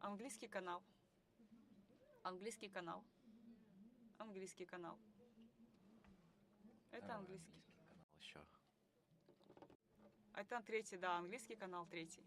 Английский канал. Английский канал. Английский канал. Это английский. Канал еще. Это третий, да, английский канал третий.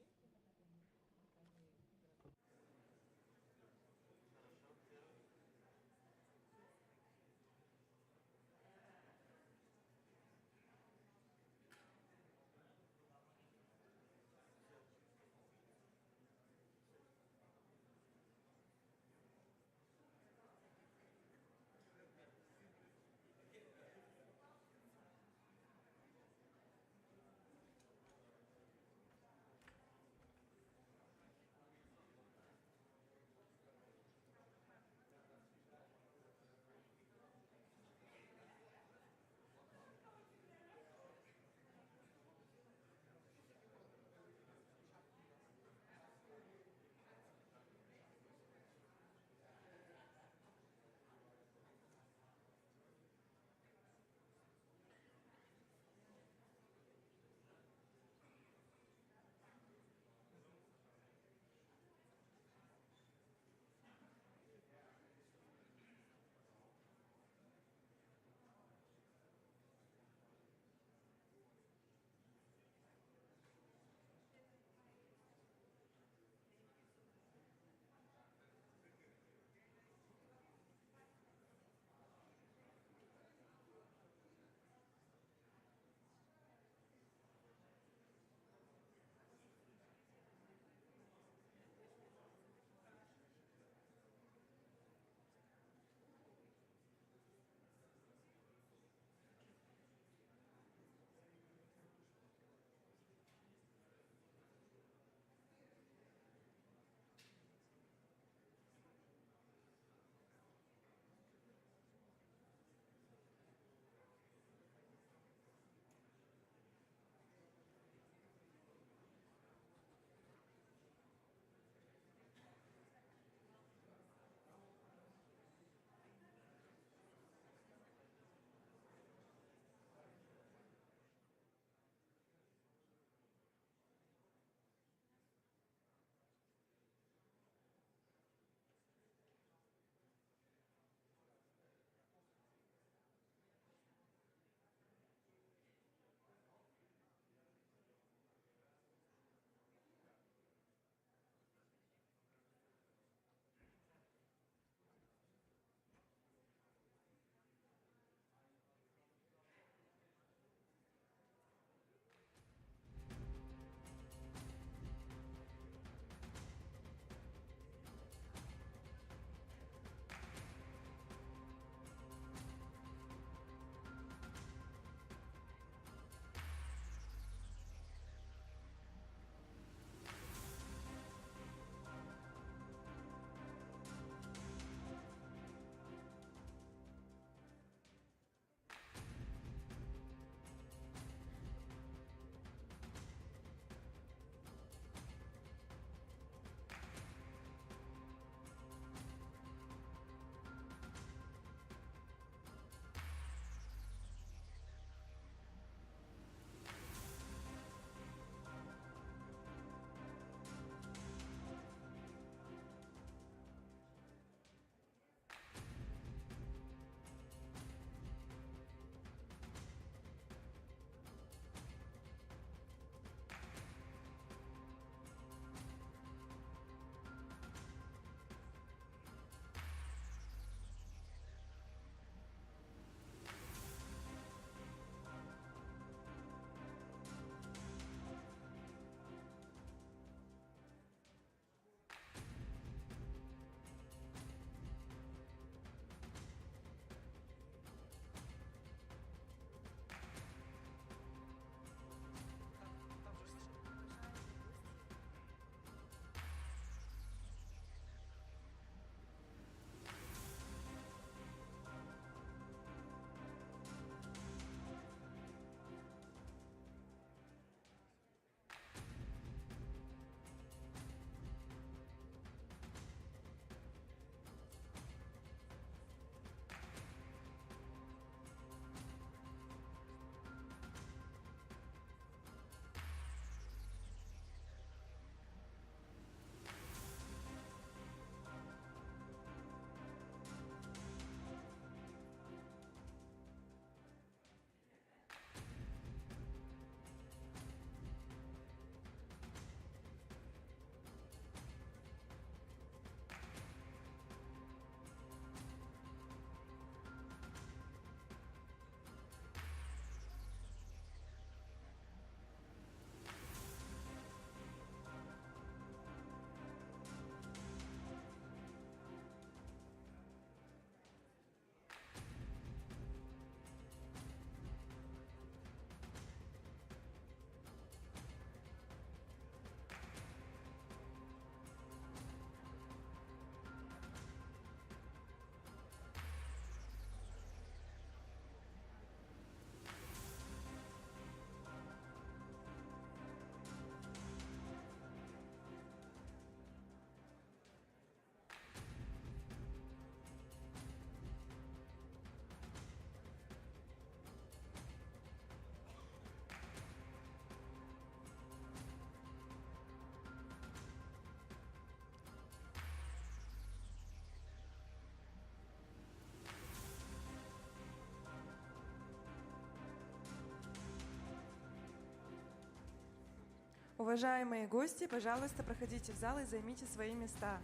Уважаемые гости, пожалуйста, проходите в зал и займите свои места.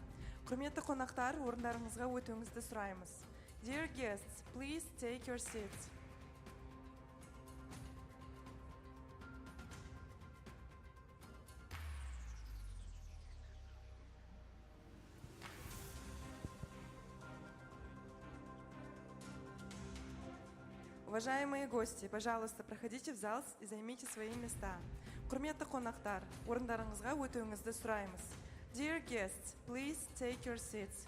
Құрметті қонақтар, орындарыңызға өтуіңізді сұраймыз. Dear guests, please take your seats. Уважаемые гости, пожалуйста, проходите в зал и займите свои места. Құрметті қонақтар, орындарыңызға өтуіңізді сұраймыз. Dear guests, please take your seats.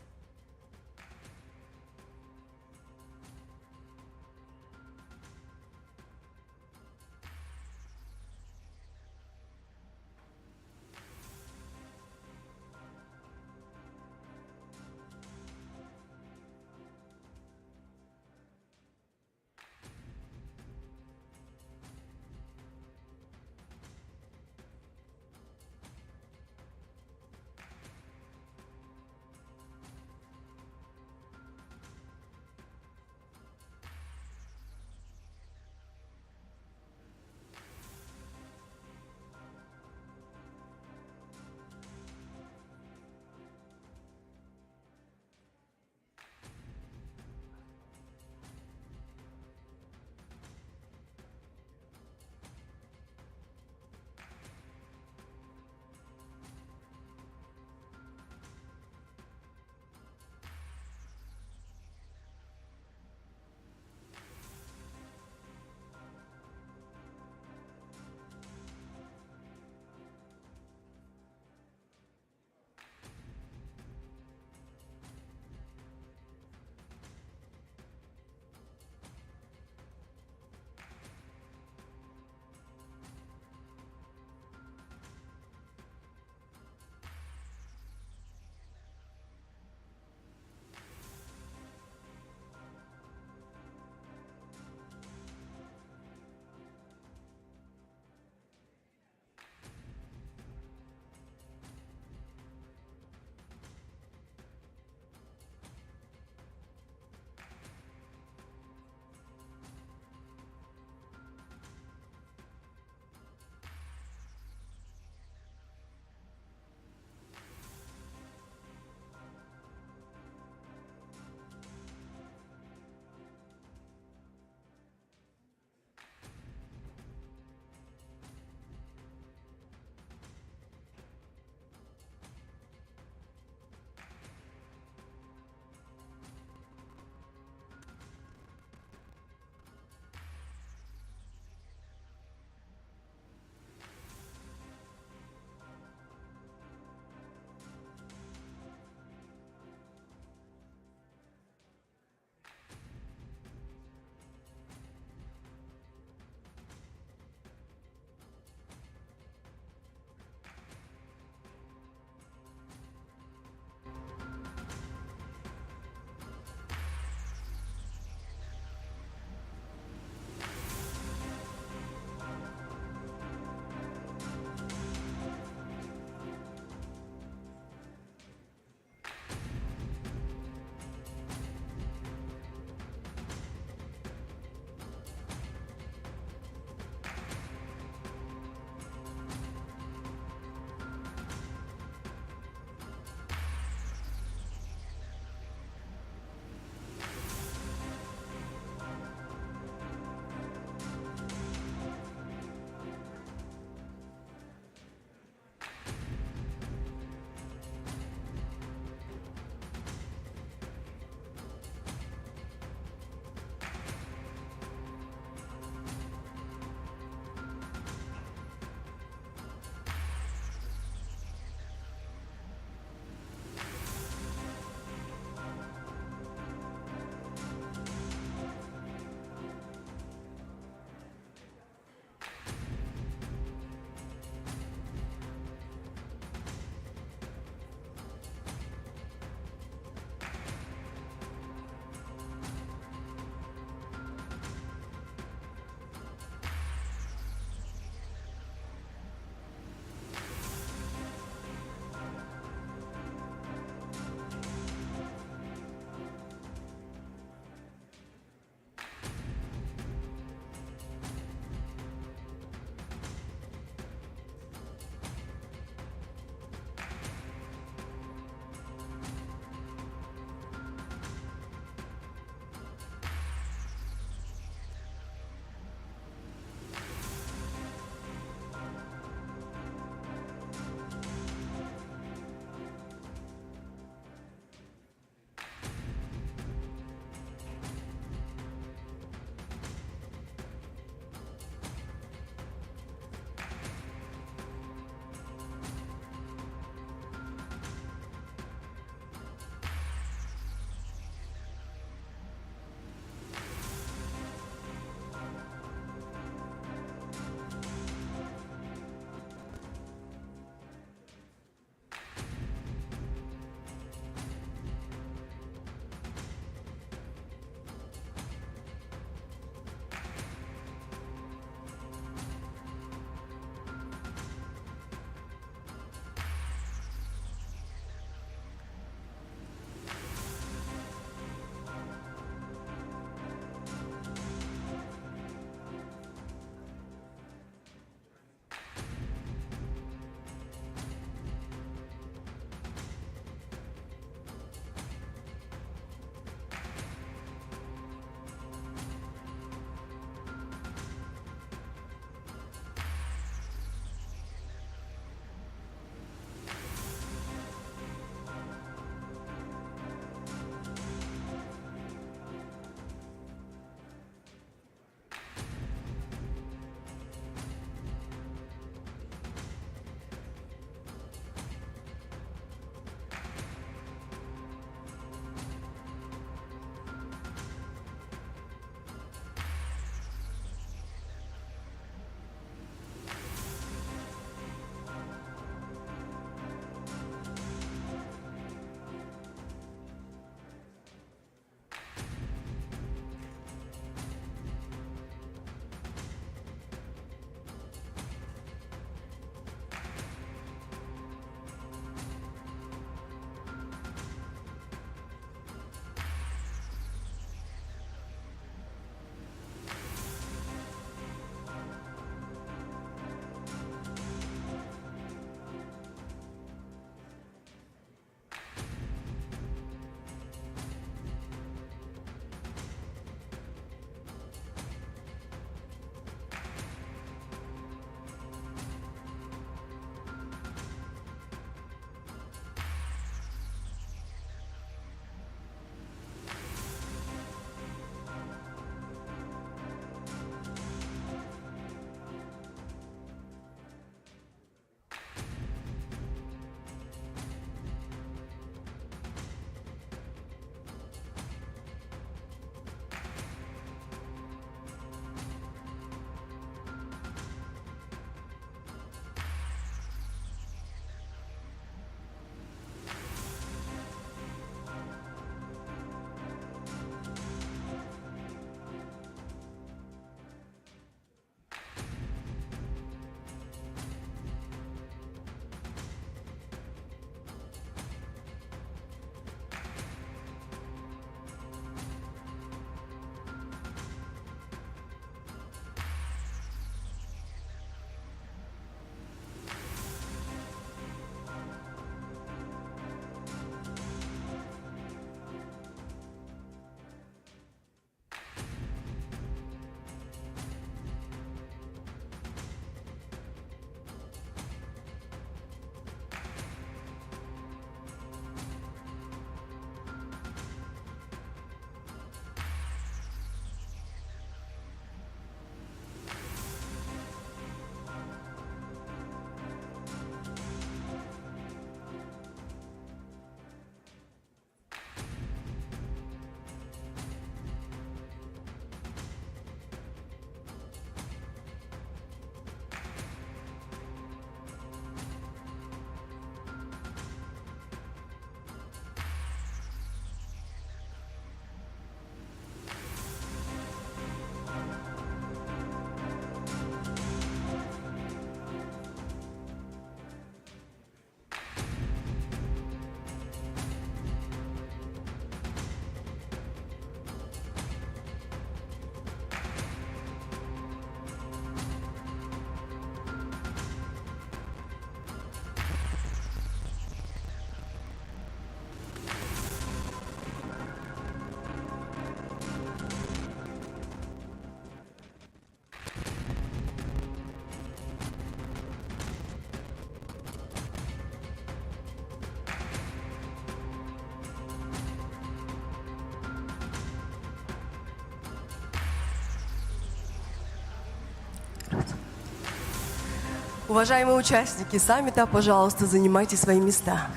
Уважаемые участники саммита, пожалуйста, занимайте свои места.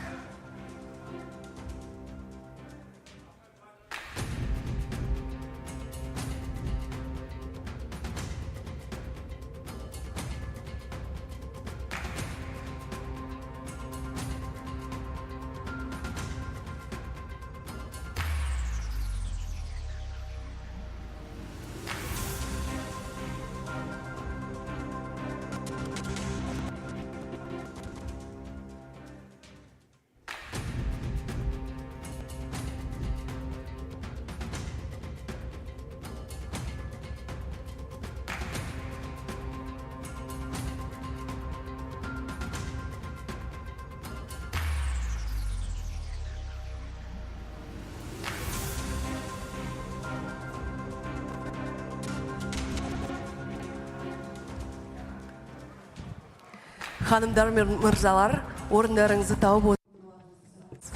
Ханымдар мен мырзалар, орындарыңызды тауып отырыңыз.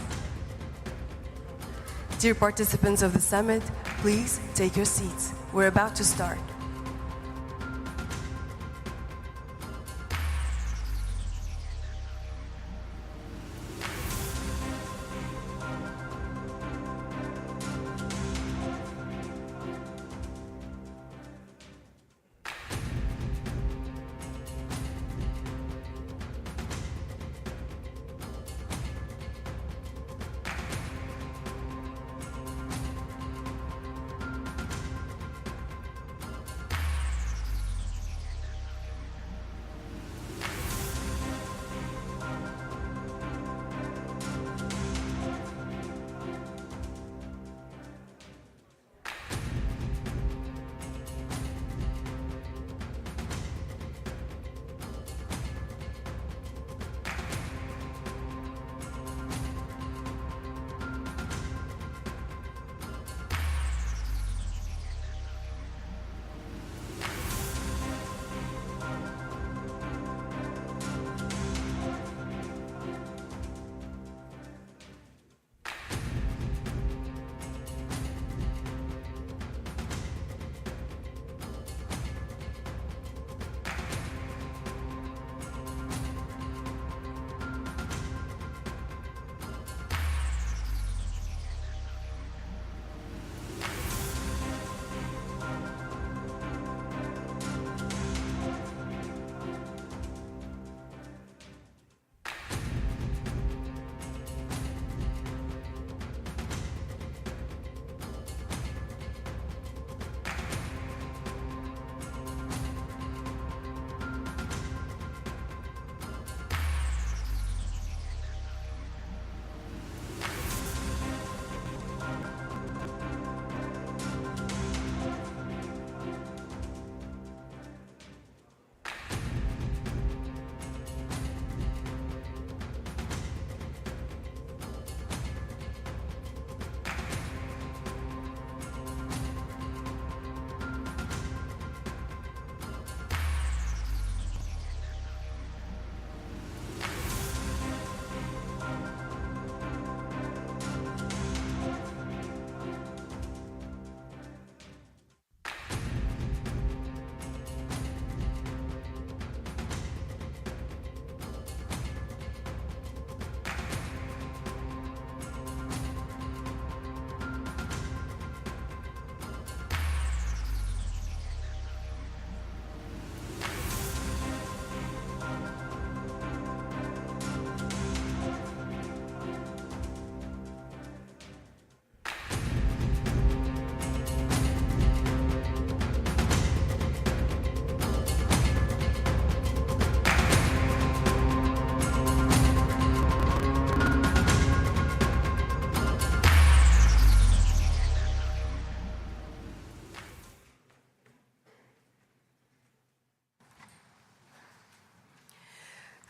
Dear participants of the summit, please take your seats. We're about to start.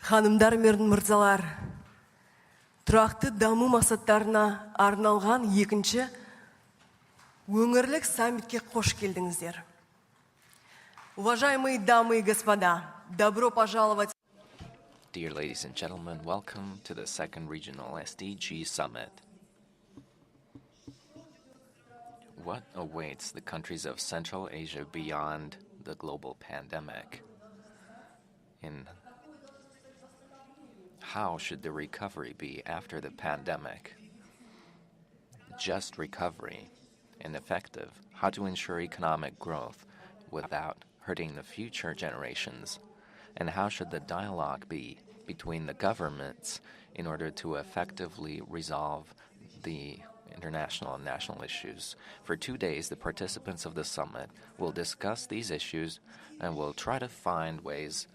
Ханымдар мен мырзалар, тұрақты даму мақсаттарына арналған екінші өңірлік саммитке қош келдіңіздер. Уважаемые дамы и господа, добро пожаловать. Dear ladies and gentlemen, welcome to the second regional SDG Summit. What awaits the countries of Central Asia beyond the global pandemic? In how should the recovery be after the pandemic? Just recovery and effective, how to ensure economic growth without hurting the future generations, and how should the dialogue be between the governments in order to effectively resolve the international and national issues. For 2 days, the participants of the summit will discuss these issues and will try to find ways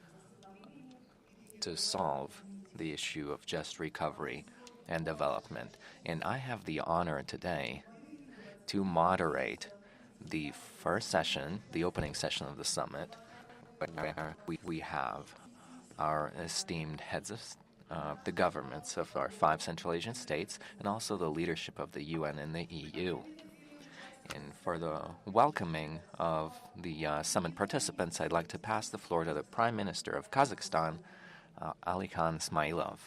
to solve the issue of just recovery and development. And I have the honor today to moderate the first session, the opening session of the summit, where we have our esteemed heads of the governments of our 5 Central Asian states and also the leadership of the UN and the EU. And for the welcoming of the summit participants, I'd like to pass the floor to the Prime Minister of Kazakhstan, Alikhan Ismailov.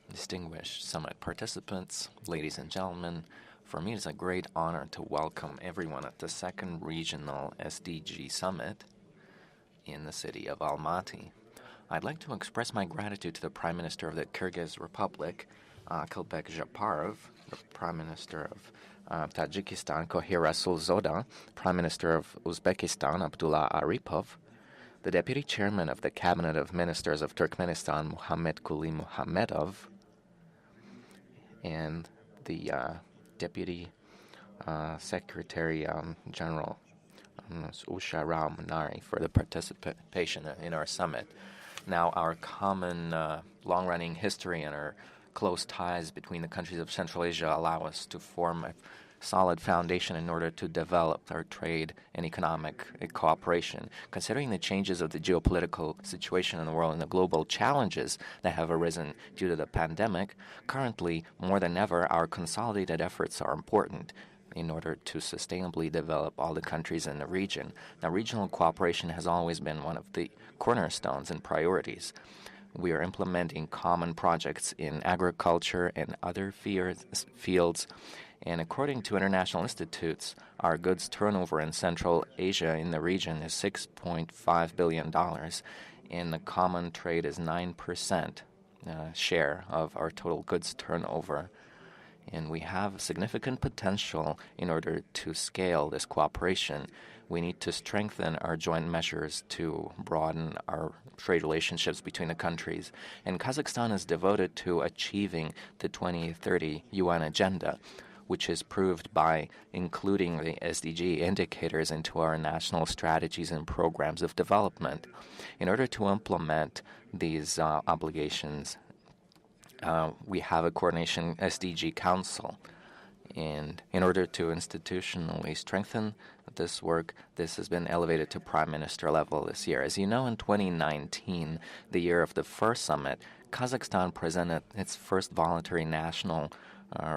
Distinguished summit participants, ladies and gentlemen, for me it's a great honor to welcome everyone at the second regional Sdg Summit in the city of Almaty. I'd like to express my gratitude to the Prime Minister of the Kyrgyz Republic, Akilbek Japarov, the Prime Minister of Tajikistan, Kohir Rasulzoda, Prime Minister of Uzbekistan, Abdullah Aripov, the Deputy Chairman of the Cabinet of Ministers of Turkmenistan, Muhammad Kuli Muhammedov, and the Deputy Secretary General Usha Rao Manari for the participation in our summit. Now, our common long-running history and our close ties between the countries of Central Asia allow us to form a solid foundation in order to develop our trade and economic cooperation. Considering the changes of the geopolitical situation in the world and the global challenges that have arisen due to the pandemic, currently, more than ever, our consolidated efforts are important in order to sustainably develop all the countries in the region. Now, regional cooperation has always been one of the cornerstones and priorities. We are implementing common projects in agriculture and other fields, and according to international institutes, our goods turnover in Central Asia in the region is $6.5 billion, and the common trade is 9% share of our total goods turnover. And we have significant potential in order to scale this cooperation. We need to strengthen our joint measures to broaden our trade relationships between the countries. And Kazakhstan is devoted to achieving the 2030 UN agenda, which is proved by including the SDG indicators into our national strategies and programs of development. In order to implement these obligations, we have a coordination SDG Council. And in order to institutionally strengthen this work, this has been elevated to Prime Minister level this year. As you know, in 2019, the year of the first summit, Kazakhstan presented its first voluntary national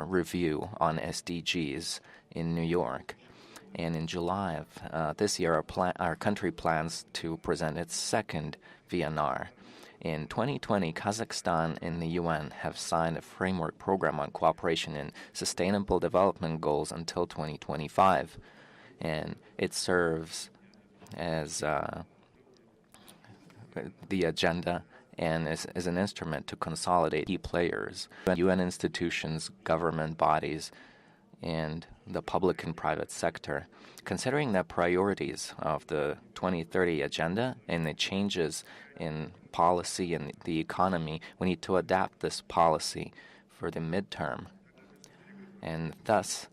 review on SDGs in New York. And in July of this year, our country plans to present its second VNR. In 2020, Kazakhstan and the UN have signed a framework program on cooperation in sustainable development goals until 2025. And it serves as the agenda and is an instrument to consolidate key players, UN institutions, government bodies, and the public and private sector. Considering the priorities of the 2030 agenda and the changes in policy and the economy, we need to adapt this policy for the midterm. And thus,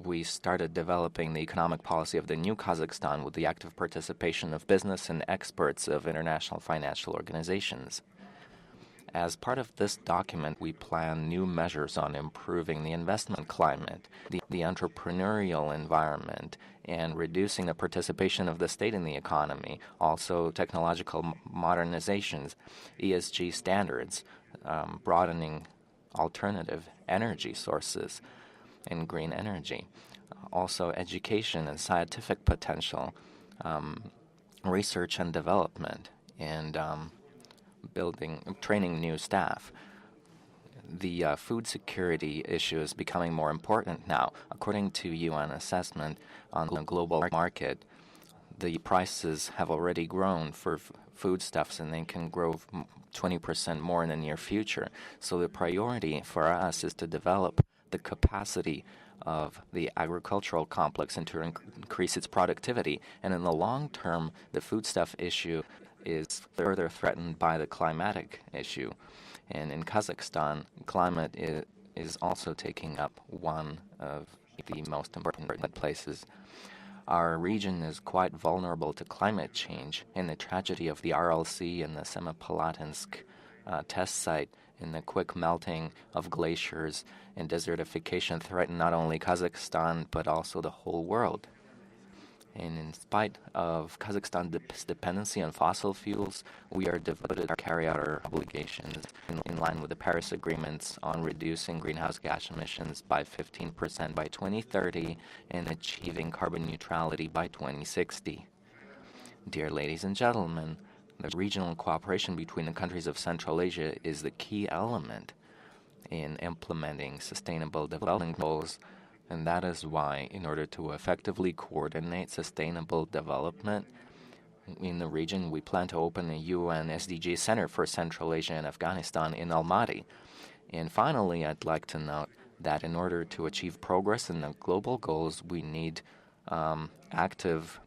we started developing the economic policy of the new Kazakhstan with the active participation of business and experts of international financial organizations. As part of this document, we plan new measures on improving the investment climate, the entrepreneurial environment, and reducing the participation of the state in the economy, also technological modernizations, ESG standards, broadening alternative energy sources, and green energy, also education and scientific potential, research and development, and training new staff. the food security issue is becoming more important now. According to UN assessment on the global market, the prices have already grown for foodstuffs, and they can grow 20% more in the near future. So the priority for us is to develop the capacity of the agricultural complex and to increase its productivity. And in the long term, the foodstuff issue is further threatened by the climatic issue. And in Kazakhstan, climate is also taking up one of the most important places. Our region is quite vulnerable to climate change, and the tragedy of the RLC and the Semipalatinsk test site and the quick melting of glaciers and desertification threaten not only Kazakhstan but also the whole world. And in spite of Kazakhstan's dependency on fossil fuels, we are devoted to carry out our obligations in line with the Paris agreements on reducing greenhouse gas emissions by 15% by 2030 and achieving carbon neutrality by 2060. Dear ladies and gentlemen, the regional cooperation between the countries of Central Asia is the key element in implementing sustainable development goals. And that is why, in order to effectively coordinate sustainable development in the region, we plan to open a UN SDG Center for Central Asia and Afghanistan in Almaty. And finally, I'd like to note that in order to achieve progress in the global goals, we need actions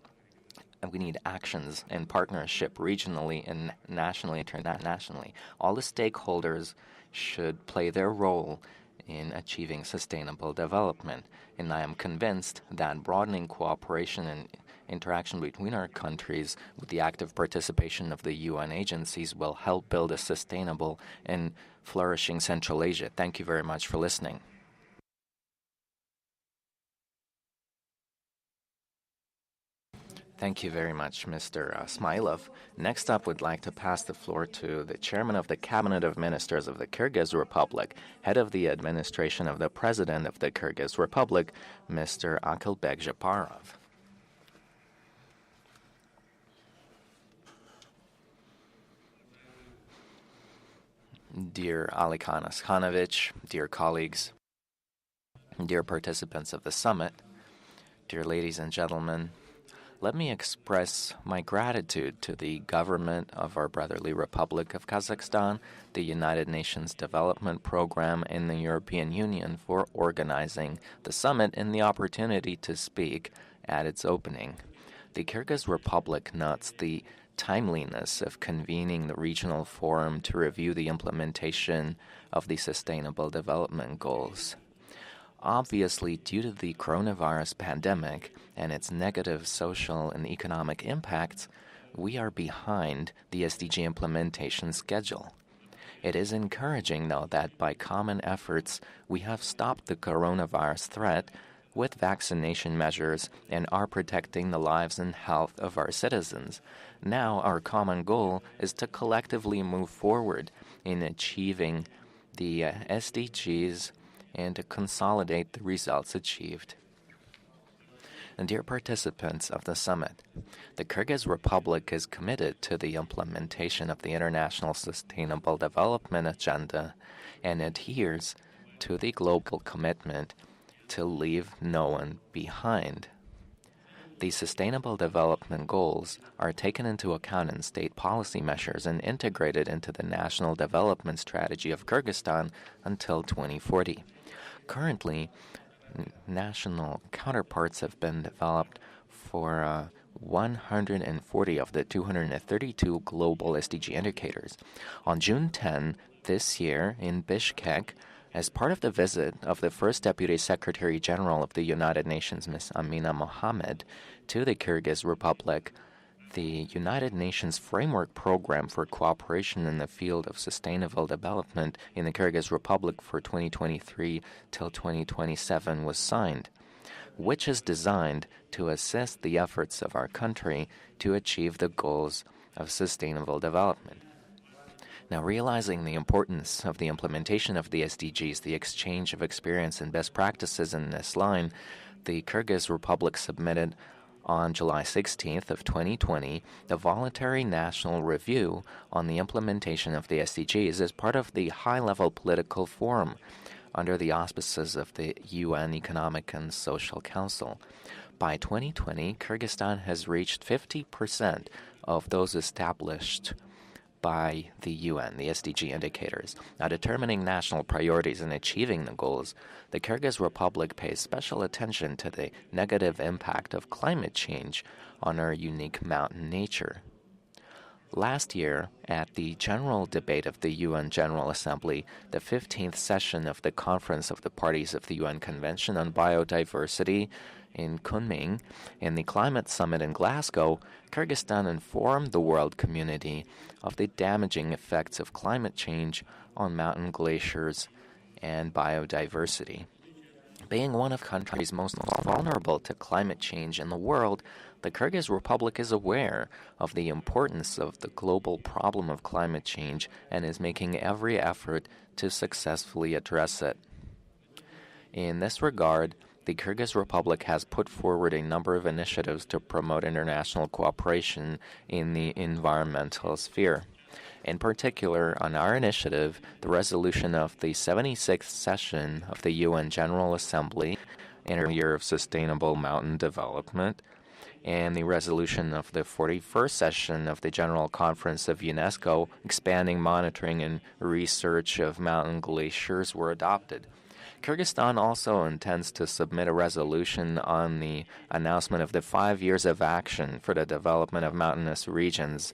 and partnership regionally and nationally, internationally. All the stakeholders should play their role in achieving sustainable development. And I am convinced that broadening cooperation and interaction between our countries with the active participation of the UN agencies will help build a sustainable and flourishing Central Asia. Thank you very much for listening. Thank you very much, Mr. Smailov. Next up, we'd like to pass the floor to the Chairman of the Cabinet of Ministers of the Kyrgyz Republic, Head of the Administration of the President of the Kyrgyz Republic, Mr. Akilbek Japarov. Dear Alikan Askhanovich, dear colleagues, dear participants of the summit, dear ladies and gentlemen, let me express my gratitude to the government of our brotherly Republic of Kazakhstan, the United Nations Development Program, and the European Union for organizing the summit and the opportunity to speak at its opening. The Kyrgyz Republic notes the timeliness of convening the regional forum to review the implementation of the Sustainable Development Goals. Obviously, due to the coronavirus pandemic and its negative social and economic impacts, we are behind the SDG implementation schedule. It is encouraging, though, that by common efforts, we have stopped the coronavirus threat with vaccination measures and are protecting the lives and health of our citizens. Now, our common goal is to collectively move forward in achieving the SDGs and to consolidate the results achieved. And dear participants of the summit, the Kyrgyz Republic is committed to the implementation of the International Sustainable Development Agenda and adheres to the global commitment to leave no one behind. The Sustainable Development Goals are taken into account in state policy measures and integrated into the National Development Strategy of Kyrgyzstan until 2040. Currently, national counterparts have been developed for 140 of the 232 global SDG indicators. On June 10 this year in Bishkek, as part of the visit of the first Deputy Secretary General of the United Nations, Ms. Amina Mohammed, to the Kyrgyz Republic, the United Nations Framework Program for Cooperation in the Field of Sustainable Development in the Kyrgyz Republic for 2023 till 2027 was signed, which is designed to assist the efforts of our country to achieve the goals of sustainable development. Now, realizing the importance of the implementation of the SDGs, the exchange of experience and best practices in this line, the Kyrgyz Republic submitted On July 16th of 2020, the voluntary national review on the implementation of the SDGs is part of the high-level political forum under the auspices of the UN Economic and Social Council. By 2020, Kyrgyzstan has reached 50% of those established by the UN, the SDG indicators. Now, determining national priorities and achieving the goals, the Kyrgyz Republic pays special attention to the negative impact of climate change on our unique mountain nature. Last year, at the general debate of the UN General Assembly, the 15th session of the Conference of the Parties of the UN Convention on Biodiversity in Kunming, and the Climate Summit in Glasgow, Kyrgyzstan informed the world community of the damaging effects of climate change on mountain glaciers and biodiversity. Being one of the countries most vulnerable to climate change in the world, the Kyrgyz Republic is aware of the importance of the global problem of climate change and is making every effort to successfully address it. In this regard, the Kyrgyz Republic has put forward a number of initiatives to promote international cooperation in the environmental sphere. In particular, on our initiative, the resolution of the 76th session of the UN General Assembly in the Year of Sustainable Mountain Development, and the resolution of the 41st session of the General Conference of UNESCO expanding monitoring and research of mountain glaciers were adopted. Kyrgyzstan also intends to submit a resolution on the announcement of the 5 years of action for the development of mountainous regions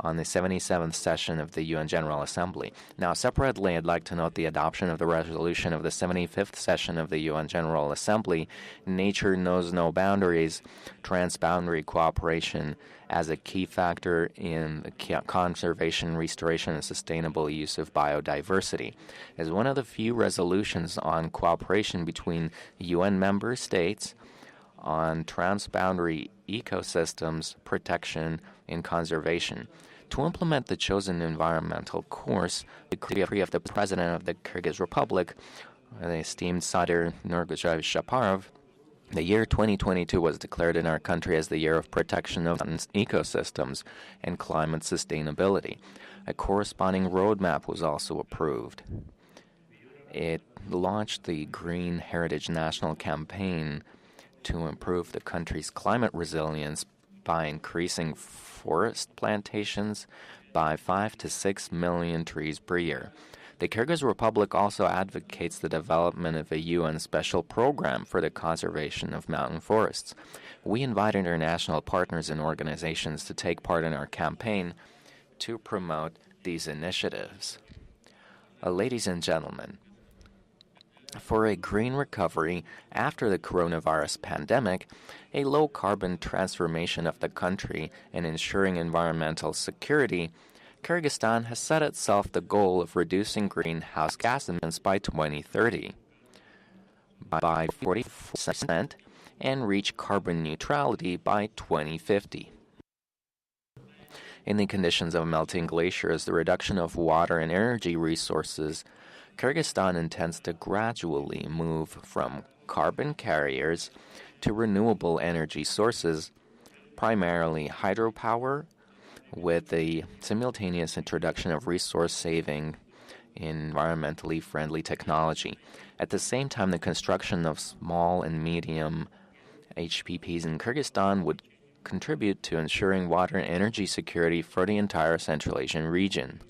on the 77th session of the UN General Assembly. Now, separately, I'd like to note the adoption of the resolution of the 75th session of the UN General Assembly, Nature Knows No Boundaries, Transboundary Cooperation, as a key factor in the conservation, restoration, and sustainable use of biodiversity. As one of the few resolutions on cooperation between UN member states on transboundary ecosystems, protection, and conservation. To implement the chosen environmental course, the decree of the President of the Kyrgyz Republic, the esteemed Sadir Nurgulzhiev Shaparov, the year 2022 was declared in our country as the year of protection of ecosystems and climate sustainability. A corresponding roadmap was also approved. It launched the Green Heritage National Campaign to improve the country's climate resilience by increasing forest plantations by 5 to 6 million trees per year. The Kyrgyz Republic also advocates the development of a UN special program for the conservation of mountain forests. We invite international partners and organizations to take part in our campaign to promote these initiatives. Ladies and gentlemen, for a green recovery after the coronavirus pandemic, a low-carbon transformation of the country, and ensuring environmental security, Kyrgyzstan has set itself the goal of reducing greenhouse gas emissions by 2030 by 40% and reach carbon neutrality by 2050. In the conditions of melting glaciers, the reduction of water and energy resources, Kyrgyzstan intends to gradually move from carbon carriers to renewable energy sources, primarily hydropower, with the simultaneous introduction of resource-saving, environmentally friendly technology. At the same time, the construction of small and medium HPPs in Kyrgyzstan would contribute to ensuring water and energy security for the entire Central Asian region.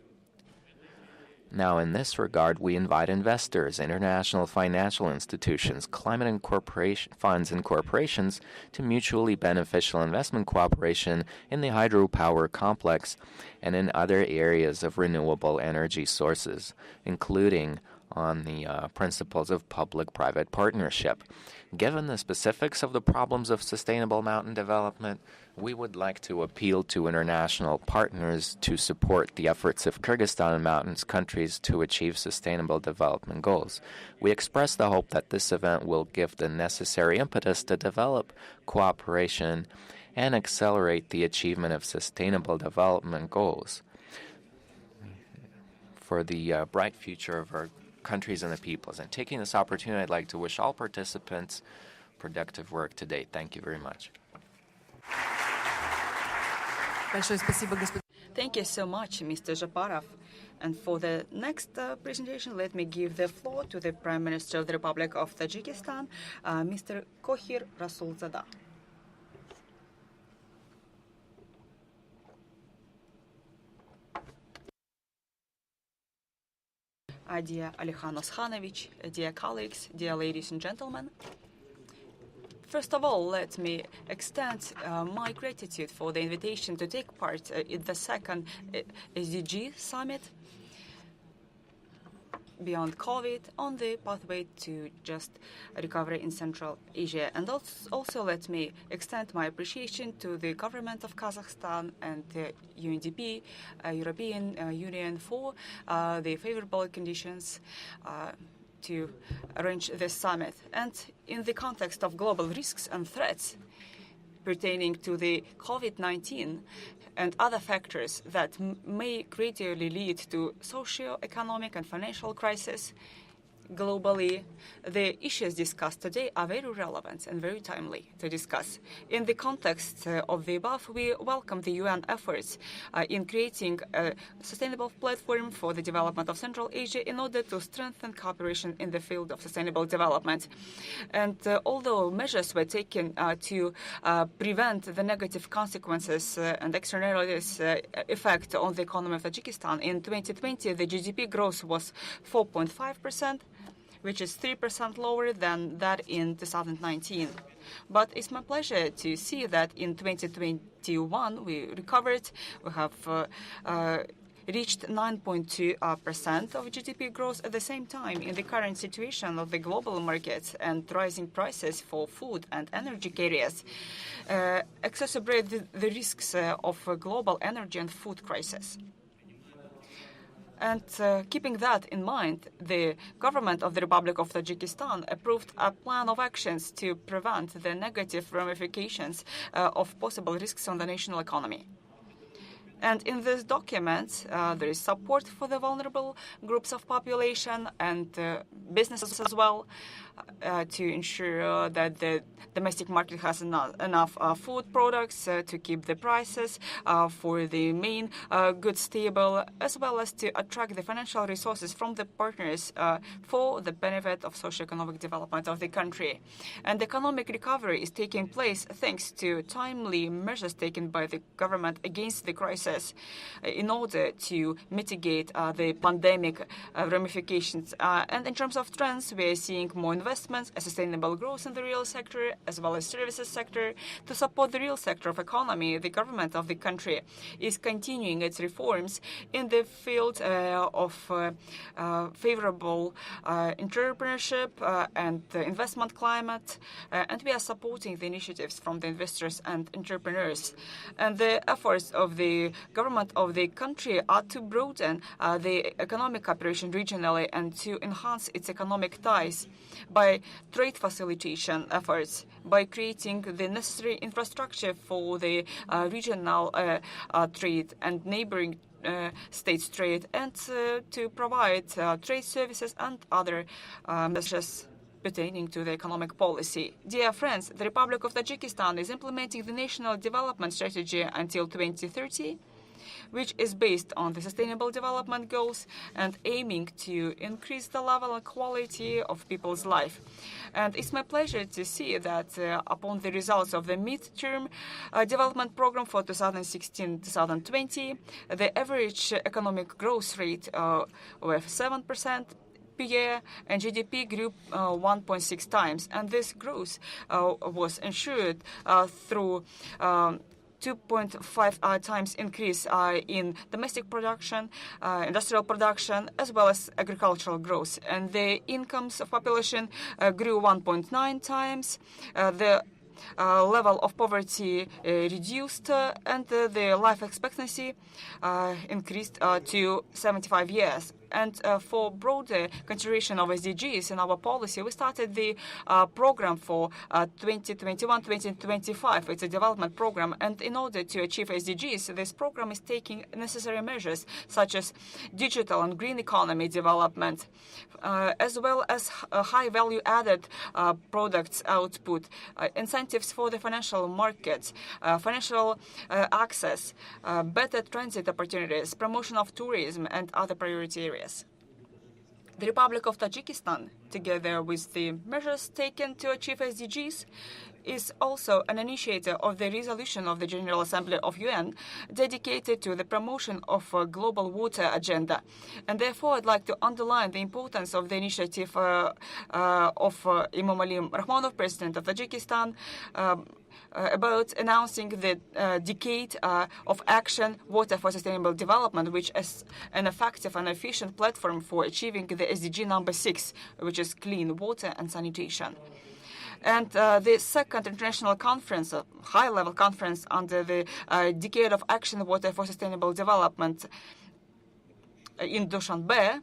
Now, in this regard, we invite investors, international financial institutions, climate and corporation funds and corporations to mutually beneficial investment cooperation in the hydropower complex and in other areas of renewable energy sources, including on the principles of public-private partnership. Given the specifics of the problems of sustainable mountain development, we would like to appeal to international partners to support the efforts of Kyrgyzstan and mountainous countries to achieve sustainable development goals. We express the hope that this event will give the necessary impetus to develop cooperation and accelerate the achievement of sustainable development goals for the bright future of our countries and the peoples. And taking this opportunity, I'd like to wish all participants productive work today. Thank you very much. Большое спасибо, господин. Thank you so much, Mr. Japarov. And for the next presentation, let me give the floor to the Prime Minister of the Republic of Tajikistan, Mr. Kohir Rasulzada. Dear Alikhan Oskhanovich, dear colleagues, dear ladies and gentlemen, first of all, let me extend my gratitude for the invitation to take part in the second Sdg Summit beyond COVID on the pathway to just recovery in Central Asia. And also let me extend my appreciation to the government of Kazakhstan and the UNDP, European Union, for the favorable conditions to arrange this summit. And in the context of global risks and threats pertaining to the COVID-19 and other factors that may gradually lead to socio-economic and financial crisis globally, the issues discussed today are very relevant and very timely to discuss. In the context of the above, we welcome the UN efforts in creating a sustainable platform for the development of Central Asia in order to strengthen cooperation in the field of sustainable development. And although measures were taken to prevent the negative consequences and externalities effect on the economy of Tajikistan, in 2020 the GDP growth was 4.5%, which is 3% lower than that in 2019. But it's my pleasure to see that in 2021 we recovered. We have reached 9.2% of GDP growth. At the same time, in the current situation of the global markets and rising prices for food and energy carriers, exacerbate the risks of a global energy and food crisis. And keeping that in mind, the government of the Republic of Tajikistan approved a plan of actions to prevent the negative ramifications of possible risks on the national economy. And in this document, there is support for the vulnerable groups of population and businesses as well, to ensure that the domestic market has enough food products to keep the prices for the main goods stable, as well as to attract the financial resources from the partners for the benefit of socio-economic development of the country. And economic recovery is taking place thanks to timely measures taken by the government against the crisis in order to mitigate the pandemic ramifications. And in terms of trends, we are seeing more investments, a sustainable growth in the real sector, as well as services sector. To support the real sector of economy, the government of the country is continuing its reforms in the field of favorable entrepreneurship and investment climate, and we are supporting the initiatives from the investors and entrepreneurs. And the efforts of the government of the country are to broaden the economic cooperation regionally and to enhance its economic ties by trade facilitation efforts, by creating the necessary infrastructure for the regional trade and neighboring states trade, and to provide trade services and other measures pertaining to the economic policy. Dear friends, the Republic of Tajikistan is implementing the National Development Strategy until 2030, which is based on the Sustainable Development Goals and aiming to increase the level and quality of people's life. And it's my pleasure to see that upon the results of the midterm development program for 2016-2020, the average economic growth rate was 7% per year, and GDP grew 1.6 times. And this growth was ensured through 2.5 times increase in domestic production, industrial production, as well as agricultural growth. And the incomes of population grew 1.9 times. The level of poverty reduced, and the life expectancy increased to 75 years. And for broader consideration of SDGs in our policy, we started the program for 2021-2025. It's a development program. And in order to achieve SDGs, this program is taking necessary measures such as digital and green economy development, as well as high value-added products output, incentives for the financial markets, financial access, better transit opportunities, promotion of tourism, and other priority areas. The Republic of Tajikistan, together with the measures taken to achieve SDGs, is also an initiator of the resolution of the General Assembly of UN dedicated to the promotion of a global water agenda. And therefore, I'd like to underline the importance of the initiative of Emomali Rahmonov, President of Tajikistan, about announcing the decade of action, Water for Sustainable Development, which is an effective and efficient platform for achieving the SDG number 6, which is clean water and sanitation. And the second international conference, a high-level conference under the Decade of Action, Water for Sustainable Development in Dushanbe,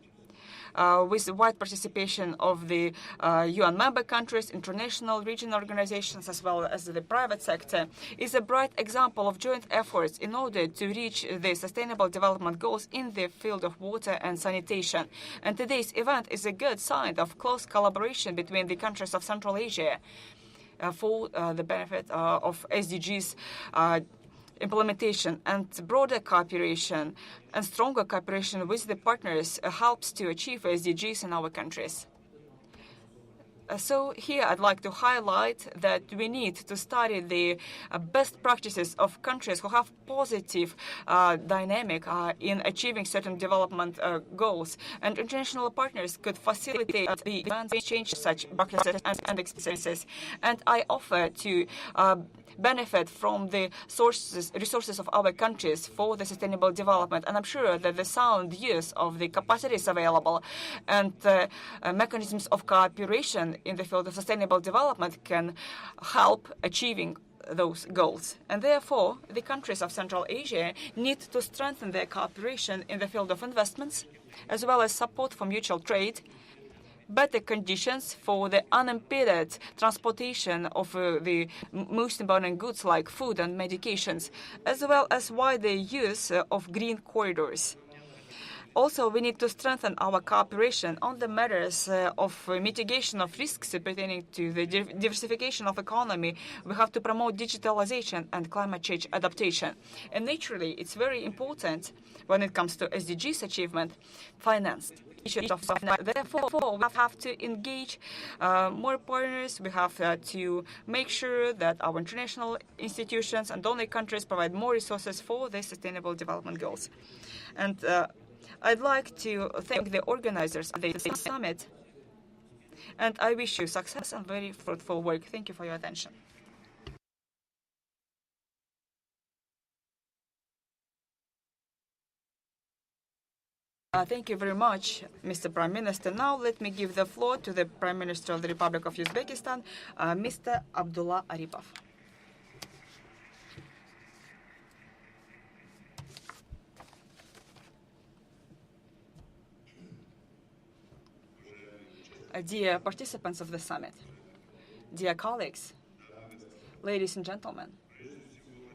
with wide participation of the UN member countries, international regional organizations, as well as the private sector, is a bright example of joint efforts in order to reach the sustainable development goals in the field of water and sanitation. And today's event is a good sign of close collaboration between the countries of Central Asia for the benefit of SDGs implementation, and broader cooperation and stronger cooperation with the partners helps to achieve SDGs in our countries. So here I'd like to highlight that we need to study the best practices of countries who have positive dynamic in achieving certain development goals. And international partners could facilitate the exchange such practices and experiences. And I offer to benefit from the resources of our countries for the sustainable development. And I'm sure that the sound use of the capacities available and mechanisms of cooperation in the field of sustainable development can help achieving those goals. And therefore, the countries of Central Asia need to strengthen their cooperation in the field of investments, as well as support for mutual trade, better conditions for the unimpeded transportation of the most important goods like food and medications, as well as wider use of green corridors. Also, we need to strengthen our cooperation on the matters of mitigation of risks pertaining to the diversification of economy. We have to promote digitalization and climate change adaptation. And naturally, it's very important when it comes to SDGs achievement, finance. Therefore, we have to engage more partners. We have to make sure that our international institutions and donor countries provide more resources for the sustainable development goals. And I'd like to thank the organizers of the summit, and I wish you success and very fruitful work. Thank you for your attention. Thank you very much, Mr. Prime Minister. Now let me give the floor to the Prime Minister of the Republic of Uzbekistan, Mr. Abdullah Aripov. Dear participants of the summit, dear colleagues, ladies and gentlemen,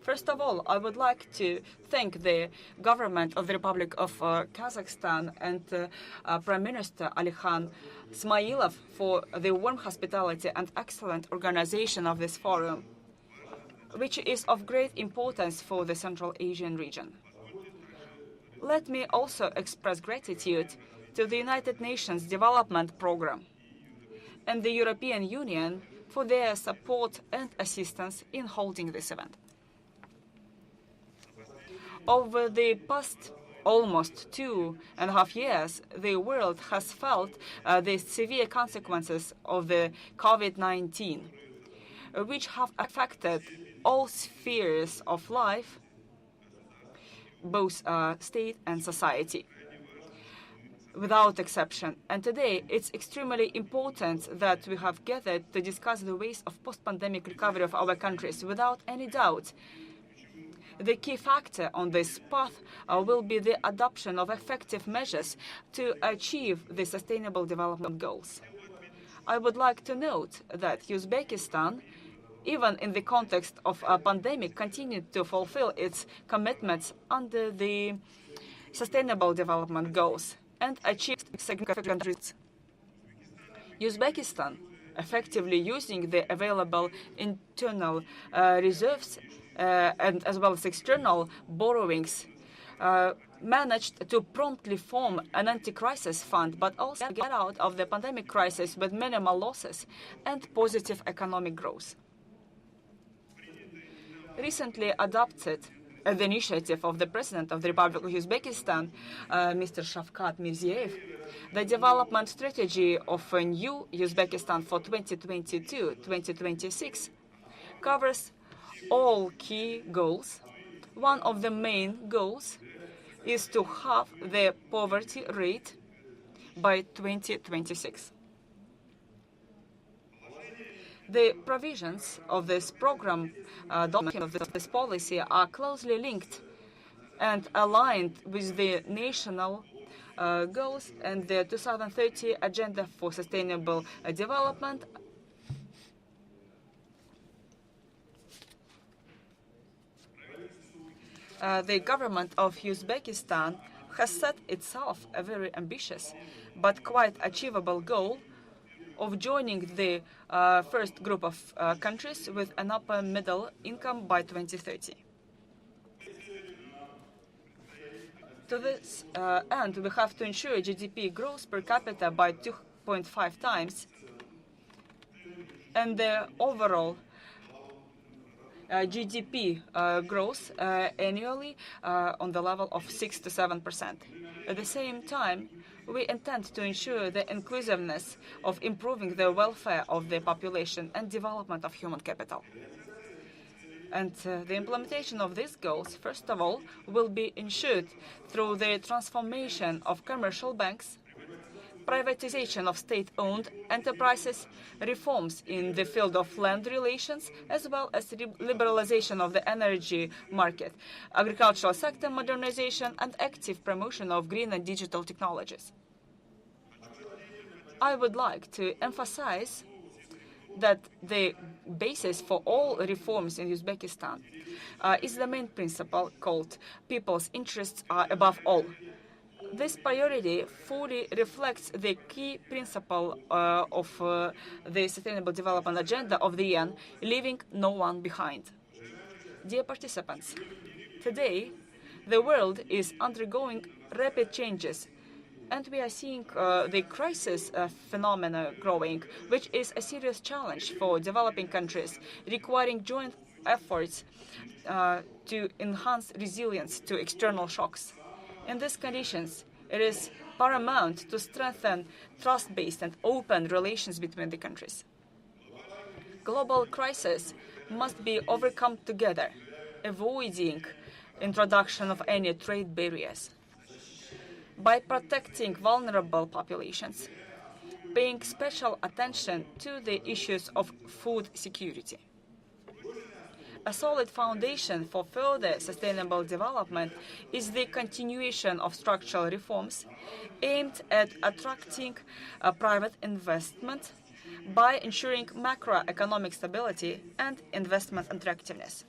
first of all, I would like to thank the government of the Republic of Kazakhstan and Prime Minister Alikhan Smailov for the warm hospitality and excellent organization of this forum, which is of great importance for the Central Asian region. Let me also express gratitude to the United Nations Development Programme and the European Union for their support and assistance in holding this event. Over the past almost 2.5 years, the world has felt the severe consequences of the COVID-19, which have affected all spheres of life, both state and society, without exception. And today, it's extremely important that we have gathered to discuss the ways of post-pandemic recovery of our countries. Without any doubt, The key factor on this path will be the adoption of effective measures to achieve the Sustainable Development Goals. I would like to note that Uzbekistan, even in the context of a pandemic, continued to fulfill its commitments under the Sustainable Development Goals and achieved significant results. Uzbekistan, effectively using the available internal reserves and as well as external borrowings, managed to promptly form an anti-crisis fund, but also get out of the pandemic crisis with minimal losses and positive economic growth. Recently adopted at the initiative of the President of the Republic of Uzbekistan, Mr. Shavkat Mirziyoyev, the development strategy of a new Uzbekistan for 2022-2026 covers all key goals. One of the main goals is to halve the poverty rate by 2026. The provisions of this program, document of this policy, are closely linked and aligned with the national goals and the 2030 Agenda for Sustainable Development. The government of Uzbekistan has set itself a very ambitious but quite achievable goal of joining the first group of countries with an upper middle income by 2030. To this end, we have to ensure GDP growth per capita by 2.5 times and the overall GDP growth annually on the level of 6 to 7%. At the same time, we intend to ensure the inclusiveness of improving the welfare of the population and development of human capital. And the implementation of these goals, first of all, will be ensured through the transformation of commercial banks, privatization of state-owned enterprises, reforms in the field of land relations, as well as liberalization of the energy market, agricultural sector modernization, and active promotion of green and digital technologies. I would like to emphasize that the basis for all reforms in Uzbekistan is the main principle called people's interests are above all. This priority fully reflects the key principle of the Sustainable Development Agenda of the UN, leaving no one behind. Dear participants, today the world is undergoing rapid changes, and we are seeing the crisis phenomena growing, which is a serious challenge for developing countries, requiring joint efforts to enhance resilience to external shocks. In these conditions, it is paramount to strengthen trust-based and open relations between the countries. Global crises must be overcome together, avoiding introduction of any trade barriers. By protecting vulnerable populations, paying special attention to the issues of food security. A solid foundation for further sustainable development is the continuation of structural reforms aimed at attracting private investment by ensuring macroeconomic stability and investment attractiveness.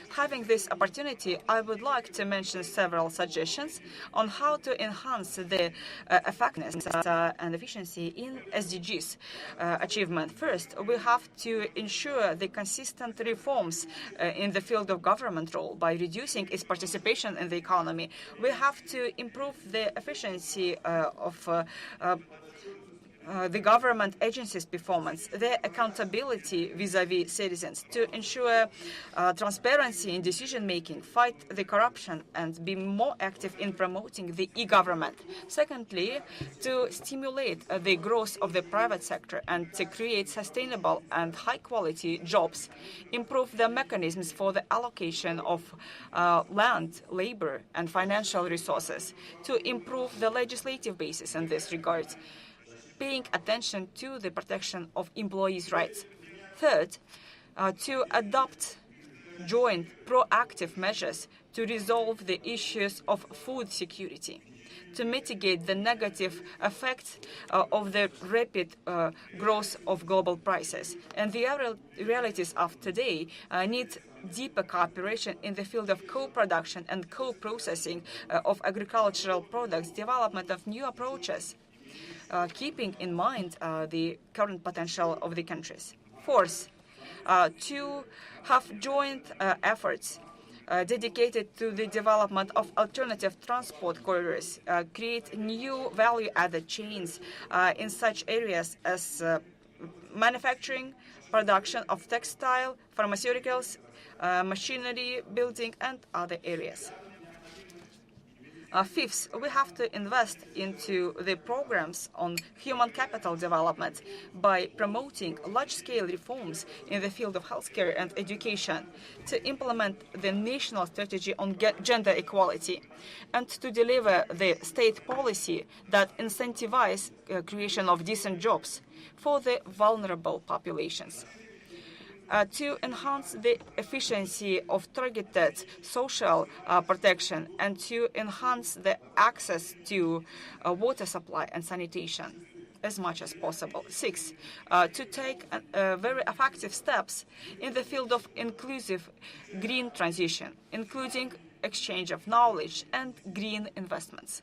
Having this opportunity, I would like to mention several suggestions on how to enhance the effectiveness and efficiency in SDGs achievement. First, we have to ensure the consistent reforms in the field of government role by reducing its participation in the economy. We have to improve the efficiency of the government agencies' performance, their accountability vis-à-vis citizens, to ensure transparency in decision-making, fight the corruption, and be more active in promoting the e-government. Secondly, to stimulate the growth of the private sector and to create sustainable and high-quality jobs, improve the mechanisms for the allocation of land, labor, and financial resources, to improve the legislative basis in this regard, paying attention to the protection of employees' rights. Third, to adopt joint proactive measures to resolve the issues of food security, to mitigate the negative effects of the rapid growth of global prices. And the realities of today need deeper cooperation in the field of co-production and co-processing of agricultural products, development of new approaches, keeping in mind the current potential of the countries. Fourth, to have joint efforts dedicated to the development of alternative transport corridors, create new value-added chains in such areas as manufacturing, production of textile, pharmaceuticals, machinery, building, and other areas. Fifth, we have to invest into the programs on human capital development by promoting large-scale reforms in the field of healthcare and education, to implement the national strategy on gender equality, and to deliver the state policy that incentivizes creation of decent jobs for the vulnerable populations. To enhance the efficiency of targeted social protection and to enhance the access to water supply and sanitation as much as possible. Six, to take very effective steps in the field of inclusive green transition, including exchange of knowledge and green investments.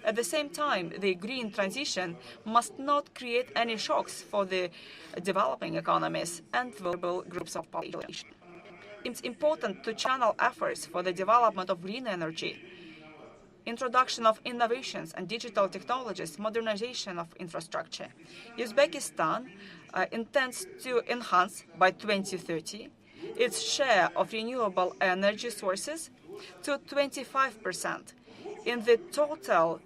At the same time, the green transition must not create any shocks for the developing economies and vulnerable groups of population. It's important to channel efforts for the development of green energy, introduction of innovations and digital technologies, modernization of infrastructure. Uzbekistan intends to enhance by 2030 its share of renewable energy sources to 25% in the total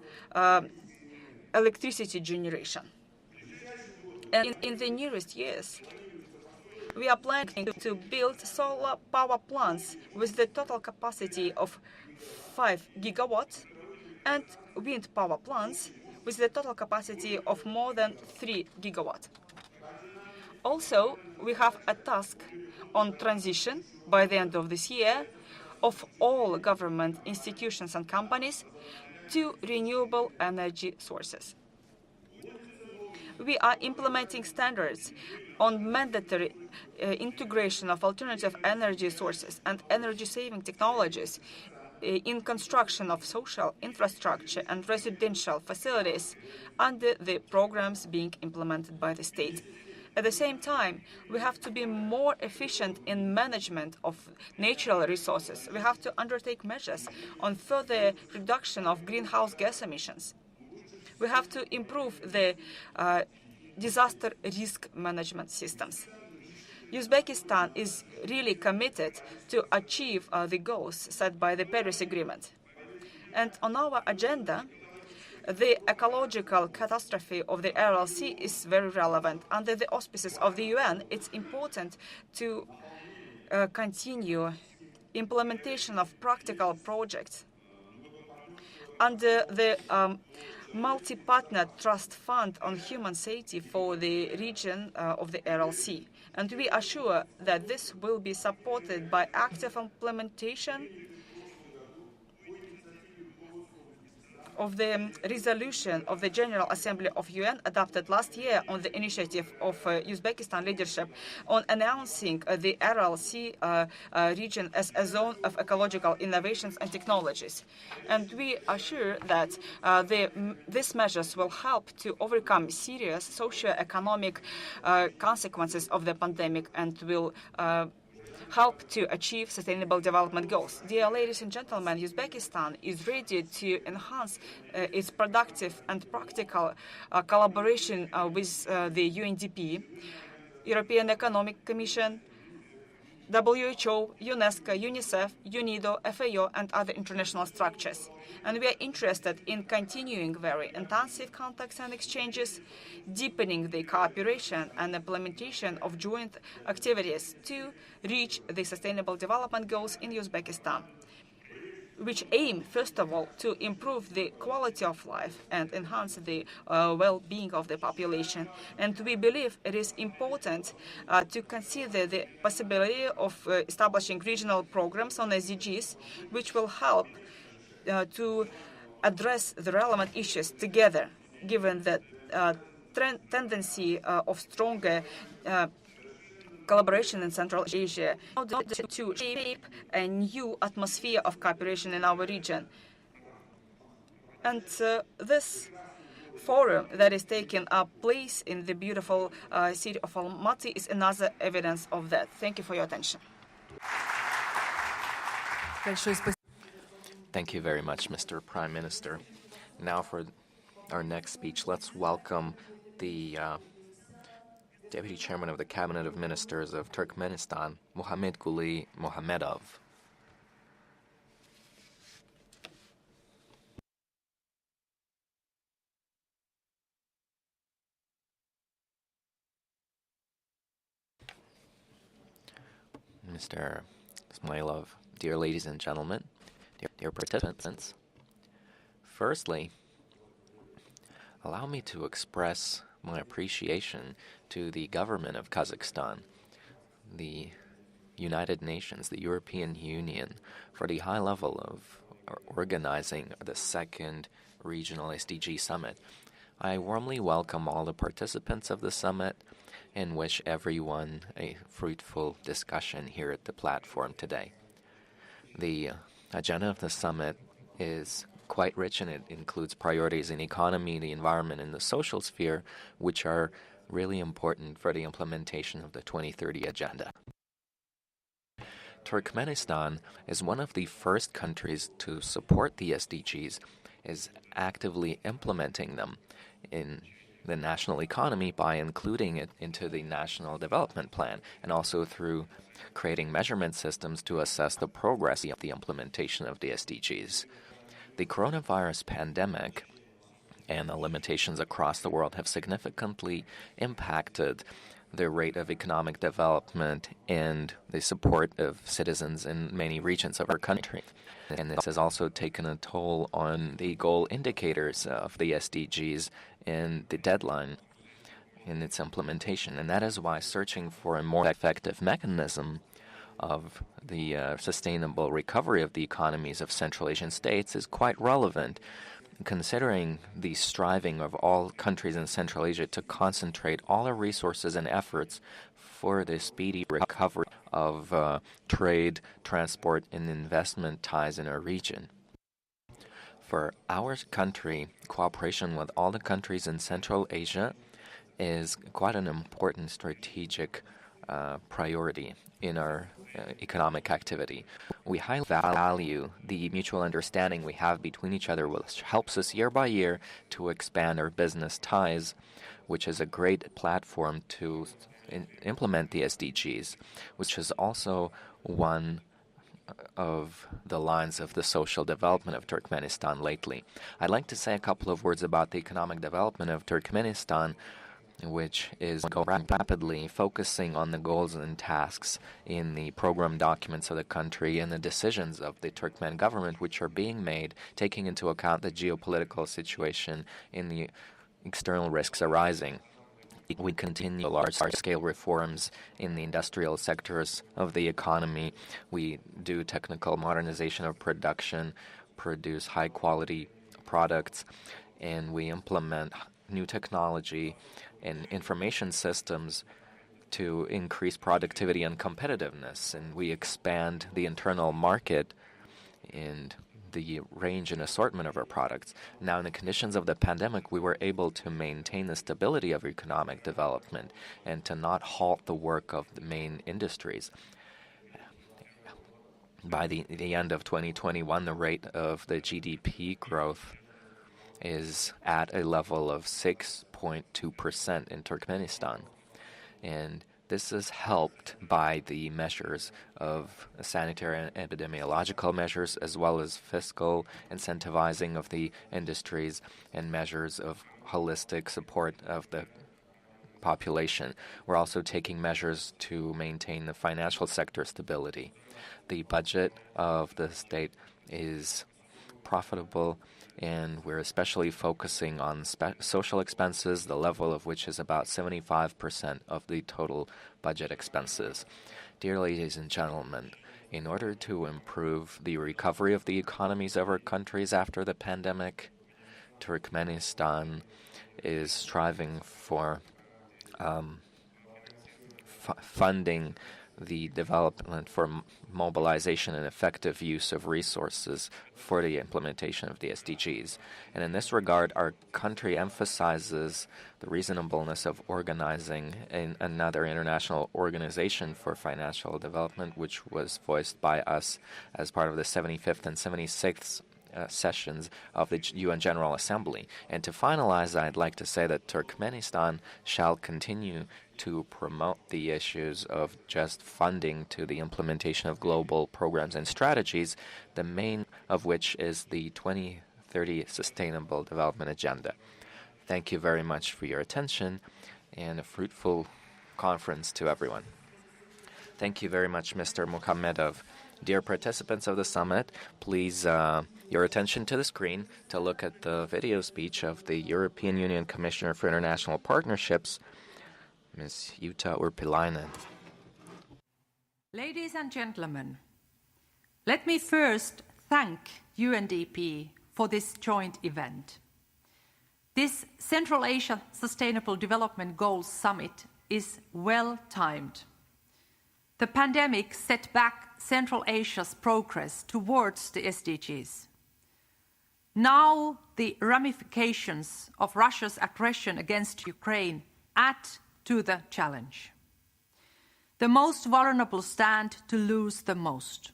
electricity generation. And in the nearest years, we are planning to build solar power plants with the total capacity of 5 gigawatts and wind power plants with the total capacity of more than 3 gigawatts. Also, we have a task on transition by the end of this year of all government institutions and companies to renewable energy sources. We are implementing standards on mandatory integration of alternative energy sources and energy-saving technologies in construction of social infrastructure and residential facilities under the programs being implemented by the state. At the same time, we have to be more efficient in management of natural resources. We have to undertake measures on further reduction of greenhouse gas emissions. We have to improve the disaster risk management systems. Uzbekistan is really committed to achieve the goals set by the Paris Agreement. And on our agenda, the ecological catastrophe of the RLC is very relevant. Under the auspices of the UN, it's important to continue implementation of practical projects. Under the Multi-Partner Trust Fund on Human Safety for the region of the RLC. And we are sure that this will be supported by active implementation of the resolution of the General Assembly of UN adopted last year on the initiative of Uzbekistan leadership on announcing the RLC region as a zone of ecological innovations and technologies. And we are sure that these measures will help to overcome serious socio-economic consequences of the pandemic and will help to achieve sustainable development goals. Dear ladies and gentlemen, Uzbekistan is ready to enhance its productive and practical collaboration with the UNDP, European Economic Commission, WHO, UNESCO, UNICEF, UNIDO, FAO, and other international structures. And we are interested in continuing very intensive contacts and exchanges, deepening the cooperation and implementation of joint activities to reach the sustainable development goals in Uzbekistan. which aim, first of all, to improve the quality of life and enhance the well-being of the population. And we believe it is important to consider the possibility of establishing regional programs on SDGs, which will help to address the relevant issues together, given the tendency of stronger collaboration in Central Asia to shape a new atmosphere of cooperation in our region. And this forum that is taking place in the beautiful city of Almaty is another evidence of that. Thank you for your attention. Thank you very much, Mr. Prime Minister. Now for our next speech, let's welcome the Deputy Chairman of the Cabinet of Ministers of Turkmenistan, Muhammadguli Mohammedov. Mr. Ismailov, dear ladies and gentlemen, dear participants, firstly, allow me to express my appreciation to the government of Kazakhstan, the United Nations, the European Union, for the high level of organizing the second regional SDG Summit. I warmly welcome all the participants of the summit and wish everyone a fruitful discussion here at the platform today. The agenda of the summit is quite rich, and it includes priorities in economy, the environment, and the social sphere, which are really important for the implementation of the 2030 agenda. Turkmenistan is one of the first countries to support the SDGs, is actively implementing them in the national economy by including it into the National Development Plan, and also through creating measurement systems to assess the progress of the implementation of the SDGs. The coronavirus pandemic and the limitations across the world have significantly impacted the rate of economic development and the support of citizens in many regions of our country. And this has also taken a toll on the goal indicators of the SDGs and the deadline in its implementation. And that is why searching for a more effective mechanism of the sustainable recovery of the economies of Central Asian states is quite relevant, considering the striving of all countries in Central Asia to concentrate all our resources and efforts for the speedy recovery of trade, transport, and investment ties in our region. For our country, cooperation with all the countries in Central Asia is quite an important strategic priority in our economic activity. We highly value the mutual understanding we have between each other, which helps us year by year to expand our business ties, which is a great platform to implement the SDGs, which is also one of the lines of the social development of Turkmenistan lately. I'd like to say a couple of words about the economic development of Turkmenistan, which is going rapidly, focusing on the goals and tasks in the program documents of the country and the decisions of the Turkmen government, which are being made, taking into account the geopolitical situation and the external risks arising. We continue large-scale reforms in the industrial sectors of the economy. We do technical modernization of production, produce high-quality products, and we implement new technology and information systems to increase productivity and competitiveness. And we expand the internal market and the range and assortment of our products. Now, in the conditions of the pandemic, we were able to maintain the stability of economic development and to not halt the work of the main industries. By the end of 2021, the rate of the GDP growth is at a level of 6.2% in Turkmenistan. And this is helped by the measures of sanitary and epidemiological measures, as well as fiscal incentivizing of the industries and measures of holistic support of the population. We're also taking measures to maintain the financial sector stability. The budget of the state is profitable, and we're especially focusing on social expenses, the level of which is about 75% of the total budget expenses. Dear ladies and gentlemen, in order to improve the recovery of the economies of our countries after the pandemic, Turkmenistan is striving for funding the development for mobilization and effective use of resources for the implementation of the SDGs. And in this regard, our country emphasizes the reasonableness of organizing another international organization for financial development, which was voiced by us as part of the 75th and 76th sessions of the UN General Assembly. And to finalize, I'd like to say that Turkmenistan shall continue to promote the issues of just funding to the implementation of global programs and strategies, the main of which is the 2030 Sustainable Development Agenda. Thank you very much for your attention, and a fruitful conference to everyone. Thank you very much, Mr. Mukhmedov. Dear participants of the summit, please your attention to the screen to look at the video speech of the European Union Commissioner for International Partnerships, Ms. Jutta Urpilainen. Ladies and gentlemen, let me first thank UNDP for this joint event. This Central Asia Sustainable Development Goals Summit is well timed. The pandemic set back Central Asia's progress towards the SDGs. Now the ramifications of Russia's aggression against Ukraine add to the challenge. The most vulnerable stand to lose the most.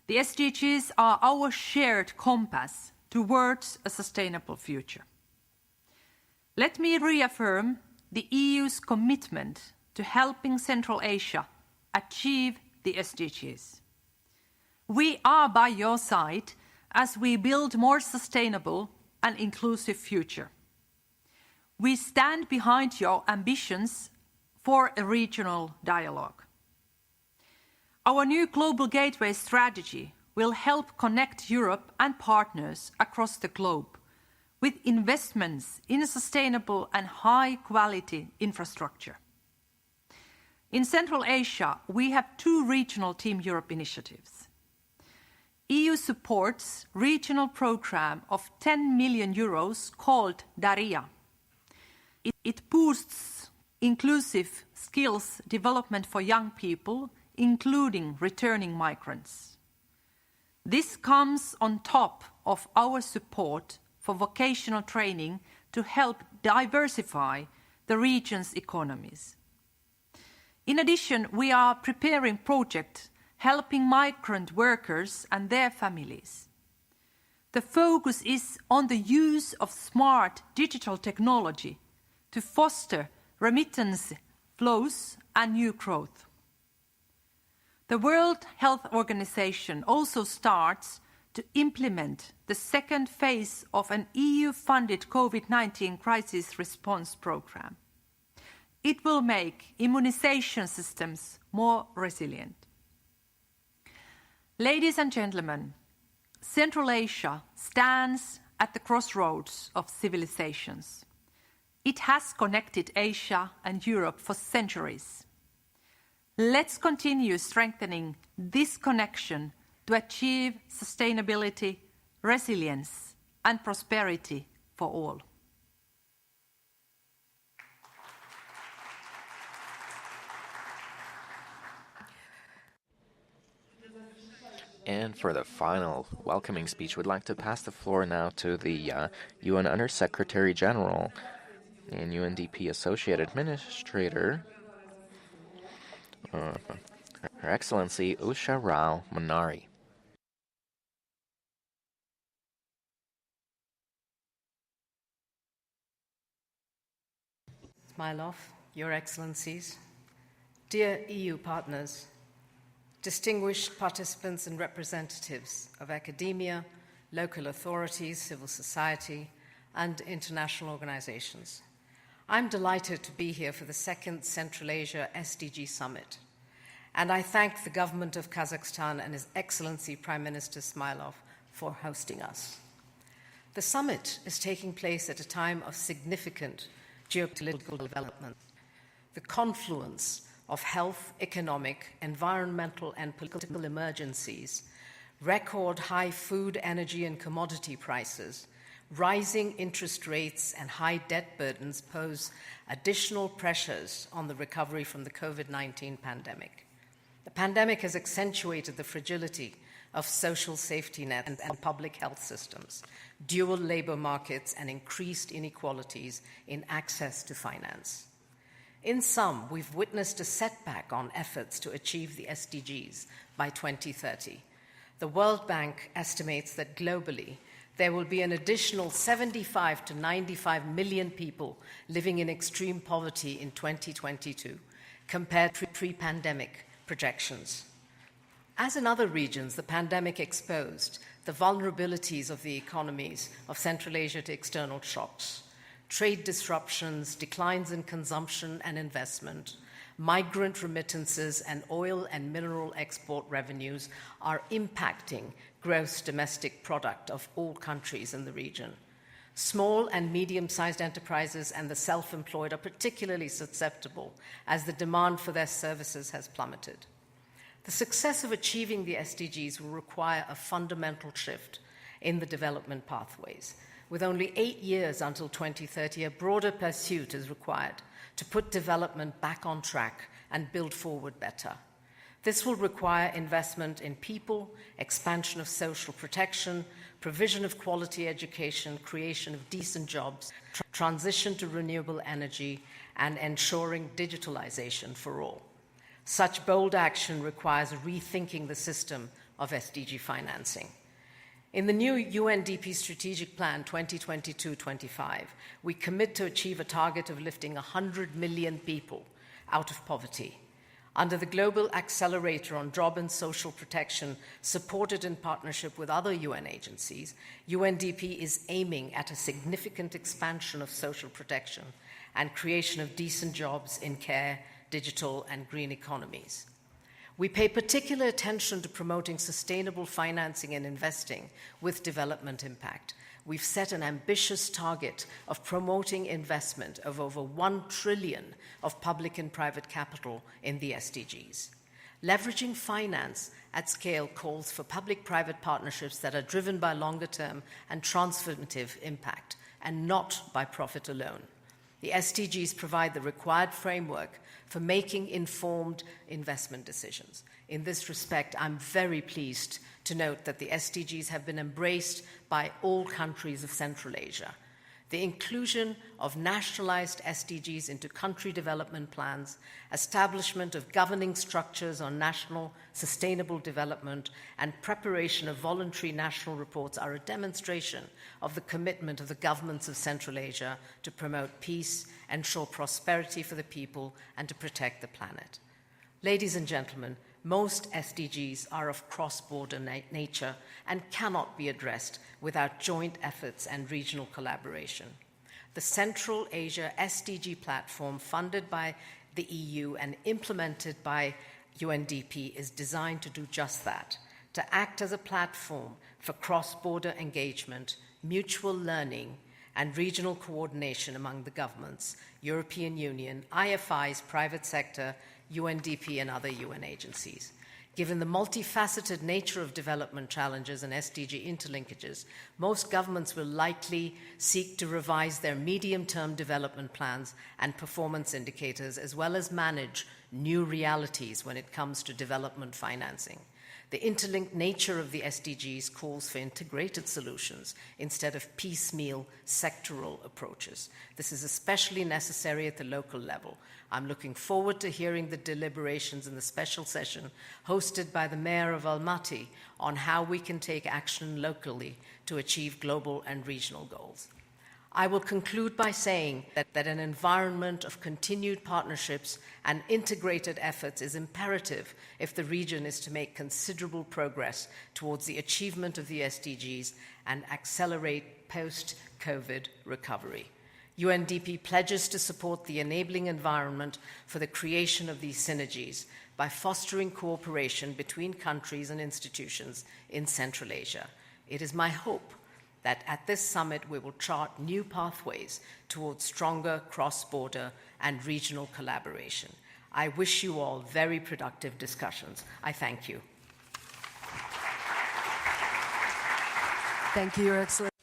The SDGs are our shared compass towards a sustainable future. Let me reaffirm the EU's commitment to helping Central Asia achieve the SDGs. We are by your side as we build more sustainable and inclusive future. We stand behind your ambitions for a regional dialogue. Our new Global Gateway strategy will help connect Europe and partners across the globe with investments in sustainable and high-quality infrastructure. In Central Asia, we have 2 regional Team Europe initiatives. EU supports regional program of 10 million euros called Daria. It boosts inclusive skills development for young people, including returning migrants. This comes on top of our support for vocational training to help diversify the region's economies. In addition, we are preparing projects helping migrant workers and their families. The focus is on the use of smart digital technology to foster remittance flows and new growth. The World Health Organization also starts to implement the second phase of an EU-funded COVID-19 crisis response program. It will make immunization systems more resilient. Ladies and gentlemen, Central Asia stands at the crossroads of civilizations. It has connected Asia and Europe for centuries. Let's continue strengthening this connection to achieve sustainability, resilience, and prosperity for all. And for the final welcoming speech, we'd like to pass the floor now to the UN Under-Secretary General and UNDP Associate Administrator, Her Excellency Usha Rao Manari. Smilov, Your Excellencies, dear EU partners, distinguished participants and representatives of academia, local authorities, civil society, and international organizations. I'm delighted to be here for the second Central Asia Sdg Summit, and I thank the government of Kazakhstan and His Excellency Prime Minister Smilov for hosting us. The summit is taking place at a time of significant geopolitical development. The confluence of health, economic, environmental, and political emergencies, record high food, energy, and commodity prices, rising interest rates, and high debt burdens pose additional pressures on the recovery from the COVID-19 pandemic. The pandemic has accentuated the fragility of social safety net and public health systems, dual labor markets, and increased inequalities in access to finance. In sum, we've witnessed a setback on efforts to achieve the SDGs by 2030. The World Bank estimates that globally, there will be an additional 75 to 95 million people living in extreme poverty in 2022, compared to pre-pandemic projections. As in other regions, the pandemic exposed the vulnerabilities of the economies of Central Asia to external shocks. Trade disruptions, declines in consumption and investment, migrant remittances, and oil and mineral export revenues are impacting gross domestic product of all countries in the region. Small and medium-sized enterprises and the self-employed are particularly susceptible as the demand for their services has plummeted. The success of achieving the SDGs will require a fundamental shift in the development pathways. With only 8 years until 2030, a broader pursuit is required to put development back on track and build forward better. This will require investment in people, expansion of social protection, provision of quality education, creation of decent jobs, transition to renewable energy, and ensuring digitalization for all. Such bold action requires rethinking the system of SDG financing. In the new UNDP Strategic Plan 2022-25, we commit to achieve a target of lifting 100 million people out of poverty. Under the Global Accelerator on Job and Social Protection, supported in partnership with other UN agencies, UNDP is aiming at a significant expansion of social protection and creation of decent jobs in care, digital, and green economies. We pay particular attention to promoting sustainable financing and investing with development impact. We've set an ambitious target of promoting investment of over 1 trillion of public and private capital in the SDGs. Leveraging finance at scale calls for public-private partnerships that are driven by longer-term and transformative impact, and not by profit alone. The SDGs provide the required framework for making informed investment decisions. In this respect, I'm very pleased to note that the SDGs have been embraced by all countries of Central Asia. The inclusion of nationalized SDGs into country development plans, establishment of governing structures on national sustainable development, and preparation of voluntary national reports are a demonstration of the commitment of the governments of Central Asia to promote peace, ensure prosperity for the people, and to protect the planet. Ladies and gentlemen, most SDGs are of cross-border nature and cannot be addressed without joint efforts and regional collaboration. The Central Asia SDG platform, funded by the EU and implemented by UNDP, is designed to do just that, to act as a platform for cross-border engagement, mutual learning, and regional coordination among the governments, European Union, IFIs, private sector, UNDP, and other UN agencies. Given the multifaceted nature of development challenges and SDG interlinkages, most governments will likely seek to revise their medium-term development plans and performance indicators, as well as manage new realities when it comes to development financing. The interlinked nature of the SDGs calls for integrated solutions instead of piecemeal sectoral approaches. This is especially necessary at the local level. I'm looking forward to hearing the deliberations in the special session hosted by the Mayor of Almaty on how we can take action locally to achieve global and regional goals. I will conclude by saying that an environment of continued partnerships and integrated efforts is imperative if the region is to make considerable progress towards the achievement of the SDGs and accelerate post-COVID recovery. UNDP pledges to support the enabling environment for the creation of these synergies by fostering cooperation between countries and institutions in Central Asia. It is my hope that at this summit we will chart new pathways towards stronger cross-border and regional collaboration. I wish you all very productive discussions. I thank you. Thank you, Your Excellency.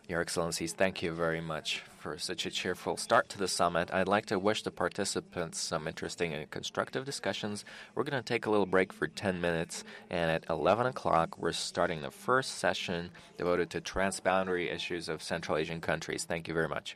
Your Excellencies, thank you very much for such a cheerful start to the summit. I'd like to wish the participants some interesting and constructive discussions. We're going to take a little break for 10 minutes, and at 11 o'clock, we're starting the first session devoted to transboundary issues of Central Asian countries. Thank you very much.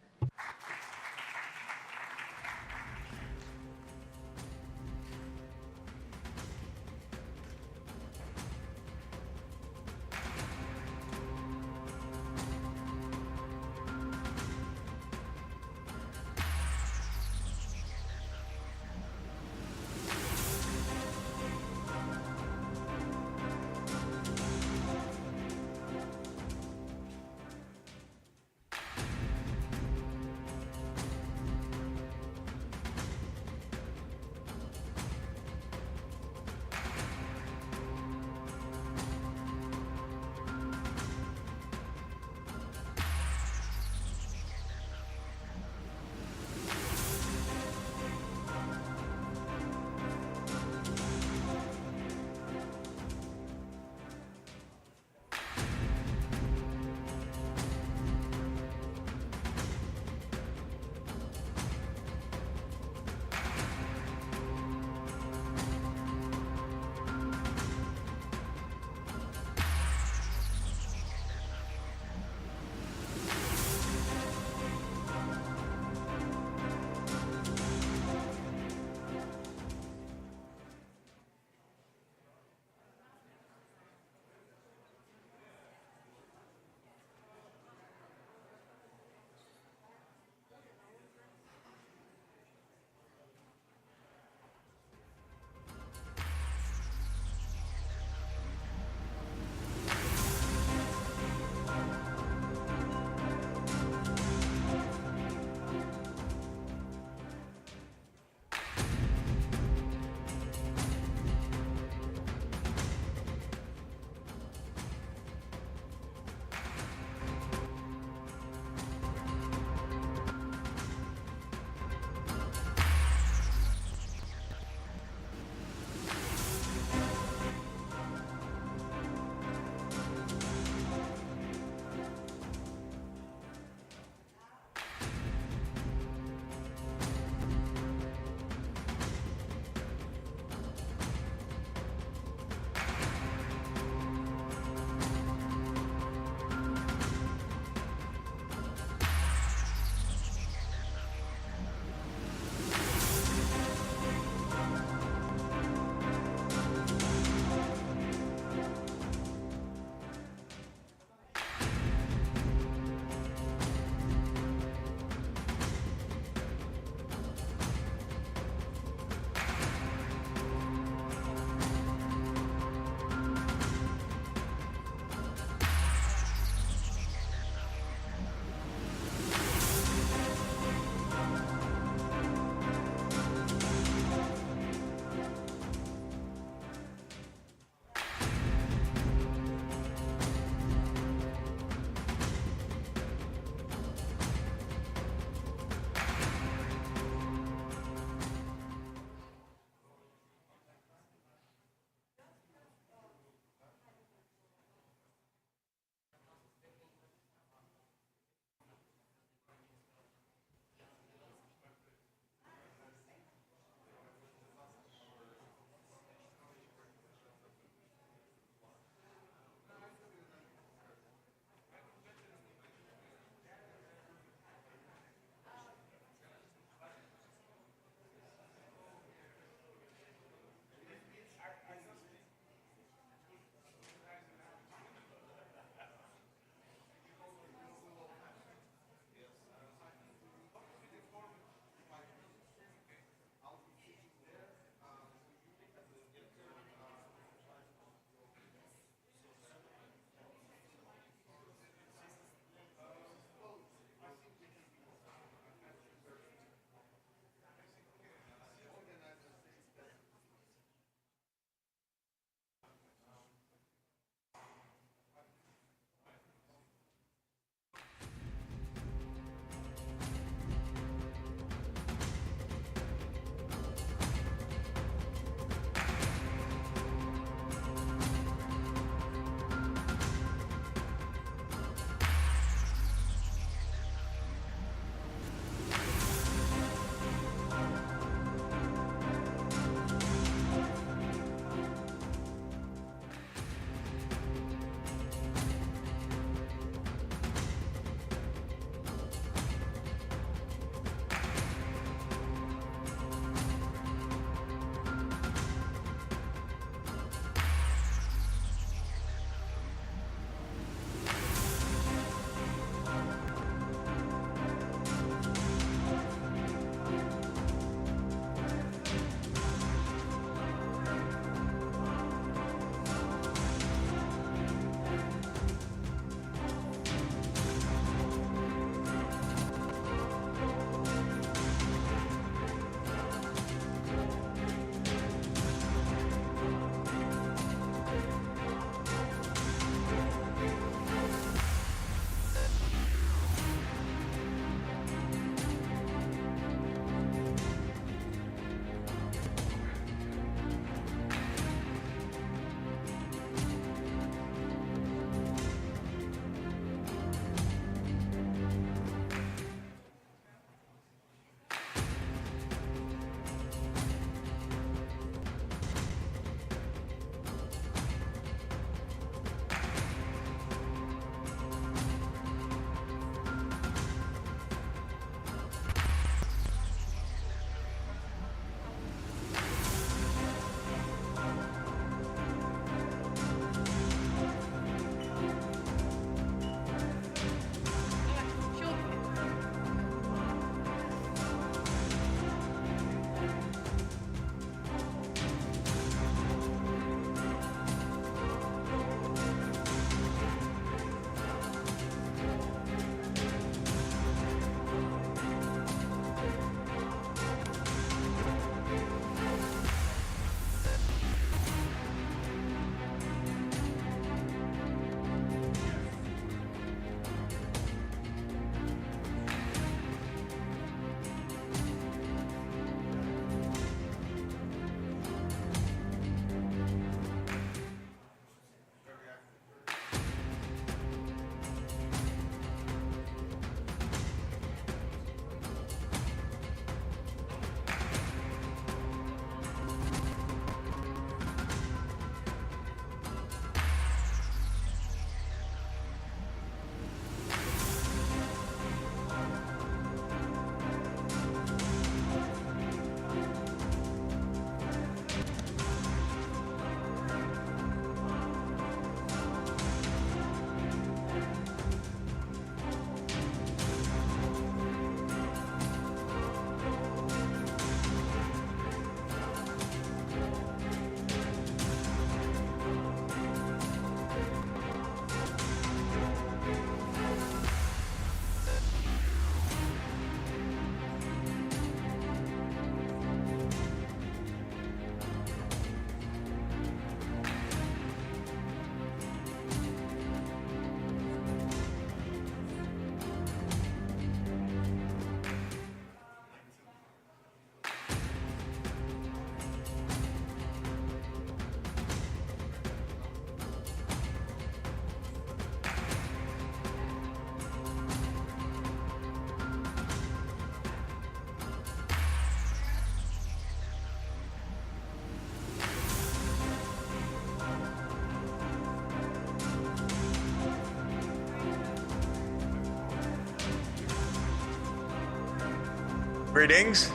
Greetings.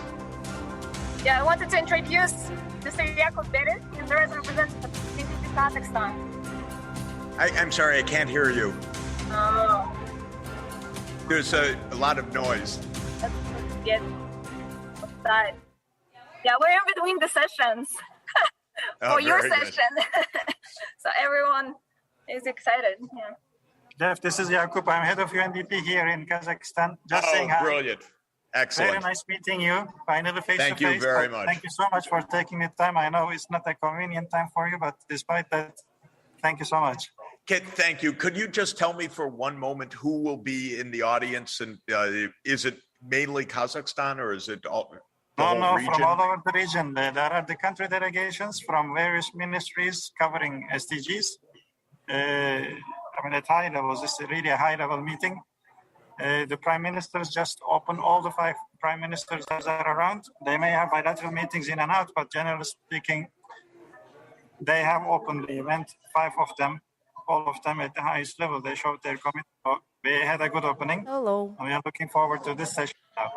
Yeah, I wanted to introduce Mr. Yakov Beres. He's the representative of Sdg Kazakhstan. I'm sorry, I can't hear you. Oh, There's a lot of noise. let's get outside. Yeah, we're in between the sessions Oh, for your very good. session. So everyone is excited. Yeah. Jeff, this is Jakub. I'm head of UNDP here in Kazakhstan. Just saying hi. Brilliant. Excellent. Very nice meeting you. Finally face to face. Thank you very much. Thank you so much for taking the time. I know it's not a convenient time for you, but despite that, thank you so much. Thank you. Could you just tell me for one moment who will be in the audience, and is it mainly Kazakhstan or is it all the whole region? From all over the region. There are the country delegations from various ministries covering SDGs. At high levels, it's really a high-level meeting. The prime ministers just opened, all the 5 prime ministers that are around. They may have bilateral meetings in and out, but generally speaking, they have opened the event, 5 of them, all of them at the highest level. They showed their commitment. So we had a good opening. Hello. And we are looking forward to this session now.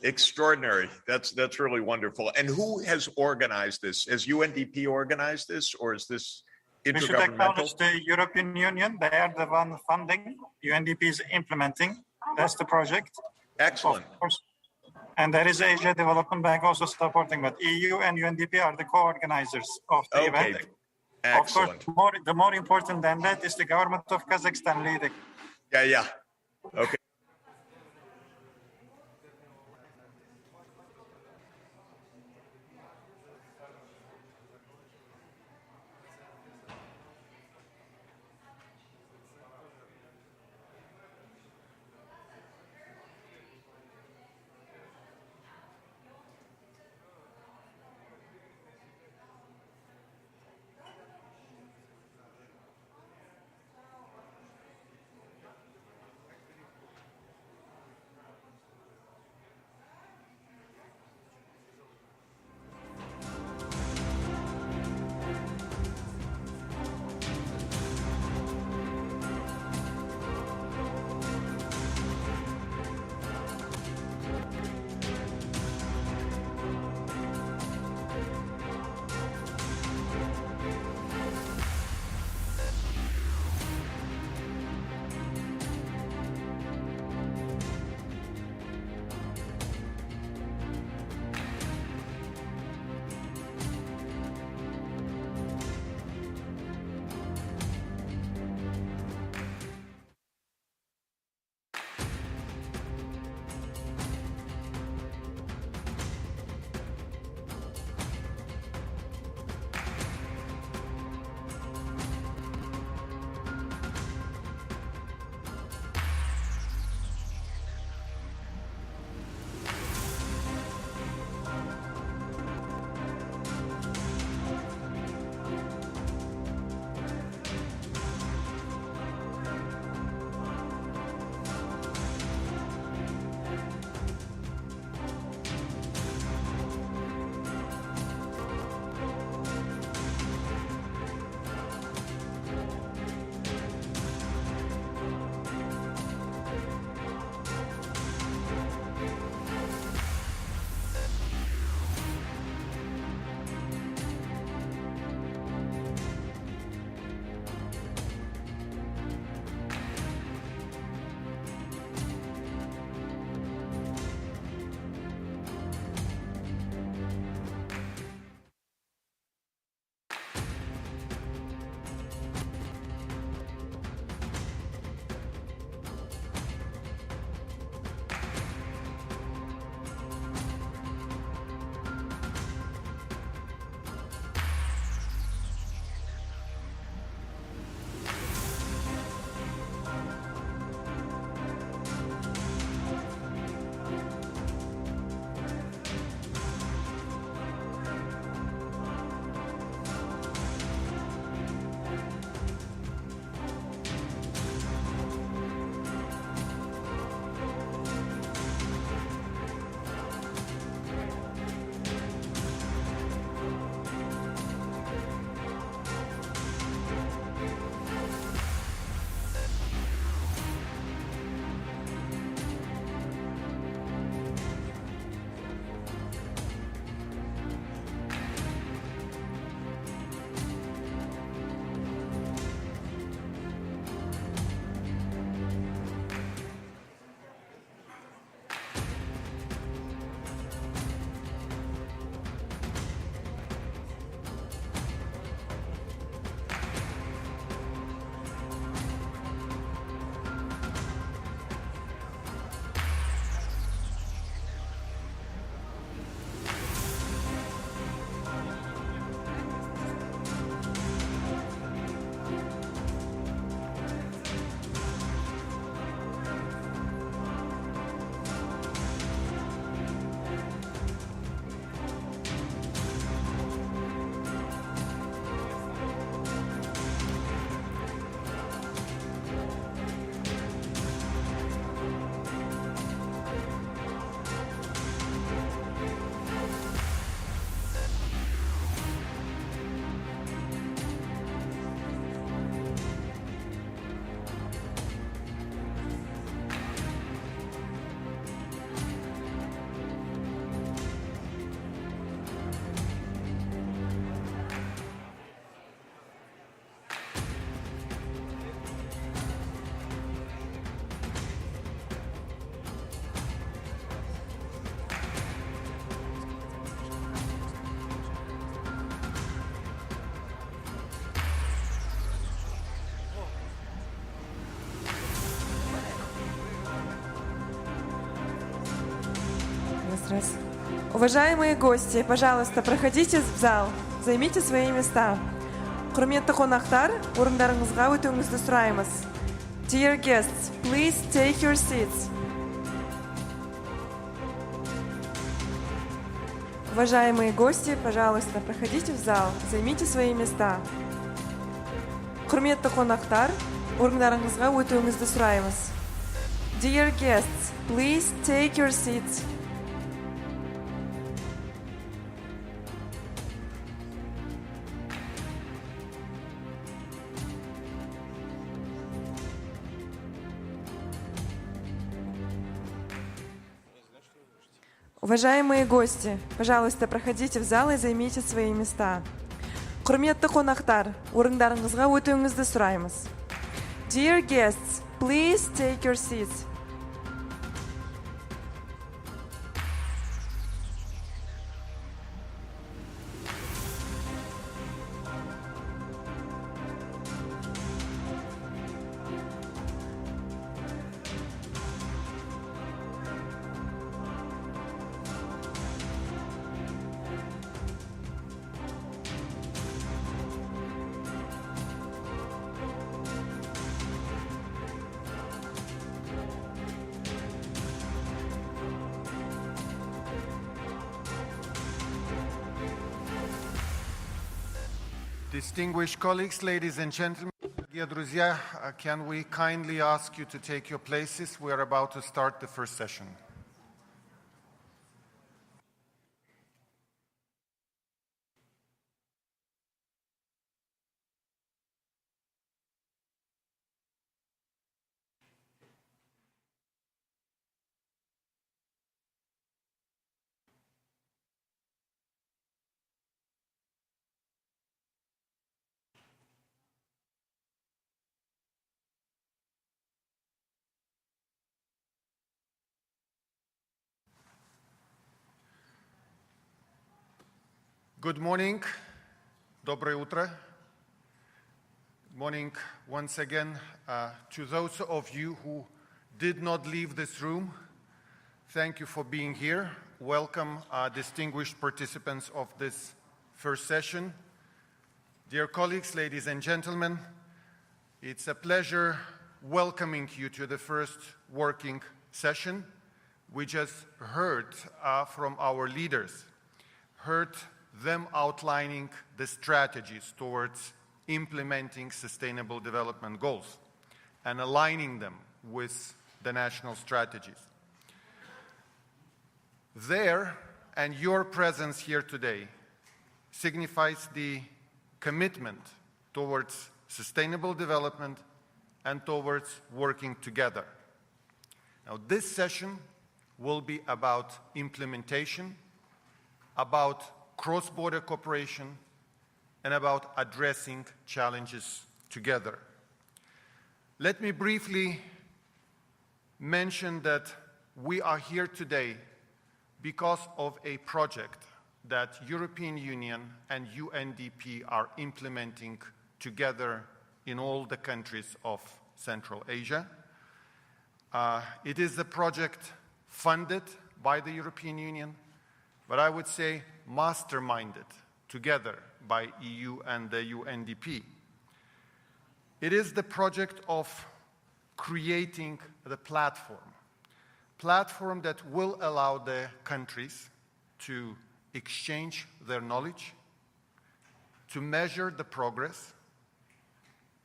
Extraordinary. That's really wonderful. And who has organized this? Has UNDP organized this, or is this We should intergovernmental? acknowledge the European Union. They are the one funding. UNDP is implementing. That's the project. Excellent. Of course. And there is Asia Development Bank also supporting, but EU and UNDP are the co-organizers of the Okay. event. Excellent. Of course, the more important than that is the government of Kazakhstan leading. Yeah. Okay. рахмат. Уважаемые гости, пожалуйста, проходите в зал, займите свои места. Құрметті қонақтар, орындарыңызға өтуіңізді сұраймыз. Dear guests, please take your seats. Уважаемые гости, пожалуйста, проходите в зал, займите свои места. Құрметті қонақтар, орындарыңызға өтуіңізді сұраймыз. Dear guests, please take your seats. Уважаемые гости, пожалуйста, проходите в зал и займите свои места. Құрметті қонақтар, орындарыңызға өтуіңізді сұраймыз. Dear guests, please take your seats. Distinguished colleagues, ladies and gentlemen, dear друзья, can we kindly ask you to take your places? We are about to start the first session. Good morning. Доброе утро. Good morning once again to those of you who did not leave this room. Thank you for being here. Welcome, distinguished participants of this first session. Dear colleagues, ladies and gentlemen, it's a pleasure welcoming you to the first working session. We just heard from our leaders, heard them outlining the strategies towards implementing sustainable development goals and aligning them with the national strategies. Their and your presence here today signifies the commitment towards sustainable development and towards working together. Now, this session will be about implementation, about cross-border cooperation, and about addressing challenges together. Let me briefly mention that we are here today because of a project that European Union and UNDP are implementing together in all the countries of Central Asia. It is a project funded by the European Union, but I would say masterminded together by EU and the UNDP. It is the project of creating the platform that will allow the countries to exchange their knowledge, to measure the progress,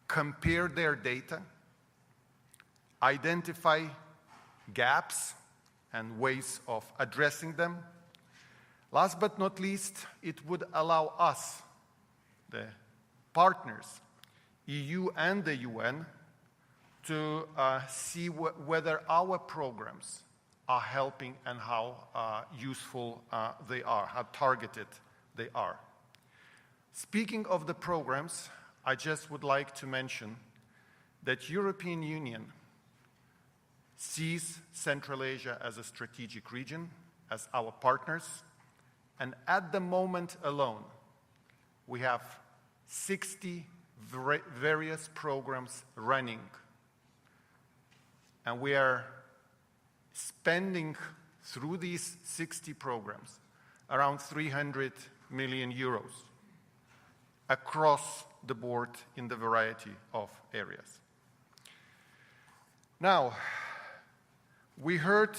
compare their data, identify gaps and ways of addressing them. Last but not least, it would allow us, the partners, EU and the UN, to see whether our programs are helping and how useful they are, how targeted they are. Speaking of the programs, I just would like to mention that European Union sees Central Asia as a strategic region, as our partners, and at the moment alone, we have 60 various programs running. And we are spending through these 60 programs around 300 million euros across the board in the variety of areas. Now, we heard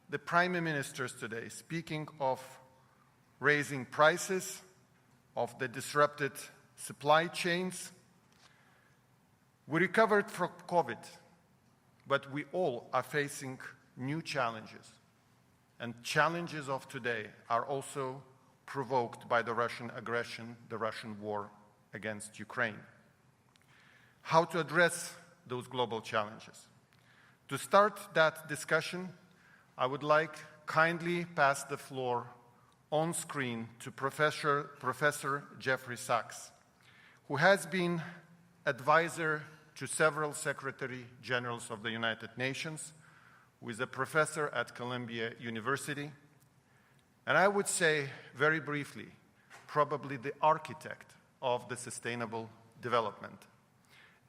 the prime ministers today speaking of raising prices, of the disrupted supply chains. We recovered from COVID, but we all are facing new challenges. And challenges of today are also provoked by the Russian aggression, the Russian war against Ukraine. How to address those global challenges? To start that discussion, I would like kindly pass the floor on screen to Professor Jeffrey Sachs, who has been advisor to several Secretary Generals of the United Nations, who is a professor at Columbia University, and I would say very briefly, probably the architect of the sustainable development.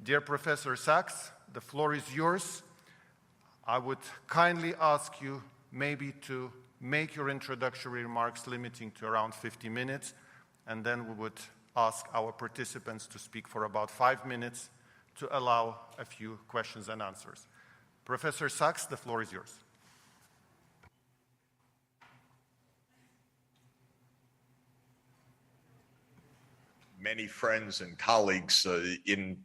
Dear Professor Sachs, the floor is yours. I would kindly ask you maybe to make your introductory remarks limiting to around 50 minutes, and then we would ask our participants to speak for about 5 minutes to allow a few questions and answers. Professor Sachs, the floor is yours. Many friends and colleagues in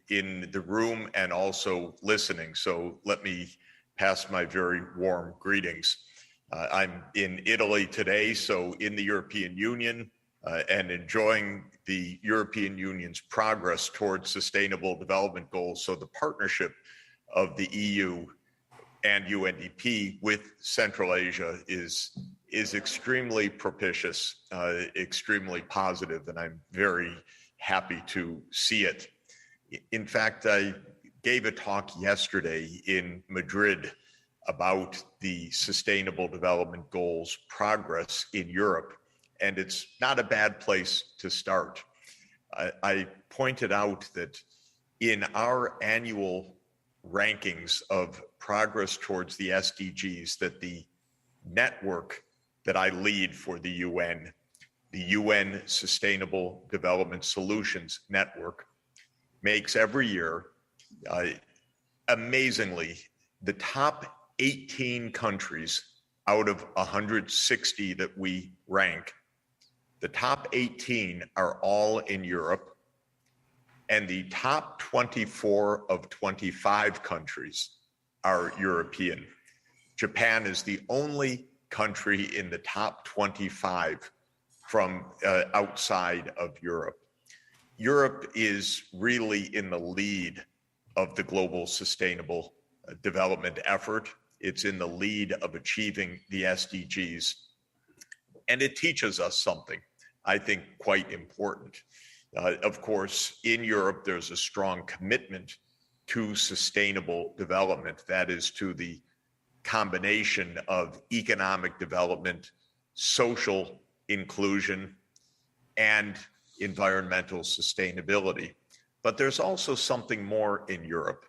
the room and also listening. So let me pass my very warm greetings. I'm in Italy today, so in the European Union and enjoying the European Union's progress towards sustainable development goals. So the partnership of the EU and UNDP with Central Asia is extremely propitious, extremely positive, and I'm very happy to see it. In fact, I gave a talk yesterday in Madrid about the Sustainable Development Goals progress in Europe, and it's not a bad place to start. I pointed out that in our annual rankings of progress towards the SDGs, that the network that I lead for the UN Sustainable Development Solutions Network, makes every year, amazingly, the top 18 countries out of 160 that we rank, the top 18 are all in Europe, and the top 24 of 25 countries are European. Japan is the only country in the top 25 from outside of Europe. Europe is really in the lead of the global sustainable development effort. It's in the lead of achieving the SDGs. And it teaches us something, I think, quite important. Of course, in Europe, there's a strong commitment to sustainable development. That is, to the combination of economic development, social inclusion, and environmental sustainability. But there's also something more in Europe.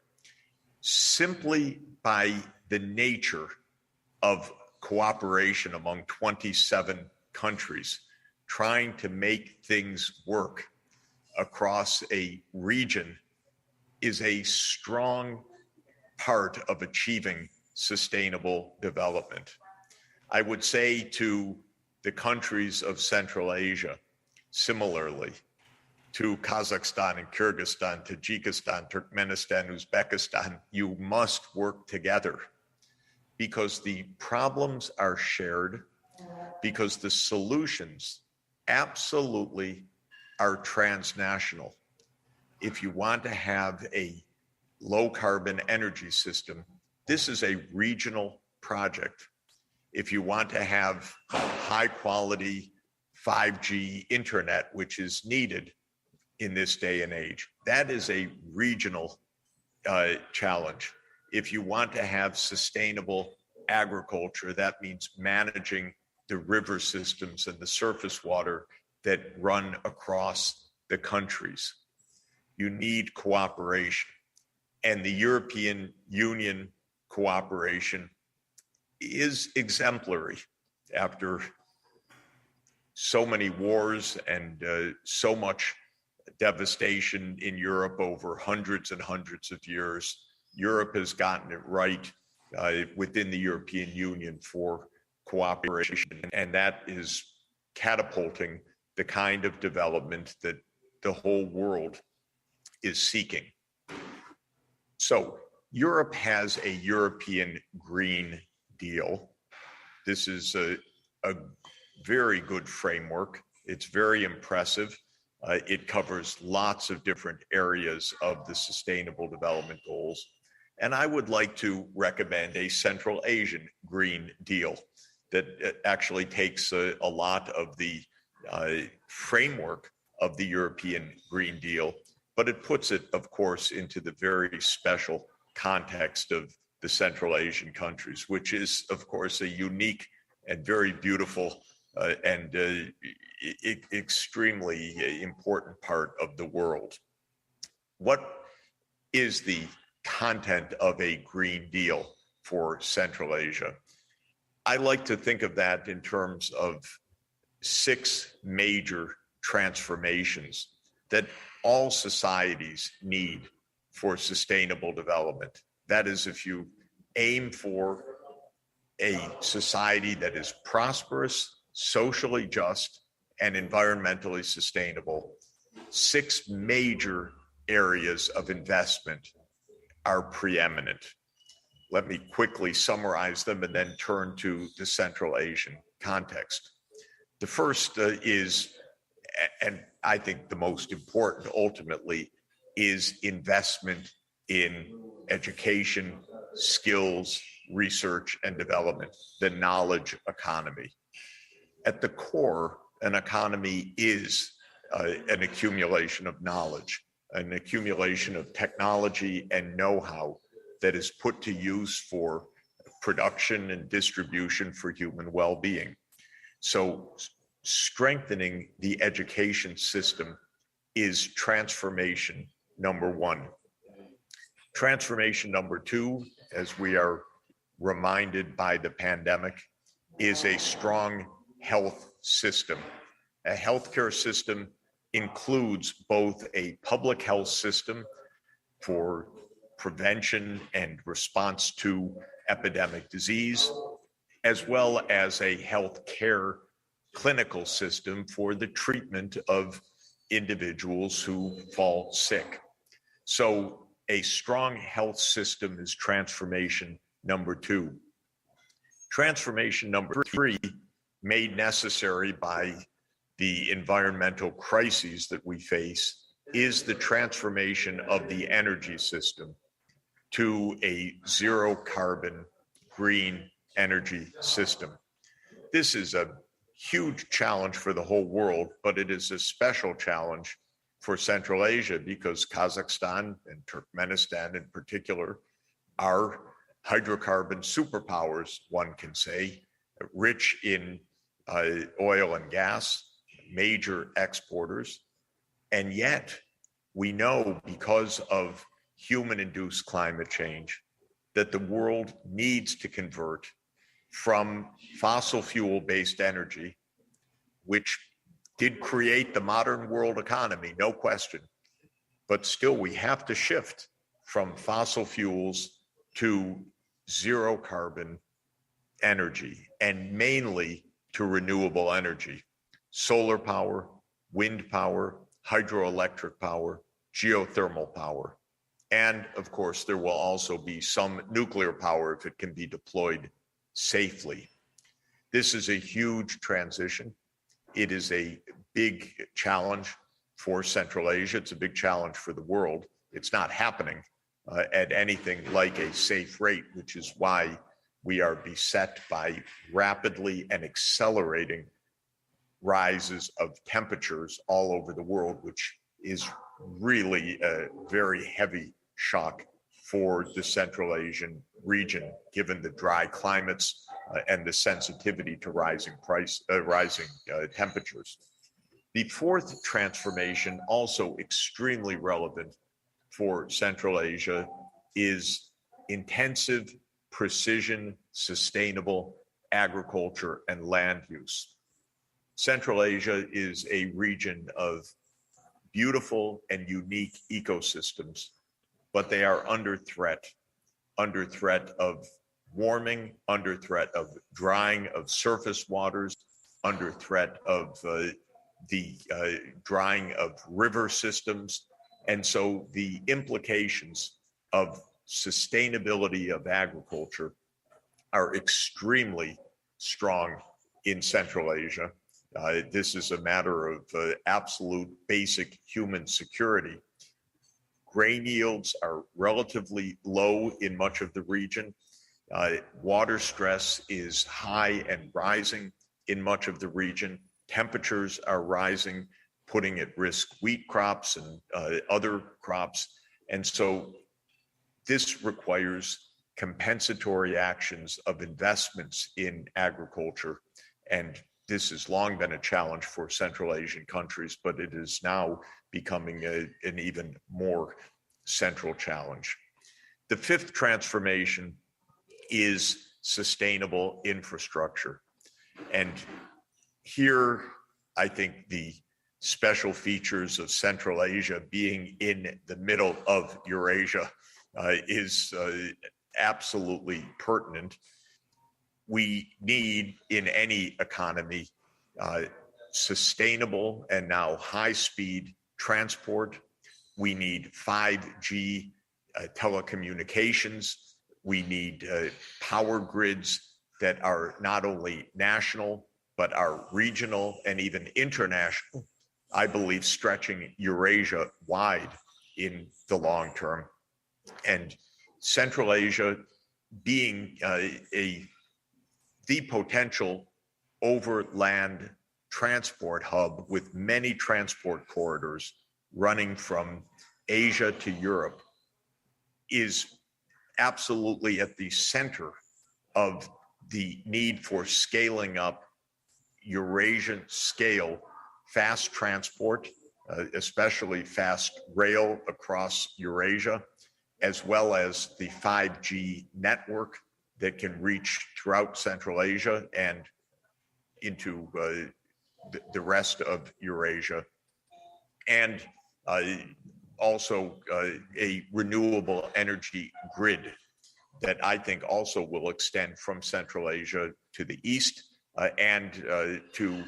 Simply by the nature of cooperation among 27 countries, trying to make things work across a region is a strong part of achieving sustainable development. I would say to the countries of Central Asia, similarly, to Kazakhstan and Kyrgyzstan, Tajikistan, Turkmenistan, Uzbekistan, you must work together because the problems are shared, because the solutions absolutely are transnational. If you want to have a low carbon energy system, this is a regional project. If you want to have high quality 5G internet, which is needed in this day and age, that is a regional challenge. If you want to have sustainable agriculture, that means managing the river systems and the surface water that run across the countries. You need cooperation. And the European Union cooperation is exemplary after so many wars and so much devastation in Europe over hundreds and hundreds of years. Europe has gotten it right within the European Union for cooperation, and that is catapulting the kind of development that the whole world is seeking. So Europe has a European Green Deal. This is a very good framework. It's very impressive. It covers lots of different areas of the Sustainable Development Goals. And I would like to recommend a Central Asian Green Deal that actually takes a lot of the framework of the European Green Deal, but it puts it, of course, into the very special context of the Central Asian countries, which is, of course, a unique and very beautiful and extremely important part of the world. What is the content of a Green Deal for Central Asia? I like to think of that in terms of 6 major transformations that all societies need for sustainable development. That is, if you aim for a society that is prosperous, socially just, and environmentally sustainable, 6 major areas of investment are preeminent. Let me quickly summarize them and then turn to the Central Asian context. The first is, and I think the most important ultimately, is investment in education, skills, research and development, the knowledge economy. At the core, an economy is an accumulation of knowledge, an accumulation of technology and know-how that is put to use for production and distribution for human well-being. So strengthening the education system is transformation number 1. Transformation number 2, as we are reminded by the pandemic, is a strong health system. A healthcare system includes both a public health system for prevention and response to epidemic disease, as well as a healthcare clinical system for the treatment of individuals who fall sick. So a strong health system is transformation number 2. Transformation number 3, made necessary by the environmental crises that we face, is the transformation of the energy system to a zero carbon green energy system. This is a huge challenge for the whole world, but it is a special challenge for Central Asia because Kazakhstan and Turkmenistan in particular are hydrocarbon superpowers, one can say, rich in oil and gas, major exporters. And yet we know, because of human-induced climate change, that the world needs to convert from fossil fuel-based energy, which did create the modern world economy, no question. But still, we have to shift from fossil fuels to zero carbon energy, and mainly to renewable energy, solar power, wind power, hydroelectric power, geothermal power. And of course, there will also be some nuclear power if it can be deployed safely. This is a huge transition. It is a big challenge for Central Asia. It's a big challenge for the world. It's not happening at anything like a safe rate, which is why we are beset by rapidly and accelerating rises of temperatures all over the world, which is really a very heavy shock for the Central Asian region, given the dry climates and the sensitivity to rising temperatures. The fourth transformation, also extremely relevant for Central Asia, is intensive precision, sustainable agriculture and land use. Central Asia is a region of beautiful and unique ecosystems, but they are under threat of warming, under threat of drying of surface waters, under threat of the drying of river systems. And so the implications of sustainability of agriculture are extremely strong in Central Asia. This is a matter of absolute basic human security. Grain yields are relatively low in much of the region. Water stress is high and rising in much of the region. Temperatures are rising, putting at risk wheat crops and other crops. And so this requires compensatory actions of investments in agriculture. And this has long been a challenge for Central Asian countries, but it is now becoming an even more central challenge. The fifth transformation is sustainable infrastructure. And here, I think the special features of Central Asia being in the middle of Eurasia is absolutely pertinent. We need in any economy sustainable and now high-speed transport. We need 5G telecommunications. We need power grids that are not only national, but are regional and even international, I believe stretching Eurasia wide in the long term. And Central Asia being the potential overland transport hub with many transport corridors running from Asia to Europe is absolutely at the center of the need for scaling up Eurasian scale fast transport, especially fast rail across Eurasia, as well as the 5G network that can reach throughout Central Asia and into the rest of Eurasia. And also a renewable energy grid that I think also will extend from Central Asia to the east and to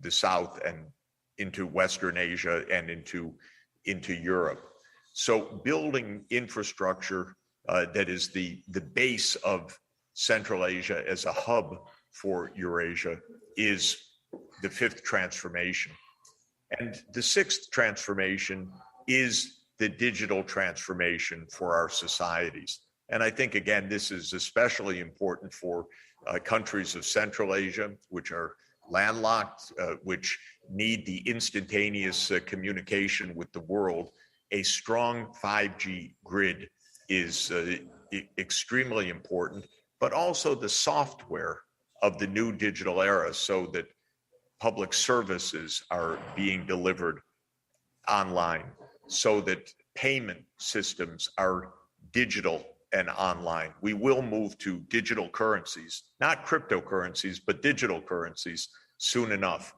the south and into Western Asia and into Europe. So building infrastructure that is the base of Central Asia as a hub for Eurasia is the fifth transformation. And the sixth transformation is the digital transformation for our societies. And I think, again, this is especially important for countries of Central Asia, which are landlocked, which need the instantaneous communication with the world. A strong 5G grid is extremely important, but also the software of the new digital era so that public services are being delivered online, so that payment systems are digital and online. We will move to digital currencies, not cryptocurrencies, but digital currencies soon enough.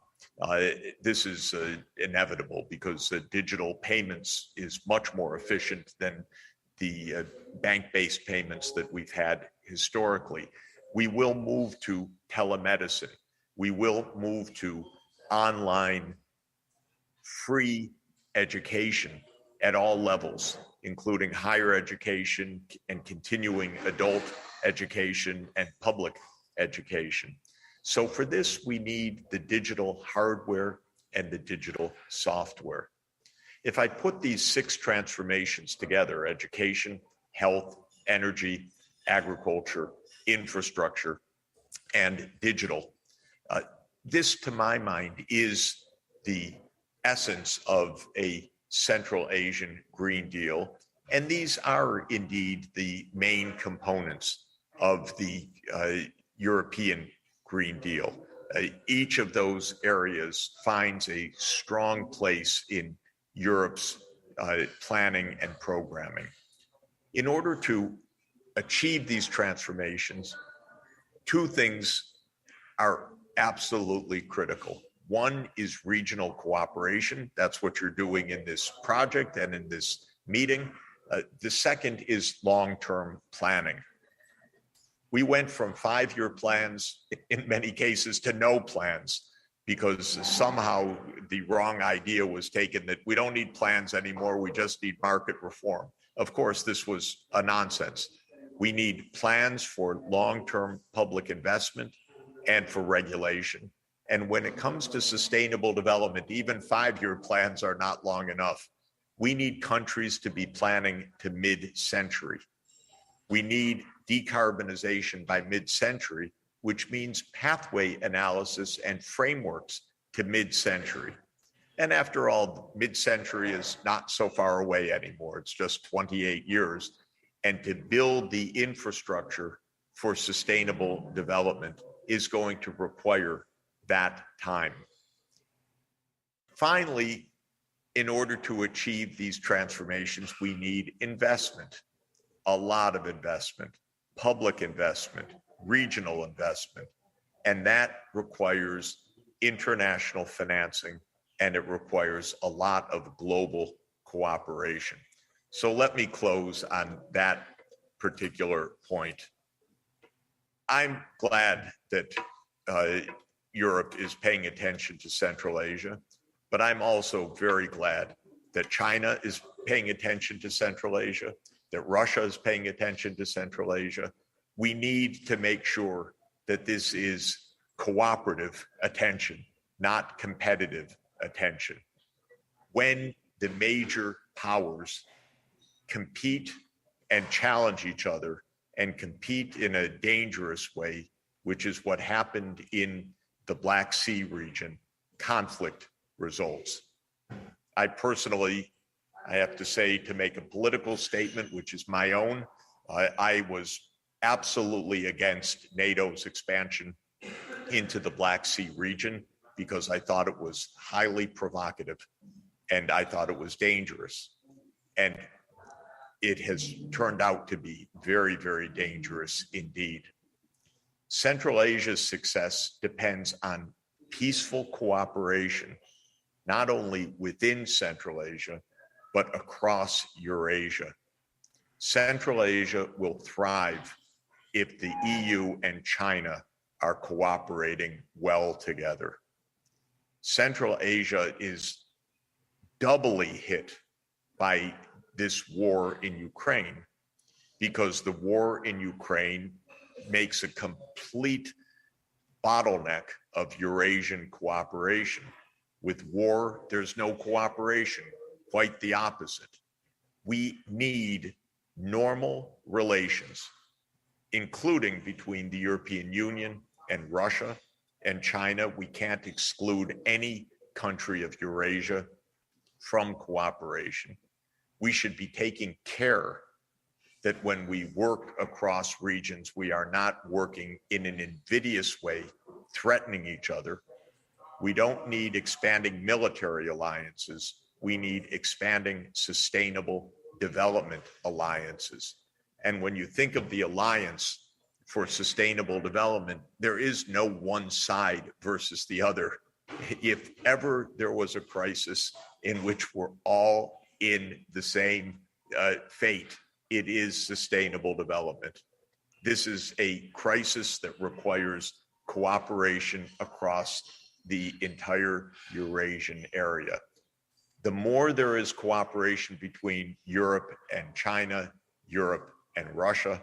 This is inevitable because digital payments is much more efficient than the bank-based payments that we've had historically. We will move to telemedicine. We will move to online free education at all levels, including higher education and continuing adult education and public education. So for this, we need the digital hardware and the digital software. If I put these six transformations together, education, health, energy, agriculture, infrastructure, and digital, this, to my mind, is the essence of a Central Asian Green Deal. And these are indeed the main components of the European Green Deal. Each of those areas finds a strong place in Europe's planning and programming. In order to achieve these transformations, two things are absolutely critical. One is regional cooperation. That's what you're doing in this project and in this meeting. The second is long-term planning. We went from 5-year plans in many cases to no plans because somehow the wrong idea was taken that we don't need plans anymore, we just need market reform. Of course, this was a nonsense. We need plans for long-term public investment and for regulation. And when it comes to sustainable development, even 5-year plans are not long enough. We need countries to be planning to mid-century. We need decarbonization by mid-century, which means pathway analysis and frameworks to mid-century. And after all, mid-century is not so far away anymore. It's just 28 years. And to build the infrastructure for sustainable development is going to require that time. Finally, in order to achieve these transformations, we need investment, a lot of investment, public investment, regional investment, and that requires international financing, and it requires a lot of global cooperation. So let me close on that particular point. I'm glad that Europe is paying attention to Central Asia, but I'm also very glad that China is paying attention to Central Asia, that Russia is paying attention to Central Asia. We need to make sure that this is cooperative attention, not competitive attention. When the major powers compete and challenge each other and compete in a dangerous way, which is what happened in the Black Sea region, conflict results. I personally, I have to say, to make a political statement, which is my own, I was absolutely against NATO's expansion into the Black Sea region because I thought it was highly provocative and I thought it was dangerous. And it has turned out to be very, very dangerous indeed. Central Asia's success depends on peaceful cooperation, not only within Central Asia, but across Eurasia. Central Asia will thrive if the EU and China are cooperating well together. Central Asia is doubly hit by this war in Ukraine because the war in Ukraine makes a complete bottleneck of Eurasian cooperation. With war, there's no cooperation, quite the opposite. We need normal relations, including between the European Union and Russia and China. We can't exclude any country of Eurasia from cooperation. We should be taking care that when we work across regions, we are not working in an invidious way, threatening each other. We don't need expanding military alliances. We need expanding sustainable development alliances. And when you think of the alliance for sustainable development, there is no one side versus the other. If ever there was a crisis in which we're all in the same fate, it is sustainable development. This is a crisis that requires cooperation across the entire Eurasian area. The more there is cooperation between Europe and China, Europe and Russia,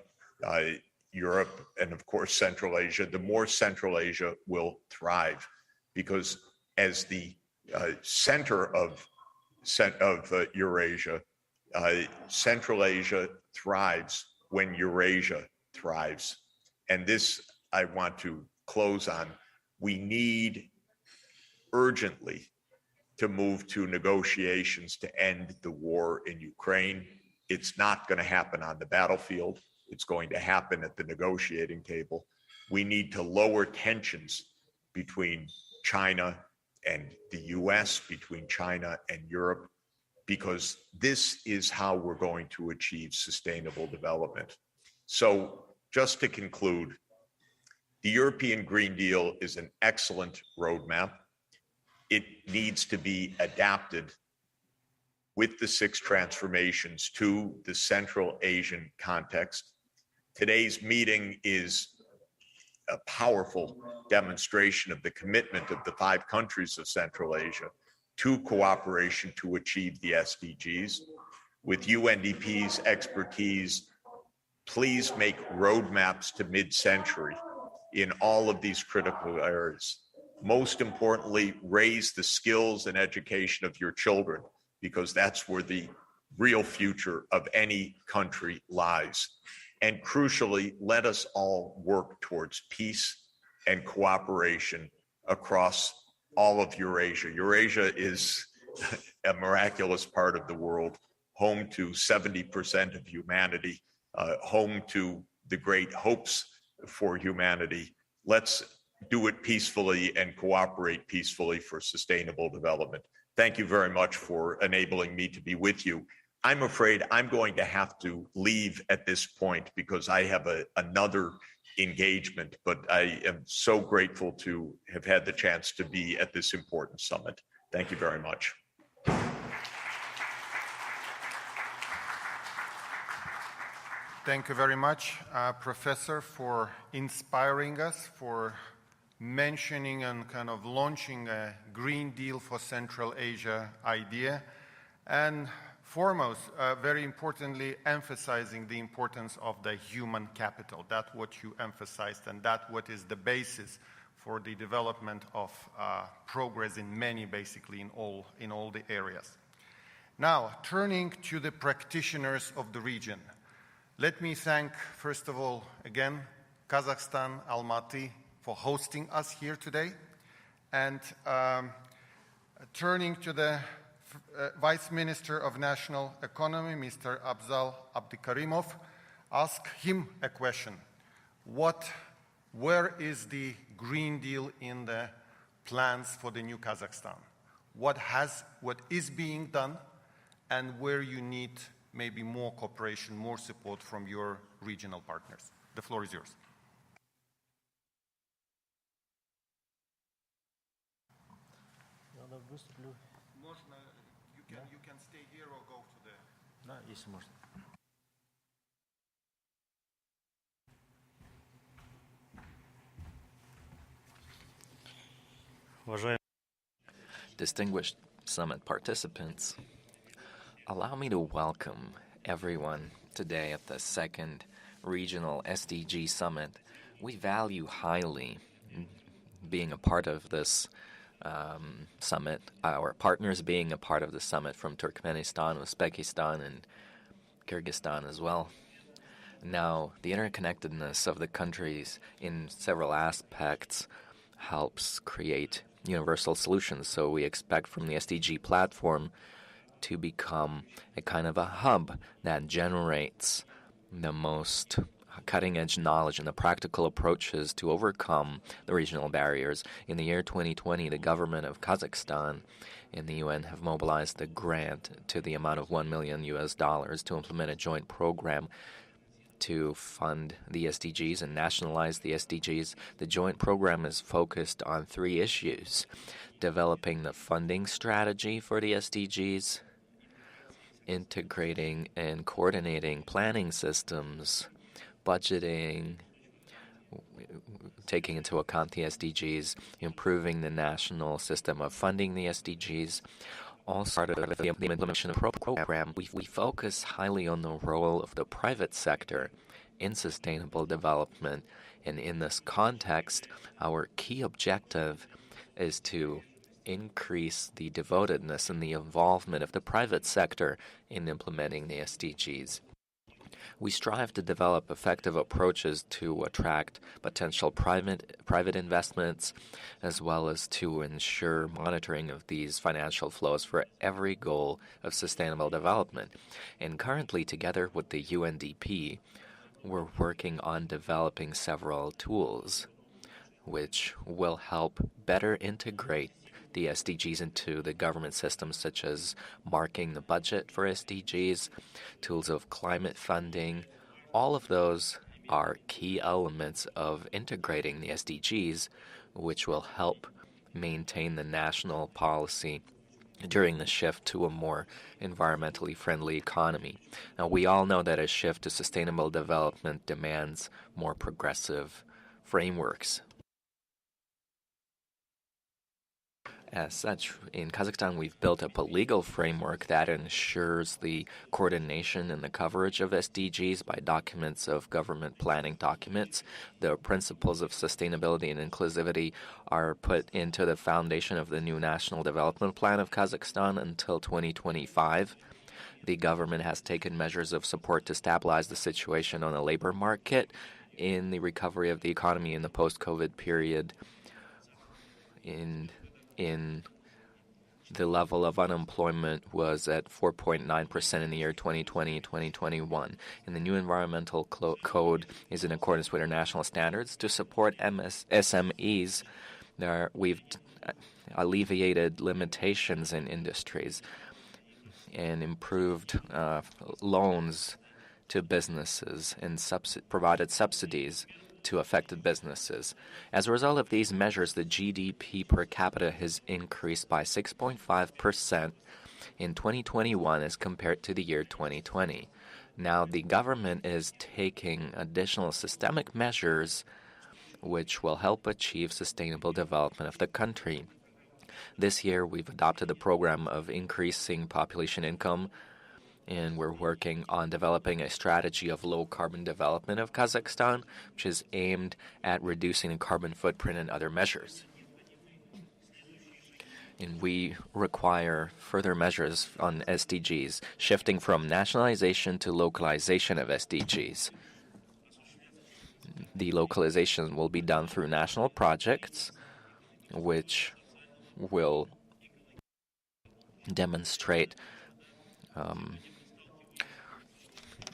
Europe and of course Central Asia, the more Central Asia will thrive, because as the center of Eurasia, Central Asia thrives when Eurasia thrives. And this I want to close on. We need urgently to move to negotiations to end the war in Ukraine. It's not going to happen on the battlefield. It's going to happen at the negotiating table. We need to lower tensions between China and the US, between China and Europe, because this is how we're going to achieve sustainable development. So just to conclude, the European Green Deal is an excellent roadmap. It needs to be adapted with the 6 transformations to the Central Asian context. Today's meeting is a powerful demonstration of the commitment of the 5 countries of Central Asia to cooperation to achieve the SDGs. With UNDP's expertise, please make roadmaps to mid-century in all of these critical areas. Most importantly, raise the skills and education of your children, because that's where the real future of any country lies. And crucially, let us all work towards peace and cooperation across all of Eurasia. Eurasia is a miraculous part of the world, home to 70% of humanity, home to the great hopes for humanity. Let's do it peacefully and cooperate peacefully for sustainable development. Thank you very much for enabling me to be with you. I'm afraid I'm going to have to leave at this point because I have another engagement, but I am so grateful to have had the chance to be at this important summit. Thank you very much. Thank you very much, Professor, for inspiring us, for mentioning and kind of launching a Green Deal for Central Asia idea, and foremost, very importantly, emphasizing the importance of the human capital. That's what you emphasized, and that's what is the basis for the development of progress in many, basically in all the areas. Now, turning to the practitioners of the region, let me thank, first of all, again, Kazakhstan, Almaty, for hosting us here today. And turning to the Vice Minister of National Economy, Mr. Abzal Abdikarimov, ask him a question. Where is the Green Deal in the plans for the new Kazakhstan? What is being done, and where you need maybe more cooperation, more support from your regional partners? The floor is yours. You can stay here or go to the... Да, если можно. Distinguished summit participants, allow me to welcome everyone today at the 2nd Regional SDG Summit. We value highly being a part of this summit, our partners being a part of the summit from Turkmenistan, Uzbekistan, and Kyrgyzstan as well. Now, the interconnectedness of the countries in several aspects helps create universal solutions. So we expect from the SDG platform to become a kind of a hub that generates the most cutting-edge knowledge and the practical approaches to overcome the regional barriers. In the year 2020, the government of Kazakhstan and the UN have mobilized a grant to the amount of $1 million to implement a joint program to fund the SDGs and nationalize the SDGs. The joint program is focused on 3 issues: developing the funding strategy for the SDGs, integrating and coordinating planning systems, budgeting, taking into account the SDGs, improving the national system of funding the SDGs. Also, part of the implementation of the program, we focus highly on the role of the private sector in sustainable development. And in this context, our key objective is to increase the devotedness and the involvement of the private sector in implementing the SDGs. We strive to develop effective approaches to attract potential private investments, as well as to ensure monitoring of these financial flows for every goal of sustainable development. And currently, together with the UNDP, we're working on developing several tools which will help better integrate the SDGs into the government systems, such as marking the budget for SDGs, tools of climate funding, All of those are key elements of integrating the SDGs, which will help maintain the national policy during the shift to a more environmentally friendly economy. Now, we all know that a shift to sustainable development demands more progressive frameworks. As such, in Kazakhstan, we've built up a legal framework that ensures the coordination and the coverage of SDGs by documents of government planning documents. The principles of sustainability and inclusivity are put into the foundation of the new National Development Plan of Kazakhstan until 2025. The government has taken measures of support to stabilize the situation on the labor market in the recovery of the economy in the post-COVID period. In the level of unemployment was at 4.9% in the year 2020-2021. And the new environmental code is in accordance with international standards. To support SMEs, we've alleviated limitations in industries and improved loans to businesses and provided subsidies to affected businesses. As a result of these measures, the GDP per capita has increased by 6.5% in 2021 as compared to the year 2020. Now, the government is taking additional systemic measures which will help achieve sustainable development of the country. This year, we've adopted the program of increasing population income, and we're working on developing a strategy of low-carbon development of Kazakhstan, which is aimed at reducing the carbon footprint and other measures. And we require further measures on SDGs, shifting from nationalization to localization of SDGs. The localization will be done through national projects, which will demonstrate.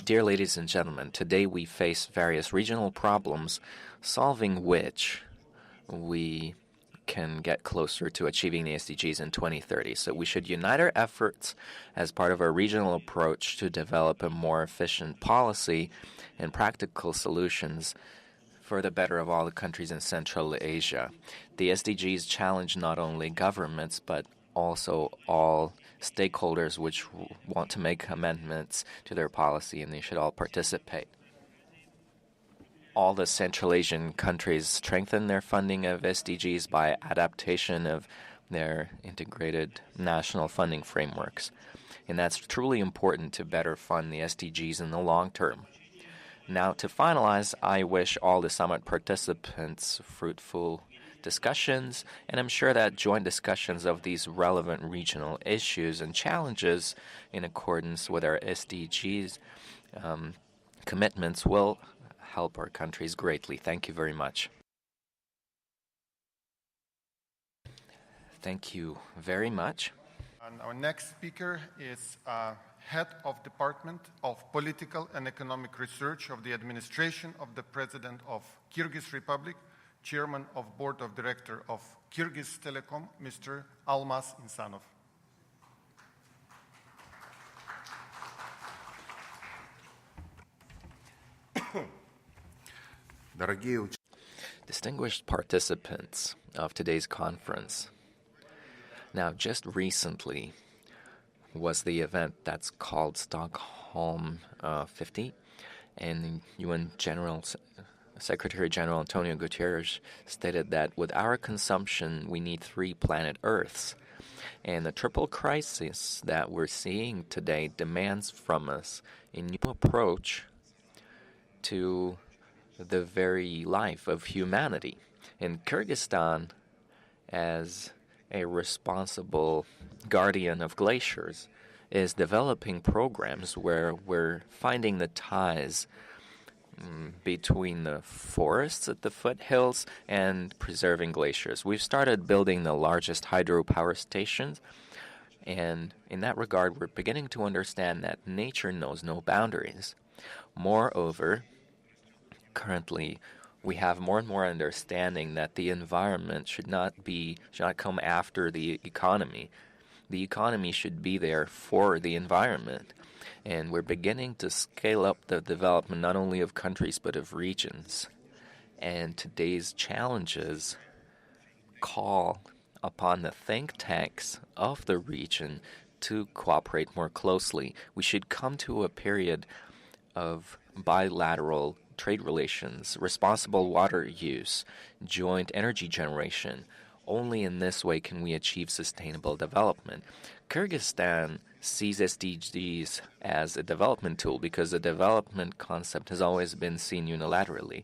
Dear ladies and gentlemen, today we face various regional problems, solving which we can get closer to achieving the SDGs in 2030. So we should unite our efforts as part of our regional approach to develop a more efficient policy and practical solutions for the better of all the countries in Central Asia. The SDGs challenge not only governments, but also all stakeholders which want to make amendments to their policy, and they should all participate. All the Central Asian countries strengthen their funding of SDGs by adaptation of their integrated national funding frameworks. And that's truly important to better fund the SDGs in the long term. Now, to finalize, I wish all the summit participants fruitful discussions, and I'm sure that joint discussions of these relevant regional issues and challenges in accordance with our SDGs commitments will help our countries greatly. Thank you very much. Thank you very much. And our next speaker is Head of Department of Political and Economic Research of the Administration of the President of Kyrgyz Republic, Chairman of Board of Director of Kyrgyz Telecom, Mr. Almas Insanov. Distinguished participants of today's conference. Now, just recently was the event that's called Stockholm 50, and UN Secretary General Antonio Guterres stated that with our consumption, we need 3 planet Earths. And the triple crisis that we're seeing today demands from us a new approach to the very life of humanity. In Kyrgyzstan, as a responsible guardian of glaciers, is developing programs where we're finding the ties between the forests at the foothills and preserving glaciers. We've started building the largest hydropower stations, and in that regard, we're beginning to understand that nature knows no boundaries. Moreover, currently, we have more and more understanding that the environment should not come after the economy. The economy should be there for the environment. And we're beginning to scale up the development not only of countries but of regions. And today's challenges call upon the think tanks of the region to cooperate more closely. We should come to a period of bilateral trade relations, responsible water use, joint energy generation. Only in this way can we achieve sustainable development. Kyrgyzstan sees SDGs as a development tool because the development concept has always been seen unilaterally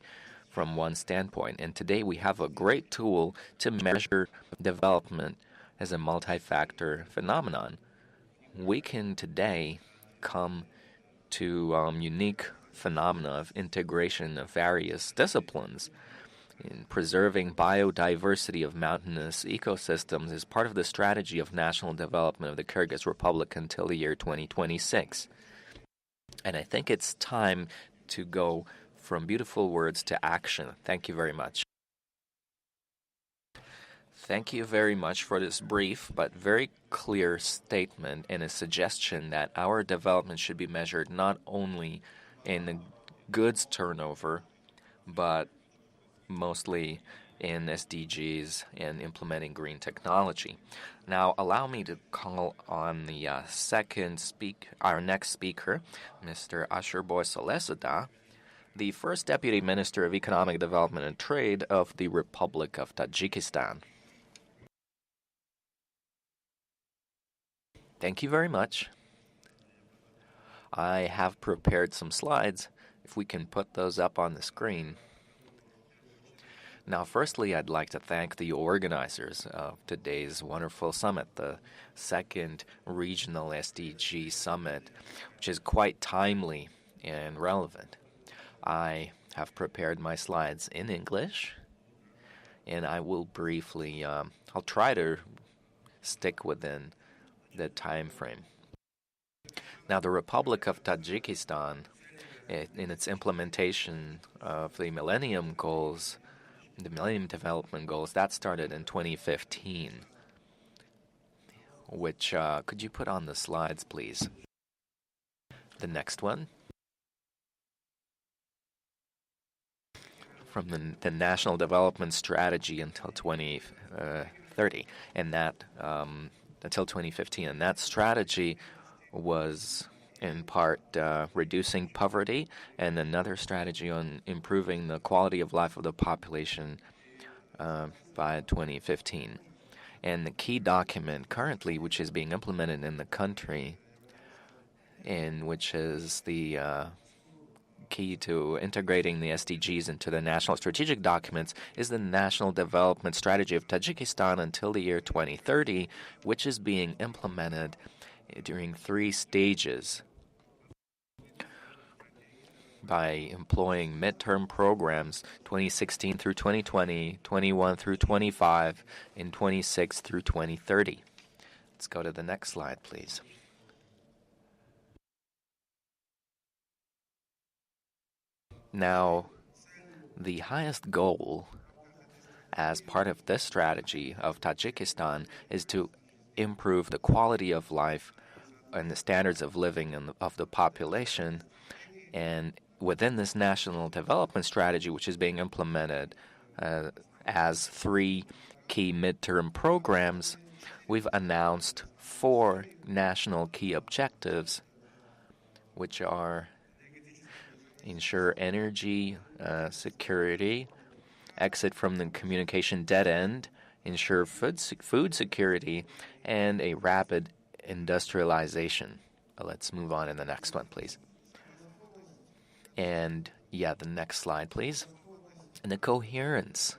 from one standpoint. And today we have a great tool to measure development as a multi-factor phenomenon. We can today come to unique phenomena of integration of various disciplines. In preserving biodiversity of mountainous ecosystems is part of the strategy of national development of the Kyrgyz Republic until the year 2026. And I think it's time to go from beautiful words to action. Thank you very much. Thank you very much for this brief but very clear statement and a suggestion that our development should be measured not only in the goods turnover, but mostly in SDGs and implementing green technology. Now, allow me to call on the our next speaker, Mr. Ashurboy Salesada, the First Deputy Minister of Economic Development and Trade of the Republic of Tajikistan. Thank you very much. I have prepared some slides, if we can put those up on the screen. Now, firstly, I'd like to thank the organizers of today's wonderful summit, the second regional SDG summit, which is quite timely and relevant. I have prepared my slides in English, and I will briefly, I'll try to stick within the time frame. Now, the Republic of Tajikistan, in its implementation of the Millennium Goals, the Millennium Development Goals, that started in 2015, which, could you put on the slides, please? The next one. From the National Development Strategy until 2030, and that until 2015, and that strategy was in part reducing poverty, and another strategy on improving the quality of life of the population by 2015. And the key document currently, which is being implemented in the country, and which is the key to integrating the SDGs into the national strategic documents, is the National Development Strategy of Tajikistan until the year 2030, which is being implemented during 3 stages by employing midterm programs 2016 through 2020, 21 through 25, and 26 through 2030. Let's go to the next slide, please. Now, the highest goal as part of this strategy of Tajikistan is to improve the quality of life and the standards of living of the population. And within this national development strategy, which is being implemented as 3 key midterm programs, we've announced 4 national key objectives, which are ensure energy security, exit from the communication dead end, ensure food security, and a rapid industrialization. Let's move on to the next one, please. And the next slide, please. And the coherence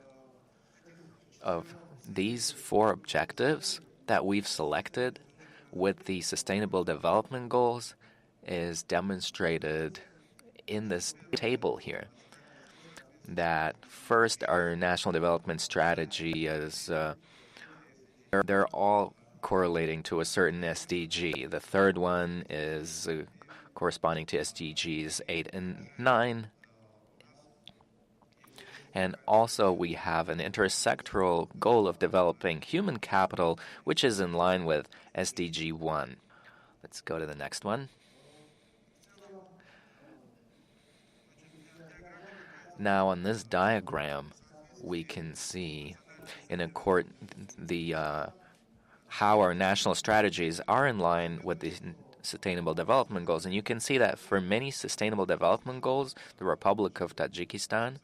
of these 4 objectives that we've selected with the Sustainable Development Goals is demonstrated in this table here. That first, our national development strategy is they're all correlating to a certain SDG. The third one is corresponding to SDGs 8 and 9. And also we have an intersectoral goal of developing human capital, which is in line with SDG 1. Let's go to the next one. Now, on this diagram, we can see how our national strategies are in line with the Sustainable Development Goals. And you can see that for many Sustainable Development Goals, the Republic of Tajikistan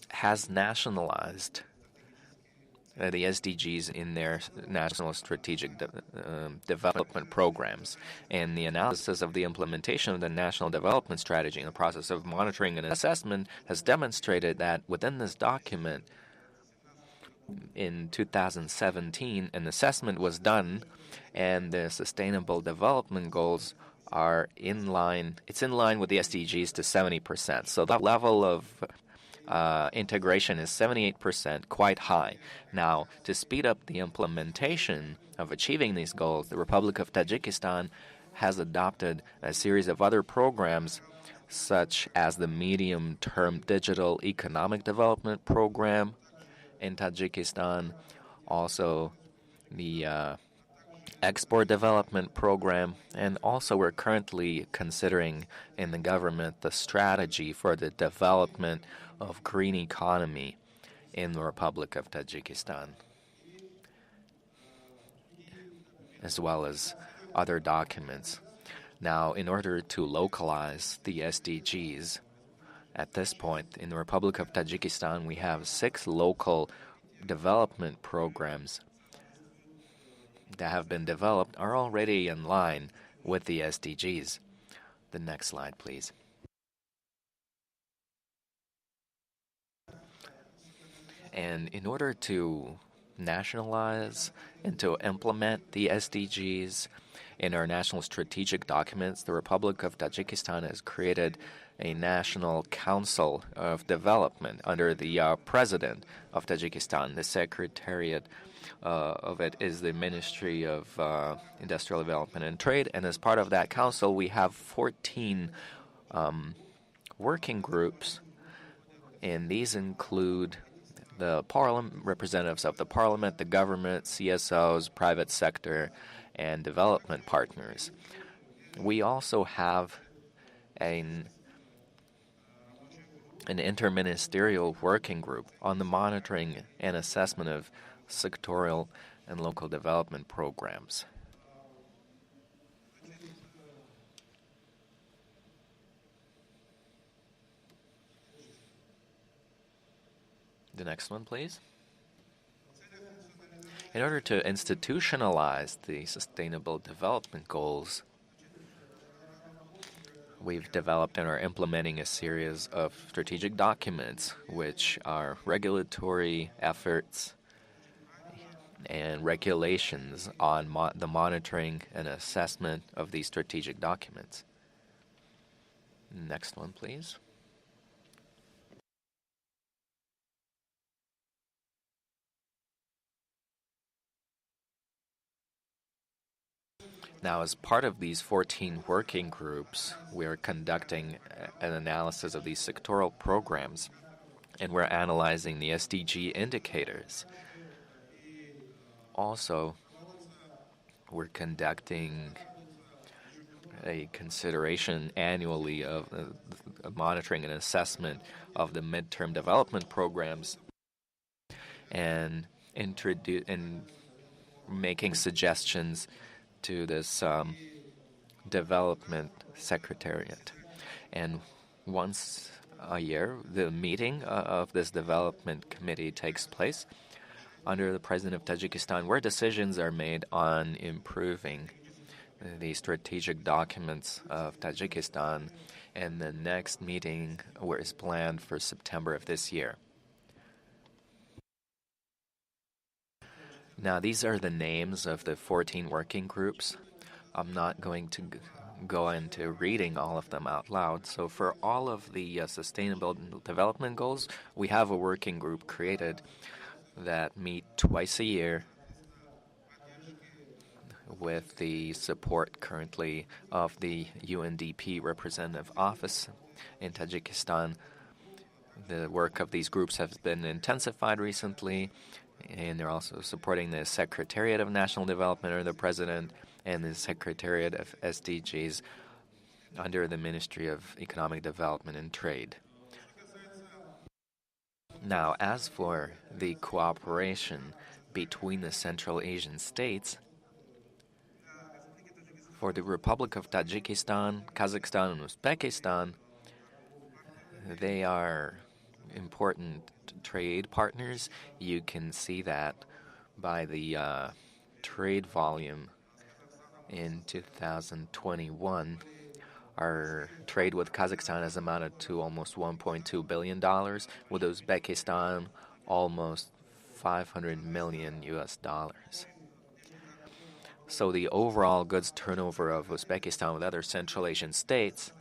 has nationalized the SDGs in their national strategic development programs. And the analysis of the implementation of the national development strategy and the process of monitoring and assessment has demonstrated that within this document, in 2017, an assessment was done, and the Sustainable Development Goals are in line. It's in line with the SDGs to 70%. So that level of integration is 78%, quite high. Now, to speed up the implementation of achieving these goals, the Republic of Tajikistan has adopted a series of other programs, such as the Medium-Term Digital Economic Development Program in Tajikistan, also the Export Development Program, and also we're currently considering in the government the strategy for the development of green economy in the Republic of Tajikistan, as well as other documents. Now, in order to localize the SDGs, at this point in the Republic of Tajikistan, we have 6 local development programs that have been developed, are already in line with the SDGs. The next slide, please. And in order to nationalize and to implement the SDGs in our national strategic documents, the Republic of Tajikistan has created a National Council of Development under the President of Tajikistan. The Secretariat of it is the Ministry of Industrial Development and Trade, and as part of that council, we have 14 working groups, and these include the representatives of the parliament, the government, CSOs, private sector, and development partners. We also have an interministerial working group on the monitoring and assessment of sectorial and local development programs. The next one, please. In order to institutionalize the Sustainable Development Goals, we've developed and are implementing a series of strategic documents, which are regulatory efforts and regulations on the monitoring and assessment of these strategic documents. Next one, please. Now, as part of these 14 working groups, we're conducting an analysis of these sectoral programs, and we're analyzing the SDG indicators. Also, we're conducting a consideration annually of monitoring and assessment of the midterm development programs and making suggestions to this development secretariat. And once a year, the meeting of this development committee takes place under the President of Tajikistan, where decisions are made on improving the strategic documents of Tajikistan, and the next meeting is planned for September of this year. Now, these are the names of the 14 working groups. I'm not going to go into reading all of them out loud. So for all of the Sustainable Development Goals, we have a working group created that meet twice a year with the support currently of the UNDP Representative Office in Tajikistan. The work of these groups has been intensified recently, and they're also supporting the Secretariat of National Development under the President and the Secretariat of SDGs under the Ministry of Economic Development and Trade. Now, as for the cooperation between the Central Asian states, for the Republic of Tajikistan, Kazakhstan, and Uzbekistan, they are important trade partners. You can see that by the trade volume in 2021. Our trade with Kazakhstan has amounted to almost $1.2 billion, with Uzbekistan almost $500 million US. So the overall goods turnover of Uzbekistan with other Central Asian states,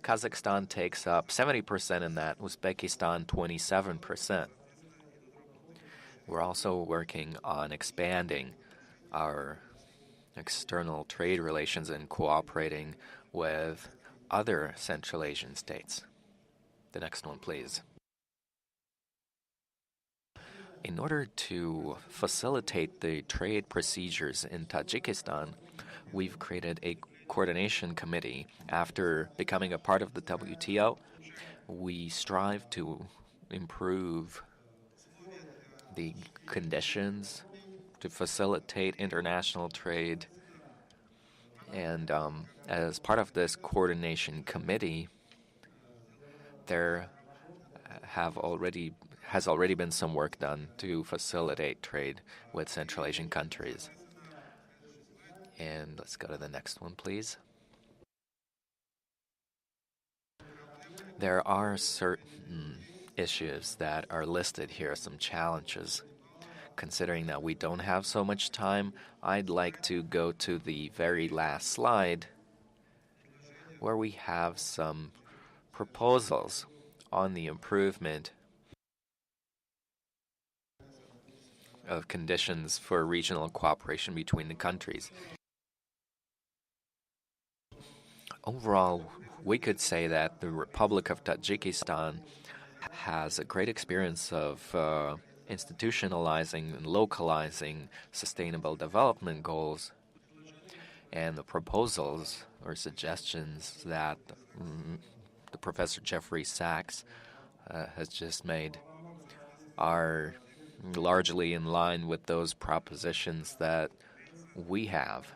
Kazakhstan takes up 70% in that, Uzbekistan 27%. We're also working on expanding our external trade relations and cooperating with other Central Asian states. The next one, please. In order to facilitate the trade procedures in Tajikistan, we've created a coordination committee. After becoming a part of the WTO, we strive to improve the conditions to facilitate international trade. And as part of this coordination committee, there has already been some work done to facilitate trade with Central Asian countries. And let's go to the next one, please. There are certain issues that are listed here, some challenges. Considering that we don't have so much time, I'd like to go to the very last slide, where we have some proposals on the improvement of conditions for regional cooperation between the countries. Overall, we could say that the Republic of Tajikistan has a great experience of institutionalizing and localizing sustainable development goals, and the proposals or suggestions that the Professor Jeffrey Sachs has just made are largely in line with those propositions that we have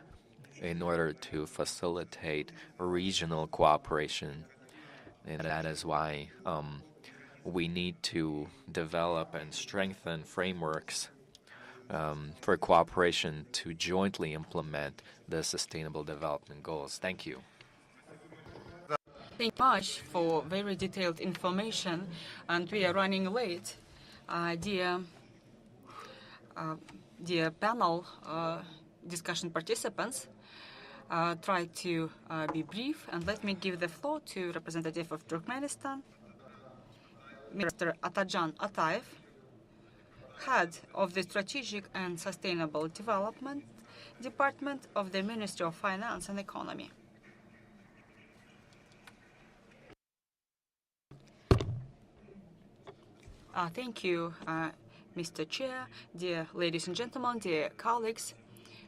in order to facilitate regional cooperation. And that is why we need to develop and strengthen frameworks for cooperation to jointly implement the Sustainable Development Goals. Thank you. Thank you much for very detailed information, and we are running late. Dear panel discussion participants, try to be brief, and let me give the floor to representative of Turkmenistan, Mr. Atajan Ataev, head of the Strategic and Sustainable Development Department of the Ministry of Finance and Economy. Thank you, Mr. Chair, dear ladies and gentlemen, dear colleagues.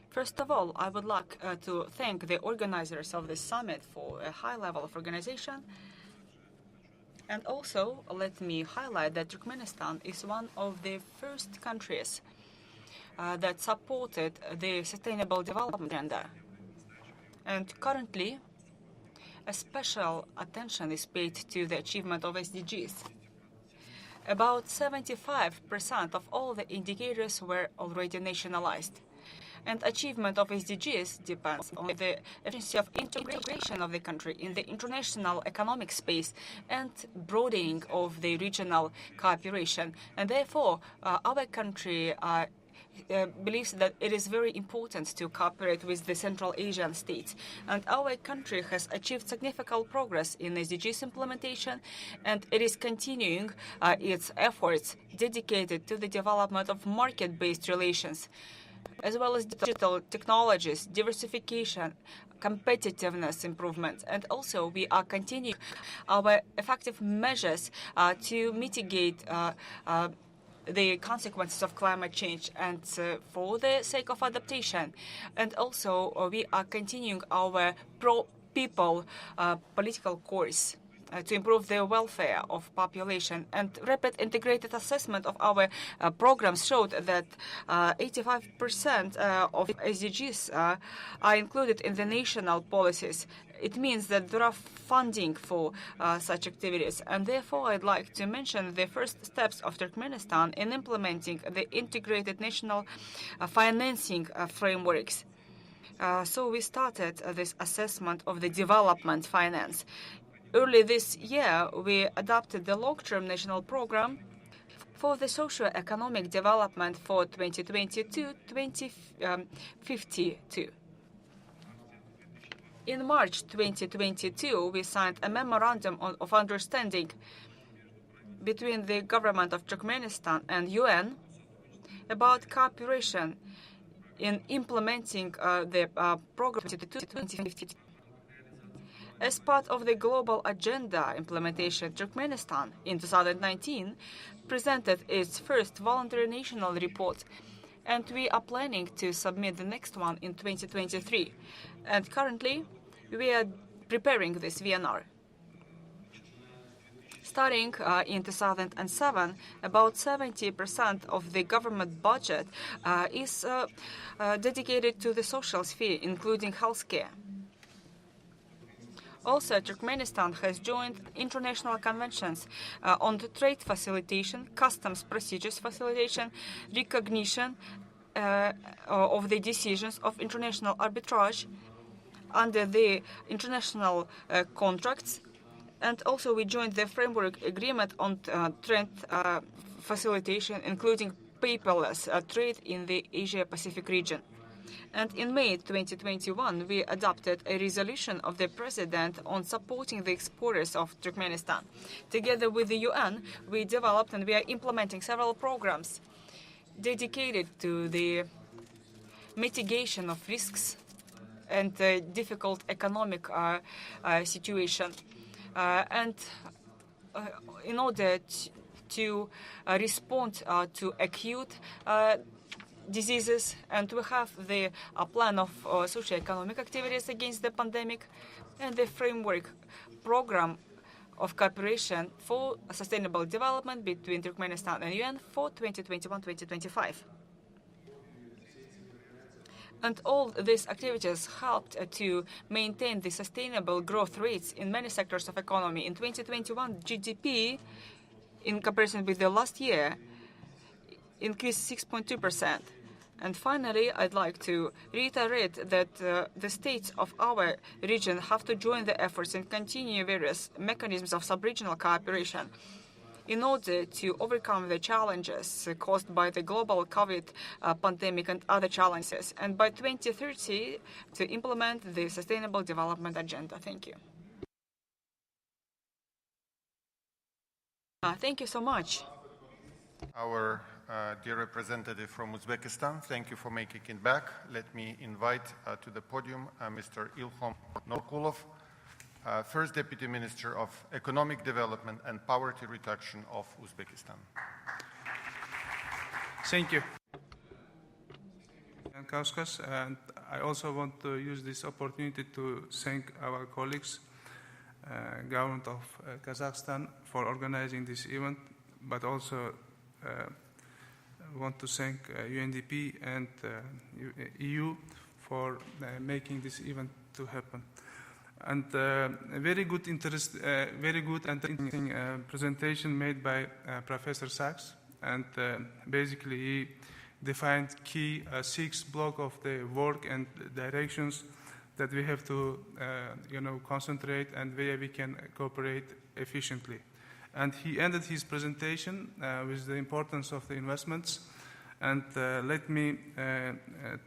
First of all, I would like to thank the organizers of this summit for a high level of organization. And also, let me highlight that Turkmenistan is one of the first countries that supported the Sustainable Development Agenda. And currently, a special attention is paid to the achievement of SDGs. About 75% of all the indicators were already nationalized. And achievement of SDGs depends on the efficiency of integration of the country in the international economic space and broadening of the regional cooperation. And therefore, our country believes that it is very important to cooperate with the Central Asian states. And our country has achieved significant progress in SDGs implementation, and it is continuing its efforts dedicated to the development of market-based relations, as well as digital technologies, diversification, competitiveness improvement. And also, we are continuing our effective measures to mitigate the consequences of climate change and for the sake of adaptation. And also, we are continuing our people political course to improve the welfare of population. And rapid integrated assessment of our programs showed that 85% of SDGs are included in the national policies. It means that there are funding for such activities, and therefore I'd like to mention the first steps of Turkmenistan in implementing the integrated national financing frameworks. So we started this assessment of the development finance. Early this year, we adopted the long-term national program for the socio-economic development for 2022-2052. In March 2022, we signed a memorandum of understanding between the government of Turkmenistan and UN about cooperation in implementing the program 2022-2052. As part of the global agenda implementation, Turkmenistan in 2019 presented its first voluntary national report, and we are planning to submit the next one in 2023. And currently, we are preparing this VNR. Starting in 2007, about 70% of the government budget is dedicated to the social sphere, including healthcare. Also, Turkmenistan has joined international conventions on the trade facilitation, customs procedures facilitation, recognition of the decisions of international arbitrage under the international contracts. And also we joined the framework agreement on trade facilitation, including paperless trade in the Asia-Pacific region. And in May 2021, we adopted a resolution of the President on supporting the exporters of Turkmenistan. Together with the UN, we developed and we are implementing several programs dedicated to the mitigation of risks and difficult economic situation. In order to respond to acute diseases, and we have the plan of socio-economic activities against the pandemic and the framework program of cooperation for sustainable development between Turkmenistan and UN for 2021-2025. And all these activities helped to maintain the sustainable growth rates in many sectors of economy. In 2021, GDP, in comparison with the last year, increased 6.2%. And finally, I'd like to reiterate that the states of our region have to join the efforts and continue various mechanisms of sub-regional cooperation in order to overcome the challenges caused by the global COVID pandemic and other challenges, and by 2030 to implement the Sustainable Development Agenda. Thank you. Thank you so much. Our dear representative from Uzbekistan, thank you for making it back. Let me invite to the podium Mr. Ilhom Norkulov, First Deputy Minister of Economic Development and Poverty Reduction of Uzbekistan. Thank you. Kauskas, and I also want to use this opportunity to thank our colleagues, government of Kazakhstan, for organizing this event, but also want to thank UNDP and EU for making this event to happen. And a very good and interesting presentation made by Professor Sachs, and basically he defined key 6 blocks of the work and directions that we have to concentrate and where we can cooperate efficiently. And he ended his presentation with the importance of the investments. And let me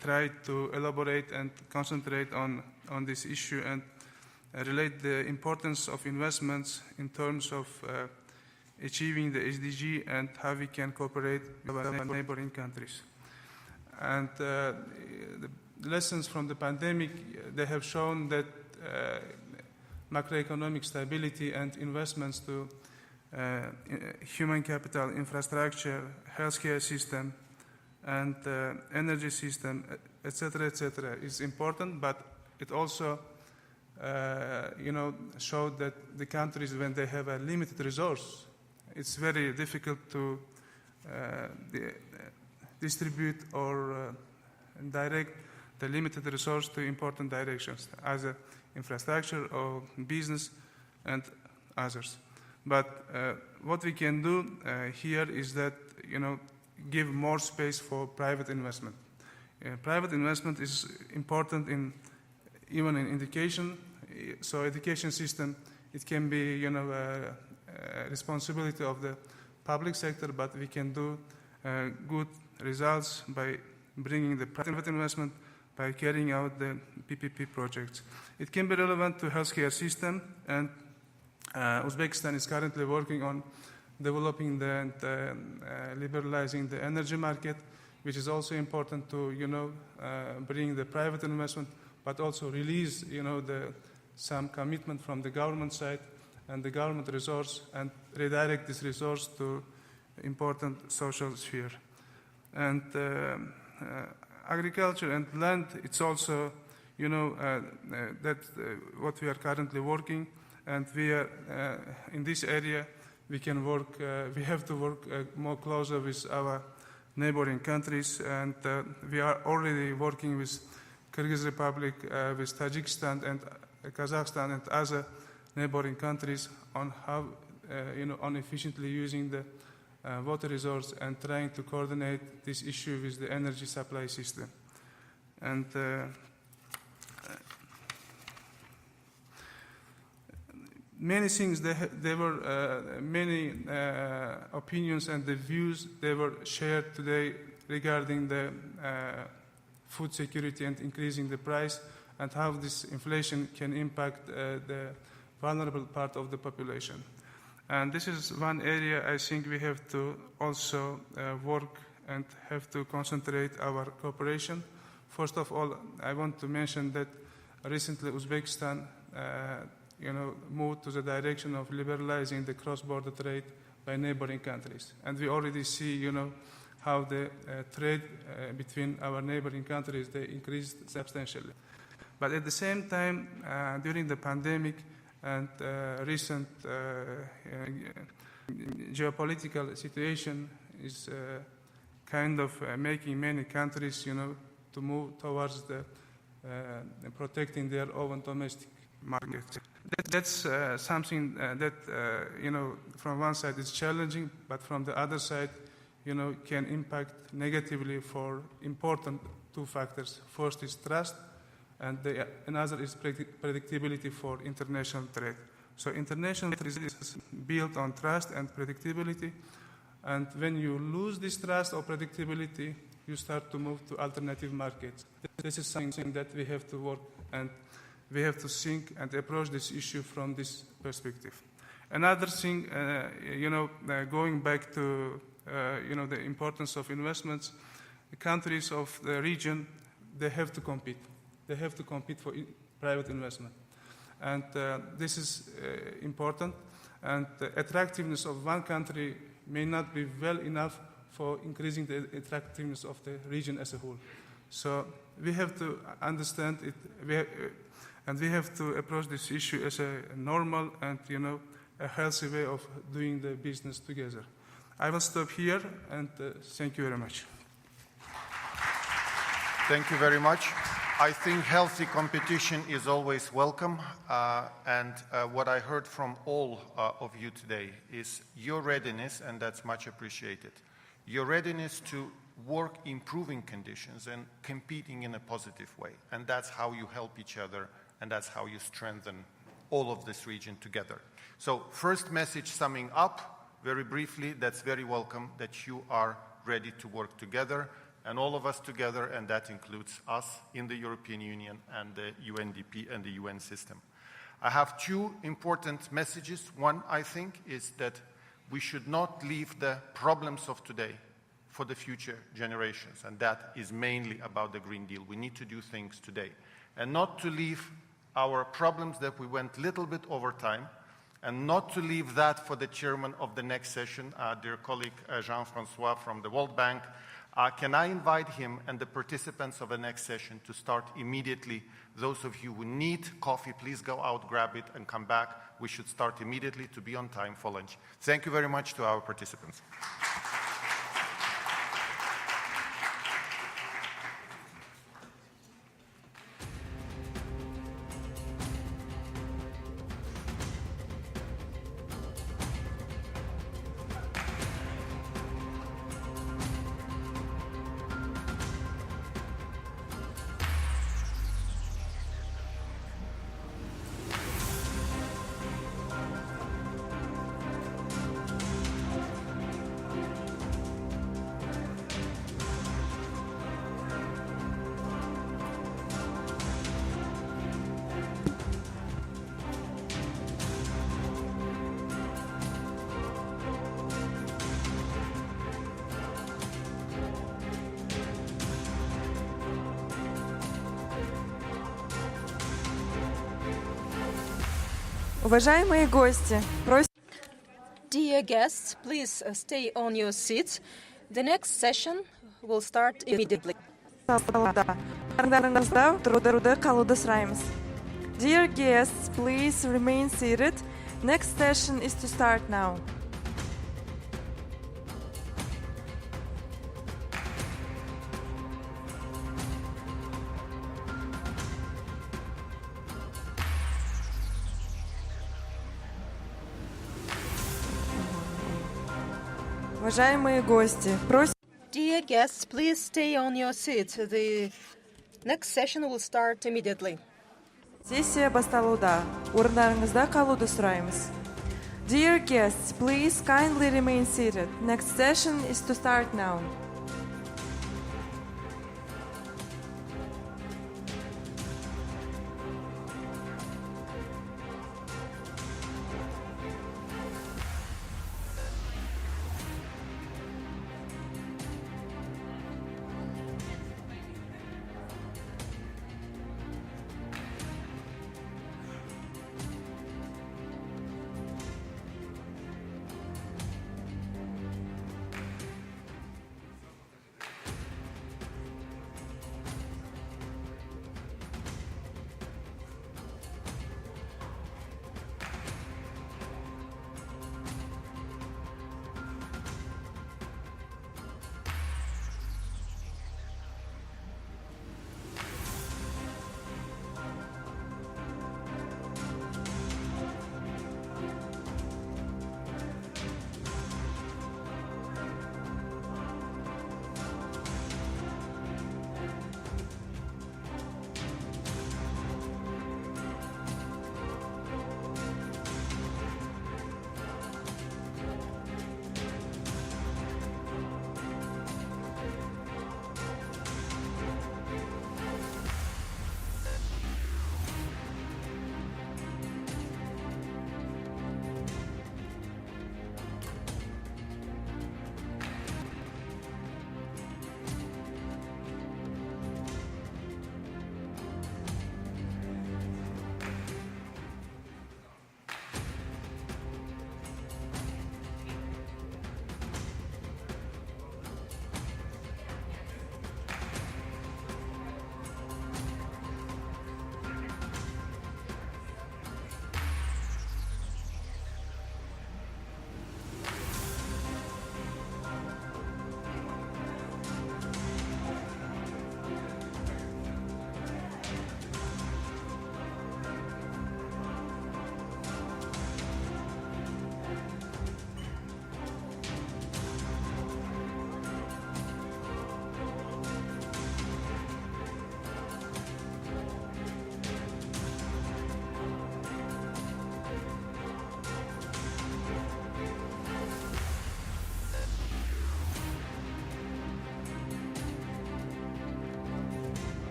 try to elaborate and concentrate on this issue and relate the importance of investments in terms of achieving the SDG and how we can cooperate with our neighboring countries. And the lessons from the pandemic, they have shown that macroeconomic stability and investments to human capital, infrastructure, healthcare system, and energy system, etc., is important, but it also showed that the countries, when they have a limited resource, it's very difficult to distribute or direct the limited resource to important directions, as infrastructure or business and others. But what we can do here is that, give more space for private investment. Private investment is important even in education. So education system, it can be, responsibility of the public sector, but we can do good results by bringing the private investment, by carrying out the PPP projects. It can be relevant to healthcare system, and Uzbekistan is currently working on developing and liberalizing the energy market, which is also important to, bring the private investment, but also release, some commitment from the government side and the government resource, and redirect this resource to important social sphere. And agriculture and land, it's also, what we are currently working, and we are in this area. We can work. We have to work more closer with our neighboring countries, and we are already working with Kyrgyz Republic, with Tajikistan and Kazakhstan and other neighboring countries on how, on efficiently using the water resource and trying to coordinate this issue with the energy supply system. And many things, there were many opinions and the views they were shared today regarding the food security and increasing the price, and how this inflation can impact the vulnerable part of the population. And this is one area I think we have to also work and have to concentrate our cooperation. First of all, I want to mention that recently Uzbekistan moved to the direction of liberalizing the cross-border trade by neighboring countries. And we already see, how the trade between our neighboring countries, they increased substantially. But at the same time, during the pandemic and recent geopolitical situation is kind of making many countries, to move towards the protecting their own domestic markets. That's something that, from one side is challenging, but from the other side, can impact negatively for important two factors. First is trust, and another is predictability for international trade. So international trade is built on trust and predictability, and when you lose this trust or predictability, you start to move to alternative markets. This is something that we have to work, and we have to think and approach this issue from this perspective. Another thing, going back to the importance of investments, the countries of the region, they have to compete. They have to compete for private investment. And this is important. And the attractiveness of one country may not be well enough for increasing the attractiveness of the region as a whole. So we have to understand it, and we have to approach this issue as a normal and, a healthy way of doing the business together. I will stop here, and thank you very much. Thank you very much. I think healthy competition is always welcome, and what I heard from all of you today is your readiness, and that's much appreciated. Your readiness to work improving conditions and competing in a positive way, and that's how you help each other, and that's how you strengthen all of this region together. So first message summing up, very briefly, that's very welcome that you are ready to work together, and all of us together, and that includes us in the European Union and the UNDP and the UN system. I have two important messages. One, I think, is that we should not leave the problems of today for the future generations, and that is mainly about the Green Deal. We need to do things today, and not to leave our problems that we went a little bit over time, and not to leave that for the chairman of the next session, dear colleague Jean-François from the World Bank. Can I invite him and the participants of the next session to start immediately? Those of you who need coffee, please go out, grab it, and come back. We should start immediately to be on time for lunch. Thank you very much to our participants. Уважаемые гости, просим... Dear guests, please stay on your seats. The next session will start immediately. Dear guests, please remain seated. Next session is to start now. Уважаемые гости, просим... Dear guests, please stay on your seats. The next session will start immediately. Сессия басталуда. Орындарыңызда қалуды сұраймыз. Dear guests, please kindly remain seated. Next session is to start now.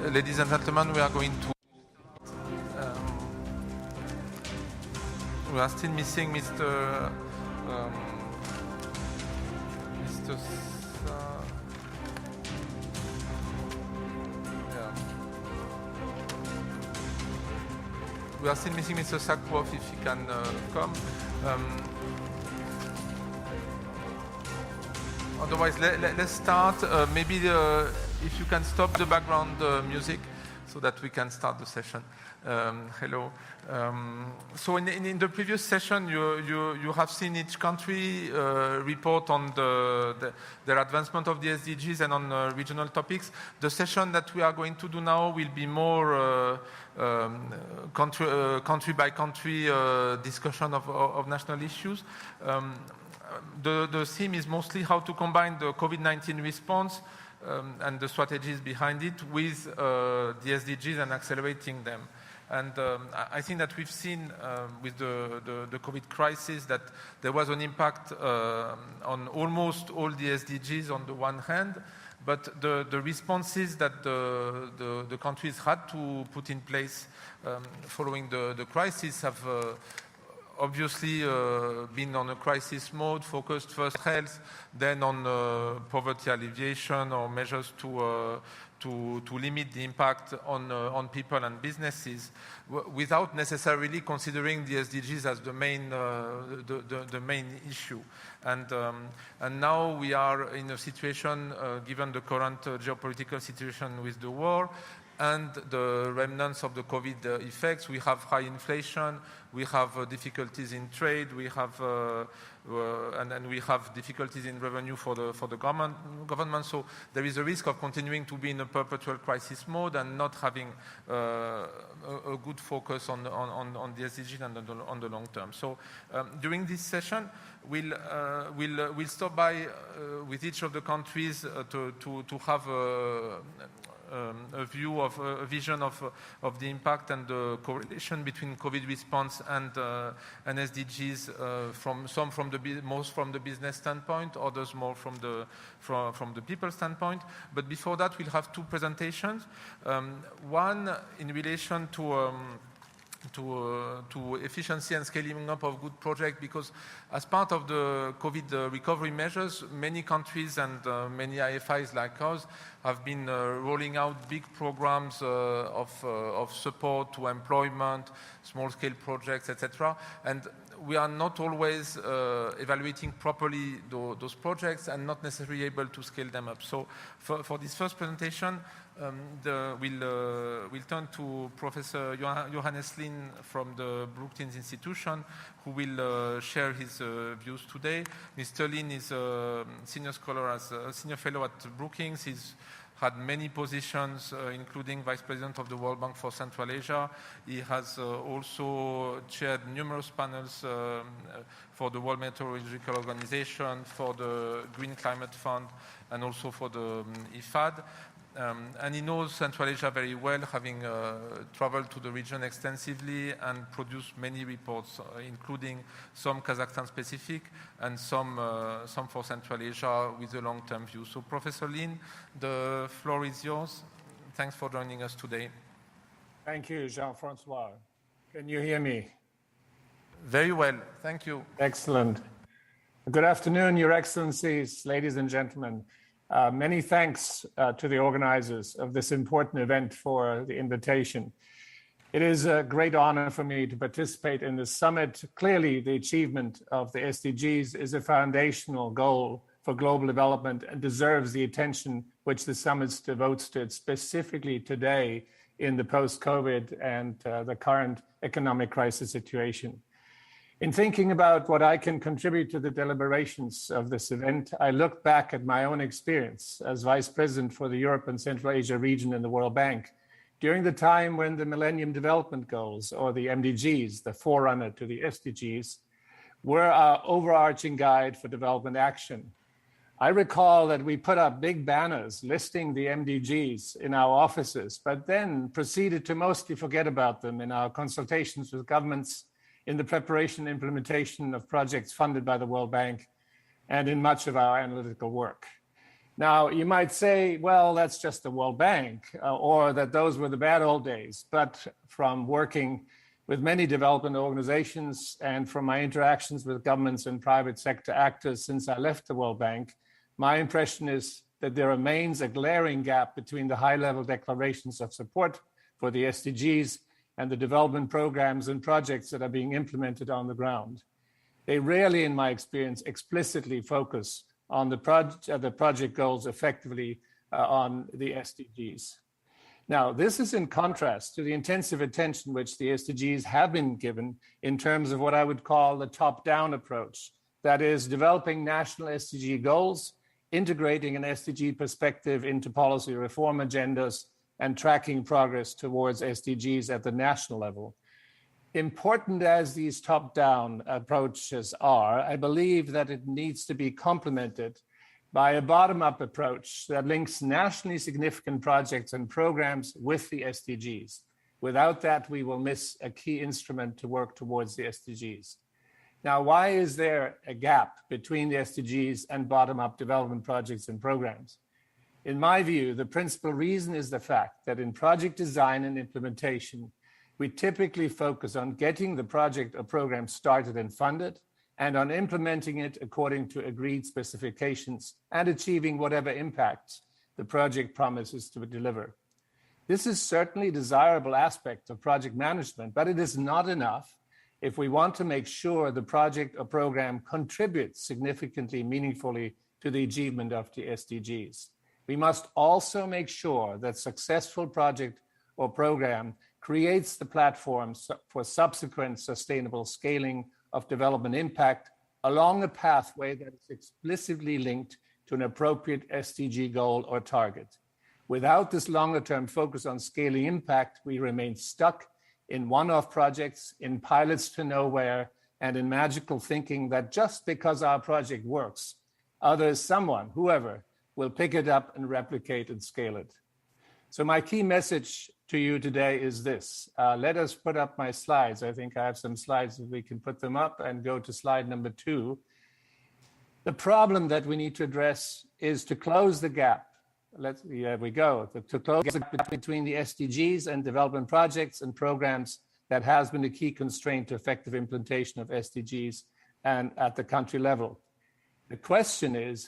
Ladies and gentlemen, we are going to. We are still missing Mr. We are still missing Mr. Sakharov if he can come. Otherwise, let's start. Maybe if you can stop the background music so that we can start the session. Hello. So in the previous session, you have seen each country report on their advancement of the SDGs and on regional topics. The session that we are going to do now will be more country by country discussion of national issues. The theme is mostly how to combine the COVID-19 response and the strategies behind it with the SDGs and accelerating them. And I think that we've seen with the COVID crisis that there was an impact on almost all the SDGs on the one hand, but the responses that the countries had to put in place following the crisis have obviously been on a crisis mode, focused first on health, then on poverty alleviation or measures to limit the impact on people and businesses, without necessarily considering the SDGs as the main issue. And now we are in a situation, given the current geopolitical situation with the war and the remnants of the COVID effects. We have high inflation, we have difficulties in trade, we have and we have difficulties in revenue for the government. So there is a risk of continuing to be in a perpetual crisis mode and not having a good focus on the SDGs and on the long term. So during this session, we'll stop by with each of the countries to have a vision of the impact and the correlation between COVID response and SDGs, most from the business standpoint, others more from the people standpoint. But before that, we'll have two presentations. One in relation to efficiency and scaling up of good projects, because as part of the COVID recovery measures, many countries and many IFIs like ours have been rolling out big programs of support to employment, small-scale projects, etc. And we are not always evaluating properly those projects and not necessarily able to scale them up. So for this first presentation, we'll turn to Professor Johannes Lin from the Brookings Institution, who will share his views today. Mr. Lin is a senior scholar, as a senior fellow at Brookings. He's had many positions, including Vice President of the World Bank for Central Asia. He has also chaired numerous panels for the World Meteorological Organization, for the Green Climate Fund, and also for the IFAD. And he knows Central Asia very well, having traveled to the region extensively and produced many reports, including some Kazakhstan-specific and some for Central Asia with a long-term view. So, Professor Lin, the floor is yours. Thanks for joining us today. Thank you, Jean-Francois. Can you hear me? Very well. Thank you. Excellent. Good afternoon, Your Excellencies, ladies and gentlemen. Many thanks to the organizers of this important event for the invitation. It is a great honor for me to participate in this summit. Clearly, the achievement of the SDGs is a foundational goal for global development and deserves the attention which the summit devotes to it, specifically today in the post-COVID and the current economic crisis situation. In thinking about what I can contribute to the deliberations of this event, I look back at my own experience as Vice President for the Europe and Central Asia region in the World Bank during the time when the Millennium Development Goals, or the MDGs, the forerunner to the SDGs, were our overarching guide for development action. I recall that we put up big banners listing the MDGs in our offices, but then proceeded to mostly forget about them in our consultations with governments, in the preparation and implementation of projects funded by the World Bank, and in much of our analytical work. Now, you might say, well, that's just the World Bank, or that those were the bad old days. But from working with many development organizations and from my interactions with governments and private sector actors since I left the World Bank, my impression is that there remains a glaring gap between the high-level declarations of support for the SDGs and the development programs and projects that are being implemented on the ground. They rarely, in my experience, explicitly focus on the project goals effectively on the SDGs. Now, this is in contrast to the intensive attention which the SDGs have been given in terms of what I would call the top-down approach. That is, developing national SDG goals, integrating an SDG perspective into policy reform agendas, and tracking progress towards SDGs at the national level. Important as these top-down approaches are, I believe that it needs to be complemented by a bottom-up approach that links nationally significant projects and programs with the SDGs. Without that, we will miss a key instrument to work towards the SDGs. Now, why is there a gap between the SDGs and bottom-up development projects and programs? In my view, the principal reason is the fact that in project design and implementation, we typically focus on getting the project or program started and funded, and on implementing it according to agreed specifications and achieving whatever impacts the project promises to deliver. This is certainly a desirable aspect of project management, but it is not enough if we want to make sure the project or program contributes significantly, meaningfully to the achievement of the SDGs. We must also make sure that successful project or program creates the platforms for subsequent sustainable scaling of development impact along a pathway that is explicitly linked to an appropriate SDG goal or target. Without this longer-term focus on scaling impact, we remain stuck in one-off projects, in pilots to nowhere, and in magical thinking that just because our project works, others, someone, whoever, will pick it up and replicate and scale it. So my key message to you today is this. Let us put up my slides. I think I have some slides that we can put them up and go to slide number 2. The problem that we need to address is to close the gap. Here we go. To close the gap between the SDGs and development projects and programs that has been a key constraint to effective implementation of SDGs and at the country level. The question is,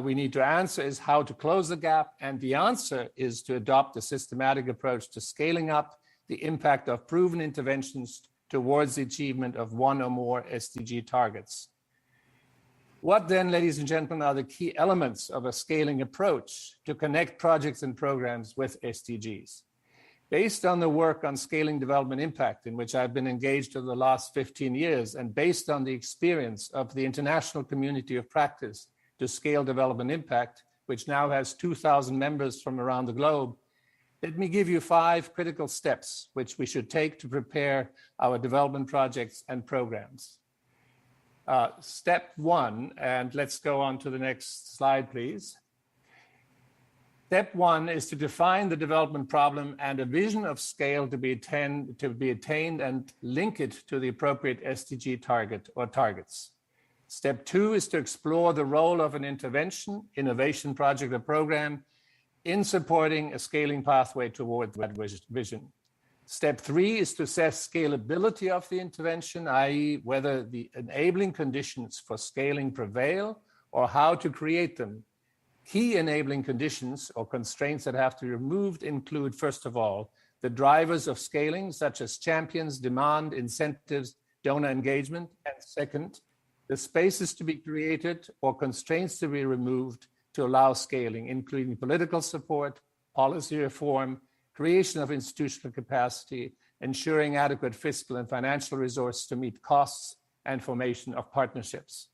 we need to answer is how to close the gap, and the answer is to adopt a systematic approach to scaling up the impact of proven interventions towards the achievement of one or more SDG targets. What then, ladies and gentlemen, are the key elements of a scaling approach to connect projects and programs with SDGs? Based on the work on scaling development impact in which I've been engaged over the last 15 years, and based on the experience of the international community of practice to scale development impact, which now has 2,000 members from around the globe, let me give you 5 critical steps which we should take to prepare our development projects and programs. Step 1, and let's go on to the next slide, please. Step 1 is to define the development problem and a vision of scale to be attained and link it to the appropriate SDG target or targets. Step 2 is to explore the role of an intervention, innovation project or program in supporting a scaling pathway toward that vision. Step 3 is to assess scalability of the intervention, i.e. whether the enabling conditions for scaling prevail or how to create them. Key enabling conditions or constraints that have to be removed include, first of all, the drivers of scaling, such as champions, demand, incentives, donor engagement, and second, the spaces to be created or constraints to be removed to allow scaling, including political support, policy reform, creation of institutional capacity, ensuring adequate fiscal and financial resources to meet costs, and formation of partnerships.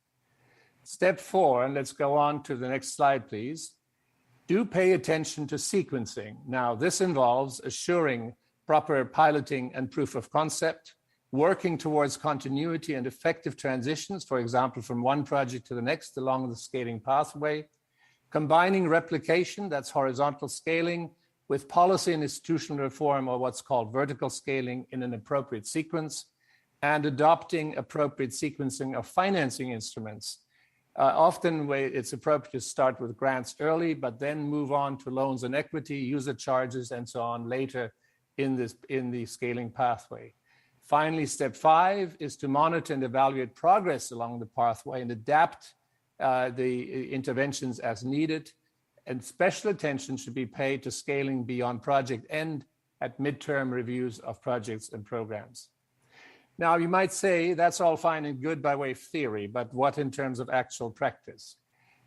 Step 4, and let's go on to the next slide, please. Do pay attention to sequencing. Now, this involves assuring proper piloting and proof of concept, working towards continuity and effective transitions, for example, from one project to the next along the scaling pathway, combining replication, that's horizontal scaling, with policy and institutional reform, or what's called vertical scaling, in an appropriate sequence, and adopting appropriate sequencing of financing instruments Often it's appropriate to start with grants early, but then move on to loans and equity, user charges, and so on later in the scaling pathway. Finally, step 5 is to monitor and evaluate progress along the pathway and adapt the interventions as needed. And special attention should be paid to scaling beyond project end at midterm reviews of projects and programs. Now, you might say that's all fine and good by way of theory, but what in terms of actual practice?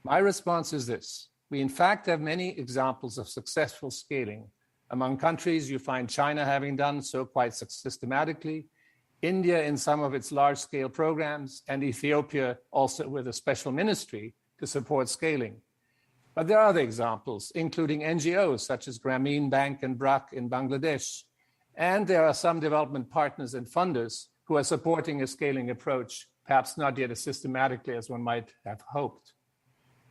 My response is this. We, in fact, have many examples of successful scaling. Among countries, you find China having done so quite systematically, India in some of its large-scale programs, and Ethiopia also with a special ministry to support scaling. But there are other examples, including NGOs such as Grameen Bank and BRAC in Bangladesh. And there are some development partners and funders who are supporting a scaling approach, perhaps not yet as systematically as one might have hoped.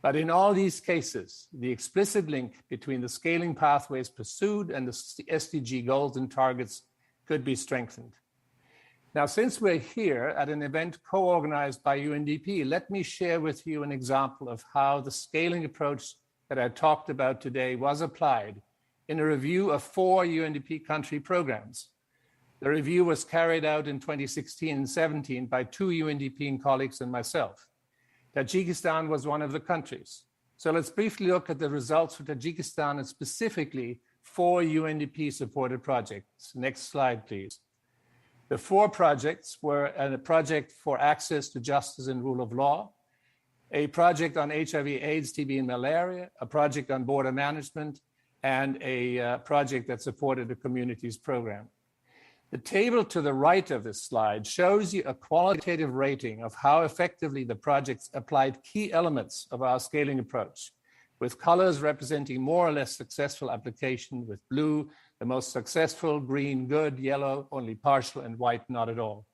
But in all these cases, the explicit link between the scaling pathways pursued and the SDG goals and targets could be strengthened. Now, since we're here at an event co-organized by UNDP, let me share with you an example of how the scaling approach that I talked about today was applied in a review of 4 UNDP country programs. The review was carried out in 2016 and 17 by 2 UNDP colleagues and myself. Tajikistan was one of the countries. So let's briefly look at the results for Tajikistan and specifically 4 UNDP-supported projects. Next slide, please. The 4 projects were a project for access to justice and rule of law, a project on HIV, AIDS, TB, and malaria, a project on border management, and a project that supported the communities program. The table to the right of this slide shows you a qualitative rating of how effectively the projects applied key elements of our scaling approach, with colors representing more or less successful application, with blue, the most successful, green, good, yellow, only partial, and white, not at all.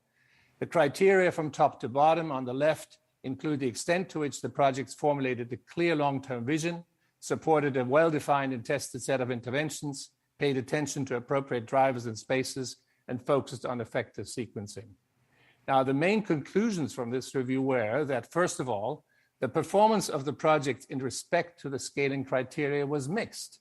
The criteria from top to bottom on the left include the extent to which the projects formulated a clear long-term vision, supported a well-defined and tested set of interventions, paid attention to appropriate drivers and spaces, and focused on effective sequencing. Now, the main conclusions from this review were that, first of all, the performance of the project in respect to the scaling criteria was mixed.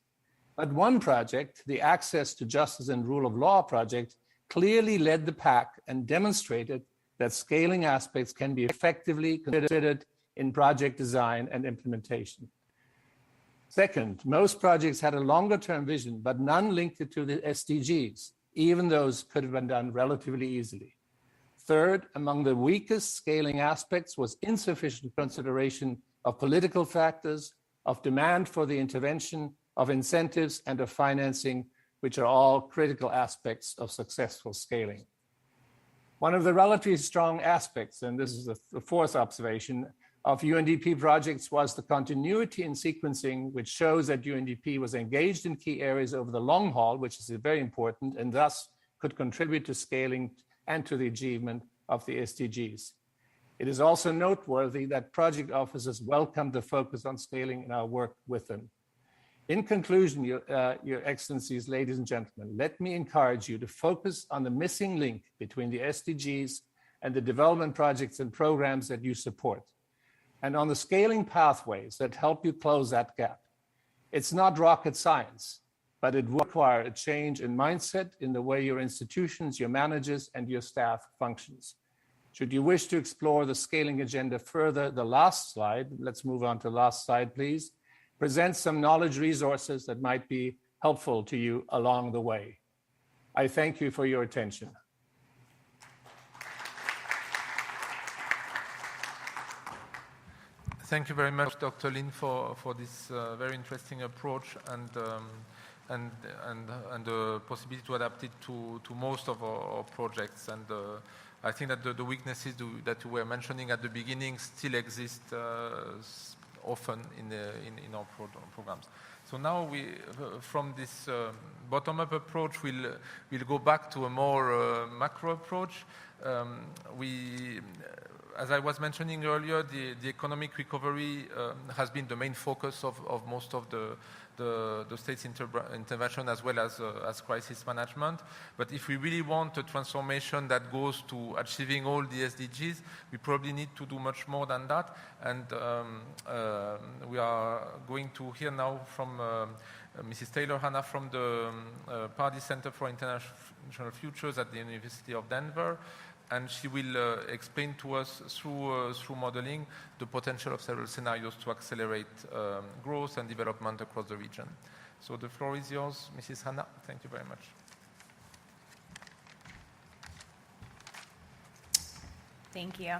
But one project, the Access to Justice and Rule of Law project, clearly led the pack and demonstrated that scaling aspects can be effectively considered in project design and implementation. Second, most projects had a longer-term vision, but none linked it to the SDGs. Even those could have been done relatively easily. Third, among the weakest scaling aspects was insufficient consideration of political factors, of demand for the intervention, of incentives, and of financing, which are all critical aspects of successful scaling. One of the relatively strong aspects, and this is the 4th observation, of UNDP projects was the continuity in sequencing, which shows that UNDP was engaged in key areas over the long haul, which is very important, and thus could contribute to scaling and to the achievement of the SDGs. It is also noteworthy that project officers welcomed the focus on scaling in our work with them. In conclusion, Your Excellencies, ladies and gentlemen, let me encourage you to focus on the missing link between the SDGs and the development projects and programs that you support, and on the scaling pathways that help you close that gap. It's not rocket science, but it will require a change in mindset in the way your institutions, your managers, and your staff functions. Should you wish to explore the scaling agenda further, the last slide, let's move on to the last slide, please, presents some knowledge resources that might be helpful to you along the way. I thank you for your attention. Thank you very much, Dr. Lin, for this very interesting approach and the possibility to adapt it to most of our projects. And I think that the weaknesses that you were mentioning at the beginning still exist often in our programs. So now from this bottom-up approach, we'll go back to a more macro approach. As I was mentioning earlier, the economic recovery has been the main focus of most of the the state's intervention as well as crisis management. But if we really want a transformation that goes to achieving all the SDGs, we probably need to do much more than that. And we are going to hear now from Mrs. Taylor Hanna from the Pardee Center for International Futures at the University of Denver. And she will explain to us through modeling the potential of several scenarios to accelerate growth and development across the region. So the floor is yours, Mrs. Hanna. Thank you very much. Thank you.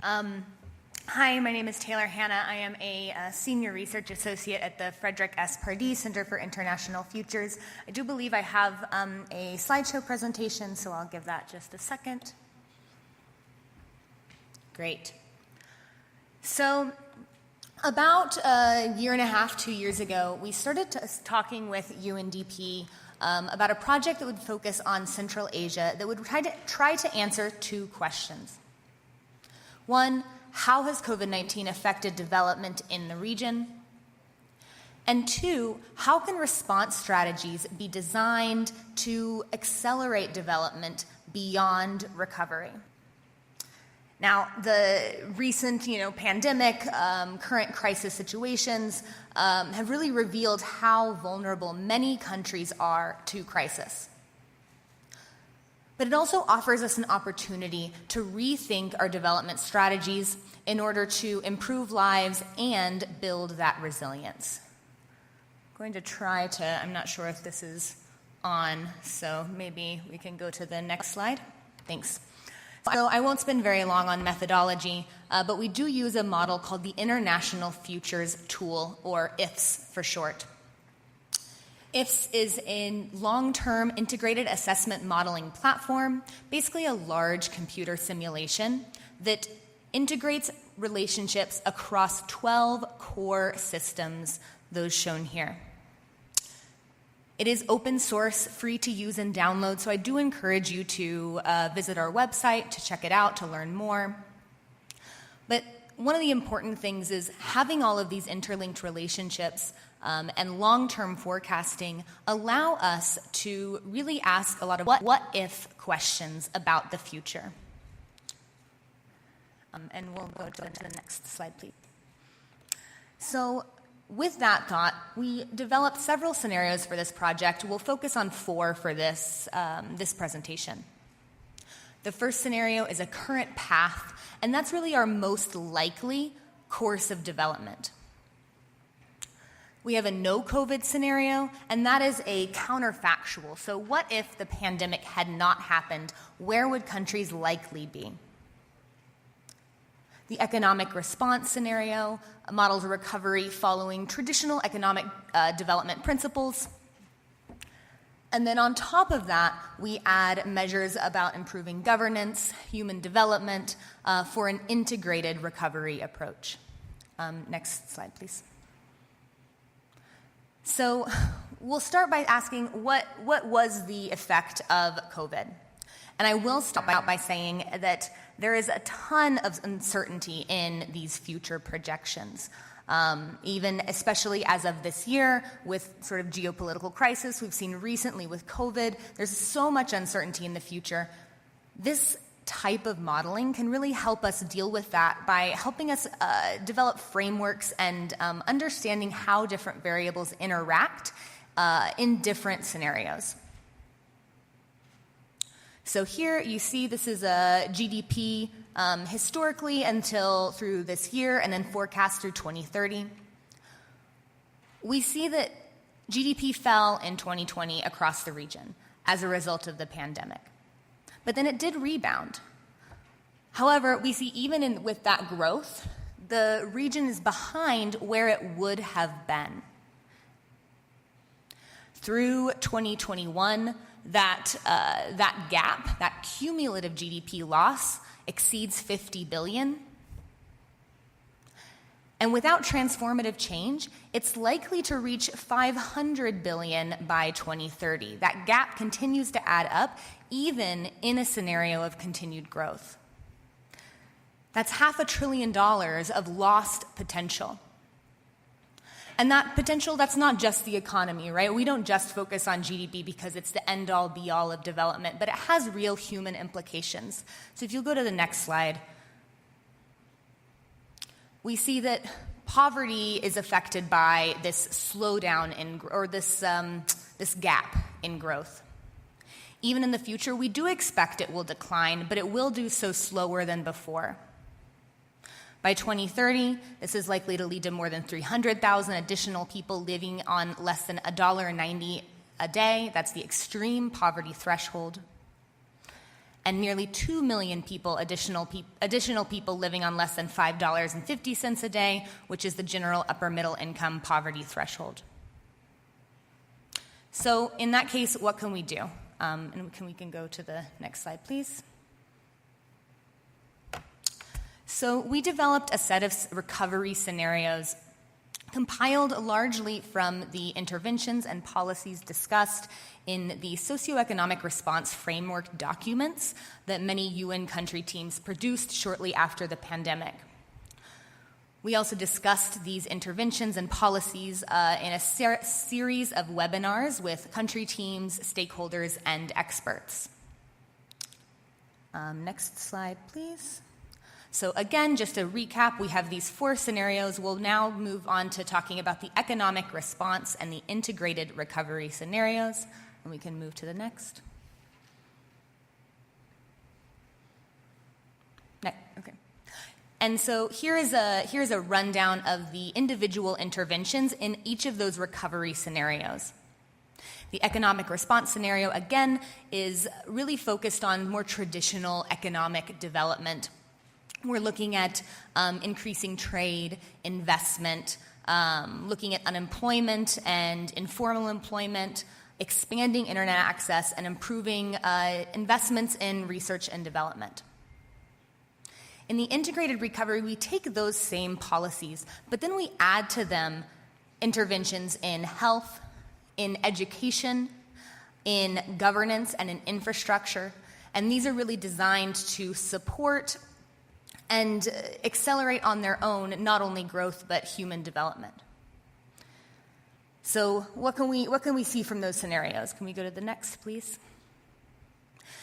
Hi, my name is Taylor Hanna. I am a senior research associate at the Frederick S. Pardee Center for International Futures. I do believe I have a slideshow presentation, so I'll give that just a second. Great. So about a year and a half, 2 years ago, we started talking with UNDP about a project that would focus on Central Asia that would try to answer two questions. One, how has COVID-19 affected development in the region? And two, how can response strategies be designed to accelerate development beyond recovery? Now, the recent, pandemic, current crisis situations have really revealed how vulnerable many countries are to crisis. But it also offers us an opportunity to rethink our development strategies in order to improve lives and build that resilience. I'm going to try to, I'm not sure if this is on, so maybe we can go to the next slide. Thanks. So I won't spend very long on methodology, but we do use a model called the International Futures Tool, or IFS for short. IFS is a long-term integrated assessment modeling platform, basically a large computer simulation that integrates relationships across 12 core systems, those shown here. It is open source, free to use and download, so I do encourage you to visit our website to check it out, to learn more. But one of the important things is having all of these interlinked relationships and long-term forecasting allow us to really ask a lot of what-if questions about the future. And we'll go to the next slide, please. So, with that thought, we developed several scenarios for this project. We'll focus on 4 for this presentation. The first scenario is a current path, and that's really our most likely course of development. We have a no-COVID scenario, and that is a counterfactual. So what if the pandemic had not happened? Where would countries likely be? The economic response scenario models a recovery following traditional economic development principles. And then on top of that, we add measures about improving governance, human development, for an integrated recovery approach. Next slide, please. So we'll start by asking what was the effect of COVID? And I will start out by saying that there is a ton of uncertainty in these future projections. Even especially as of this year with sort of geopolitical crisis we've seen recently with COVID, there's so much uncertainty in the future. This type of modeling can really help us deal with that by helping us develop frameworks and understanding how different variables interact in different scenarios. So here you see this is a GDP historically until through this year and then forecast through 2030. We see that GDP fell in 2020 across the region as a result of the pandemic. But then it did rebound. However, we see even with that growth, the region is behind where it would have been. Through 2021, that gap, that cumulative GDP loss, exceeds 50 billion. And without transformative change, it's likely to reach 500 billion by 2030. That gap continues to add up, even in a scenario of continued growth. That's $500 billion of lost potential. And that potential, that's not just the economy, right? We don't just focus on GDP because it's the end-all, be-all of development, but it has real human implications. So if you'll go to the next slide, we see that poverty is affected by this slowdown in, or this gap in growth. Even in the future, we do expect it will decline, but it will do so slower than before. By 2030, this is likely to lead to more than 300,000 additional people living on less than $1.90 a day. That's the extreme poverty threshold. And nearly 2 million people, additional people living on less than $5.50 a day, which is the general upper middle income poverty threshold. So in that case, what can we do? And we can go to the next slide, please. So we developed a set of recovery scenarios compiled largely from the interventions and policies discussed in the socioeconomic response framework documents that many UN country teams produced shortly after the pandemic. We also discussed these interventions and policies in a series of webinars with country teams, stakeholders, and experts. Next slide, please. So again, just to recap, we have these 4 scenarios. We'll now move on to talking about the economic response and the integrated recovery scenarios. And we can move to the next. Okay. And so here's a rundown of the individual interventions in each of those recovery scenarios. The economic response scenario, again, is really focused on more traditional economic development. We're looking at increasing trade, investment, looking at unemployment and informal employment, expanding internet access, and improving investments in research and development. In the integrated recovery, we take those same policies, but then we add to them interventions in health, in education, in governance, and in infrastructure. And these are really designed to support and accelerate on their own not only growth but human development. So what can we see from those scenarios? Can we go to the next, please?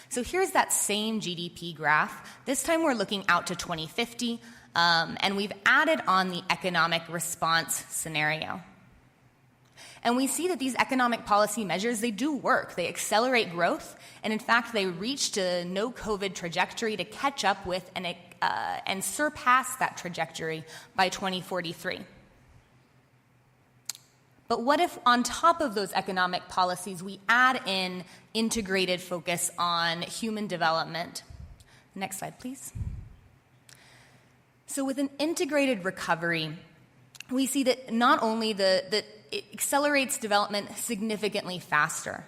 So here's that same GDP graph. This time we're looking out to 2050, and we've added on the economic response scenario. And we see that these economic policy measures, they do work. They accelerate growth, and in fact, they reached a no-COVID trajectory to catch up with and surpass that trajectory by 2043. But what if on top of those economic policies, we add in integrated focus on human development? Next slide, please. So with an integrated recovery, we see that not only that it accelerates development significantly faster.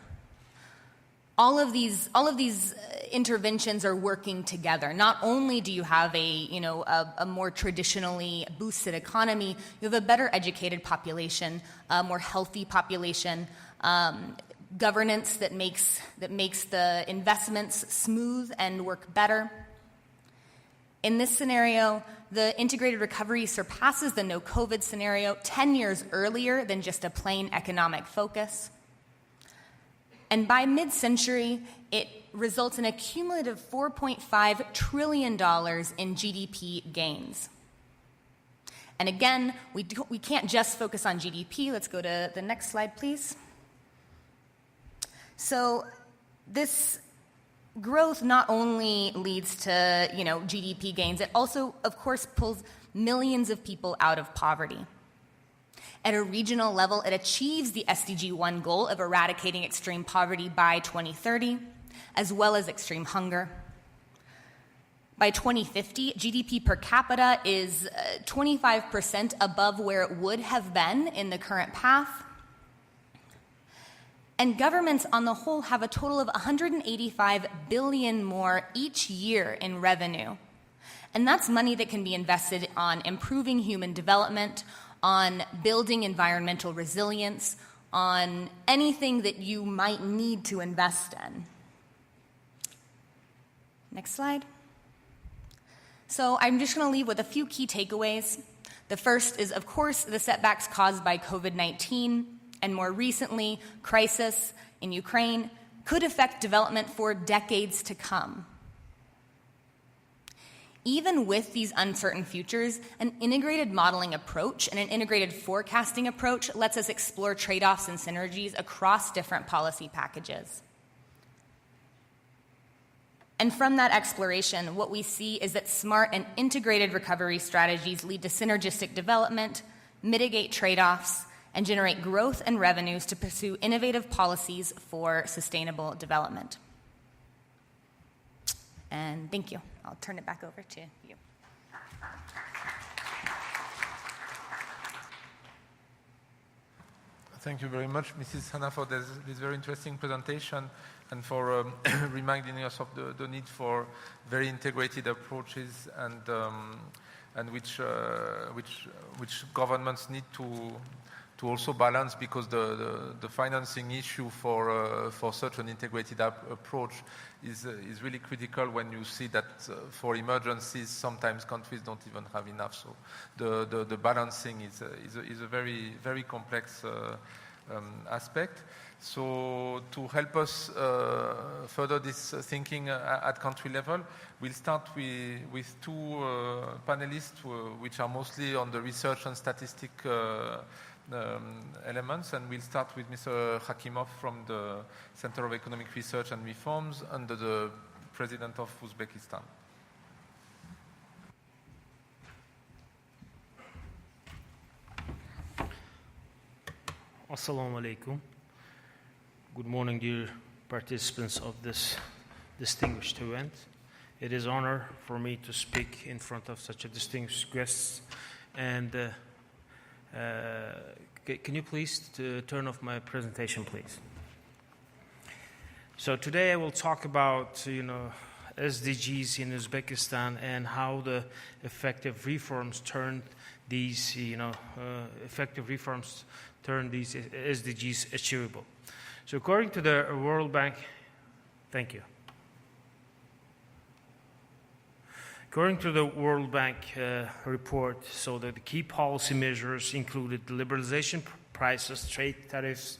All of these interventions are working together. Not only do you have a more traditionally boosted economy, you have a better educated population, a more healthy population, governance that makes the investments smooth and work better. In this scenario, the integrated recovery surpasses the no-COVID scenario 10 years earlier than just a plain economic focus. And by mid-century, it results in a cumulative $4.5 trillion in GDP gains. And again, we can't just focus on GDP. Let's go to the next slide, please. So this growth not only leads to GDP gains, it also, of course, pulls millions of people out of poverty. At a regional level, it achieves the SDG 1 goal of eradicating extreme poverty by 2030, as well as extreme hunger. By 2050, GDP per capita is 25% above where it would have been in the current path. And governments on the whole have a total of $185 billion more each year in revenue. And that's money that can be invested on improving human development, on building environmental resilience, on anything that you might need to invest in. Next slide. So I'm just going to leave with a few key takeaways. The first is, of course, the setbacks caused by COVID-19, and more recently, crisis in Ukraine could affect development for decades to come. Even with these uncertain futures, an integrated modeling approach and an integrated forecasting approach lets us explore trade-offs and synergies across different policy packages. And from that exploration, what we see is that smart and integrated recovery strategies lead to synergistic development, mitigate trade-offs, and generate growth and revenues to pursue innovative policies for sustainable development. And thank you. I'll turn it back over to you. Thank you very much, Mrs. Hanna, for this very interesting presentation and for reminding us of the need for very integrated approaches and which governments need to also balance, because the financing issue for such an integrated approach is really critical when you see that for emergencies sometimes countries don't even have enough. So the balancing is a very, very complex aspect. So to help us further this thinking at country level, we'll start with two panelists which are mostly on the research and statistic elements, and we'll start with Mr. Hakimov from the Center of Economic Research and Reforms under the President of Uzbekistan. Assalamu alaikum. Good morning, dear participants of this distinguished event. It is an honor for me to speak in front of such a distinguished guests. And can you please turn off my presentation, please? So today I will talk about, SDGs in Uzbekistan and how the effective reforms turned these, SDGs achievable. So according to the World Bank, thank you. According to the World Bank report, so that the key policy measures included the liberalization prices, trade tariffs,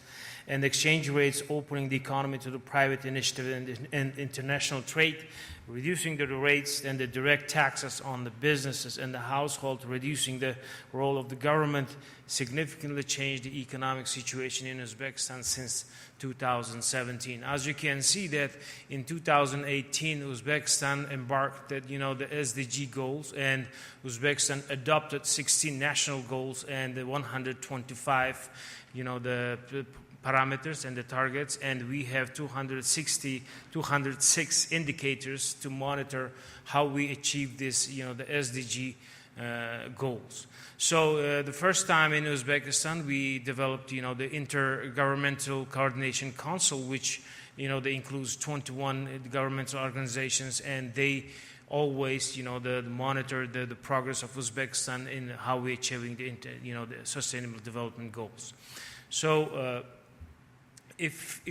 and exchange rates, opening the economy to the private initiative and international trade, reducing the rates and the direct taxes on the businesses and the household, reducing the role of the government, significantly changed the economic situation in Uzbekistan since 2017. As you can see that in 2018, Uzbekistan embarked at, the SDG goals, and Uzbekistan adopted 16 national goals and the 125, the parameters and the targets, and we have 206 indicators to monitor how we achieve this, the SDG goals. So the first time in Uzbekistan, we developed, the Intergovernmental Coordination Council, which, they includes 21 governmental organizations, and they always, monitor the progress of Uzbekistan in how we're achieving the sustainable development goals. So if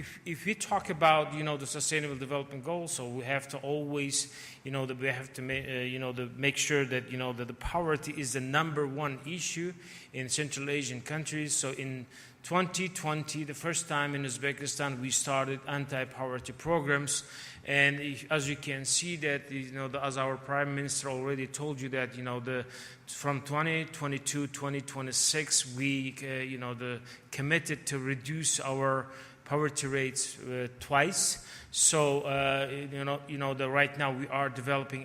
we talk about the sustainable development goals, so we have to always we have to make sure that that the poverty is the #1 issue in Central Asian countries. So in 2020, the first time in Uzbekistan, we started anti-poverty programs, and as you can see that as our Prime Minister already told you that from 2022 2026 we committed to reduce our poverty rates twice. So right now we are developing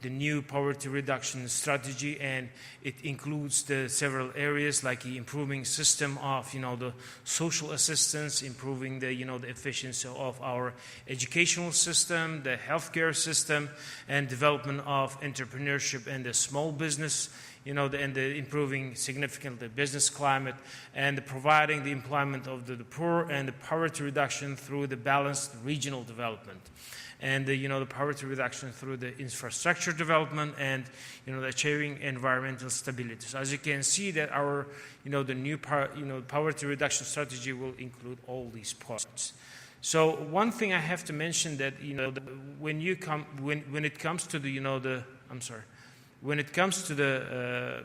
the new poverty reduction strategy, and it includes the several areas like the improving system of the social assistance, improving the the efficiency of our educational system, the healthcare system, and development of entrepreneurship and the small business, and the improving significantly business climate, and providing the employment of the poor, and the poverty reduction through the balanced regional development, and the poverty reduction through the infrastructure development, and achieving environmental stability. So as you can see that our the new poverty reduction strategy will include all these parts. So one thing I have to mention that when it comes to the when it comes to the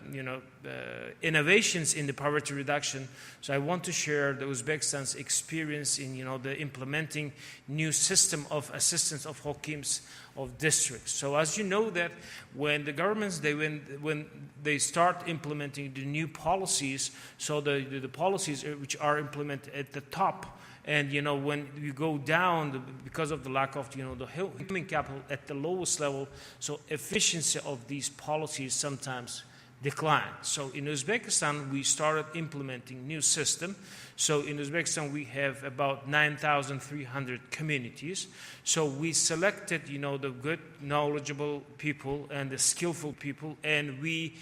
innovations in the poverty reduction. So I want to share the Uzbekistan's experience in the implementing new system of assistance of Hakims of districts. So as you know that when the governments when they start implementing the new policies, so the policies which are implemented at the top, and when you go down because of the lack of the human capital at the lowest level, so efficiency of these policies sometimes decline. So in Uzbekistan we started implementing new system. So in Uzbekistan we have about 9,300 communities. So we selected the good knowledgeable people and the skillful people, and we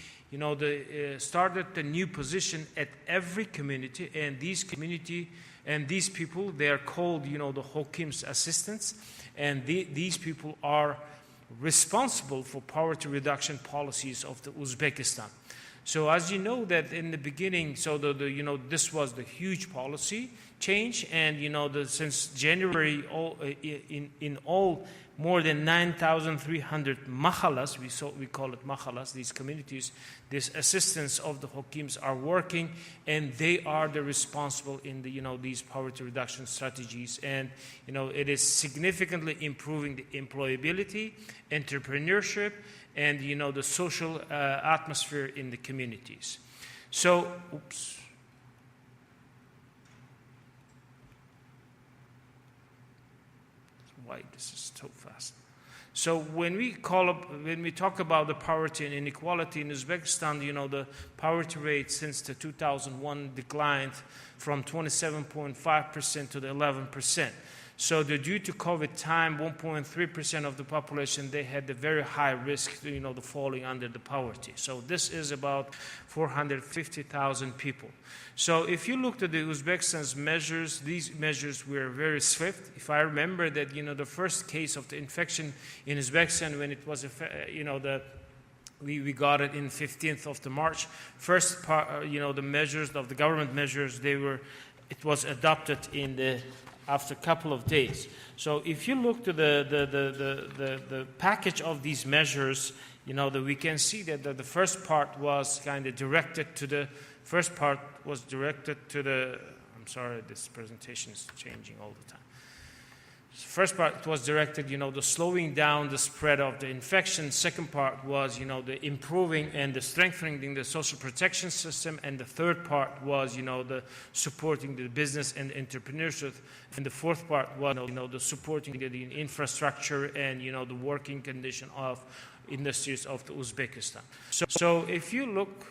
started the new position at every community, and these people, they are called, the Hakim's assistants, and these people are responsible for poverty reduction policies of the Uzbekistan. So as you know that in the beginning, so this was the huge policy change, and since January, in all more than 9,300 mahalas, we call it mahalas, these communities, this assistance of the Hakims are working, and they are the responsible in these poverty reduction strategies, and it is significantly improving the employability, entrepreneurship, and the social atmosphere in the communities. So, why this is so fast. So when we talk about the poverty and inequality in Uzbekistan, the poverty rate since the 2001 declined from 27.5% to the 11%. So due to COVID time, 1.3% of the population, they had the very high risk, the falling under the poverty. So this is about 450,000 people. So if you look at the Uzbekistan's measures, these measures were very swift. If I remember that, the first case of the infection in Uzbekistan, when it was, we got it in 15th of the March. First part, the measures of the government measures, it was adopted after a couple of days. So if you look to the package of these measures, that we can see that the first part was kind of directed to the. I'm sorry, this presentation is changing all the time. First part was directed, the slowing down the spread of the infection. Second part was, the improving and the strengthening the social protection system. And the third part was, the supporting the business and entrepreneurship. And the fourth part was, the supporting the infrastructure and, the working condition of industries of the Uzbekistan. So if you look,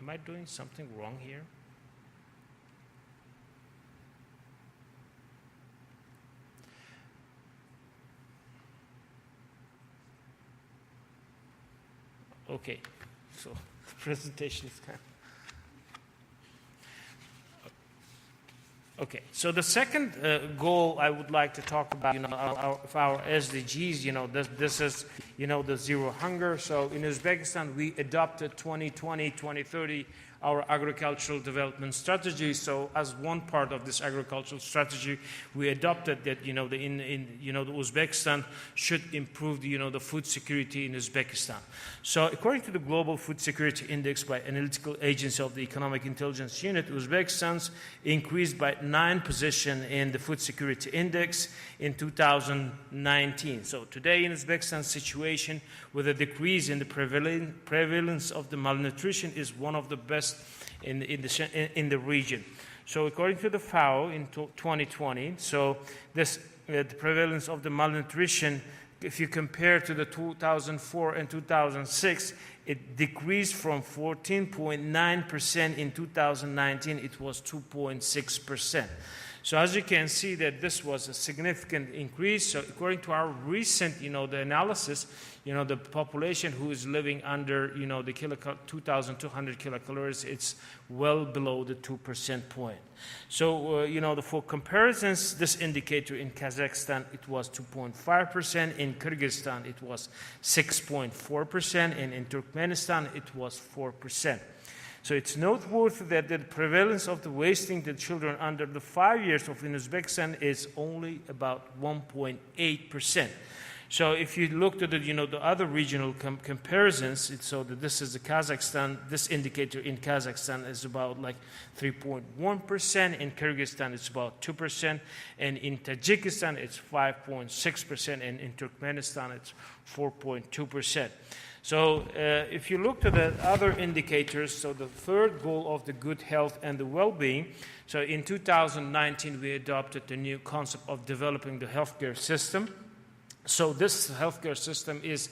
am I doing something wrong here? Okay, so the presentation is kind of... Okay, so the second goal I would like to talk about, our SDGs, this is, the zero hunger. So in Uzbekistan, we adopted 2020-2030 our agricultural development strategy. So as one part of this agricultural strategy, we adopted that, the Uzbekistan should improve the food security in Uzbekistan. So according to the Global Food Security Index by Analytical Agency of the Economic Intelligence Unit, Uzbekistan's increased by 9 position in the Food Security Index in 2019. So today in Uzbekistan's situation with a decrease in the prevalence of the malnutrition is one of the best in the region. So according to the FAO in 2020, so the prevalence of the malnutrition, if you compare to the 2004 and 2006, it decreased from 14.9% in 2019, it was 2.6%. So as you can see that this was a significant increase. So according to our recent, the analysis, the population who is living under, the 2,200 kilocalories, it's well below the 2% point. So, for comparisons, this indicator in Kazakhstan, it was 2.5%. In Kyrgyzstan, it was 6.4%. And in Turkmenistan, it was 4%. So it's noteworthy that the prevalence of the wasting the children under the 5 years of in Uzbekistan is only about 1.8%. So if you look at the other regional comparisons, so that this is the Kazakhstan, this indicator in Kazakhstan is about like 3.1%, in Kyrgyzstan it's about 2%, and in Tajikistan it's 5.6%, and in Turkmenistan it's 4.2%. So if you look to the other indicators, so the third goal of the good health and the well-being, so in 2019 we adopted the new concept of developing the healthcare system. So this healthcare system is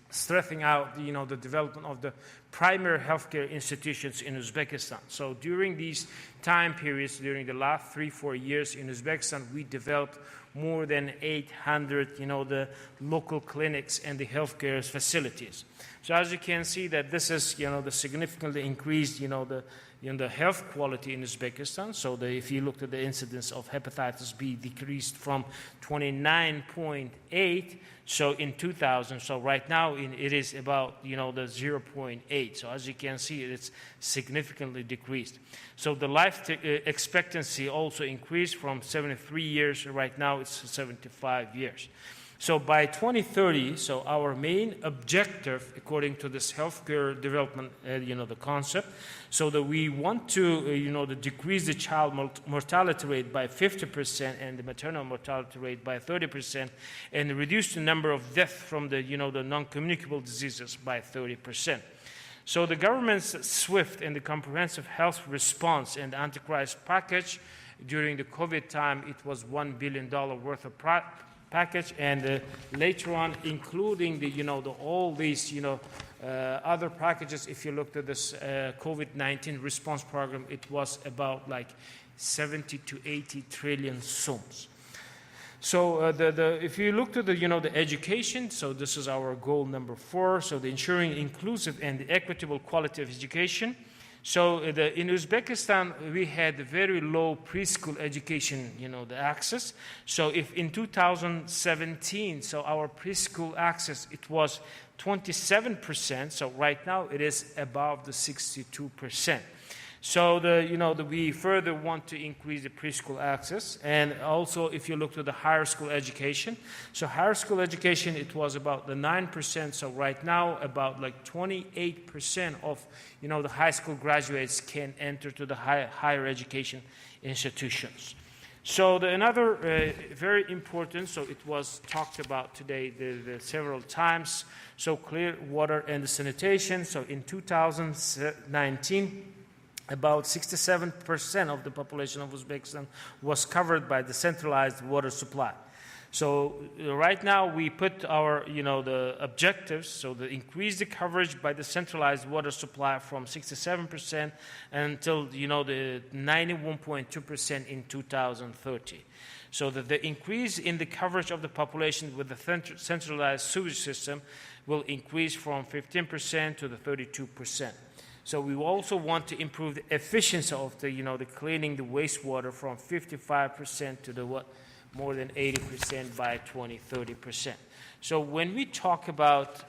strengthening out, the development of the primary healthcare institutions in Uzbekistan. So during these time periods, during the last 3-4 years in Uzbekistan, we developed more than 800, the local clinics and the healthcare facilities. So as you can see that this is, the significantly increased, the health quality in Uzbekistan. So if you look at the incidence of hepatitis B decreased from 29.8, so in 2000, so right now it is about, the 0.8. So as you can see, it's significantly decreased. So the life expectancy also increased from 73 years, right now it's 75 years. So by 2030, so our main objective, according to this healthcare development, the concept, so that we want to, to decrease the child mortality rate by 50% and the maternal mortality rate by 30%, and reduce the number of deaths from the, the non-communicable diseases by 30%. So the government's swift and the comprehensive health response and anti-crisis package during the COVID time, it was $1 billion worth of package, and later on, including the all these other packages. If you looked at this COVID-19 response program, it was about like 70 to 80 trillion soms. So if you look to the education, so this is our goal number 4. So the ensuring inclusive and the equitable quality of education. So in Uzbekistan, we had very low preschool education, the access. So if in 2017, so our preschool access, it was 27%. So right now it is above the 62%. So we further want to increase the preschool access. And also if you look to the higher school education, so higher school education, it was about the 9%. So right now about like 28% of, the high school graduates can enter to the higher education institutions. So another very important, so it was talked about today several times, so clear water and sanitation. So in 2019, about 67% of the population of Uzbekistan was covered by the centralized water supply. So right now we put our, the objectives, so to increase the coverage by the centralized water supply from 67% until, the 91.2% in 2030. So that the increase in the coverage of the population with the centralized sewage system will increase from 15% to the 32%. So we also want to improve the efficiency of the, the cleaning the wastewater from 55% to the more than 80% by 2030%. So when we talk about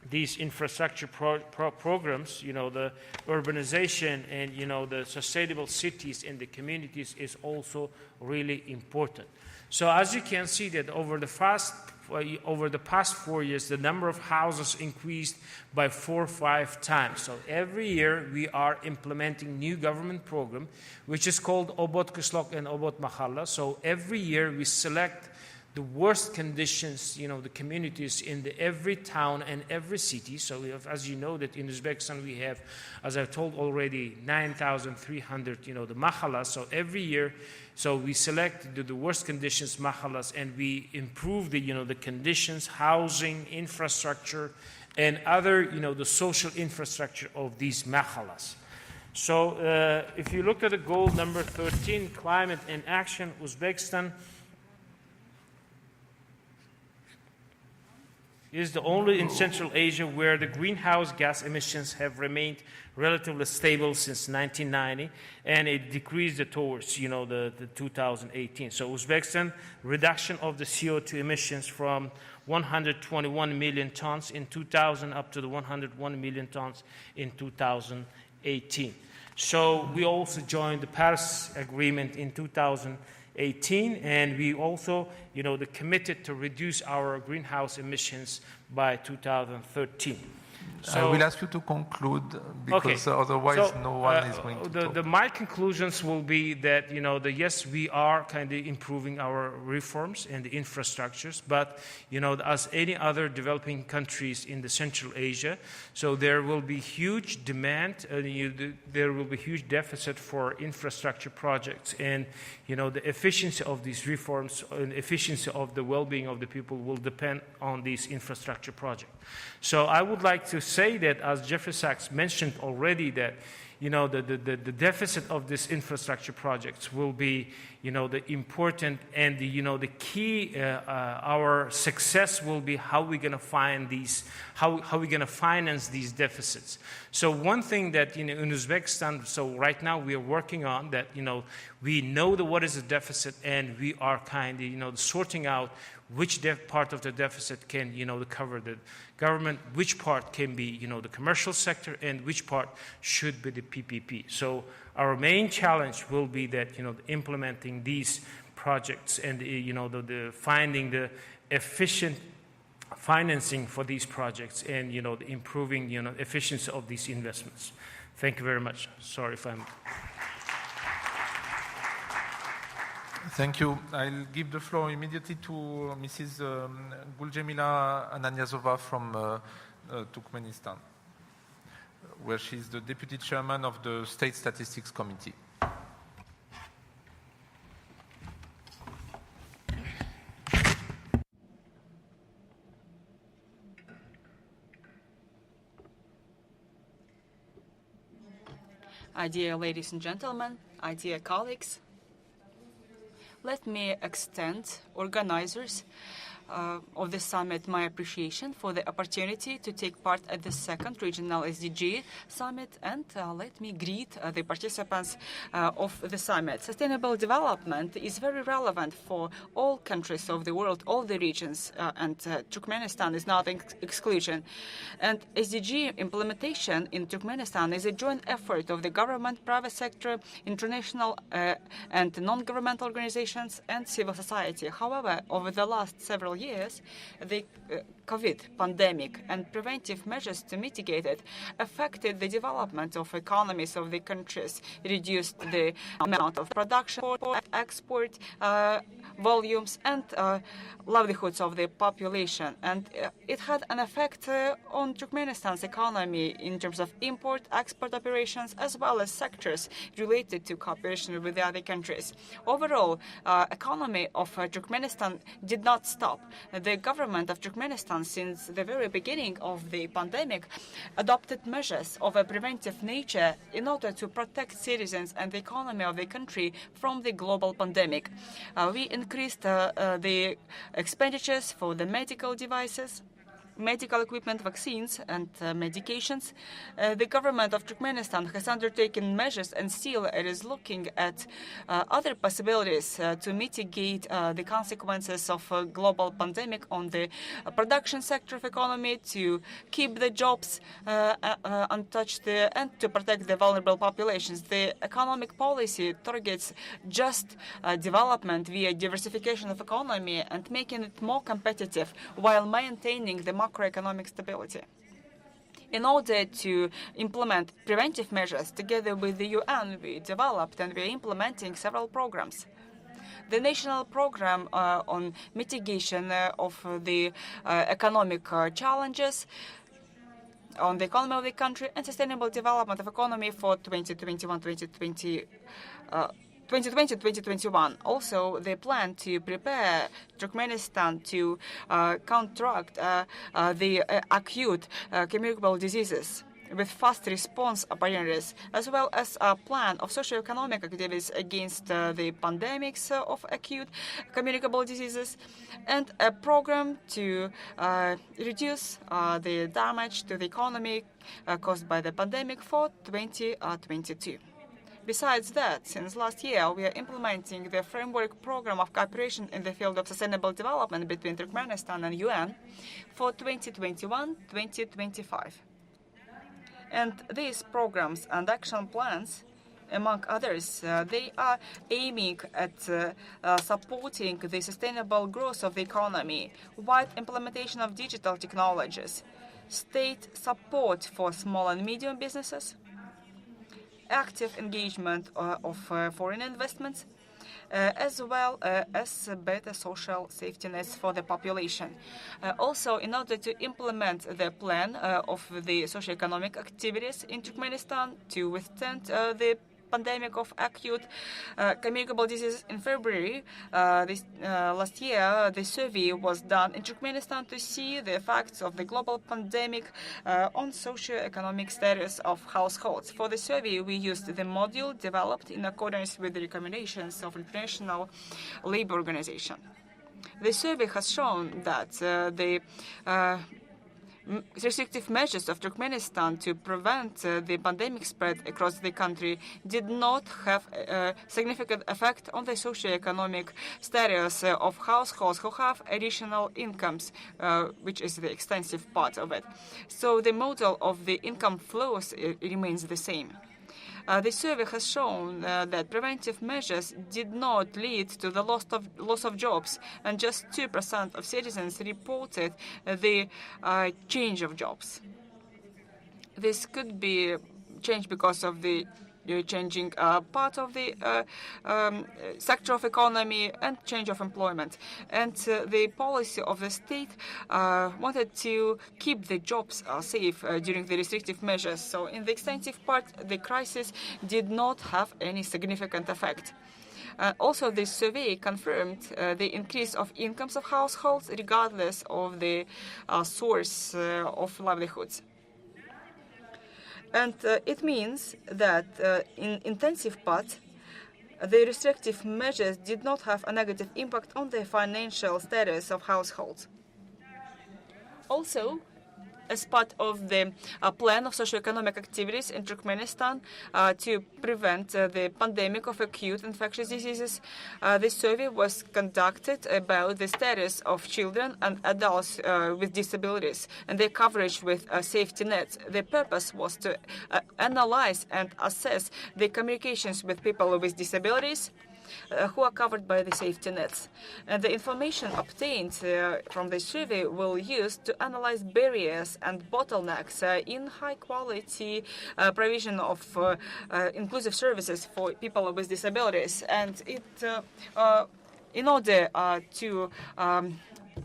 these infrastructure programs, the urbanization and, the sustainable cities and the communities is also really important. So as you can see that over the past 4 years, the number of houses increased by 4 or 5 times. So every year we are implementing new government program, which is called Obod Kışlak and Obod Mahalla. So every year we select the worst conditions, the communities in every town and every city. So we have, as you know, that in Uzbekistan we have, as I've told already, 9,300, the mahallas. So every year, so we select the worst conditions mahallas, and we improve the, the conditions, housing, infrastructure, and other, the social infrastructure of these mahallas. So if you look at the goal number 13, climate and action, Uzbekistan is the only in Central Asia where the greenhouse gas emissions have remained relatively stable since 1990, and it decreased towards, the 2018. So Uzbekistan reduction of the CO2 emissions from 121 million tons in 2000 up to the 101 million tons in 2018. So we also joined the Paris Agreement in 2018. 2018, and we also, committed to reduce our greenhouse emissions by 2013. So, I will ask you to conclude because otherwise no one is going to talk. My conclusions will be that, yes, we are kind of improving our reforms and the infrastructures, but, as any other developing countries in the Central Asia, so there will be huge demand, there will be huge deficit for infrastructure projects, and, the efficiency of these reforms and efficiency of the well-being of the people will depend on these infrastructure projects. So I would like to say that, as Jeffrey Sachs mentioned already, that the deficit of these infrastructure projects will be the important and the key. Our success will be how we're going to find these, how we're going to finance these deficits. So one thing that in Uzbekistan, so right now we are working on that. We know what is the deficit, and we are kind of sorting out which part of the deficit can cover the government, which part can be the commercial sector, and which part should be the PPP. So our main challenge will be that implementing these projects and the finding the efficient financing for these projects and the improving efficiency of these investments. Thank you very much. Sorry if I'm. Thank you. I'll give the floor immediately to Mrs. Guljemila Ananyazova from Turkmenistan, where she's the Deputy Chairman of the State Statistics Committee. Dear ladies and gentlemen, dear colleagues, let me extend organizers of the summit my appreciation for the opportunity to take part at the second regional SDG summit, and let me greet the participants of the summit. Sustainable development is very relevant for all countries of the world, all the regions, and Turkmenistan is not an exclusion. And SDG implementation in Turkmenistan is a joint effort of the government, private sector, international and non-governmental organizations, and civil society. However, over the last several years, the COVID pandemic and preventive measures to mitigate it affected the development of economies of the countries, reduced the amount of production, export volumes, and livelihoods of the population. And it had an effect on Turkmenistan's economy in terms of import, export operations, as well as sectors related to cooperation with the other countries. Overall, economy of Turkmenistan did not stop. The government of Turkmenistan, since the very beginning of the pandemic, adopted measures of a preventive nature in order to protect citizens and the economy of the country from the global pandemic. We increased the expenditures for the medical devices, medical equipment, vaccines, and medications. The government of Turkmenistan has undertaken measures, and still it is looking at other possibilities to mitigate the consequences of a global pandemic on the production sector of economy, to keep the jobs untouched, and to protect the vulnerable populations. The economic policy targets just development via diversification of economy and making it more competitive while maintaining the macroeconomic stability. In order to implement preventive measures together with the UN, we developed and we are implementing several programs. The national program on mitigation of the economic challenges on the economy of the country and sustainable development of economy for 2020-2021. Also, they plan to prepare Turkmenistan to counteract the acute communicable diseases with fast response opportunities, as well as a plan of socio-economic activities against the pandemics of acute communicable diseases, and a program to reduce the damage to the economy caused by the pandemic for 2022. Besides that, since last year, we are implementing the framework program of cooperation in the field of sustainable development between Turkmenistan and UN for 2021-2025. And these programs and action plans among others, they are aiming at supporting the sustainable growth of the economy, wide implementation of digital technologies, state support for small and medium businesses, active engagement of foreign investments, as well as better social safety nets for the population. Also, in order to implement the plan of the socio-economic activities in Turkmenistan to withstand the pandemic of acute communicable diseases in February last year, the survey was done in Turkmenistan to see the effects of the global pandemic on socio-economic status of households. For the survey, we used the module developed in accordance with the recommendations of International Labour Organization. The survey has shown that the restrictive measures of Turkmenistan to prevent the pandemic spread across the country did not have a significant effect on the socio-economic status of households who have additional incomes, which is the extensive part of it. So the model of the income flows remains the same. The survey has shown that preventive measures did not lead to the loss of jobs, and just 2% of citizens reported the change of jobs. This could be changed because of the changing part of the sector of economy and change of employment. And the policy of the state wanted to keep the jobs safe during the restrictive measures. So in the extensive part, the crisis did not have any significant effect. Also, this survey confirmed the increase of incomes of households regardless of the source of livelihoods. And it means that in intensive part, the restrictive measures did not have a negative impact on the financial status of households. Also, as part of the plan of socio-economic activities in Turkmenistan to prevent the pandemic of acute infectious diseases, this survey was conducted about the status of children and adults with disabilities and their coverage with safety nets. The purpose was to analyze and assess the communications with people with disabilities who are covered by the safety nets. And the information obtained from the survey will use to analyze barriers and bottlenecks in high-quality provision of inclusive services for people with disabilities. And it, in order to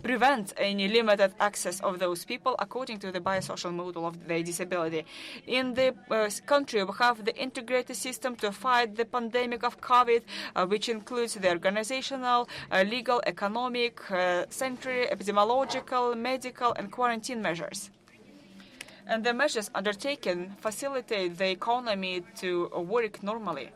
prevent any limited access of those people according to the biosocial model of their disability. In the country, we have the integrated system to fight the pandemic of COVID, which includes the organizational, legal, economic, sanitary, epidemiological, medical, and quarantine measures. And the measures undertaken facilitate the economy to work normally.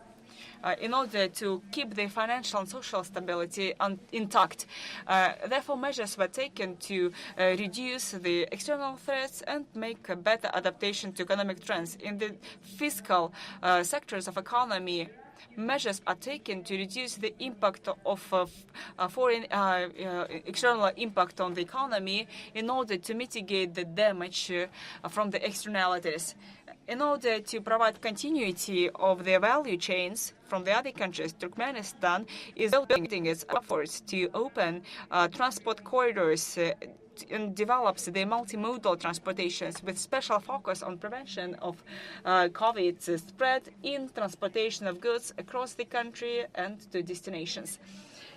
In order to keep the financial and social stability intact. Therefore, measures were taken to reduce the external threats and make a better adaptation to economic trends. In the fiscal sectors of economy, measures are taken to reduce the impact of foreign external impact on the economy in order to mitigate the damage from the externalities. In order to provide continuity of the value chains from the other countries, Turkmenistan is building its efforts to open transport corridors and develops the multimodal transportations with special focus on prevention of COVID spread in transportation of goods across the country and to destinations.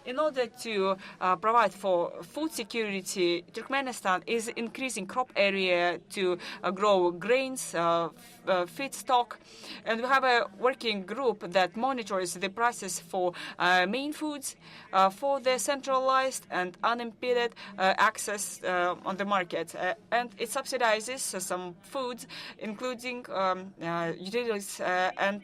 In order to provide for food security, Turkmenistan is increasing crop area to grow grains, feedstock, and we have a working group that monitors the prices for main foods for the centralized and unimpeded access on the market. And it subsidizes some foods, including utilities and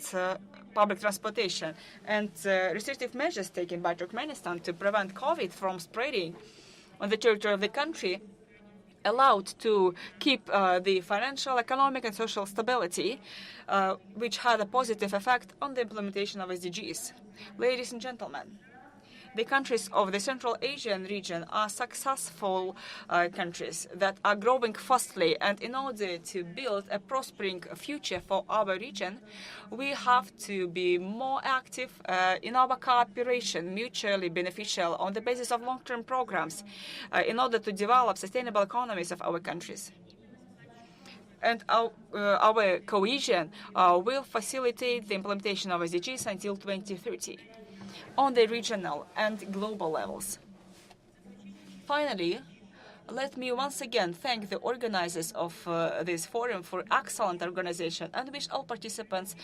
public transportation. And restrictive measures taken by Turkmenistan to prevent COVID from spreading on the territory of the country allowed to keep the financial, economic, and social stability, which had a positive effect on the implementation of SDGs. Ladies and gentlemen, The countries of the Central Asian region are successful countries that are growing fastly, and in order to build a prospering future for our region, we have to be more active in our cooperation, mutually beneficial on the basis of long-term programs in order to develop sustainable economies of our countries. And our cohesion will facilitate the implementation of SDGs until 2030 on the regional and global levels. Finally, let me once again thank the organizers of this forum for excellent organization and wish all participants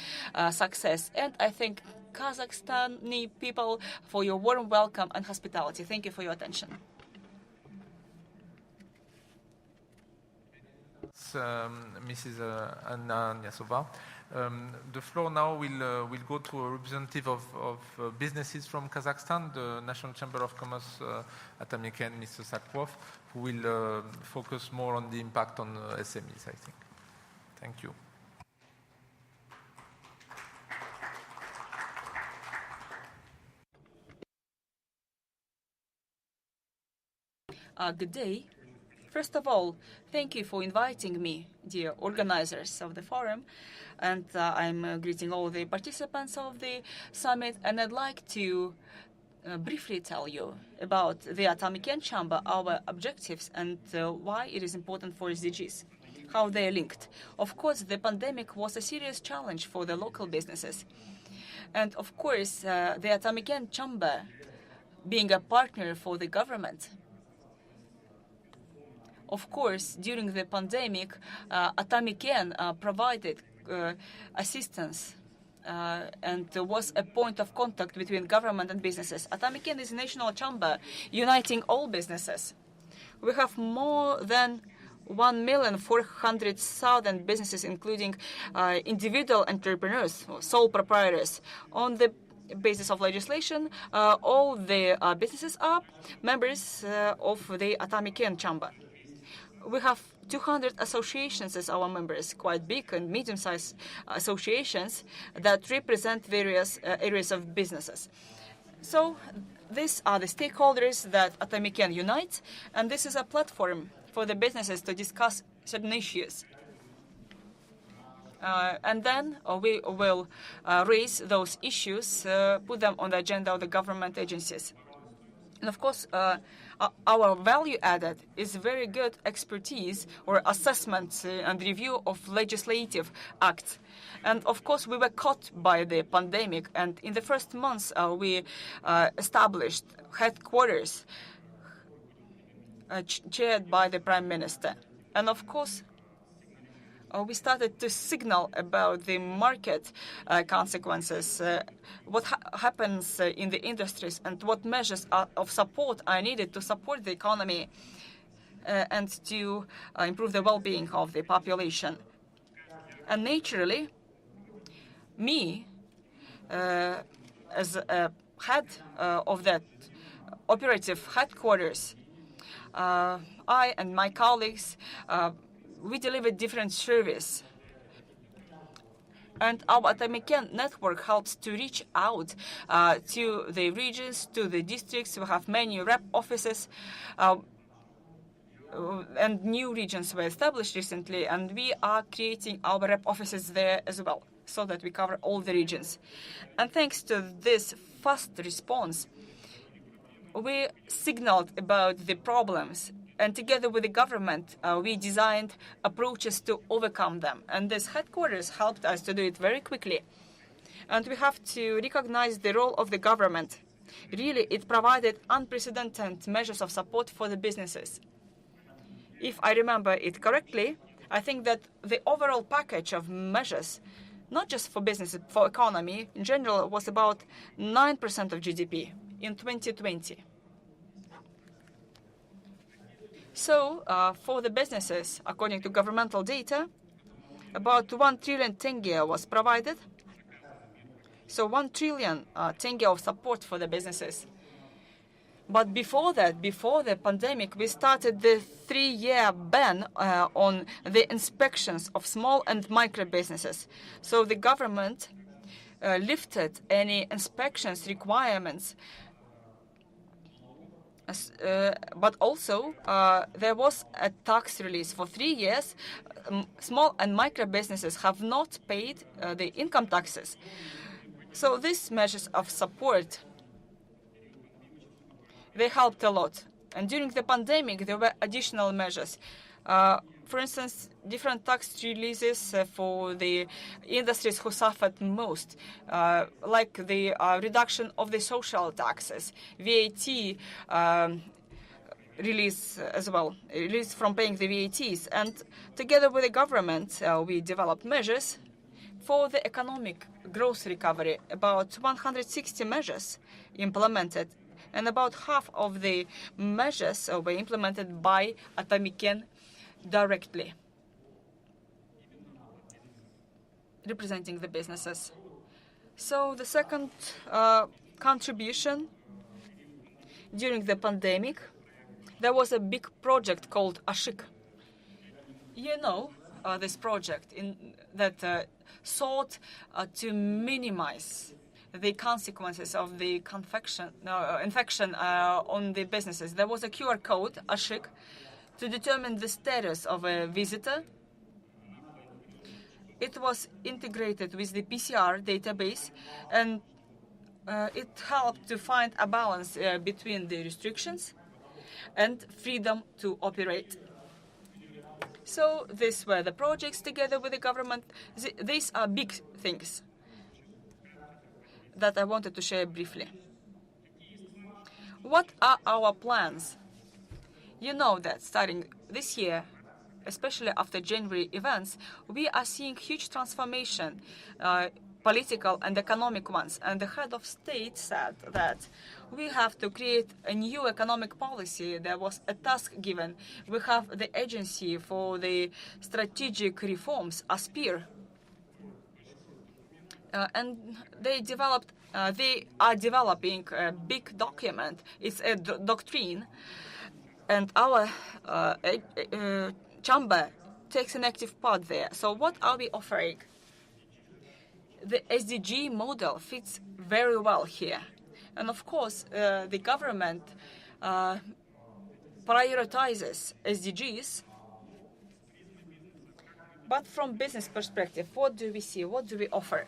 success. And I thank Kazakhstani people for your warm welcome and hospitality. Thank you for your attention. Mrs. Anna Nyasova. The floor now will go to a representative of businesses from Kazakhstan, the National Chamber of Commerce Atamiken, Mr. Sakrov, who will focus more on the impact on SMEs, I think. Thank you. Good day. First of all, thank you for inviting me, dear organizers of the forum, and I'm greeting all the participants of the summit, and I'd like to briefly tell you about the Atamiken Chamber, our objectives, and why it is important for SDGs, how they are linked. Of course, the pandemic was a serious challenge for the local businesses, and of course, the Atamiken Chamber, being a partner for the government, of course, during the pandemic, Atamiken provided assistance and was a point of contact between government and businesses. Atamiken is a national chamber uniting all businesses. We have more than 1,400,000 businesses, including individual entrepreneurs, sole proprietors. On the basis of legislation, all the businesses are members of the Atamiken Chamber. We have 200 associations as our members, quite big and medium-sized associations that represent various areas of businesses. So these are the stakeholders that Atamiken unites, and this is a platform for the businesses to discuss certain issues. And then we will raise those issues, put them on the agenda of the government agencies. And of course, our value added is very good expertise or assessment and review of legislative acts. And of course, we were caught by the pandemic. And in the first months, we established headquarters chaired by the Prime Minister. And of course, we started to signal about the market consequences, what happens in the industries, and what measures of support are needed to support the economy and to improve the well-being of the population. And naturally, me, as a head of that operative headquarters, I and my colleagues, we deliver different service. And our Atamiken network helps to reach out to the regions, to the districts. We have many rep offices, and new regions were established recently, and we are creating our rep offices there as well, so that we cover all the regions. And thanks to this fast response, we signaled about the problems, and together with the government, we designed approaches to overcome them. And this headquarters helped us to do it very quickly. And we have to recognize the role of the government. Really, it provided unprecedented measures of support for the businesses. If I remember it correctly, I think that the overall package of measures, not just for business, for economy, in general, was about 9% of GDP in 2020. So, for the businesses, according to governmental data, about 1 trillion tenge was provided. So 1 trillion tenge of support for the businesses. But before that, before the pandemic, we started the 3-year ban on the inspections of small and micro businesses. So the government lifted any inspections requirements But also, there was a tax release for 3 years. Small and micro businesses have not paid the income taxes. So these measures of support, they helped a lot. And during the pandemic, there were additional measures. For instance, different tax releases for the industries who suffered most, like the reduction of the social taxes, VAT release as well, release from paying the VATs. And together with the government, we developed measures for the economic growth recovery, about 160 measures implemented, and about half of the measures were implemented by Atomic Eng directly, representing the businesses. So the second contribution during the pandemic, there was a big project called Ashik. You know this project that sought to minimize the consequences of the infection on the businesses. There was a QR code, Ashik, to determine the status of a visitor. It was integrated with the PCR database, and it helped to find a balance between the restrictions and freedom to operate. So these were the projects together with the government. These are big things that I wanted to share briefly. What are our plans? You know that starting this year, especially after January events, we are seeing huge transformation, political and economic ones. And the head of state said that we have to create a new economic policy. There was a task given. We have the Agency for the Strategic Reforms, ASPIR. And they are developing a big document. It's a doctrine. And our chamber takes an active part there. So what are we offering? The SDG model fits very well here. And of course, the government prioritizes SDGs. But from business perspective, what do we see? What do we offer?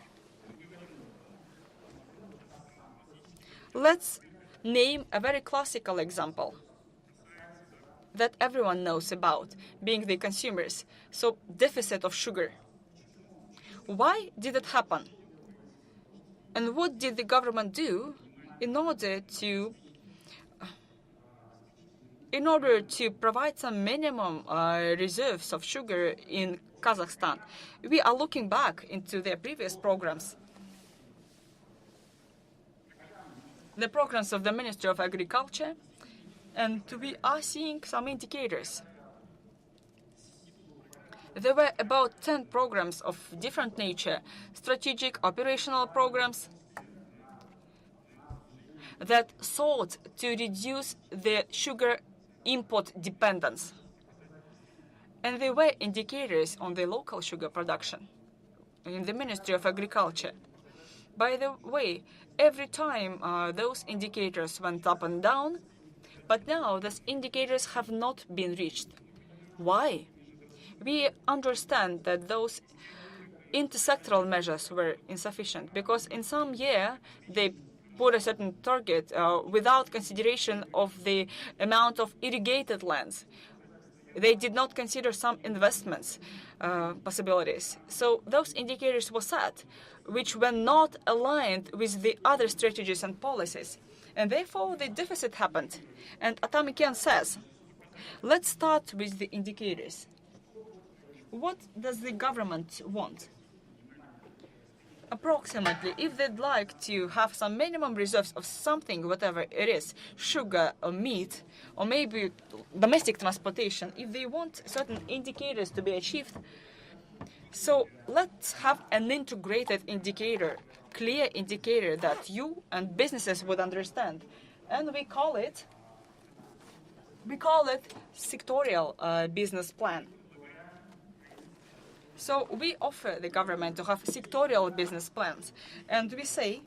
Let's name a very classical example that everyone knows about, being the consumers. So deficit of sugar. Why did it happen? And what did the government do in order to provide some minimum reserves of sugar in Kazakhstan? We are looking back into their previous programs. The programs of the Ministry of Agriculture, and we are seeing some indicators. There were about 10 programs of different nature, strategic, operational programs that sought to reduce the sugar import dependence. And there were indicators on the local sugar production in the Ministry of Agriculture. By the way, every time those indicators went up and down, but now those indicators have not been reached. Why? We understand that those intersectoral measures were insufficient because in some year they put a certain target without consideration of the amount of irrigated lands. They did not consider some investments possibilities. So those indicators were set, which were not aligned with the other strategies and policies. And therefore, the deficit happened. And Atomic Eng says, let's start with the indicators. What does the government want? Approximately, if they'd like to have some minimum reserves of something, whatever it is, sugar or meat, or maybe domestic transportation, if they want certain indicators to be achieved, so let's have an integrated indicator, clear indicator that you and businesses would understand. And we call it sectorial business plan. So we offer the government to have sectorial business plans. And we say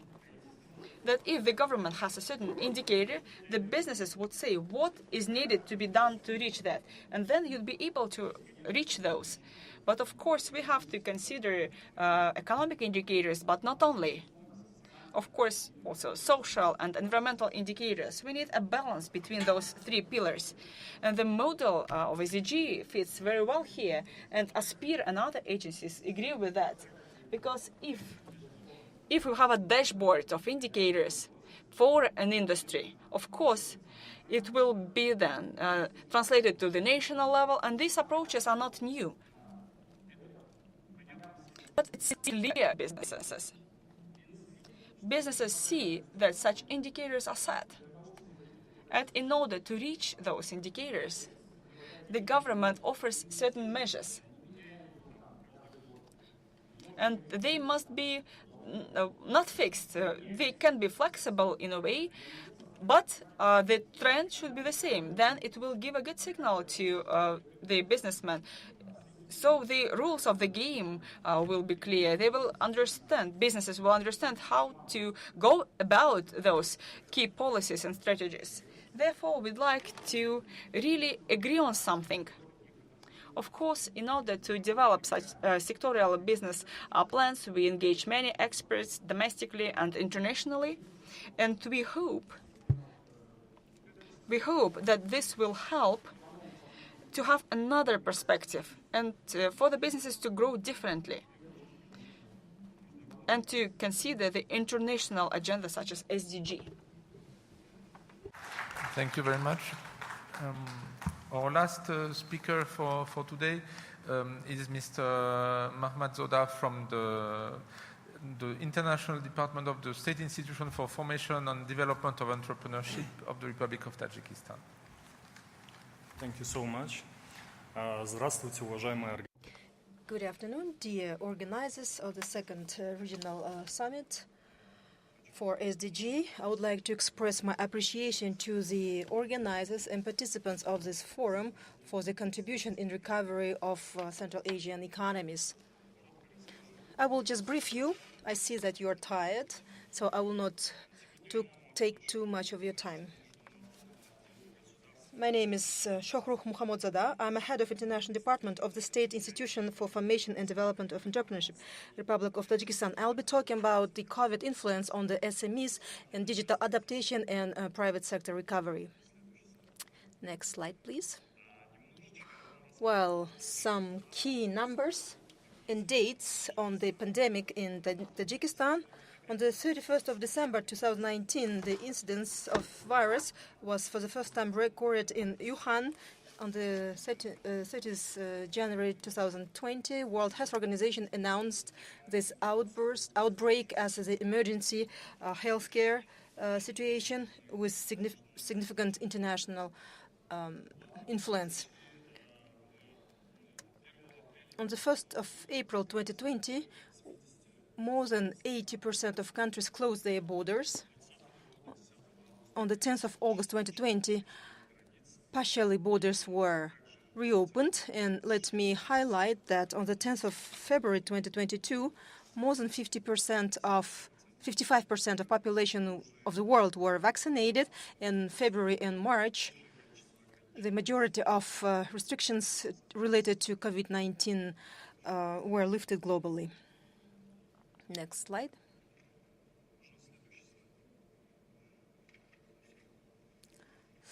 that if the government has a certain indicator, the businesses would say what is needed to be done to reach that, and then you'd be able to reach those. But of course, we have to consider economic indicators, but not only. Of course, also social and environmental indicators. We need a balance between those three pillars. And the model of SDG fits very well here, and ASPIR and other agencies agree with that. Because if we have a dashboard of indicators for an industry, of course, it will be then translated to the national level, and these approaches are not new. But it's clear businesses. Businesses see that such indicators are set. And in order to reach those indicators, the government offers certain measures. And they must be not fixed. They can be flexible in a way, but the trend should be the same. Then it will give a good signal to the businessman. So the rules of the game will be clear. They will understand, businesses will understand how to go about those key policies and strategies. Therefore, we'd like to really agree on something. Of course, in order to develop such sectorial business plans, we engage many experts domestically and internationally, and we hope that this will help to have another perspective and for the businesses to grow differently and to consider the international agenda such as SDG. Thank you very much. Our last speaker for today is Mr. Mahmad Zoda from the International Department of the State Institution for Formation and Development of Entrepreneurship of the Republic of Tajikistan. Thank you so much. Здравствуйте, уважаемые. Good afternoon, dear organizers of the second regional summit for SDG. I would like to express my appreciation to the organizers and participants of this forum for the contribution in recovery of Central Asian economies. I will just brief you. I see that you are tired, so I will not take too much of your time. My name is Shohrukh Muhammadzada. I'm a head of International Department of the State Institution for Formation and Development of Entrepreneurship, Republic of Tajikistan. I'll be talking about the COVID influence on the SMEs and digital adaptation and private sector recovery. Next slide, please. Well, some key numbers and dates on the pandemic in Tajikistan. On the 31st of December 2019, the incidence of virus was for the first time recorded in Wuhan. On the 30th January 2020, World Health Organization announced this outbreak as the emergency healthcare situation with significant international influence. On the 1st of April 2020, more than 80% of countries closed their borders. On the 10th of August 2020, partially borders were reopened. And let me highlight that on the 10th of February 2022, more than 55% of population of the world were vaccinated. In February and March, the majority of restrictions related to COVID-19 were lifted globally. Next slide.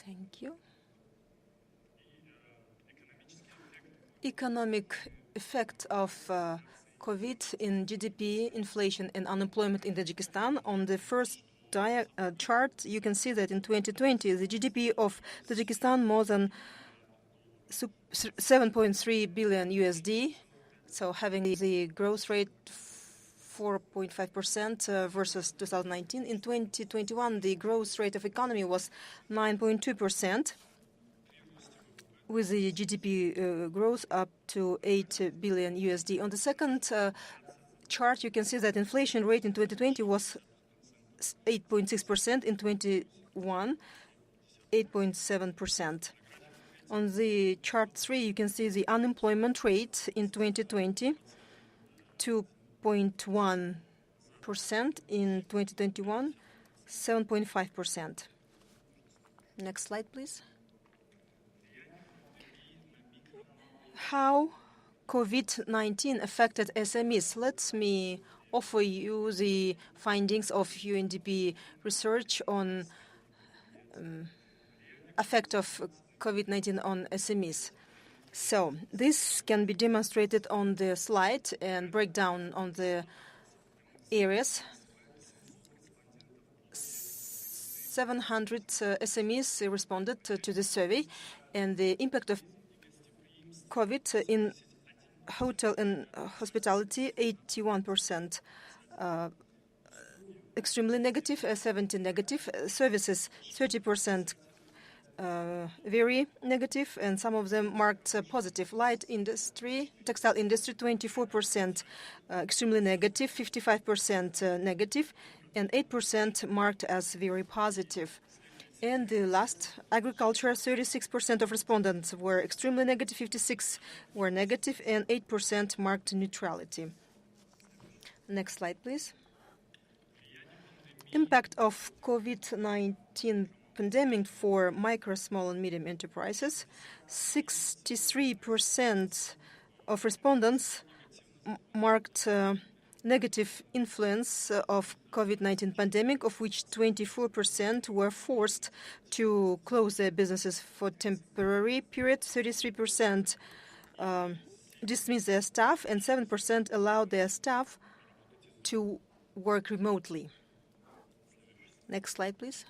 Thank you. Economic effect of COVID in GDP, inflation, and unemployment in Tajikistan. On the first chart, you can see that in 2020, the GDP of Tajikistan more than 7.3 billion USD, so having the growth rate 4.5% versus 2019. In 2021, the growth rate of economy was 9.2%, with the GDP growth up to 8 billion USD. On the second chart, you can see that inflation rate in 2020 was 8.6%, in 2021, 8.7%. On the chart 3, you can see the unemployment rate in 2020, 2.1%, in 2021, 7.5%. Next slide, please. How COVID-19 affected SMEs? Let me offer you the findings of UNDP research on effect of COVID-19 on SMEs. So this can be demonstrated on the slide and break down on the areas. 700 SMEs responded to the survey, and the impact of COVID in hotel and hospitality, 81%. Extremely negative, 70 negative. Services, 30% very negative, and some of them marked positive. Light industry, textile industry, 24% extremely negative, 55% negative, and 8% marked as very positive. And the last, agriculture, 36% of respondents were extremely negative, 56% were negative, and 8% marked neutrality. Next slide, please. Impact of COVID-19 pandemic for micro, small, and medium enterprises. 63% of respondents marked negative influence of COVID-19 pandemic, of which 24% were forced to close their businesses for temporary period. 33% dismissed their staff, and 7% allowed their staff to work remotely. Next slide, please.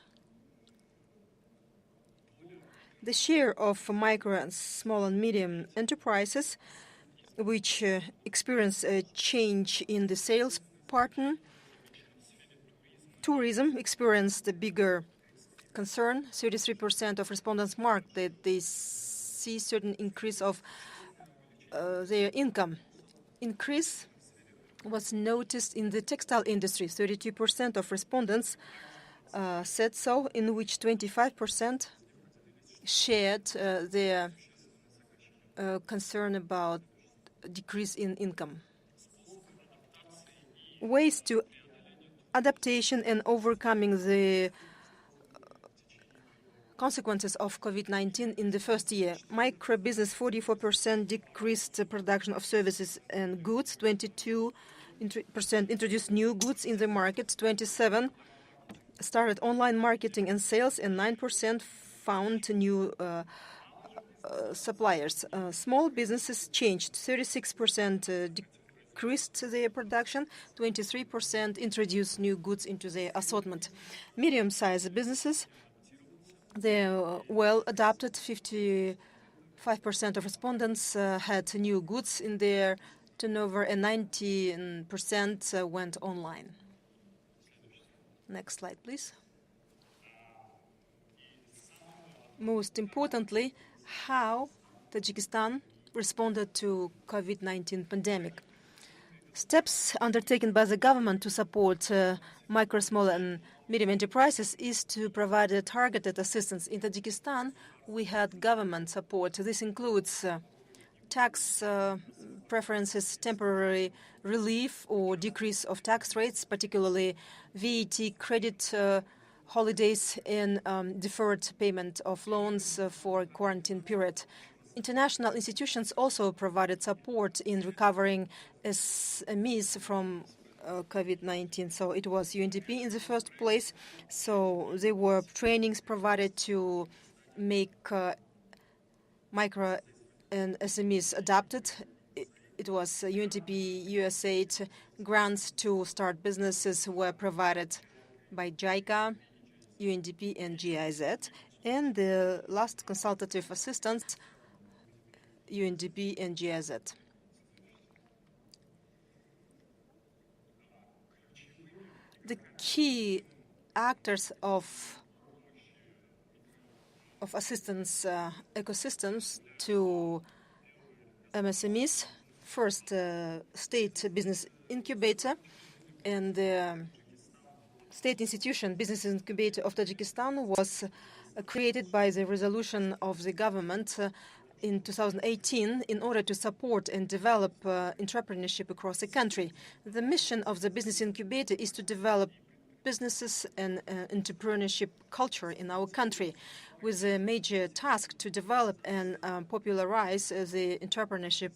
The share of micro and small and medium enterprises which experience a change in the sales pattern. Tourism experienced a bigger concern. 33% of respondents marked that they see certain increase of their income. Increase was noticed in the textile industry. 32% of respondents said so, in which 25% shared their concern about decrease in income. Ways to adaptation and overcoming the consequences of COVID-19 in the first year. Micro business, 44% decreased the production of services and goods. 22% introduced new goods in the market. 27% started online marketing and sales, and 9% found new suppliers. Small businesses changed. 36% decreased their production. 23% introduced new goods into their assortment. Medium-sized businesses, they're well adapted. 55% of respondents had new goods in their turnover, and 19% went online. Next slide, please. Most importantly, how Tajikistan responded to COVID-19 pandemic. Steps undertaken by the government to support micro, small, and medium enterprises is to provide a targeted assistance. In Tajikistan, we had government support. This includes tax preferences, temporary relief or decrease of tax rates, particularly VAT credit holidays, and deferred payment of loans for quarantine period. International institutions also provided support in recovering SMEs from COVID-19. So it was UNDP in the first place. So there were trainings provided to make micro and SMEs adapted. It was UNDP, USAID. Grants to start businesses were provided by JICA, UNDP, and GIZ. And the last consultative assistance, UNDP and GIZ. The key actors of assistance ecosystems to MSMEs. First, State Business Incubator, and the State Institution Business Incubator of Tajikistan was created by the resolution of the government in 2018 in order to support and develop entrepreneurship across the country. The mission of the Business Incubator is to develop businesses and entrepreneurship culture in our country, with a major task to develop and popularize the entrepreneurship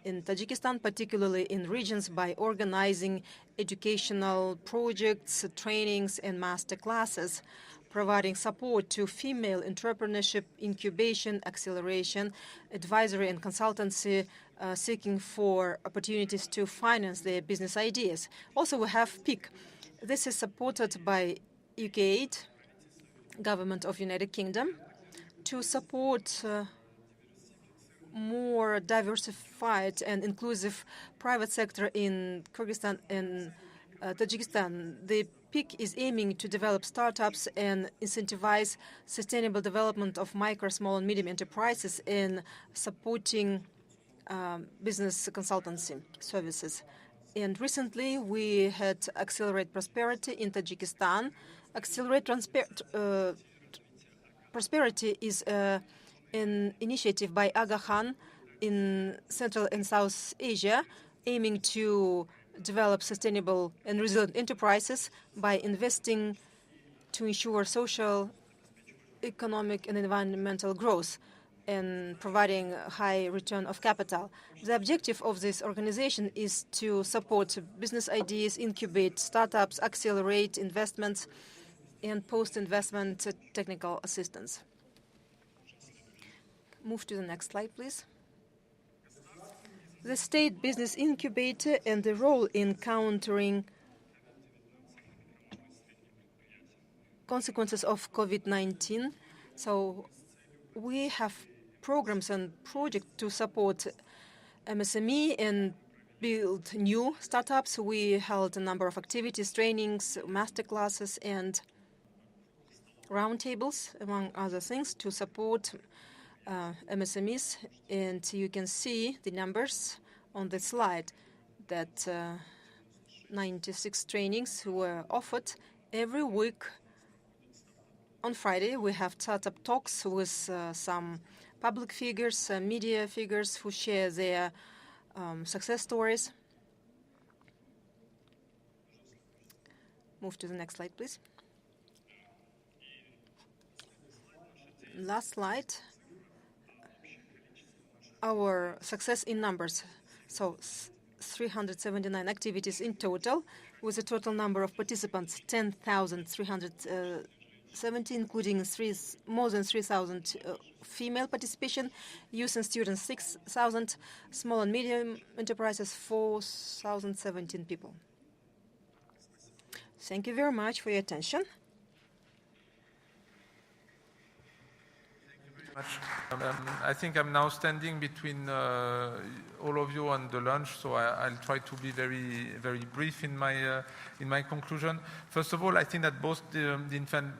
in Tajikistan, particularly in regions, by organizing educational projects, trainings, and master classes, providing support to female entrepreneurship, incubation, acceleration, advisory and consultancy, seeking for opportunities to finance their business ideas. Also, we have PIC. This is supported by UK Aid, Government of United Kingdom, to support more diversified and inclusive private sector in Kyrgyzstan and Tajikistan. The PIC is aiming to develop startups and incentivize sustainable development of micro, small, and medium enterprises in supporting business consultancy services. And recently, we had Accelerate Prosperity in Tajikistan. Accelerate Prosperity is an initiative by Aga Khan in Central and South Asia, aiming to develop sustainable and resilient enterprises by investing to ensure social, economic, and environmental growth and providing high return of capital. The objective of this organization is to support business ideas, incubate startups, accelerate investments, and post-investment technical assistance. Move to the next slide, please. The State Business Incubator and the role in countering consequences of COVID-19. So we have programs and projects to support MSME and build new startups. We held a number of activities, trainings, masterclasses, and roundtables, among other things, to support MSMEs. And you can see the numbers on the slide that 96 trainings were offered every week. On Friday, we have startup talks with some public figures, media figures who share their success stories. Move to the next slide, please. Last slide. Our success in numbers. So 379 activities in total, with a total number of participants 10,370, including more than 3,000 female participation, youth and students 6,000, small and medium enterprises 4,017 people. Thank you very much for your attention. I think I'm now standing between all of you and the lunch, so I'll try to be very, very brief in my conclusion. First of all, I think that both the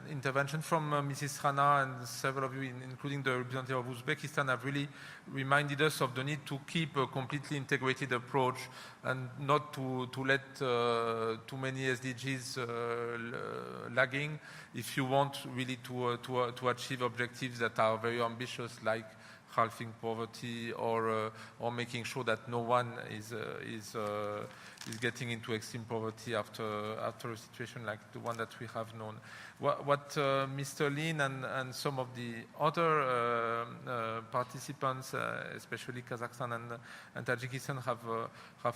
intervention from Mrs. Rana and several of you, including the representative of Uzbekistan, have really reminded us of the need to keep a completely integrated approach and not to let too many SDGs lagging if you want really to achieve objectives that are very ambitious, like halving poverty or making sure that no one is getting into extreme poverty after a situation like the one that we have known. What Mr. Lin and some of the other participants, especially Kazakhstan and Tajikistan, have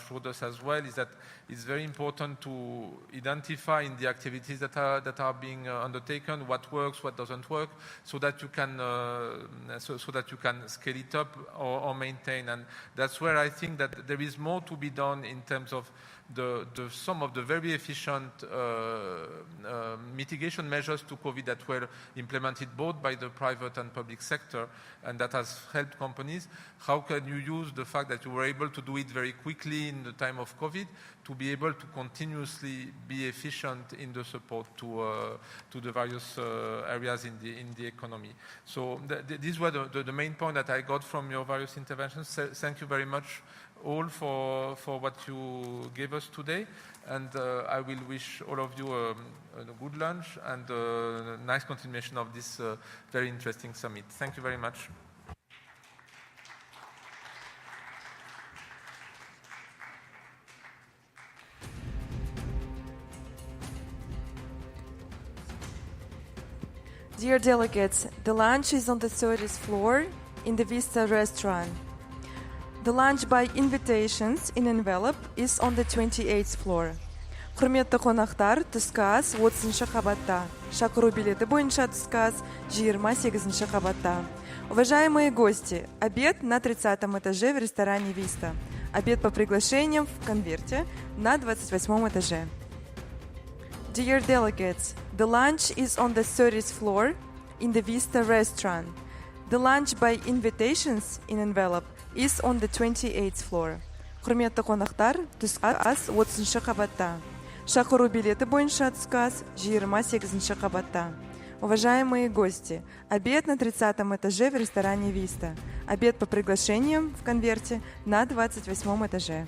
showed us as well is that it's very important to identify in the activities that are being undertaken what works, what doesn't work, so that you can scale it up or maintain. And that's where I think that there is more to be done in terms of some of the very efficient mitigation measures to COVID that were implemented both by the private and public sector, and that has helped companies. How can you use the fact that you were able to do it very quickly in the time of COVID to be able to continuously be efficient in the support to the various areas in the economy? So these were the main point that I got from your various interventions. Thank you very much all for what you gave us today, and I will wish all of you a good lunch and a nice continuation of this very interesting summit. Thank you very much. Dear delegates, the lunch is on the 30th floor in the Vista restaurant. The lunch by invitations in envelope is on the 28th floor. Құрметті қонақтар, түскі ас 30-шы қабатта. Шақыру билеті бойынша түскі ас 28-шы қабатта. Уважаемые гости, обед на 30-м этаже в ресторане Vista. Обед по приглашениям в конверте на 28-м этаже. Dear delegates, the lunch is on the 30th floor in the Vista restaurant. The lunch by invitations in envelope is on the 28th floor. Құрметті қонақтар, түскі ас 30-шы қабатта. Шақыру билеті бойынша түскі ас 28-шы қабатта. Уважаемые гости, обед на 30-м этаже в ресторане Vista. Обед по приглашениям в конверте на 28-м этаже.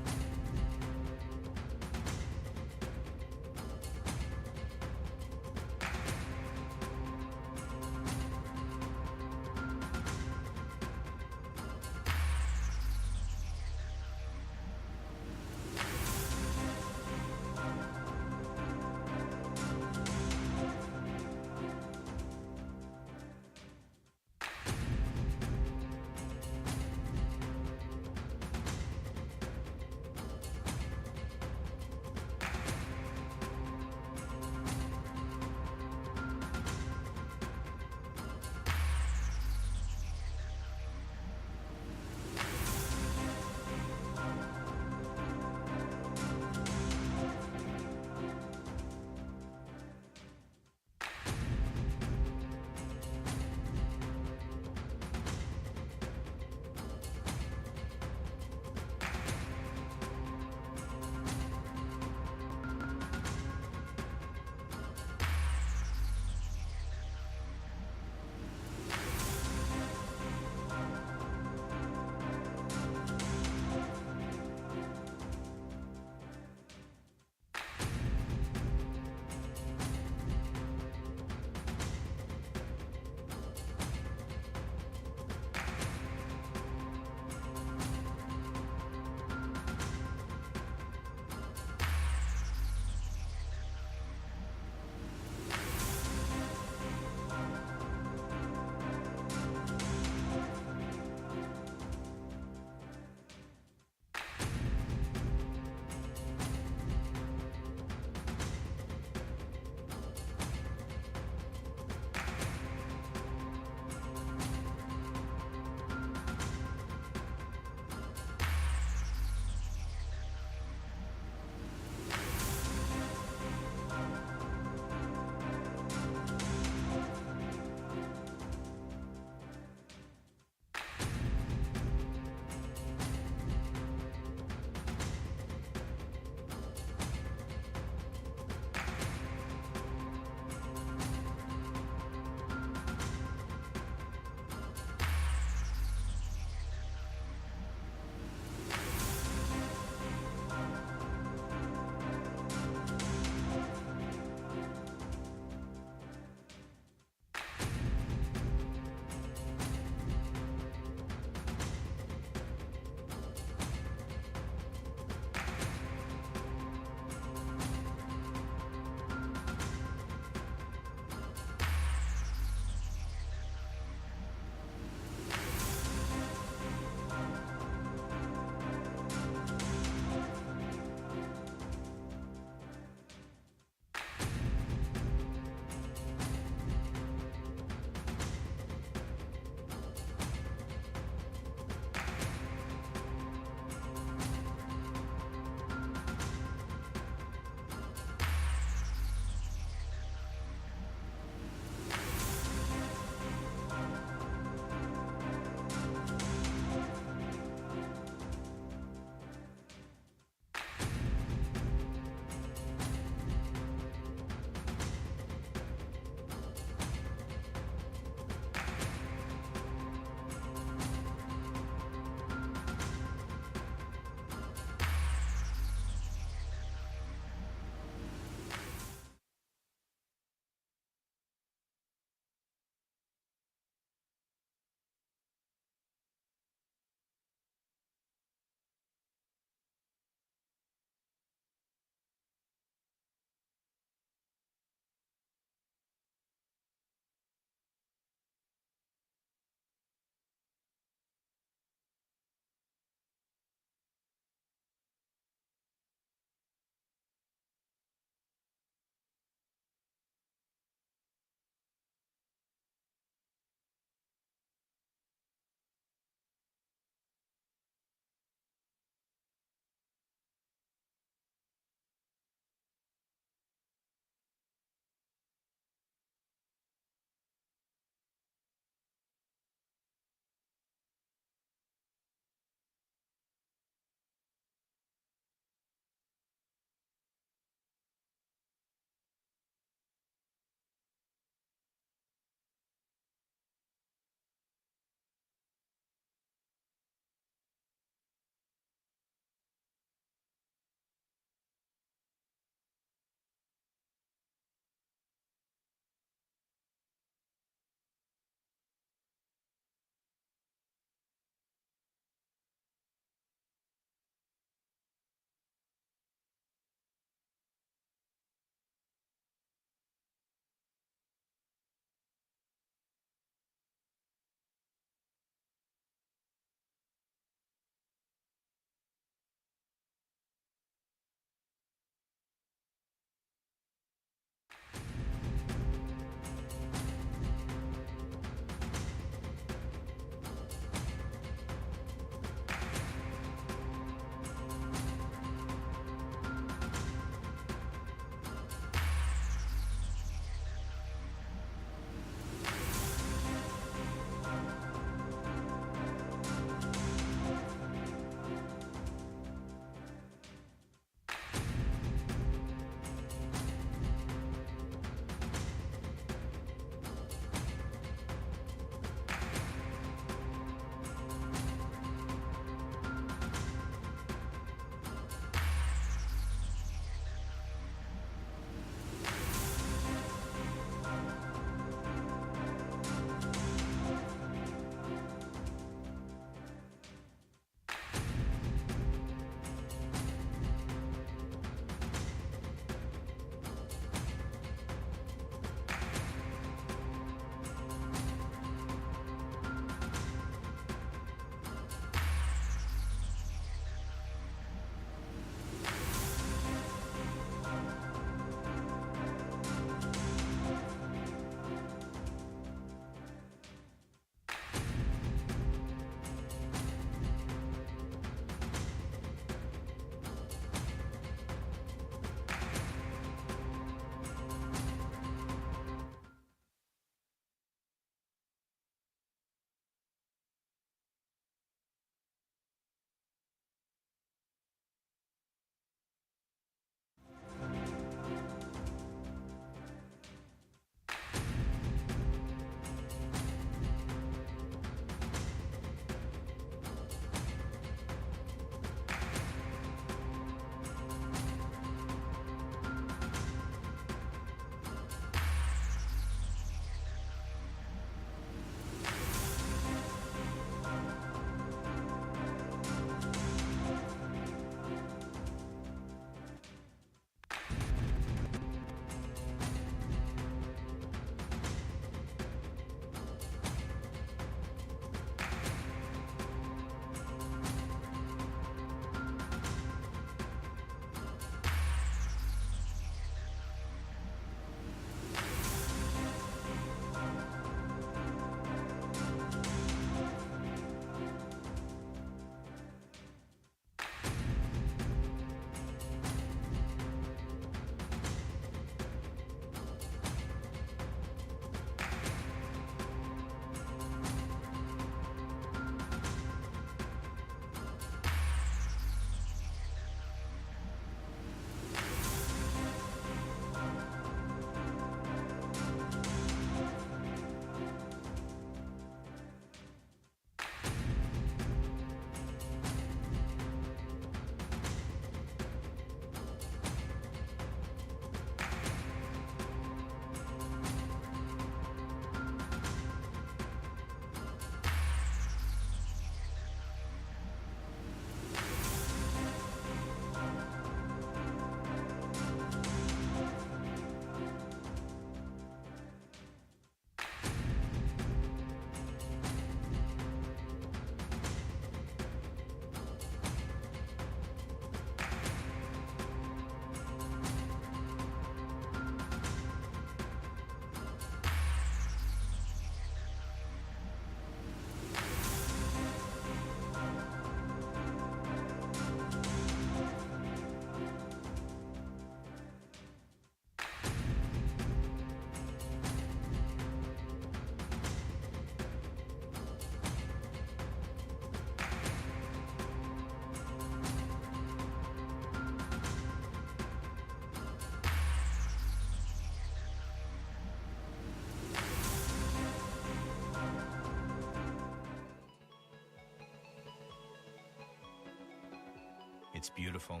It's beautiful.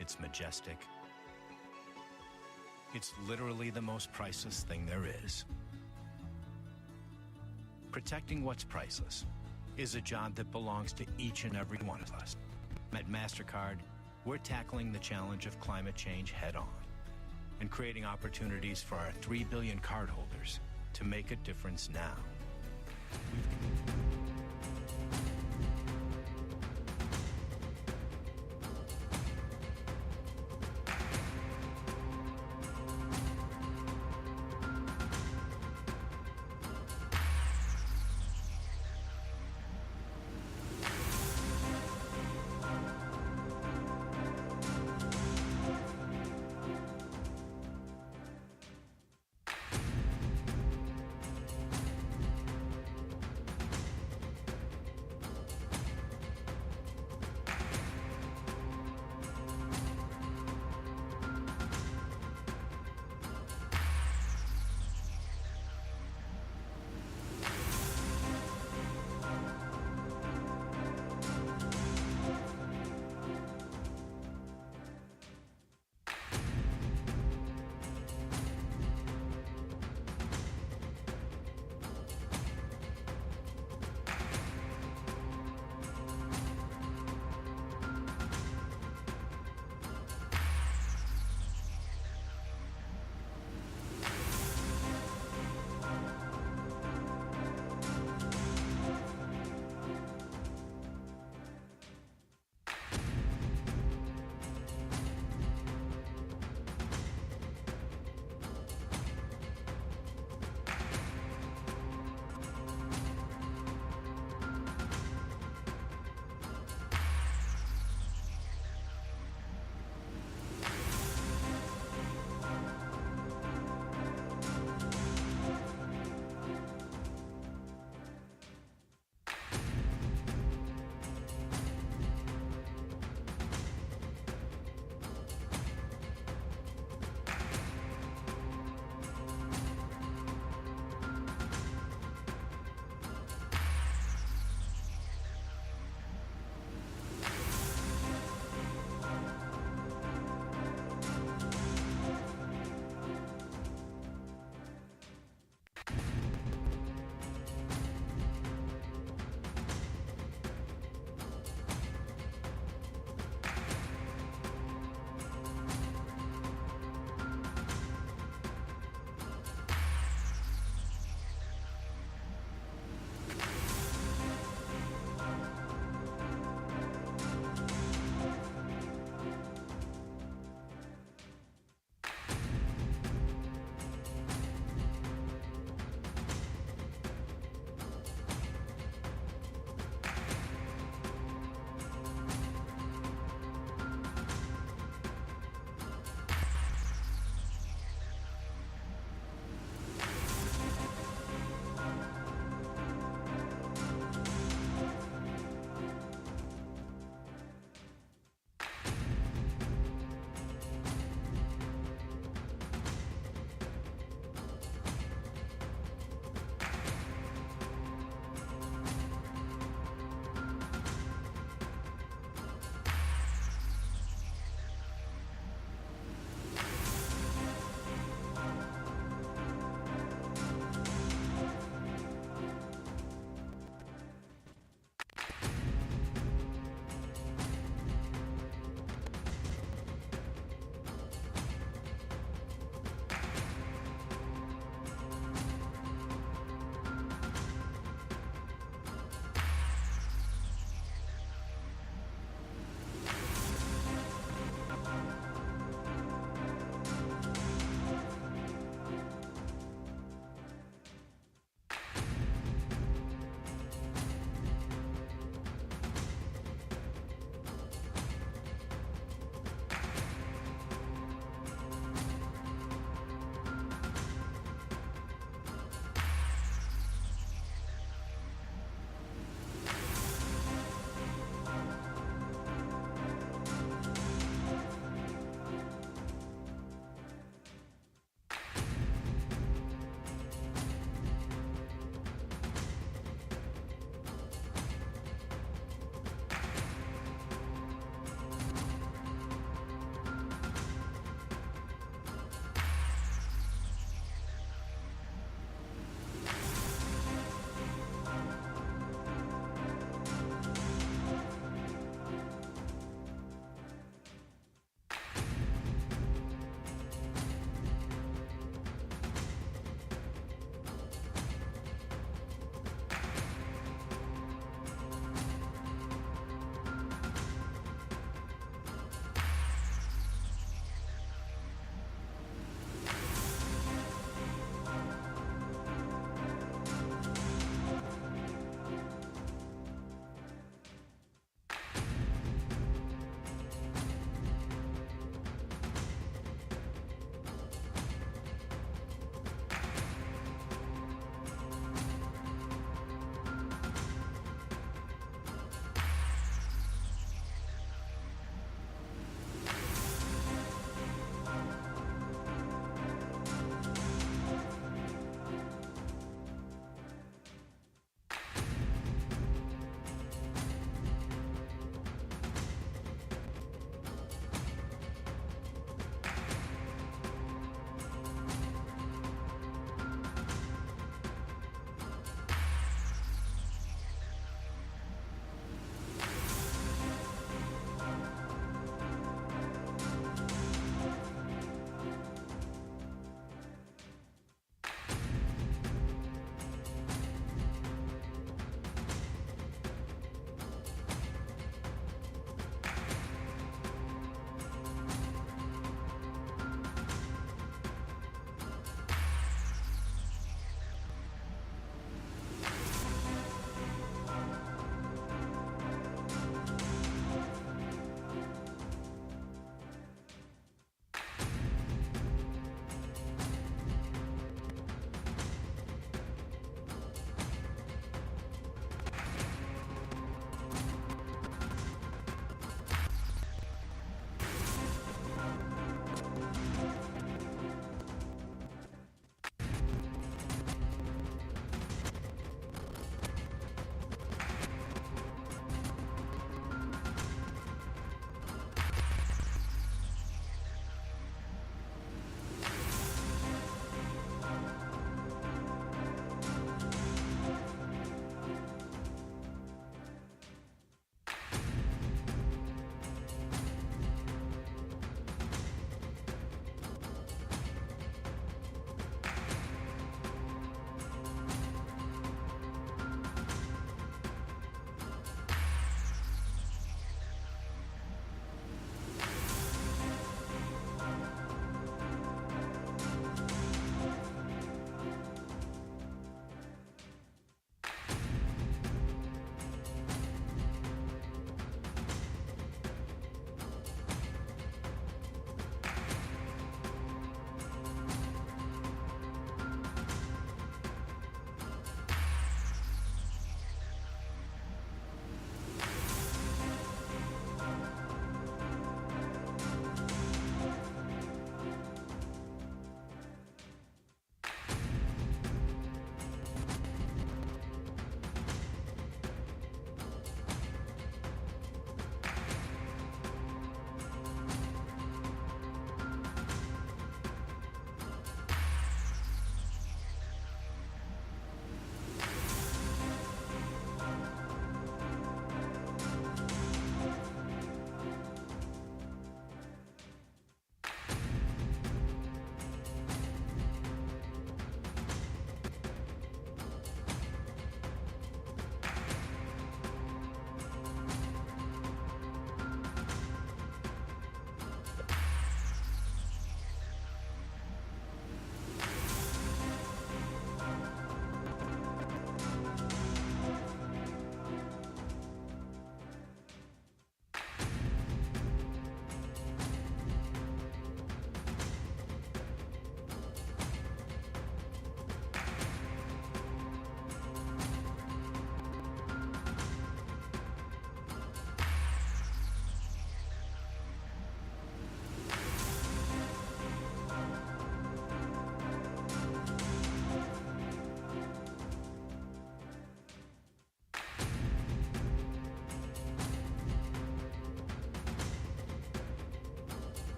It's majestic. It's literally the most priceless thing there is. Protecting what's priceless is a job that belongs to each and every one of us. At MasterCard, we're tackling the challenge of climate change head-on and creating opportunities for our 3 billion cardholders to make a difference now.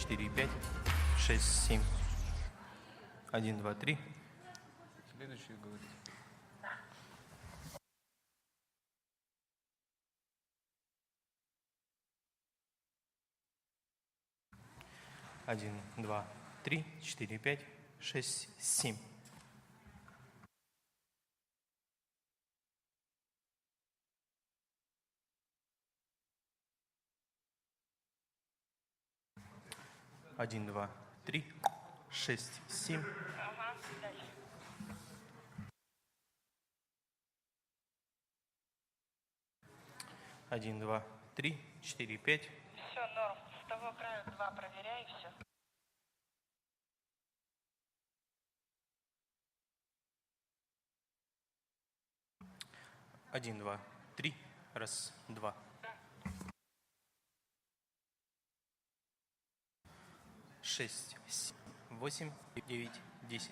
4, 5, 6, 7. 1, 2, 3. Следующий говорит. Один, два, три, 4, 5, 6, 7. Один, два, три, 6, 7. Один, два, три, 4, 5. Все, норм. С того края 2 проверяй, и все. Один, два, три. Раз, два. 6, 7, 8, 9, 10.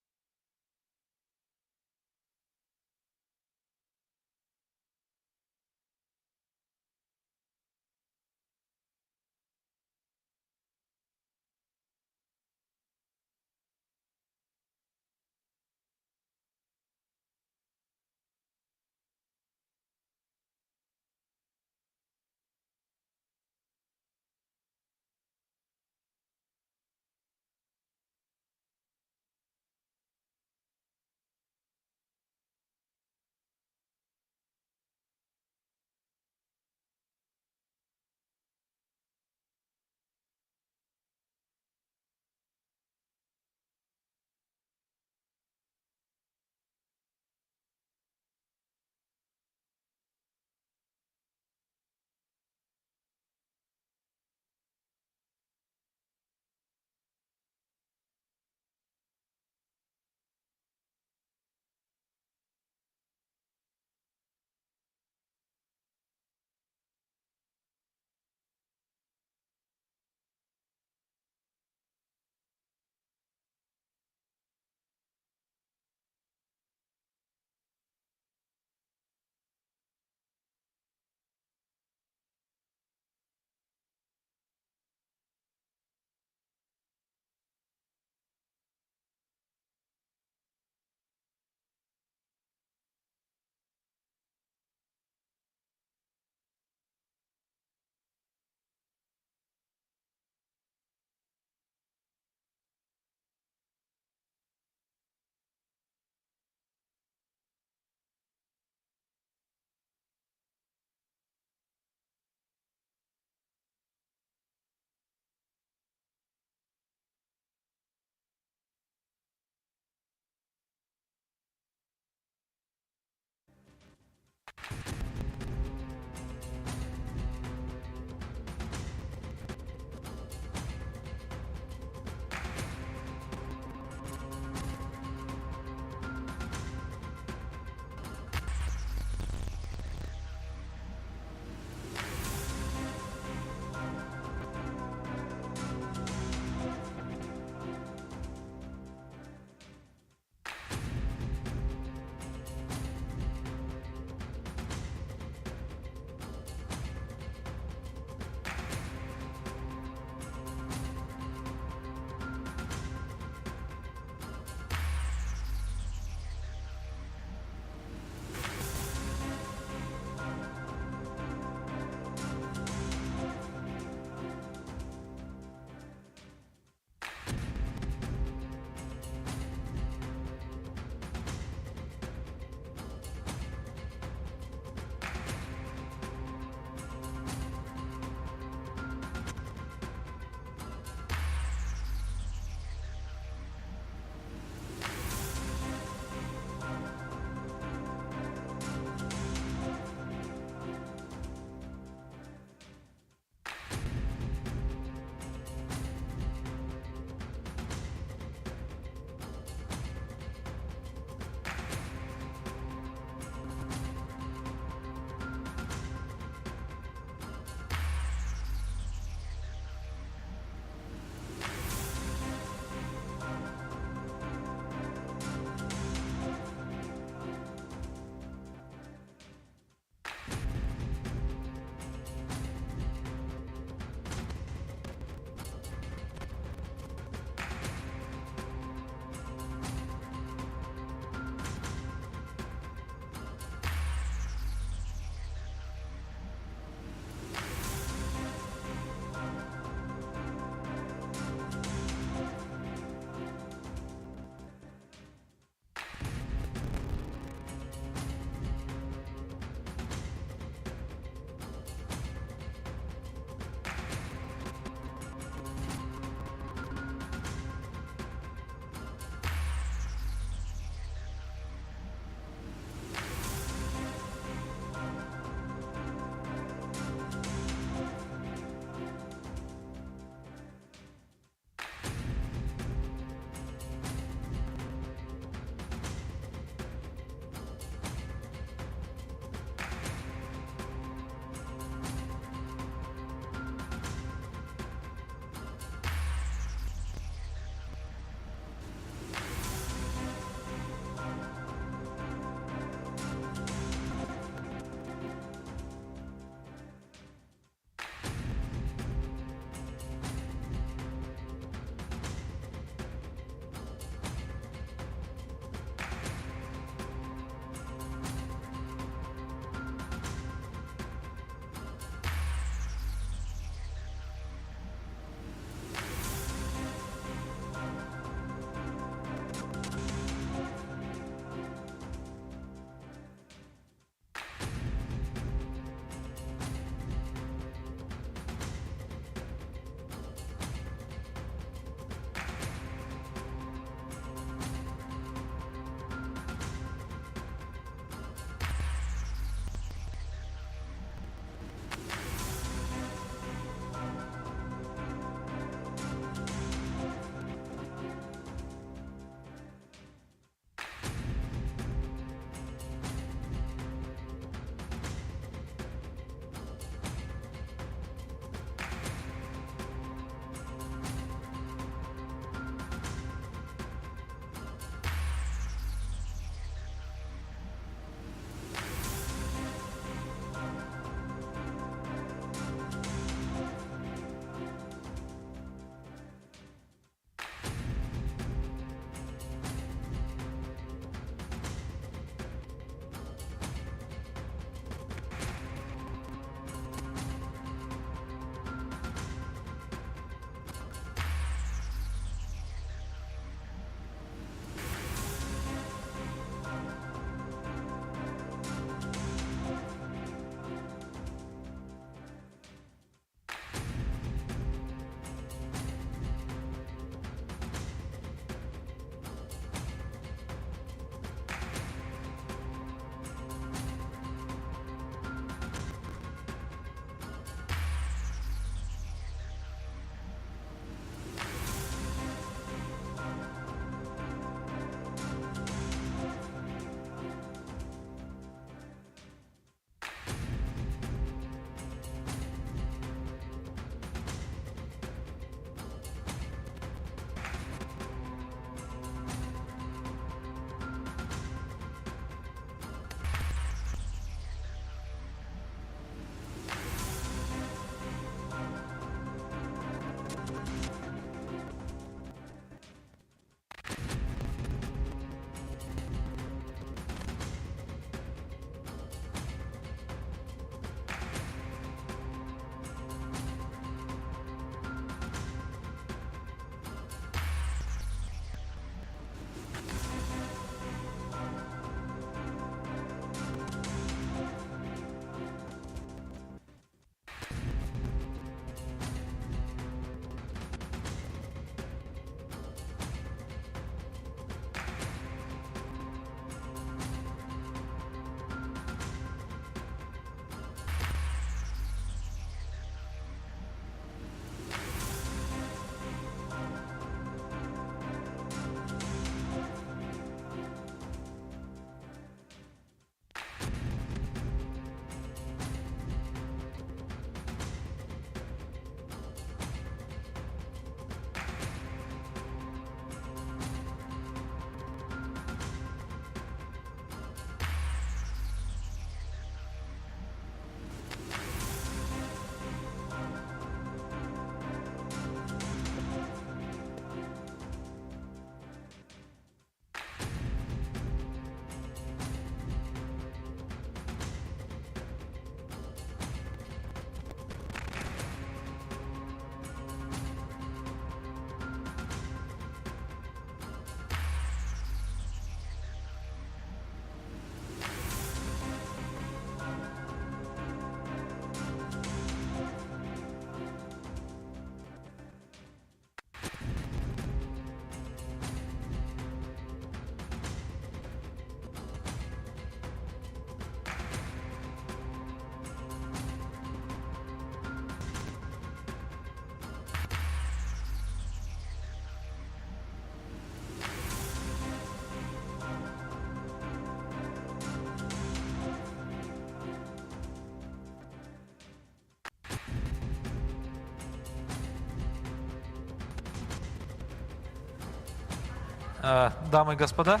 Дамы и господа,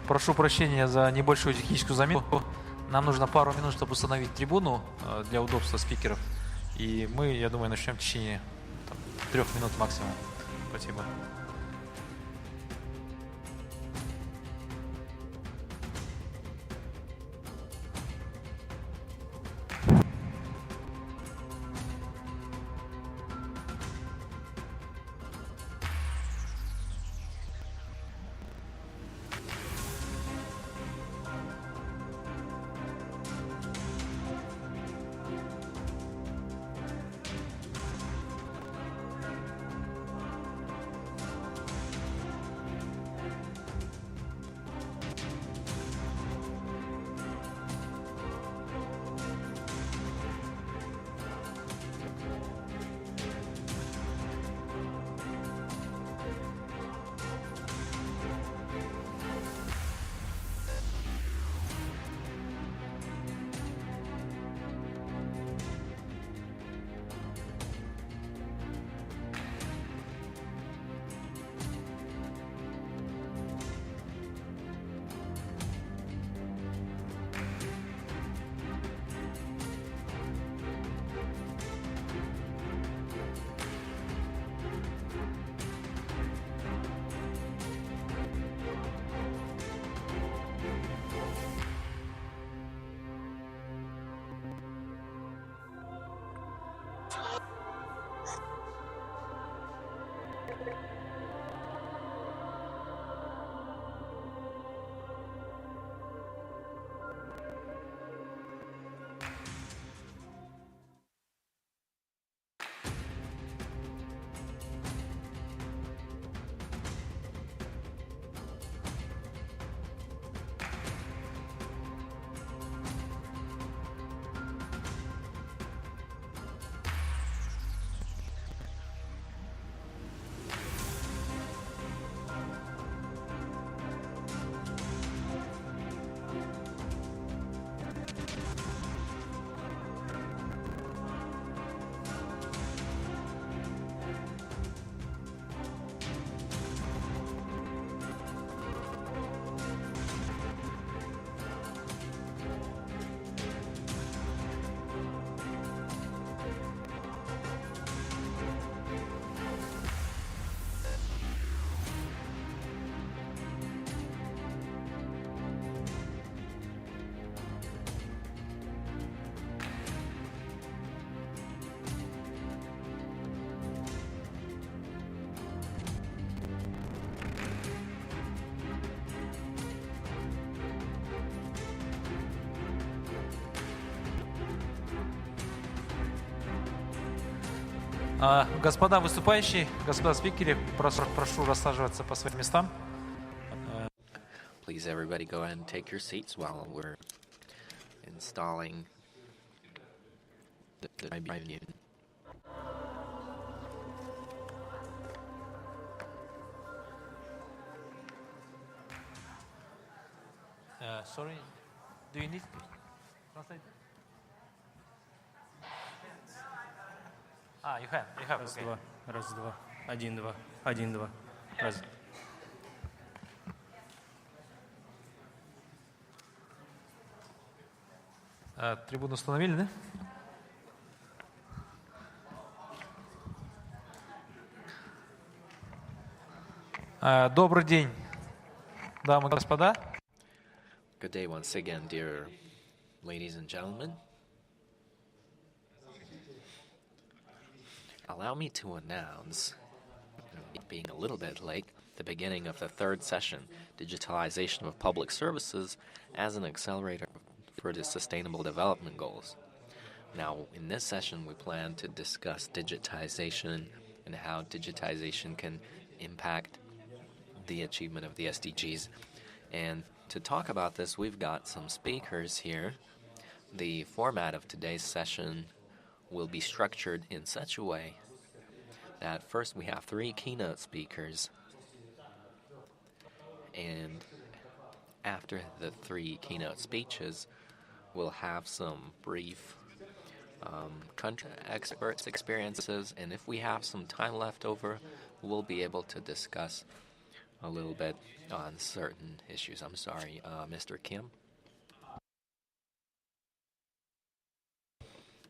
прошу прощения за небольшую техническую заминку. Нам нужно пару минут, чтобы установить трибуну для удобства спикеров. И мы, я думаю, начнем в течение 3 минут максимум. Спасибо. Господа выступающие, господа спикеры, прошу рассаживаться по своим местам. Please, everybody, go ahead and take your seats while we're installing the tribune. Sorry, do you need translate? You have. Раз, Okay. два, раз, два, один, два, один, два, раз. Трибуну установили, да? Добрый день, дамы и господа. Good day once again, dear ladies and gentlemen. Allow me to announce, being a little bit late, the beginning of the third session, Digitalization of Public Services as an Accelerator for the Sustainable Development Goals. Now, in this session, we plan to discuss digitization and how digitization can impact the achievement of the SDGs. And to talk about this, we've got some speakers here. The format of today's session will be structured in such a way that first we have 3 keynote speakers, and after the 3 keynote speeches, we'll have some brief country experts' experiences, and if we have some time left over, we'll be able to discuss a little bit on certain issues. I'm sorry, Mr. Kim.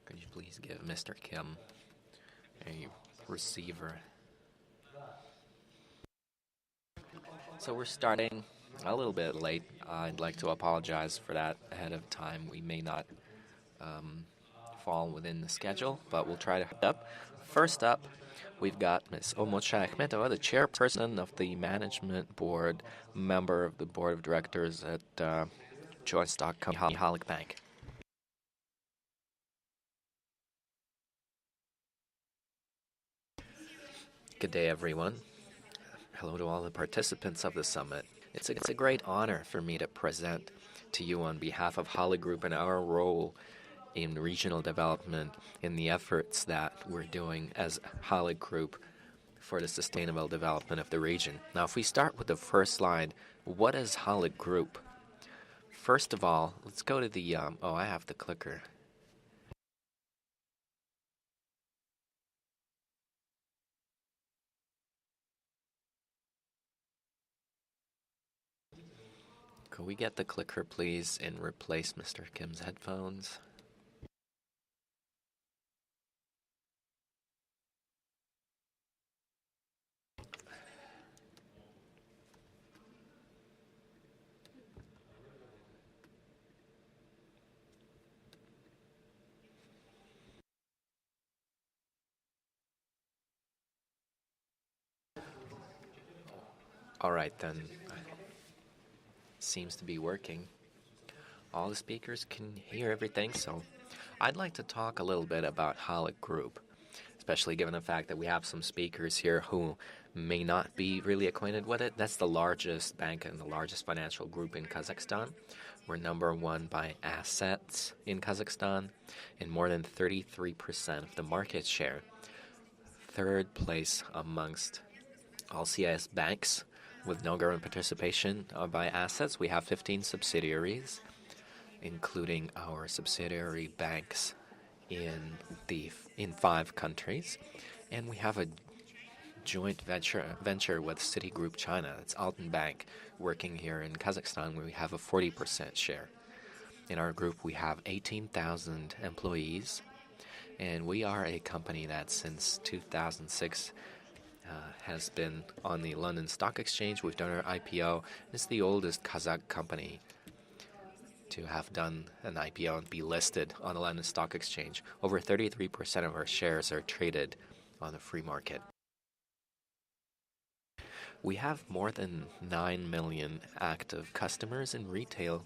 Could you please give Mr. Kim a receiver? So we're starting a little bit late. I'd like to apologize for that ahead of time. We may not fall within the schedule, but we'll try to hurry up. First up, we've got Ms. Omocha Akhmetova, the chairperson of the management board, member of the board of directors at joint stock company Halyk Bank. Good day, everyone. Hello to all the participants of the summit. It's a great honor for me to present to you on behalf of Halyk Group and our role in regional development in the efforts that we're doing as Halyk Group for the sustainable development of the region. Now, if we start with the first slide, what is Halyk Group? First of all, let's go to the, I have the clicker. Could we get the clicker, please, and replace Mr. Kim's headphones? All right, then. Seems to be working. All the speakers can hear everything, so I'd like to talk a little bit about Halyk Group, especially given the fact that we have some speakers here who may not be really acquainted with it. That's the largest bank and the largest financial group in Kazakhstan. We're number one by assets in Kazakhstan and more than 33% of the market share. Third place amongst all CIS banks with no government participation by assets. We have 15 subsidiaries, including our subsidiary banks in 5 countries, and we have a joint venture with Citigroup China. It's Alton Bank working here in Kazakhstan, where we have a 40% share. In our group, we have 18,000 employees, and we are a company that since 2006 has been on the London Stock Exchange. We've done our IPO. It's the oldest Kazakh company to have done an IPO and be listed on the London Stock Exchange. Over 33% of our shares are traded on the free market. We have more than 9 million active customers in retail,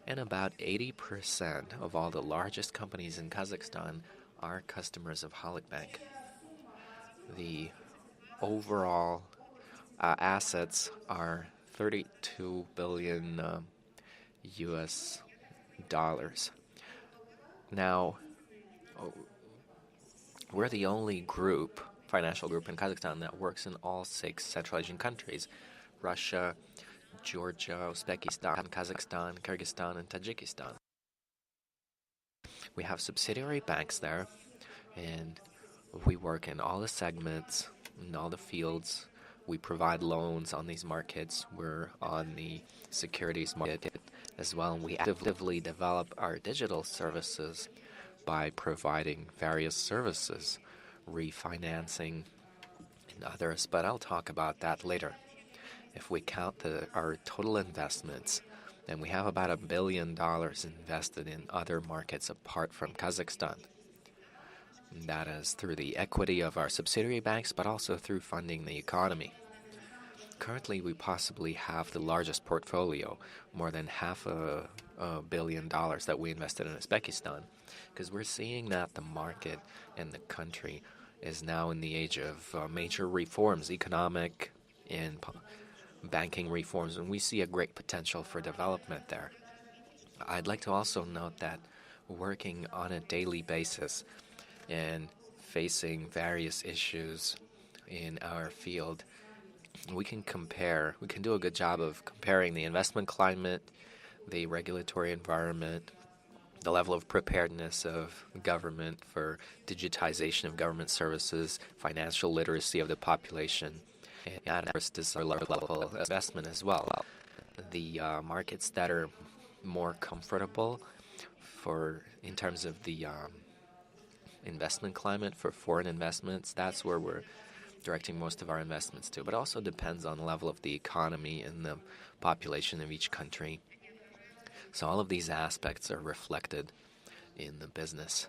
and about 80% of all the largest companies in Kazakhstan are customers of Halyk Bank. The overall assets are $32 billion US dollars. Now, we're the only financial group in Kazakhstan that works in all 6 Central Asian countries: Russia, Georgia, Uzbekistan, Kazakhstan, Kyrgyzstan, and Tajikistan. We have subsidiary banks there, and we work in all the segments, in all the fields. We provide loans on these markets. We're on the securities market as well. And we actively develop our digital services by providing various services, refinancing, and others. But I'll talk about that later. If we count our total investments, then we have about $1 billion invested in other markets apart from Kazakhstan. That is through the equity of our subsidiary banks, but also through funding the economy. Currently, we possibly have the largest portfolio, more than $500 million that we invested in Uzbekistan, because we're seeing that the market and the country is now in the age of major reforms, economic and banking reforms, and we see a great potential for development there. I'd like to also note that working on a daily basis and facing various issues in our field, we can do a good job of comparing the investment climate, the regulatory environment, the level of preparedness of government for digitization of government services, financial literacy of the population, and this level of investment as well. The markets that are more comfortable in terms of the investment climate for foreign investments, that's where we're directing most of our investments to. But it also depends on the level of the economy and the population of each country. So all of these aspects are reflected in the business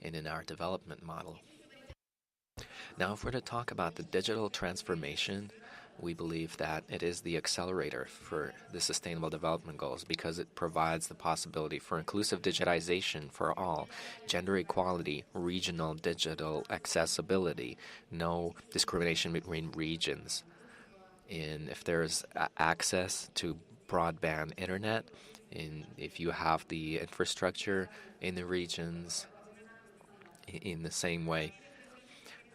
and in our development model. Now, if we're to talk about the digital transformation, we believe that it is the accelerator for the Sustainable Development Goals because it provides the possibility for inclusive digitization for all, gender equality, regional digital accessibility, no discrimination between regions. And if there's access to broadband internet, and if you have the infrastructure in the regions in the same way,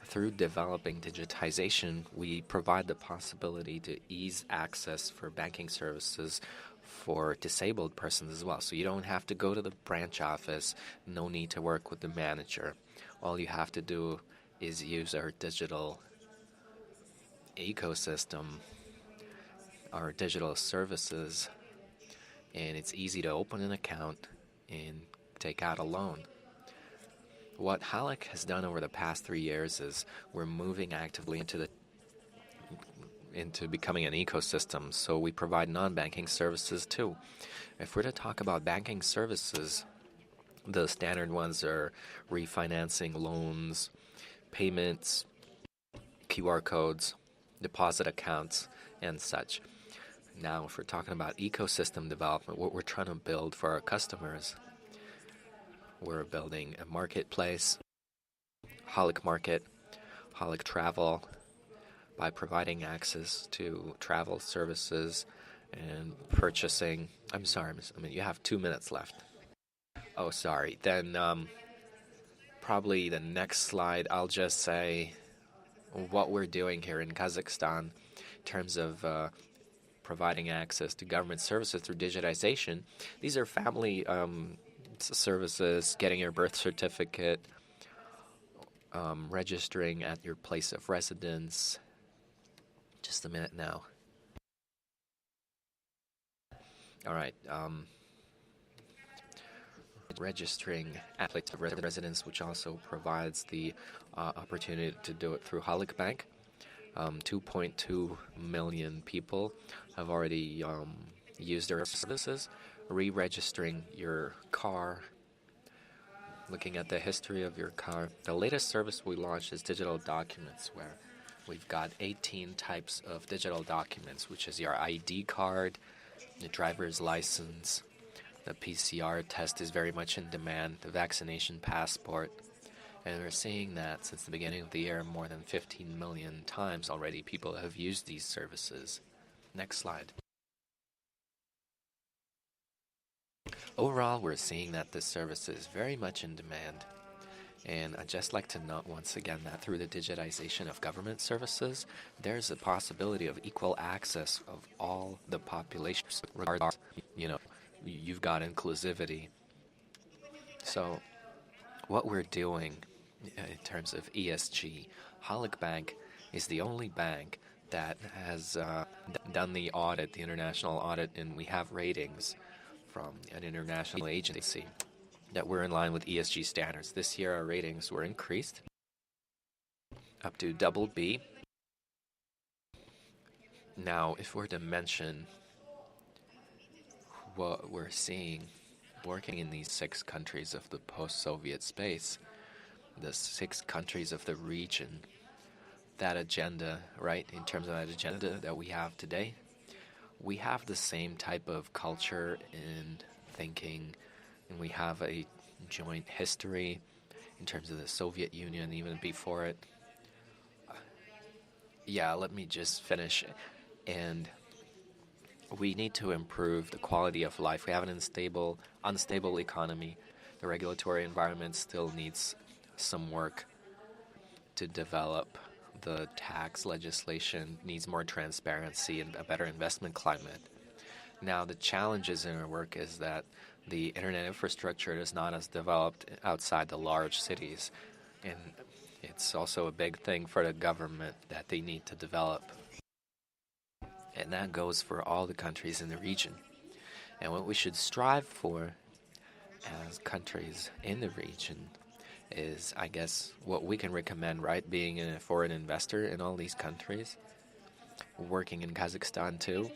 through developing digitization, we provide the possibility to ease access for banking services for disabled persons as well. So you don't have to go to the branch office, no need to work with the manager. All you have to do is use our digital ecosystem, our digital services, and it's easy to open an account and take out a loan. What HALAC has done over the past 3 years is we're moving actively into becoming an ecosystem, so we provide non-banking services too. If we're to talk about banking services, the standard ones are refinancing loans, payments, QR codes, deposit accounts, and such. Now, if we're talking about ecosystem development, what we're trying to build for our customers, we're building a marketplace, HALAC Market, HALAC Travel, by providing access to travel services and purchasing. I'm sorry, you have 2 minutes left. Oh, sorry. Then probably the next slide, I'll just say what we're doing here in Kazakhstan in terms of providing access to government services through digitization. These are family services, getting your birth certificate, registering at your place of residence. Just a minute now. All right. Registering at place of residence, which also provides the opportunity to do it through HALAC Bank. 2.2 million people have already used their services. Re-registering your car, looking at the history of your car. The latest service we launched is digital documents, where we've got 18 types of digital documents, which is your ID card, the driver's license, the PCR test is very much in demand, the vaccination passport. And we're seeing that since the beginning of the year, more than 15 million times already people have used these services. Next slide. Overall, we're seeing that this service is very much in demand. And I'd just like to note once again that through the digitization of government services, there's a possibility of equal access of all the population. Regardless, you've got inclusivity. So what we're doing in terms of ESG, HALAC Bank is the only bank that has done the audit, the international audit, and we have ratings from an international agency that we're in line with ESG standards. This year, our ratings were increased up to BB. Now, if we're to mention what we're seeing working in these 6 countries of the post-Soviet space, the 6 countries of the region, that agenda, right, in terms of that agenda that we have today, we have the same type of culture and thinking, and we have a joint history in terms of the Soviet Union, even before it. Let me just finish. And we need to improve the quality of life. We have an unstable economy. The regulatory environment still needs some work to develop. The tax legislation needs more transparency and a better investment climate. Now, the challenges in our work is that the internet infrastructure is not as developed outside the large cities, and it's It's also a big thing for the government that they need to develop. And that goes for all the countries in the region. And what we should strive for as countries in the region is, I guess, what we can recommend, right? Being a foreign investor in all these countries, working in Kazakhstan too,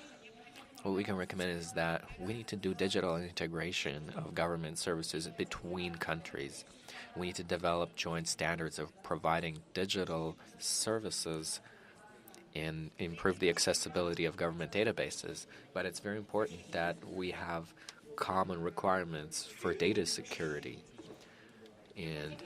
what we can recommend is that we need to do digital integration of government services between countries. We need to develop joint standards of providing digital services and improve the accessibility of government databases. But it's very important that we have common requirements for data security. And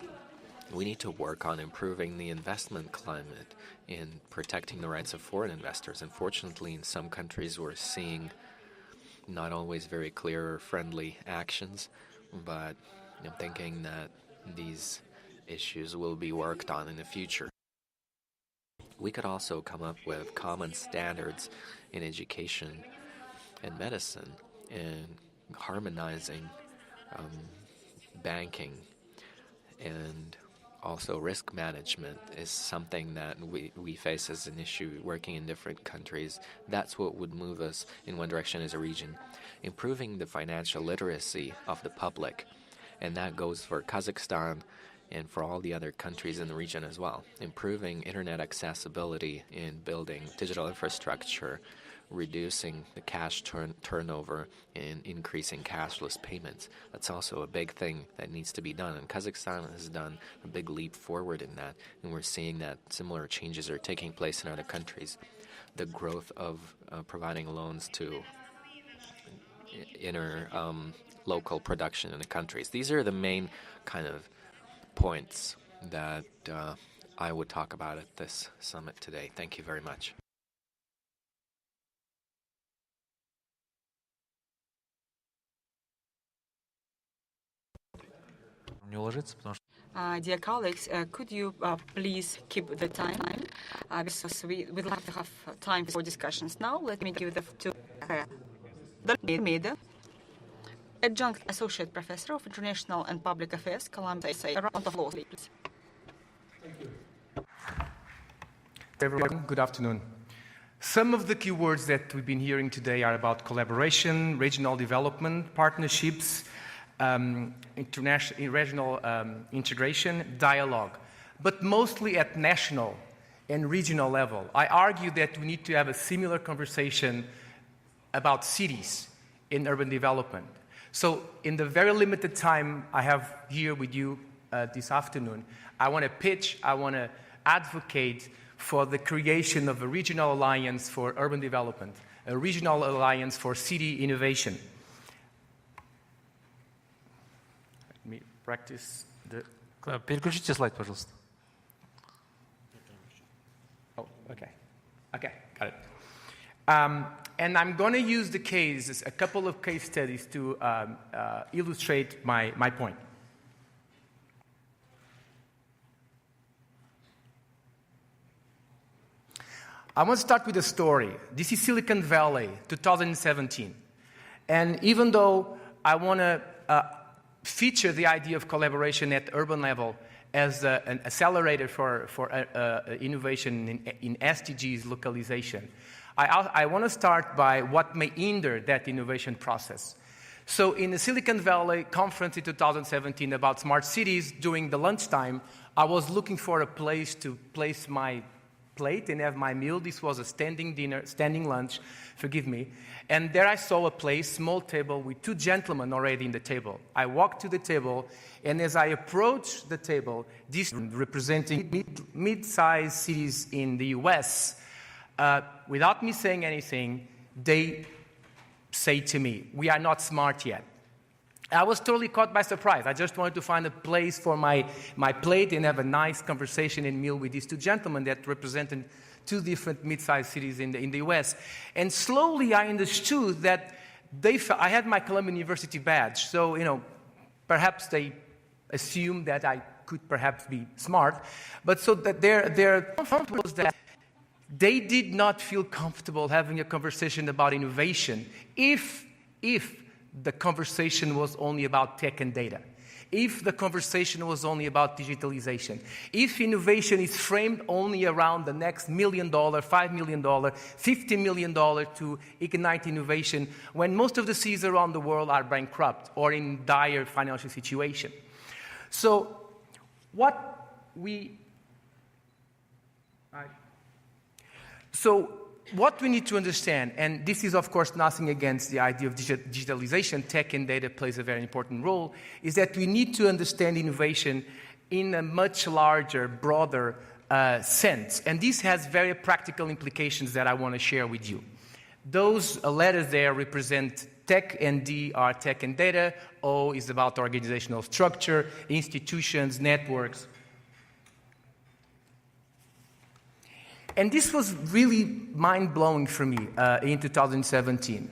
we need to work on improving the investment climate in protecting the rights of foreign investors. Unfortunately, in some countries, we're seeing not always very clear or friendly actions, but I'm thinking that these issues will be worked on in the future. We could also come up with common standards in education and medicine, and harmonizing banking and also risk management is something that we face as an issue working in different countries. That's what would move us in one direction as a region. Improving the financial literacy of the public, and that goes for Kazakhstan and for all the other countries in the region as well. Improving internet accessibility in building digital infrastructure, reducing the cash turnover and increasing cashless payments. That's also a big thing that needs to be done. And Kazakhstan has done a big leap forward in that. And we're seeing that similar changes are taking place in other countries. The growth of providing loans to inner local production in the countries. These are the main kind of points that I would talk about at this summit today. Thank you very much. Dear colleagues, could you please keep the time? Because we'd like to have time for discussions now. Let me give the to Adjunct Associate Professor of International and Public Affairs, Columbia. A round of applause, please. Thank you. Everyone, good afternoon. Some of the key words that we've been hearing today are about collaboration, regional development, partnerships, international, regional integration, dialogue, but mostly at national and regional level. I argue that we need to have a similar conversation about cities in urban development. So in the very limited time I have here with you this afternoon, I want to pitch, I want to advocate for the creation of a regional alliance for urban development, a regional alliance for city innovation. Let me practice the... Переключите слайд, пожалуйста. Oh, okay. Okay, got it. And I'm going to use the cases, a couple of case studies to illustrate my point. I want to start with a story. This is Silicon Valley, 2017. And even though I want to feature the idea of collaboration at urban level as an accelerator for innovation in SDGs localization, I want to start by what may hinder that innovation process. So in the Silicon Valley conference in 2017 about smart cities, during the lunchtime, I was looking for a place to place my plate and have my meal. This was a standing dinner, standing lunch, forgive me. And there I saw a place, small table with two gentlemen already in the table. I walked to the table, and as I approached the table, this representing mid-sized cities in the US, without me saying anything, they say to me, "We are not smart yet." I was totally caught by surprise. I just wanted to find a place for my plate and have a nice conversation and meal with these two gentlemen that represented two different mid-sized cities in the US. And slowly I understood that I had my Columbia University badge, so perhaps they assumed that I could perhaps be smart. But so that their point was that they did not feel comfortable having a conversation about innovation if the conversation was only about tech and data. if the conversation was only about digitalization, if innovation is framed only around the next $1 million, $5 million, $50 million to ignite innovation, when most of the cities around the world are bankrupt or in dire financial situation. So what we need to understand, and this is of course nothing against the idea of digitalization, tech and data plays a very important role, is that we need to understand innovation in a much larger, broader sense. And this has very practical implications that I want to share with you. Those letters there represent tech, and D are tech and data. O is about organizational structure, institutions, networks. And this was really mind-blowing for me in 2017.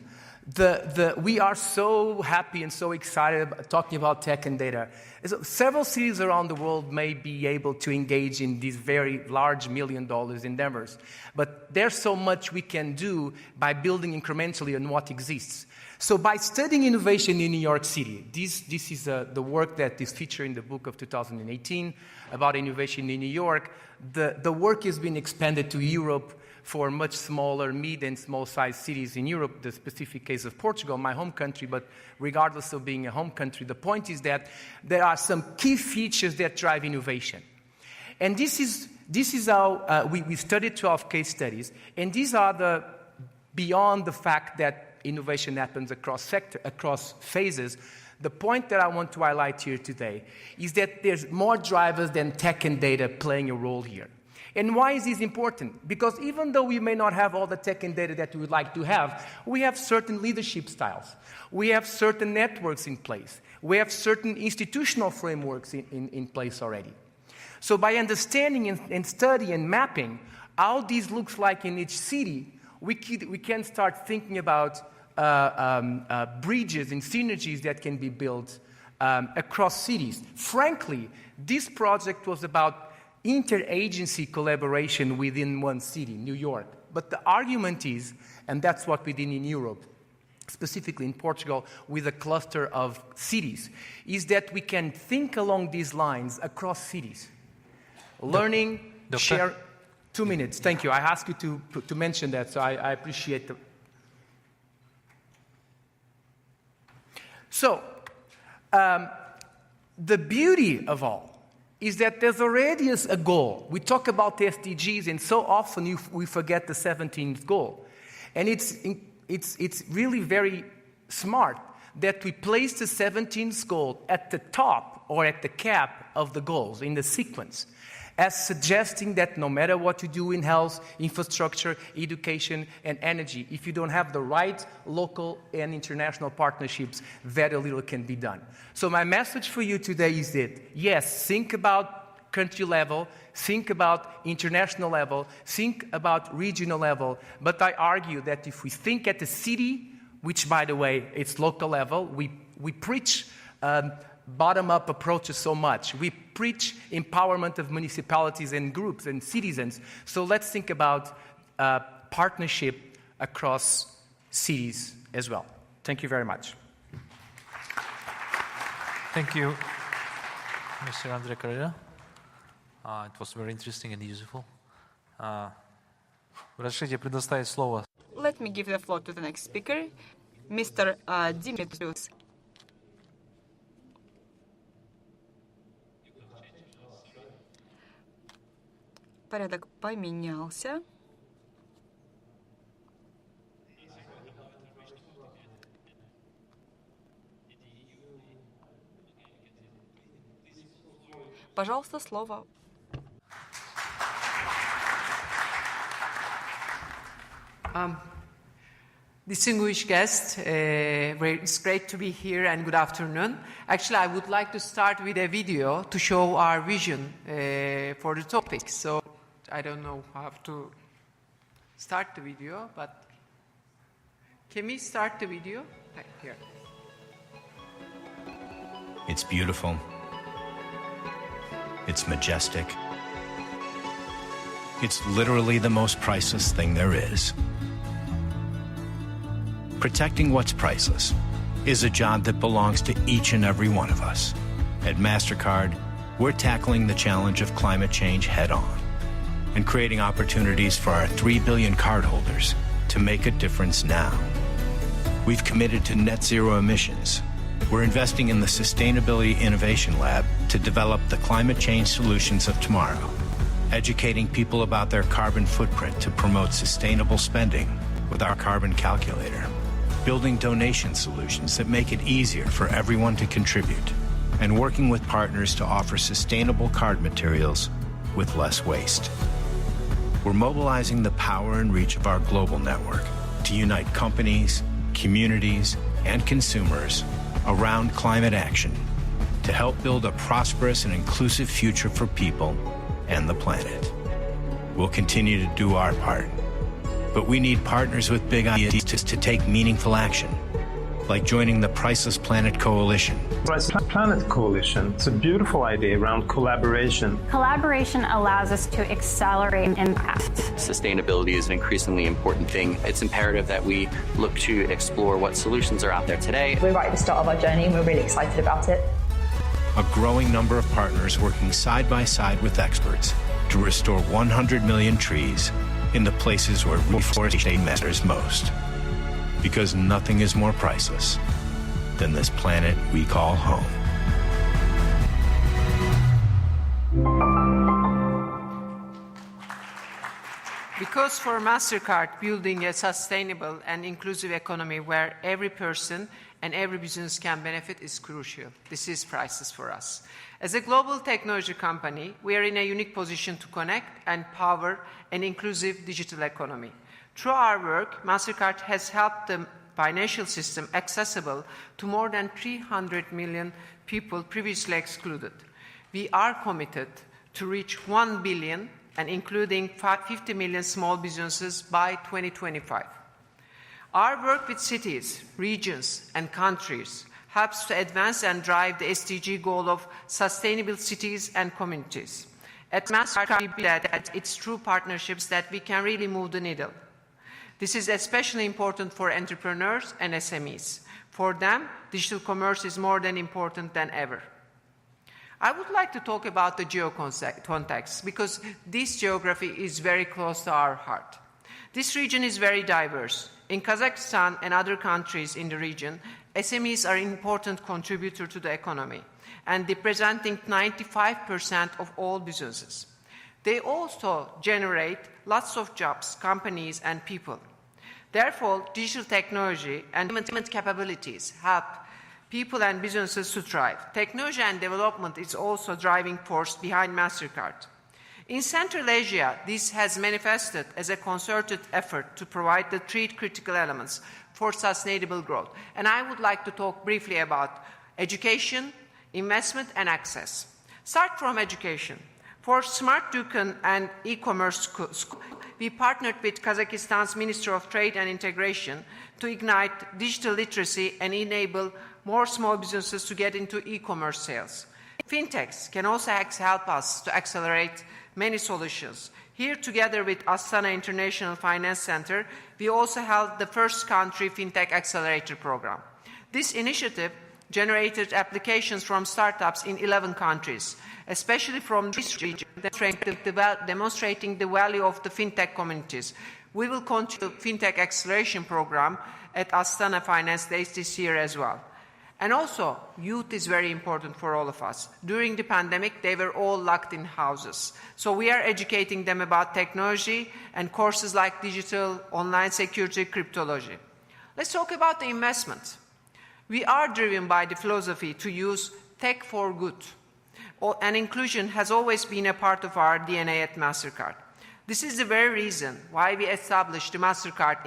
We are so happy and so excited about talking about tech and data. So several cities around the world may be able to engage in these very large $1 million endeavors. But there's so much we can do by building incrementally on what exists. So by studying innovation in New York City, this is the work that is featured in the book of 2018 about innovation in New York. The work has been expanded to Europe for much smaller, mid and small-sized cities in Europe, the specific case of Portugal, my home country, but regardless of being a home country, the point is that there are some key features that drive innovation. And this is how we studied 12 case studies, and these are beyond the fact that innovation happens across phases. The point that I want to highlight here today is that there's more drivers than tech and data playing a role here. And why is this important? Because even though we may not have all the tech and data that we would like to have, we have certain leadership styles. We have certain networks in place. We have certain institutional frameworks in place already. So by understanding and studying and mapping how this looks like in each city, we can start thinking about bridges and synergies that can be built across cities. Frankly, this project was about interagency collaboration within one city, New York. But the argument is, and that's what we did in Europe, specifically in Portugal, with a cluster of cities, is that we can think along these lines across cities. Learning, share... 2 minutes, thank you. I asked you to mention that, so I appreciate the... So, the beauty of all is that there's already a goal. We talk about the SDGs, and so often we forget the 17th goal. And it's really very smart that we place the 17th goal at the top or at the cap of the goals in the sequence, as suggesting that no matter what you do in health, infrastructure, education, and energy, if you don't have the right local and international partnerships, very little can be done. So my message for you today is that, yes, think about country level, think about international level, think about regional level, but I argue that if we think at the city, which, by the way, it's local level, we preach bottom-up approaches so much. We preach empowerment of municipalities and groups and citizens. So let's think about partnership across cities as well. Thank you very much. Thank you, Mr. Andre Carrera. It was very interesting and useful. Разрешите предоставить слово. Let me give the floor to the next speaker, Mr. Dimitrios. Порядок поменялся. Пожалуйста, слово. Distinguished guests, it's great to be here and good afternoon. Actually, I would like to start with a video to show our vision for the topic. So I don't know how to start the video, but can we start the video? Here. It's beautiful. It's majestic. It's literally the most priceless thing there is. Protecting what's priceless is a job that belongs to each and every one of us. At MasterCard, we're tackling the challenge of climate change head-on and creating opportunities for our 3 billion cardholders to make a difference now. We've committed to net zero emissions. We're investing in the Sustainability Innovation Lab to develop the climate change solutions of tomorrow, educating people about their carbon footprint to promote sustainable spending with our carbon calculator, building donation solutions that make it easier for everyone to contribute, and working with partners to offer sustainable card materials with less waste. We're mobilizing the power and reach of our global network to unite companies, communities, and consumers around climate action to help build a prosperous and inclusive future for people and the planet. We'll continue to do our part, but we need partners with big ideas to take meaningful action, like joining the Priceless Planet Coalition. Priceless Planet Coalition, it's a beautiful idea around collaboration. Collaboration allows us to accelerate impact. Sustainability is an increasingly important thing. It's imperative that we look to explore what solutions are out there today. We're right at the start of our journey and we're really excited about it. A growing number of partners working side by side with experts to restore 100 million trees in the places where reforestation matters most. Because nothing is more priceless than this planet we call home. Because for MasterCard, building a sustainable and inclusive economy where every person and every business can benefit is crucial. This is priceless for us. As a global technology company, we are in a unique position to connect and power an inclusive digital economy. Through our work, MasterCard has helped the financial system accessible to more than 300 million people previously excluded. We are committed to reach 1 billion and including 50 million small businesses by 2025. Our work with cities, regions, and countries helps to advance and drive the SDG goal of sustainable cities and communities. At MasterCard, we believe that it's through partnerships that we can really move the needle. This is especially important for entrepreneurs and SMEs. For them, digital commerce is more than important than ever. I would like to talk about the geo-context because this geography is very close to our heart. This region is very diverse. In Kazakhstan and other countries in the region, SMEs are an important contributor to the economy and representing 95% of all businesses. They also generate lots of jobs, companies, and people. Therefore, digital technology and development capabilities help people and businesses to thrive. Technology and development is also a driving force behind MasterCard. In Central Asia, this has manifested as a concerted effort to provide the three critical elements for sustainable growth. And I would like to talk briefly about education, investment, and access. Start from education. For Smart Dukhan and e-commerce school, we partnered with Kazakhstan's Ministry of Trade and Integration to ignite digital literacy and enable more small businesses to get into e-commerce sales. Fintechs can also help us to accelerate many solutions. Here, together with Astana International Finance Center, we also held the first country Fintech Accelerator Program. This initiative generated applications from startups in 11 countries, especially from this region, demonstrating the value of the fintech communities. We will continue the Fintech Acceleration Program at Astana Finance Days this year as well. And also, youth is very important for all of us. During the pandemic, they were all locked in houses. So we are educating them about technology and courses like digital, online security, cryptology. Let's talk about the investment. We are driven by the philosophy to use tech for good. And inclusion has always been a part of our DNA at MasterCard. This is the very reason why we established the MasterCard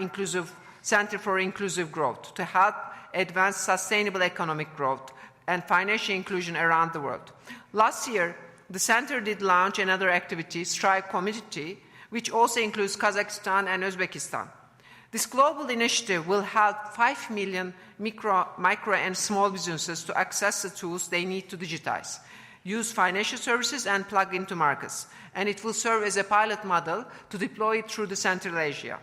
Center for Inclusive Growth to help advance sustainable economic growth and financial inclusion around the world. Last year, the center did launch another activity, Strive Community, which also includes Kazakhstan and Uzbekistan. This global initiative will help 5 million micro and small businesses to access the tools they need to digitize, use financial services, and plug into markets. And it will serve as a pilot model to deploy it through the Central Asia.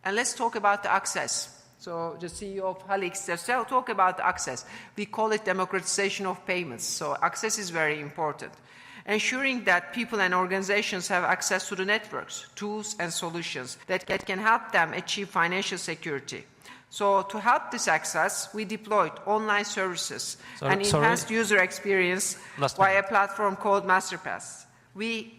And let's talk about the access. So the CEO of Halix, they'll talk about access. We call it democratization of payments. So access is very important. Ensuring that people and organizations have access to the networks, tools and solutions that can help them achieve financial security. So to help this access, we deployed online services and enhanced user experience via a platform called MasterPass. We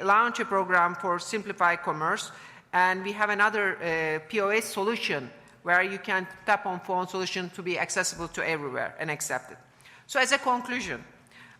launched a program for Simplify Commerce, and we have another POS solution where you can tap on phone solution to be accessible to everywhere and accepted. So as a conclusion,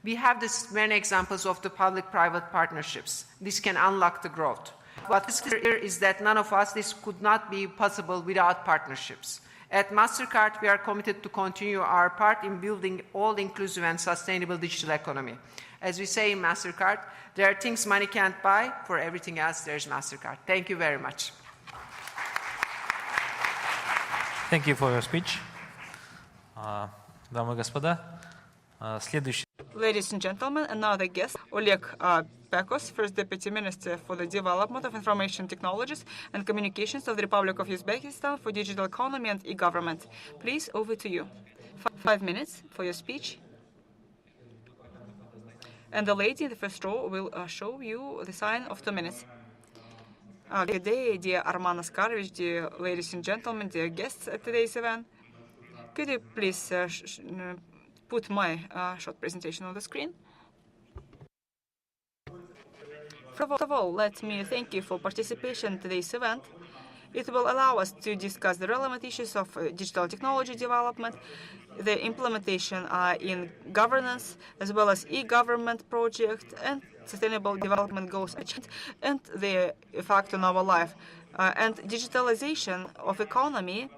we have many examples of the public-private partnerships. This can unlock the growth. What is clear is that none of us, this could not be possible without partnerships. At MasterCard, we are committed to continue our part in building all-inclusive and sustainable digital economy. As we say in MasterCard, there are things money can't buy. For everything else, there's MasterCard. Thank you very much. Thank you for your speech. Дамы и господа, следующий. Ladies and gentlemen, another guest, Oleg Pekos, First Deputy Minister for the Development of Information Technologies and Communications of the Republic of Uzbekistan for Digital Economy and E-Government. Please, over to you. 5 minutes for your speech. And the lady in the first row will show you the sign of 2 minutes. Good day, dear Arman Askarovich, dear ladies and gentlemen, dear guests at today's event. Could you please put my short presentation on the screen? First of all, let me thank you for participation in today's event. It will allow us to discuss the relevant issues of digital technology development, the implementation in governance, as well as e-government project and sustainable development goals achieved, and the effect on our life. And digitalization of economy,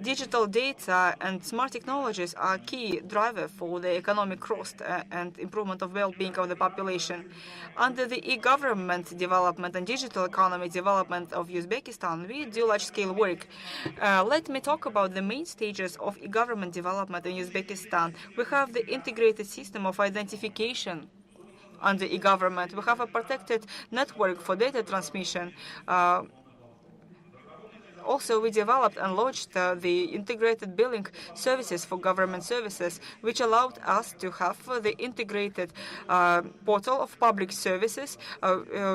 digital data and smart technologies are key driver for the economic growth and improvement of well-being of the population. Under the e-government development and digital economy development of Uzbekistan, we do large-scale work. Let me talk about the main stages of e-government development in Uzbekistan. We have the integrated system of identification under e-government. We have a protected network for data transmission. Also, we developed and launched the integrated billing services for government services, which allowed us to have the integrated portal of public services,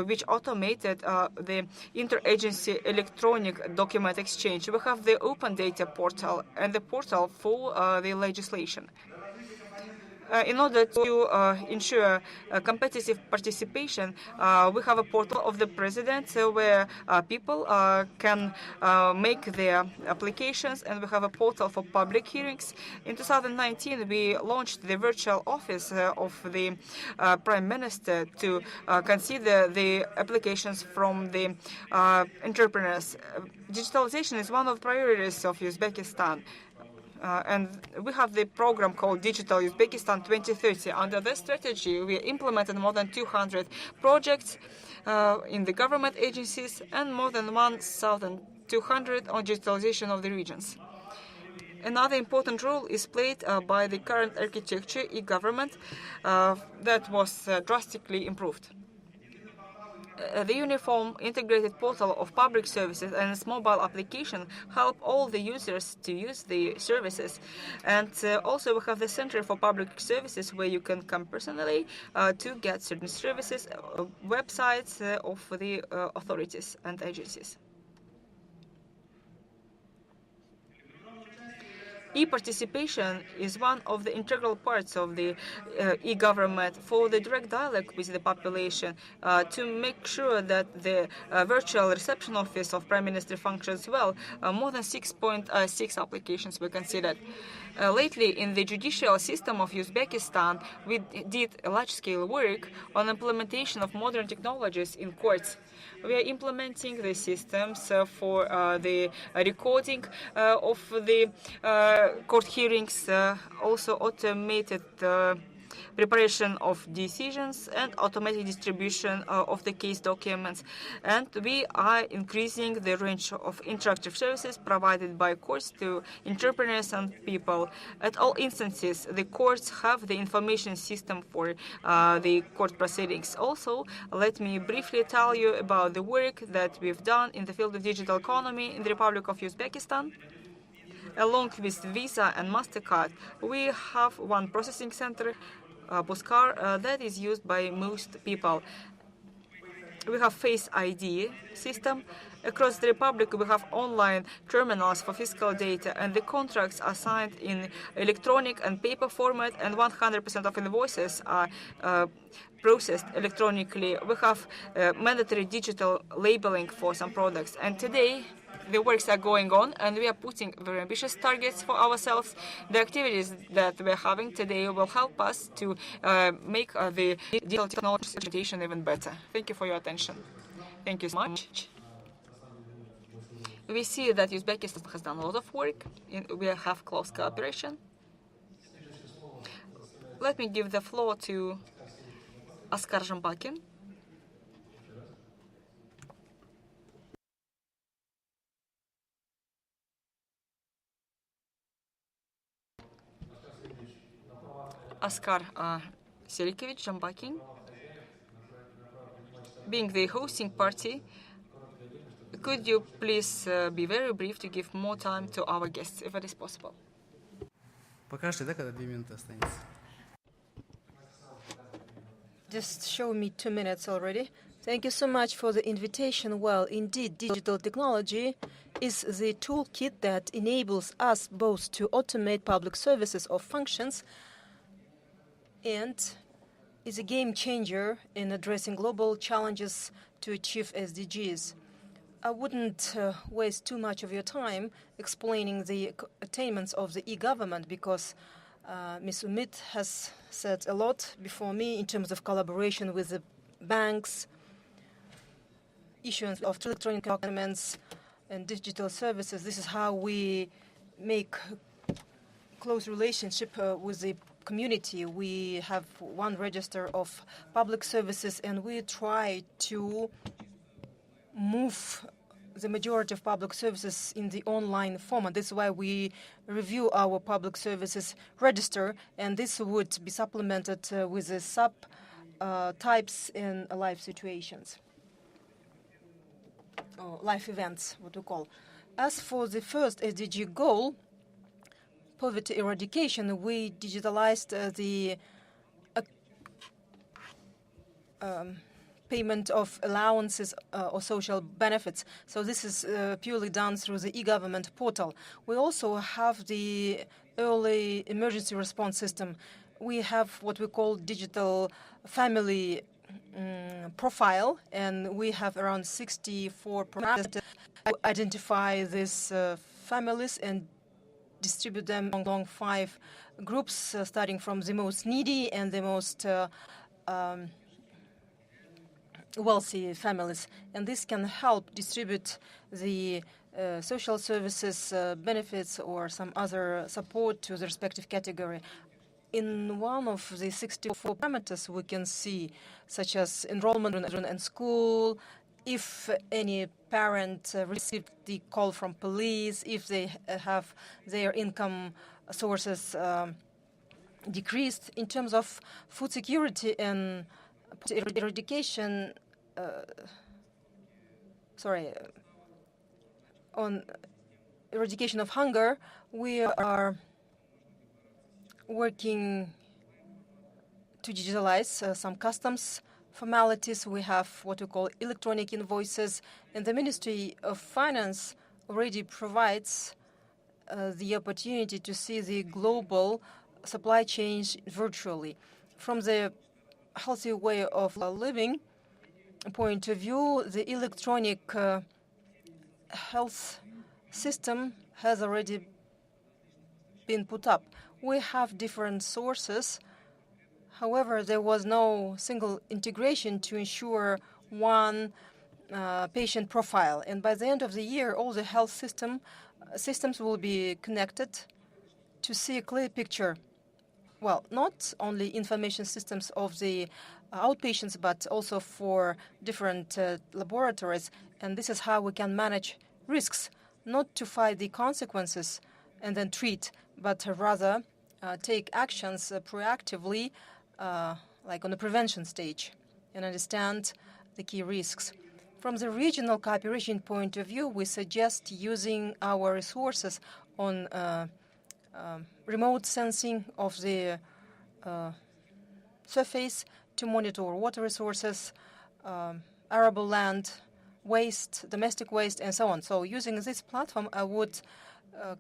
which automated the interagency electronic document exchange. We have the open data portal and the portal for the legislation. In order to ensure competitive participation, we have a portal of the president where people can make their applications, and we have a portal for public hearings. In 2019, we launched the virtual office of the Prime Minister to consider the applications from the entrepreneurs. Digitalization is one of the priorities of Uzbekistan. And we have the program called Digital Uzbekistan 2030. Under this strategy, we implemented more than 200 projects in the government agencies and more than 1,200 on digitalization of the regions. Another important role is played by the current architecture e-government that was drastically improved. The uniform integrated portal of public services and its mobile application help all the users to use the services. And also we have the Center for Public Services where you can come personally to get certain services, websites of the authorities and agencies. E-participation is one of the integral parts of the e-government for the direct dialogue with the population to make sure that the virtual reception office of Prime Minister functions well. More than 6.6 applications were considered. Lately, in the judicial system of Uzbekistan, we did large-scale work on implementation of modern technologies in courts. We are implementing the systems for the recording of the court hearings, also automated preparation of decisions and automatic distribution of the case documents. And we are increasing the range of interactive services provided by courts to entrepreneurs and people. At all instances, the courts have the information system for the court proceedings. Also, let me briefly tell you about the work that we've done in the field of digital economy in the Republic of Uzbekistan. Along with Visa and MasterCard, we have one processing center, Puskar, that is used by most people. We have Face ID system. Across the Republic, we have online terminals for fiscal data, and the contracts are signed in electronic and paper format, and 100% of invoices are processed electronically. We have mandatory digital labeling for some products, and today the works are going on, and we are putting very ambitious targets for ourselves. The activities that we're having today will help us to make the digital technology implementation even better. Thank you for your attention. Thank you so much. We see that Uzbekistan has done a lot of work. We have close cooperation. Let me give the floor to Askar Zhambakin. Askar Serikevich Zhambakin, being the hosting party, could you please be very brief to give more time to our guests, if it is possible? Покажите, да, когда 2 минуты останется? Just show me 2 minutes already. Thank you so much for the invitation. Well, indeed, digital technology is the toolkit that enables us both to automate public services or functions and is a game changer in addressing global challenges to achieve SDGs. I wouldn't waste too much of your time explaining the attainments of the e-government because Ms. Umit has said a lot before me in terms of collaboration with the banks, issuance of electronic documents and digital services. This is how we make close relationship with the community. We have one register of public services, and we try to move the majority of public services in the online format. This is why we review our public services register, and this would be supplemented with the sub-types in live situations, or live events, what we call. As for the first SDG goal, poverty eradication, we digitalized the payment of allowances or social benefits. So this is purely done through the e-government portal. We also have the early emergency response system. We have what we call digital family profile, and we have around 64 parameters to identify these families and distribute them along 5 groups, starting from the most needy and the most wealthy families. And this can help distribute the social services, benefits, or some other support to the respective category. In one of the 64 parameters we can see, such as enrollment in school, if any parent received the call from police, if they have their income sources decreased. In terms of food security and eradication, on eradication of hunger, we are working to digitalize some customs formalities. We have what we call electronic invoices, and the Ministry of Finance already provides the opportunity to see the global supply chains virtually. From the healthy way of living point of view, the electronic health system has already been put up. We have different sources. However, there was no single integration to ensure one patient profile. And by the end of the year, all the health systems will be connected to see a clear picture well, not only information systems of the outpatients, but also for different laboratories. And this is how we can manage risks, not to fight the consequences and then treat, but rather take actions proactively, like on the prevention stage, and understand the key risks. From the regional cooperation point of view, we suggest using our resources on remote sensing of the surface to monitor water resources, arable land, waste, domestic waste, and so on. So using this platform, I would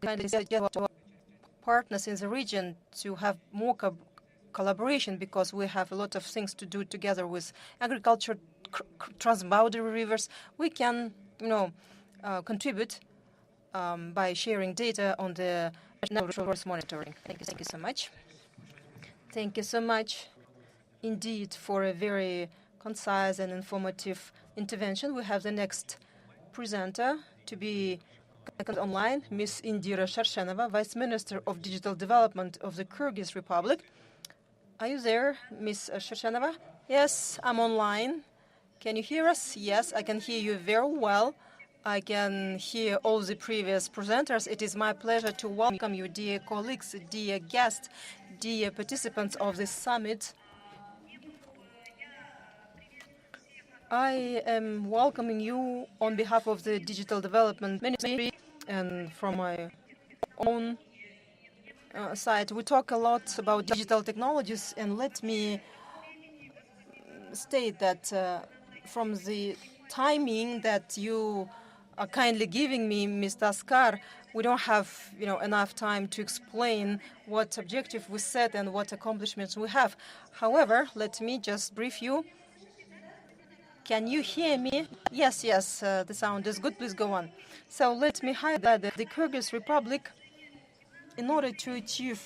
kindly suggest to our partners in the region to have more collaboration, because we have a lot of things to do together with agriculture, transboundary rivers. We can, contribute by sharing data on the natural resource monitoring. Thank you so much. Thank you so much indeed for a very concise and informative intervention. We have the next presenter to be online, Ms. Indira Sharshenova, Vice Minister of Digital Development of the Kyrgyz Republic. Are you there, Ms. Sharshenova? Yes, I'm online. Can you hear us? Yes, I can hear you very well. I can hear all the previous presenters. It is my pleasure to welcome you, dear colleagues, dear guests, dear participants of this summit. I am welcoming you on behalf of the Digital Development Ministry and from my own side. We talk a lot about digital technologies, and let me state that from the timing that you are kindly giving me, Mr. Askar, we don't have enough time to explain what objective we set and what accomplishments we have. However, let me just brief you. Can you hear me? Yes, the sound is good. Please go on. So let me highlight that the Kyrgyz Republic, in order to achieve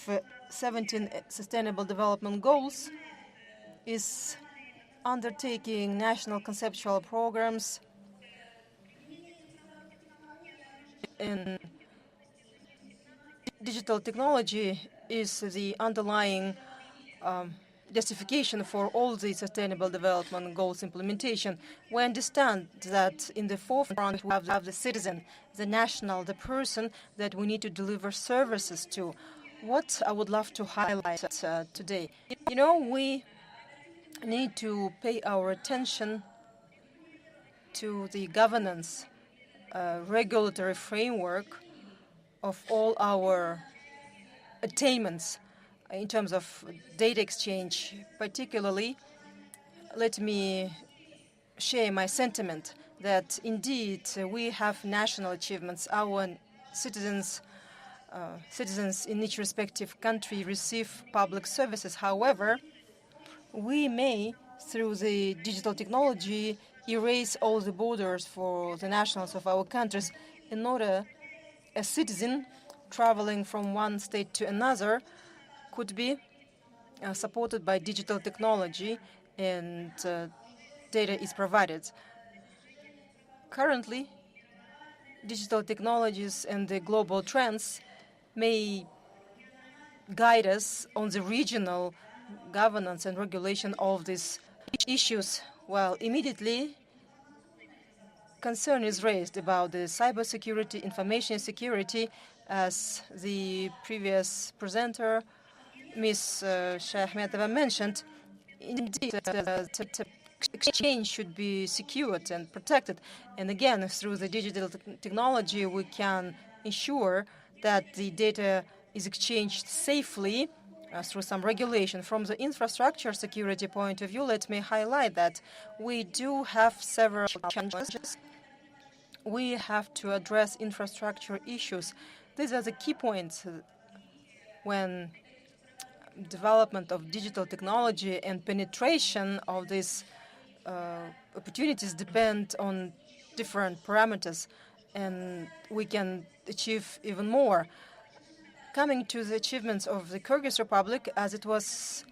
17 Sustainable Development Goals, is undertaking national conceptual programs in digital technology is the underlying justification for all the Sustainable Development Goals implementation. We understand that in the forefront we have the citizen, the national, the person that we need to deliver services to. What I would love to highlight today, we need to pay our attention to the governance, regulatory framework of all our attainments in terms of data exchange. Particularly, let me share my sentiment that indeed we have national achievements. Our citizens in each respective country receive public services. However, we may, through the digital technology, erase all the borders for the nationals of our countries, in order a citizen traveling from one state to another could be supported by digital technology, and data is provided. Currently, digital technologies and the global trends may guide us on the regional governance and regulation of these issues. Well, immediately, concern is raised about the cybersecurity, information security, as the previous presenter, Ms. Shahmetova, mentioned. Indeed, exchange should be secured and protected. And again, through the digital technology, we can ensure that the data is exchanged safely through some regulation. From the infrastructure security point of view, let me highlight that we do have several challenges. We have to address infrastructure issues. These are the key points when development of digital technology and penetration of these opportunities depend on different parameters, and we can achieve even more. Coming to the achievements of the Kyrgyz Republic, as it was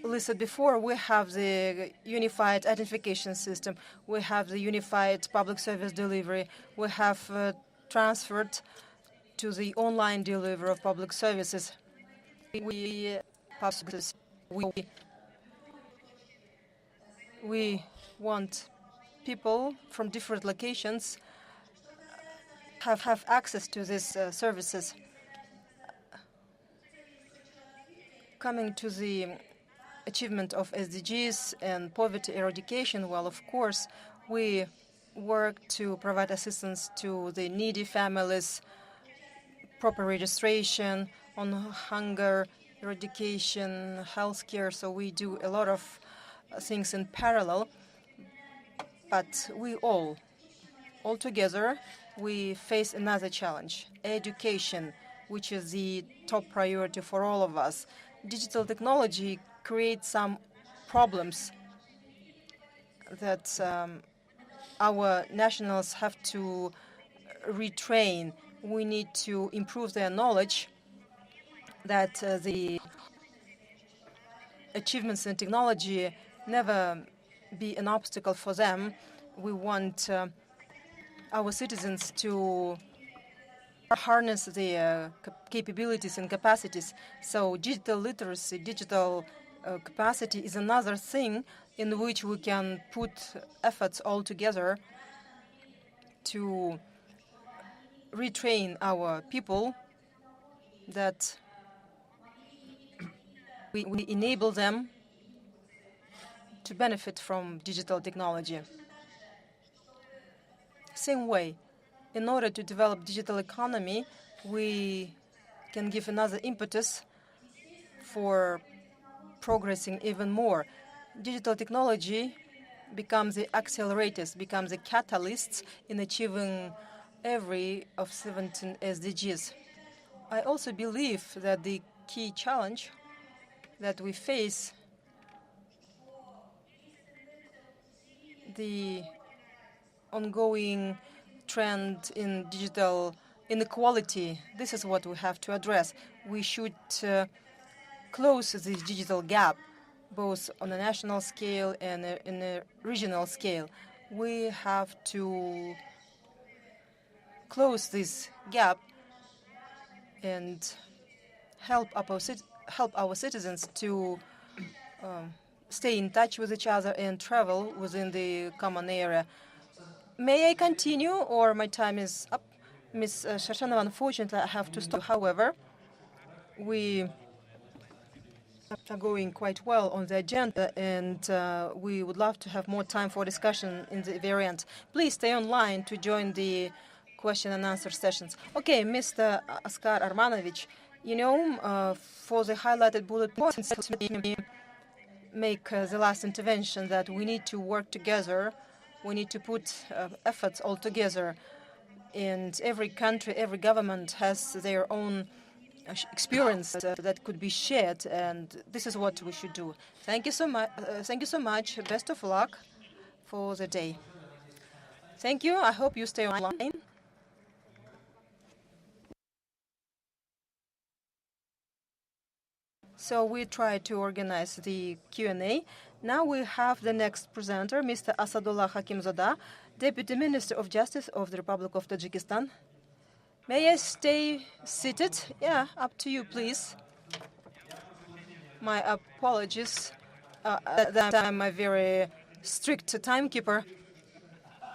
listed before, we have the unified identification system, we have the unified public service delivery, we have transferred to the online delivery of public services. We public. We want people from different locations have access to these services. Coming to the achievement of SDGs and poverty eradication, well, of course, we work to provide assistance to the needy families, proper registration on hunger eradication, healthcare. So we do a lot of things in parallel, but we all together, we face another challenge: education, which is the top priority for all of us. Digital technology creates some problems that our nationals have to retrain. We need to improve their knowledge that the achievements in technology never be an obstacle for them. We want our citizens to harness their capabilities and capacities. So digital literacy, digital capacity is another thing in which we can put efforts all together to retrain our people, that we enable them to benefit from digital technology. Same way, in order to develop digital economy, we can give another impetus for progressing even more. Digital technology becomes the accelerators, becomes the catalysts in achieving every of 17 SDGs. I also believe that the key challenge that we face, the ongoing trend in digital inequality, this is what we have to address. We should close this digital gap, both on a national scale and in a regional scale. We have to close this gap and help our citizens to stay in touch with each other and travel within the common area. May I continue, or my time is up? Ms. Shashanova, unfortunately, I have to stop. However, we are going quite well on the agenda, and we would love to have more time for discussion in the very end. Please stay online to join the question and answer sessions. Okay, Mr. Askar Armanovich, you know, for the highlighted bullet points, let me make the last intervention that we need to work together. We need to put efforts all together. And every country, every government has their own experience that could be shared, and this is what we should do. Thank you so much. Thank you so much. Best of luck for the day. Thank you. I hope you stay online. So we try to organize the Q&A. Now we have the next presenter, Mr. Asadullah Hakimzada, Deputy Minister of Justice of the Republic of Tajikistan. May I stay seated? Yeah, up to you, please. My apologies that I'm a very strict timekeeper.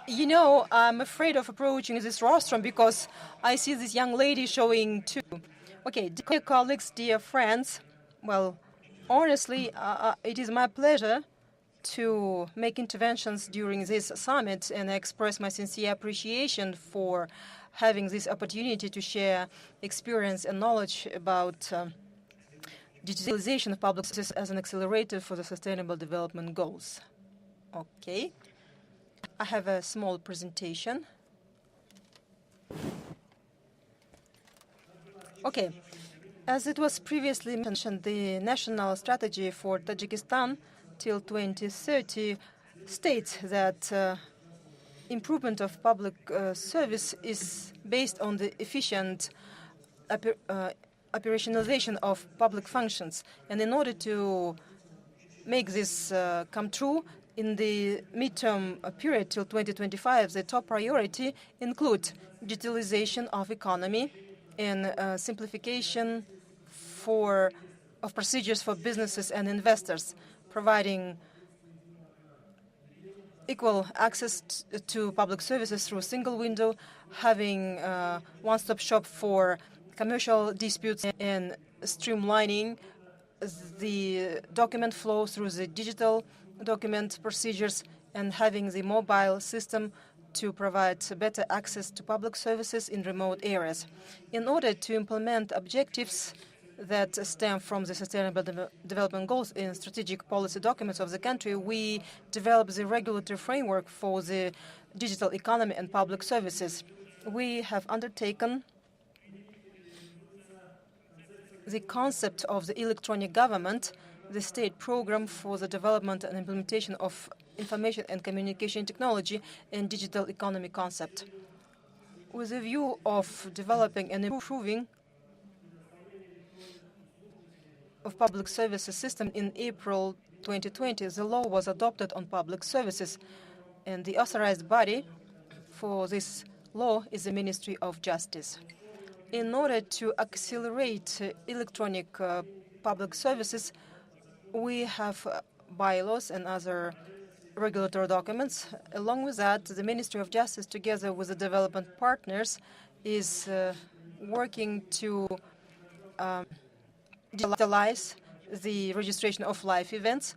You know, I'm afraid of approaching this rostrum because I see this young lady showing too. Okay, dear colleagues, dear friends, well, honestly, it is my pleasure to make interventions during this summit, and I express my sincere appreciation for having this opportunity to share experience and knowledge about digitalization of public services as an accelerator for the Sustainable Development Goals. Okay, I have a small presentation. Okay. As it was previously mentioned, the national strategy for Tajikistan till 2030 states that improvement of public service is based on the efficient operationalization of public functions. And in order to make this come true, in the midterm period till 2025, the top priority includes digitalization of economy and simplification for of procedures for businesses and investors, providing equal access to public services through a single window, having a one-stop shop for commercial disputes, and streamlining the document flow through the digital document procedures, and having the mobile system to provide better access to public services in remote areas. In order to implement objectives that stem from the Sustainable Development Goals in strategic policy documents of the country, we developed the regulatory framework for the digital economy and public services. We have undertaken the concept of the electronic government, the state program for the development and implementation of information and communication technology and digital economy concept. With a view of developing and improving of public services system, in April 2020, the law was adopted on public services, and the authorized body for this law is the Ministry of Justice. In order to accelerate electronic public services, we have bylaws and other regulatory documents. Along with that, the Ministry of Justice, together with the development partners, is working to digitalize the registration of live events.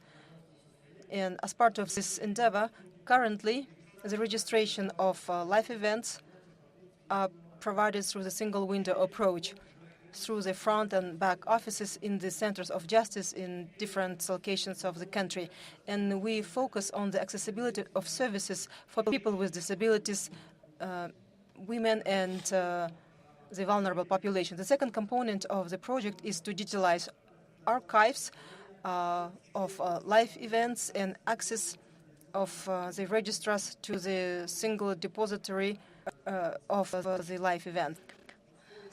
And as part of this endeavor, currently, the registration of live events are provided through the single window approach, through the front and back offices in the centers of justice in different locations of the country. And we focus on the accessibility of services for people with disabilities, women, and the vulnerable population. The second component of the project is to digitalize archives of live events and access of the registrars to the single depository of the live event.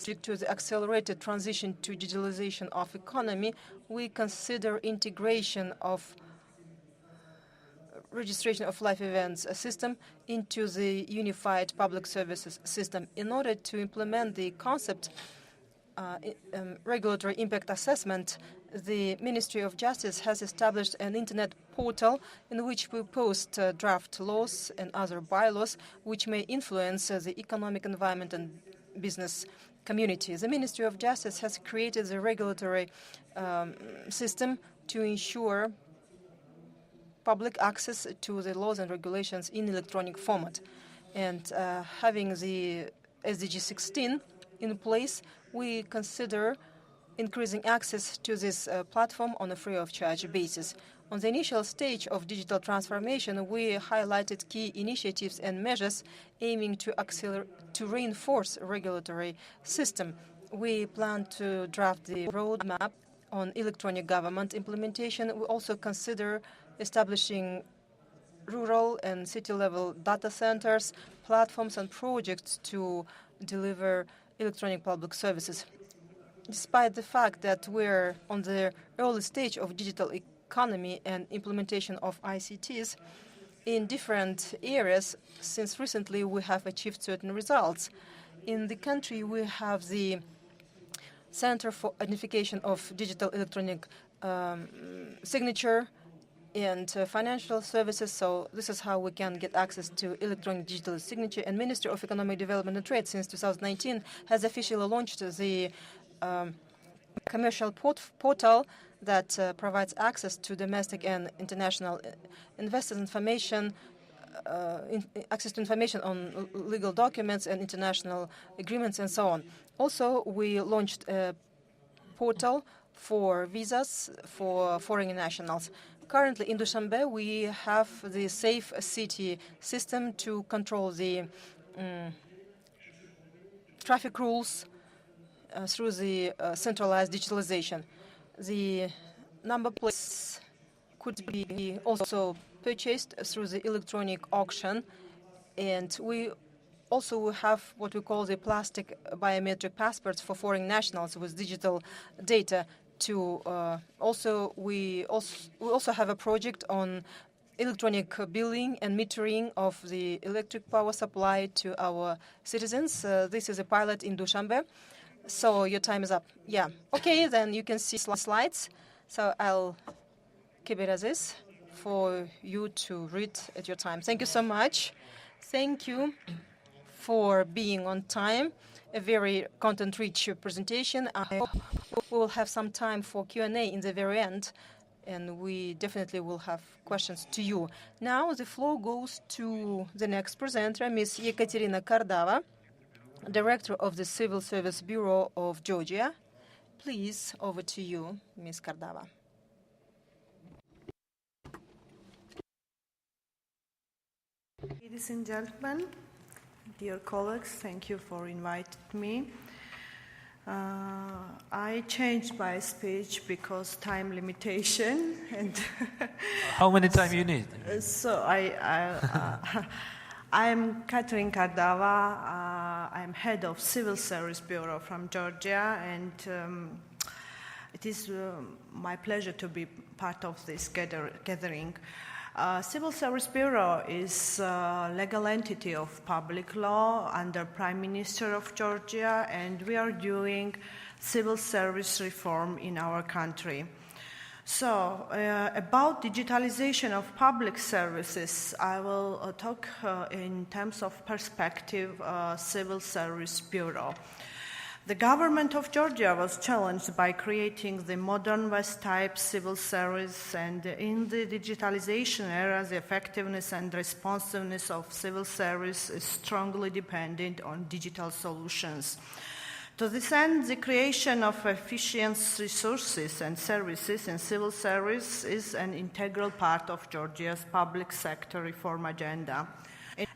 Due to the accelerated transition to digitalization of economy, we consider integration of registration of live events system into the unified public services system. In order to implement the concept regulatory impact assessment, the Ministry of Justice has established an internet portal in which we post draft laws and other bylaws which may influence the economic environment and business community. The Ministry of Justice has created the regulatory system to ensure public access to the laws and regulations in electronic format. And having the Sdg 16 in place, we consider increasing access to this platform on a free-of-charge basis. On the initial stage of digital transformation, we highlighted key initiatives and measures aiming to reinforce a regulatory system. We plan to draft the roadmap on electronic government implementation. We also consider establishing rural and city-level data centers, platforms, and projects to deliver electronic public services. Despite the fact that we're on the early stage of digital economy and implementation of ICTs in different areas, since recently we have achieved certain results. In the country, we have the Center for Identification of Digital Electronic Signature and financial services. So this is how we can get access to electronic digital signature. And Ministry of Economic Development and Trade since 2019 has officially launched the commercial portal that provides access to domestic and international investors' information, access to information on legal documents and international agreements and so on. Also, we launched a portal for visas for foreign nationals. Currently in Dushanbe, we have the Safe City system to control the traffic rules through the centralized digitalization. The number plates could be also purchased through the electronic auction, and we also have what we call the plastic biometric passports for foreign nationals with digital data. We also have a project on electronic billing and metering of the electric power supply to our citizens. This is a pilot in Dushanbe. So your time is up. Yeah. Okay, then you can see slides. So I'll keep it as is for you to read at your time. Thank you so much. Thank you for being on time. A very content-rich presentation. I hope we will have some time for Q&A in the very end, and we definitely will have questions to you. Now the floor goes to the next presenter, Ms. Ekaterina Kardava, Director of the Civil Service Bureau of Georgia. Please, over to you, Ms. Kardava. Ladies and gentlemen, dear colleagues, thank you for inviting me. I changed my speech because time limitation and How many time you need? So I'm Katerina Kardava. I'm head of Civil Service Bureau from Georgia, and it is my pleasure to be part of this gathering. Civil Service Bureau is a legal entity of public law under Prime Minister of Georgia, and we are doing civil service reform in our country. So, about digitalization of public services, I will talk in terms of perspective Civil Service Bureau. The government of Georgia was challenged by creating the modern West-type civil service, and in the digitalization era, the effectiveness and responsiveness of civil service is strongly dependent on digital solutions. To this end, the creation of efficient resources and services in civil service is an integral part of Georgia's public sector reform agenda.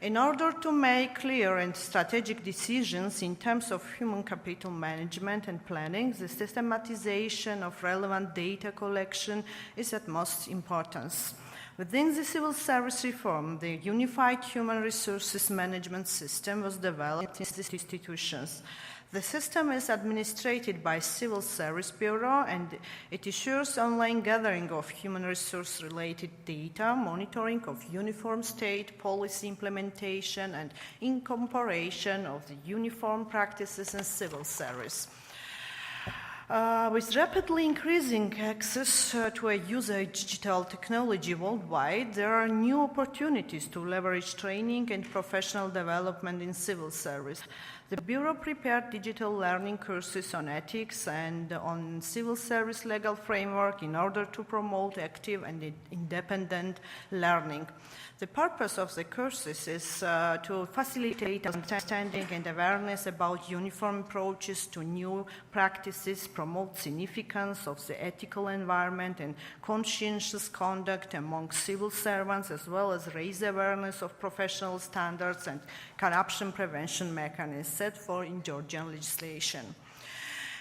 In order to make clear and strategic decisions in terms of human capital management and planning, the systematization of relevant data collection is of most importance. Within the civil service reform, the unified human resources management system was developed in these institutions. The system is administered by Civil Service Bureau, and it ensures online gathering of human resource-related data, monitoring of uniform state policy implementation, and incorporation of the uniform practices in civil service. With rapidly increasing access to a user digital technology worldwide, there are new opportunities to leverage training and professional development in civil service. The Bureau prepared digital learning courses on ethics and on civil service legal framework in order to promote active and independent learning. The purpose of the courses is to facilitate understanding and awareness about uniform approaches to new practices, promote significance of the ethical environment and conscientious conduct among civil servants, as well as raise awareness of professional standards and corruption prevention mechanisms set forth in Georgian legislation.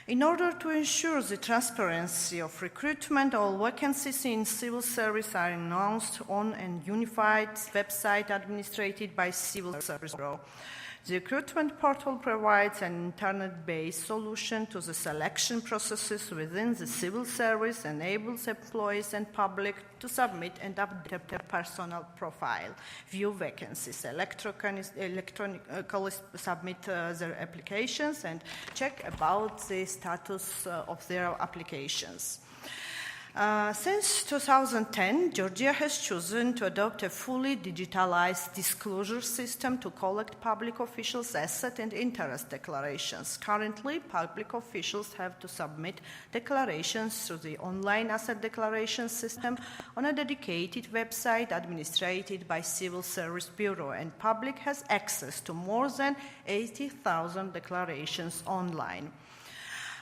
In order to ensure the transparency of recruitment, all vacancies in civil service are announced on a unified website administered by Civil Service Bureau. The recruitment portal provides an internet-based solution to the selection processes within the civil service, enables employees and public to submit and update their personal profile, view vacancies, electronically submit their applications, and check about the status of their applications. Since 2010, Georgia has chosen to adopt a fully digitalized disclosure system to collect public officials' asset and interest declarations. Currently, public officials have to submit declarations through the online asset declaration system on a dedicated website administered by Civil Service Bureau, and public has access to more than 80,000 declarations online.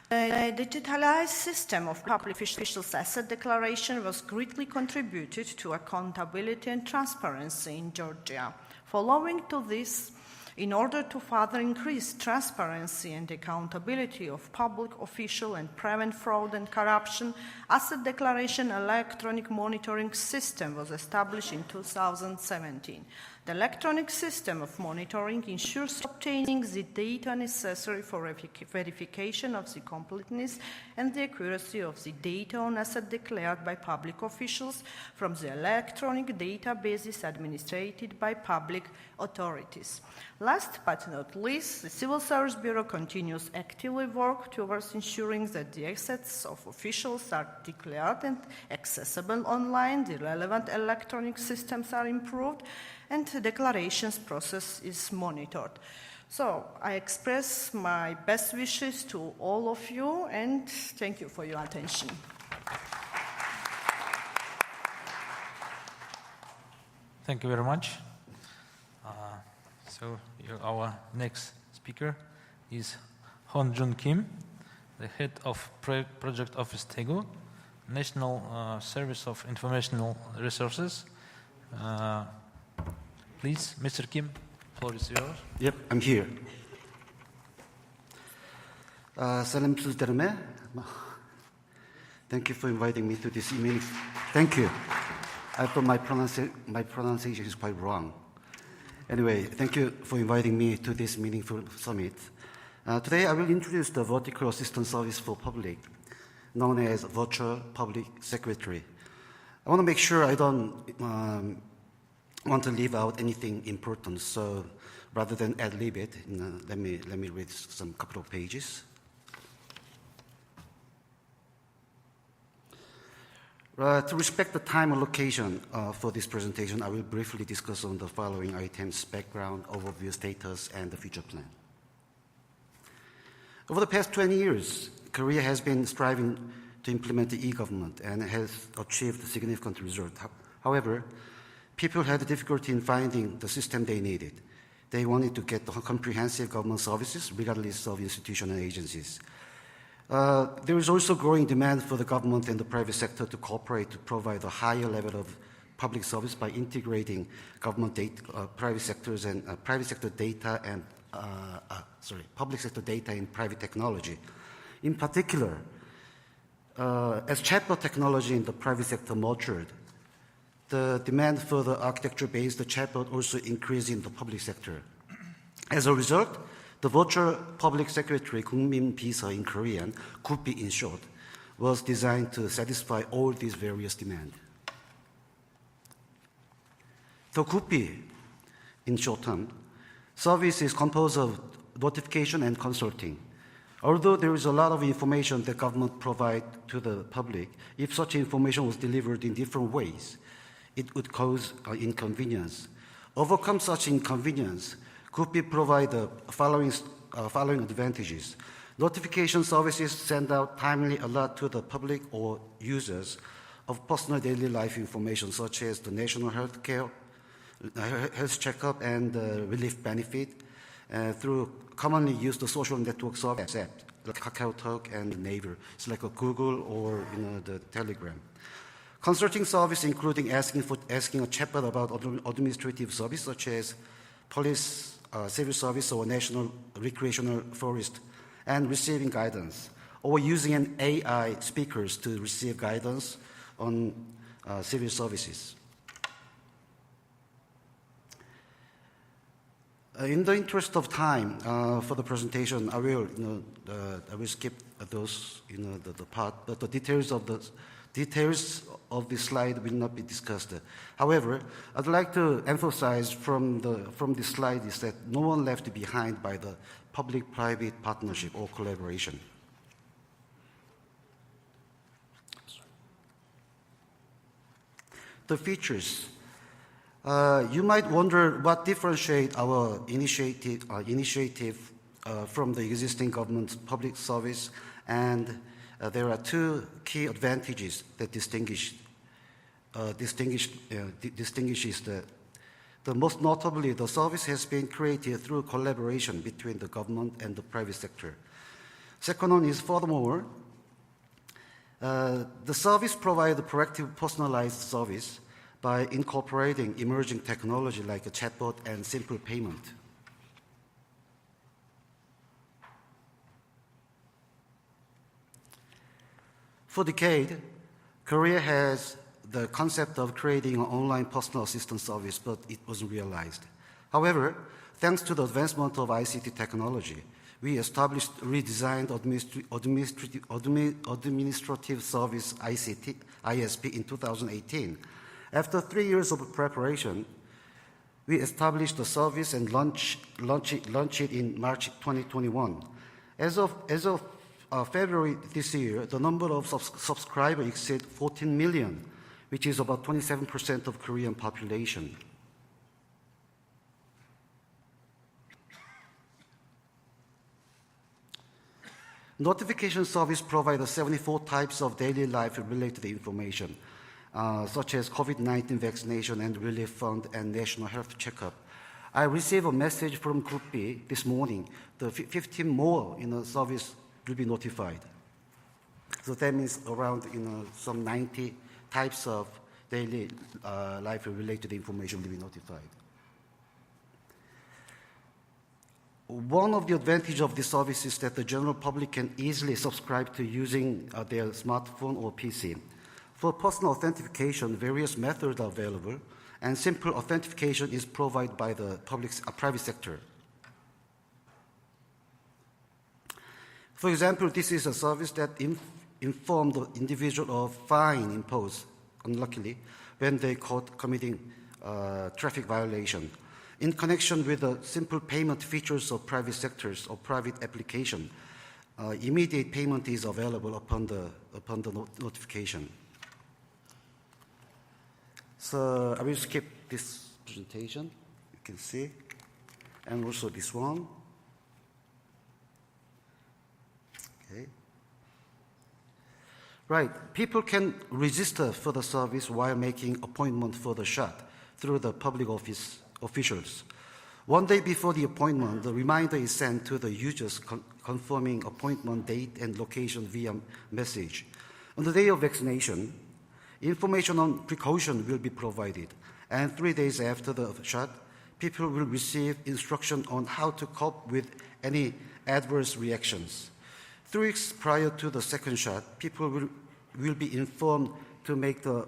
The digitalized system of public officials' asset declaration was greatly contributed to accountability and transparency in Georgia. Following to this, in order to further increase transparency and accountability of public officials and prevent fraud and corruption, asset declaration electronic monitoring system was established in 2017. The electronic system of monitoring ensures obtaining the data necessary for verification of the completeness and the accuracy of the data on assets declared by public officials from the electronic databases administered by public authorities. Last but not least, the Civil Service Bureau continues actively work towards ensuring that the assets of officials are declared and accessible online, the relevant electronic systems are improved, and the declarations process is monitored. So I express my best wishes to all of you, and thank you for your attention. Thank you very much. Our next speaker is Hon Jun Kim, the head of Project Office Daegu, National Service of Informational Resources. Please, Mr. Kim, floor is yours. Yep, I'm here. Salam Sultaname. Thank you for inviting me to this meeting. Thank you. I thought my pronunciation is quite wrong. Anyway, thank you for inviting me to this meaningful summit. Today I will introduce the Vertical Assistance Service for Public, known as Virtual Public Secretary. I want to make sure I don't want to leave out anything important, so rather than ad-lib it, let me read some couple of pages. To respect the time allocation for this presentation, I will briefly discuss on the following items: background, overview, status, and the future plan. Over the past 20 years, Korea has been striving to implement the e-government and has achieved significant results. However, people had difficulty in finding the system they needed. They wanted to get the comprehensive government services, regardless of institutions and agencies. There is also growing demand for the government and the private sector to cooperate to provide a higher level of public service by integrating government data, private sector data and public sector data in private technology. In particular, as chatbot technology in the private sector matured, the demand for the architecture-based chatbot also increased in the public sector. As a result, the Virtual Public Secretary, 국민 Bisa in Korean, KUPI in short, was designed to satisfy all these various demands. The KUPI, in short term, service is composed of notification and consulting. Although there is a lot of information that government provides to the public, if such information was delivered in different ways, it would cause inconvenience. Overcome such inconvenience, KUPI provide the following advantages. Notification services send out timely alert to the public or users of personal daily life information such as the national health checkup and relief benefit through commonly used social network service apps like KakaoTalk and Naver. It's like a Google or the Telegram. Consulting service including asking a chatbot about administrative service such as police, civil service or national recreational forest, and receiving guidance, or using an AI speakers to receive guidance on civil services. In the interest of time for the presentation, I will skip those the part, but the details of this slide will not be discussed. However, I'd like to emphasize from this slide is that no one left behind by the public-private partnership or collaboration. The features. You might wonder what differentiates our initiative from the existing government public service, and there are two key advantages that distinguishes the most notably, the service has been created through collaboration between the government and the private sector. Second one is, furthermore, the service provides proactive personalized service by incorporating emerging technology like a chatbot and simple payment. For decades, Korea has the concept of creating an online personal assistance service, but it wasn't realized. However, thanks to the advancement of ICT technology, we established redesigned administrative service ISP in 2018. After 3 years of preparation, we established the service and launched it in March 2021. As of February this year, the number of subscribers exceeds 14 million, which is about 27% of Korean population. Notification service provides 74 types of daily life-related information, such as COVID-19 vaccination and relief fund and national health checkup. I received a message from Group B this morning. The 15 more in the service will be notified. So that means around some 90 types of daily life-related information will be notified. One of the advantages of this service is that the general public can easily subscribe to using their smartphone or PC. For personal authentication, various methods are available, and simple authentication is provided by the private sector. For example, this is a service that informs the individual of fine imposed, unluckily, when they caught committing traffic violation. In connection with the simple payment features of private sectors or private application, immediate payment is available upon the notification. So I will skip this presentation, you can see, and also this one. Okay. Right, people can register for the service while making appointment for the shot through the public officials. One day before the appointment, the reminder is sent to the users confirming appointment date and location via message. On the day of vaccination, information on precaution will be provided, and 3 days after the shot, people will receive instruction on how to cope with any adverse reactions. 3 weeks prior to the second shot, people will be informed to make the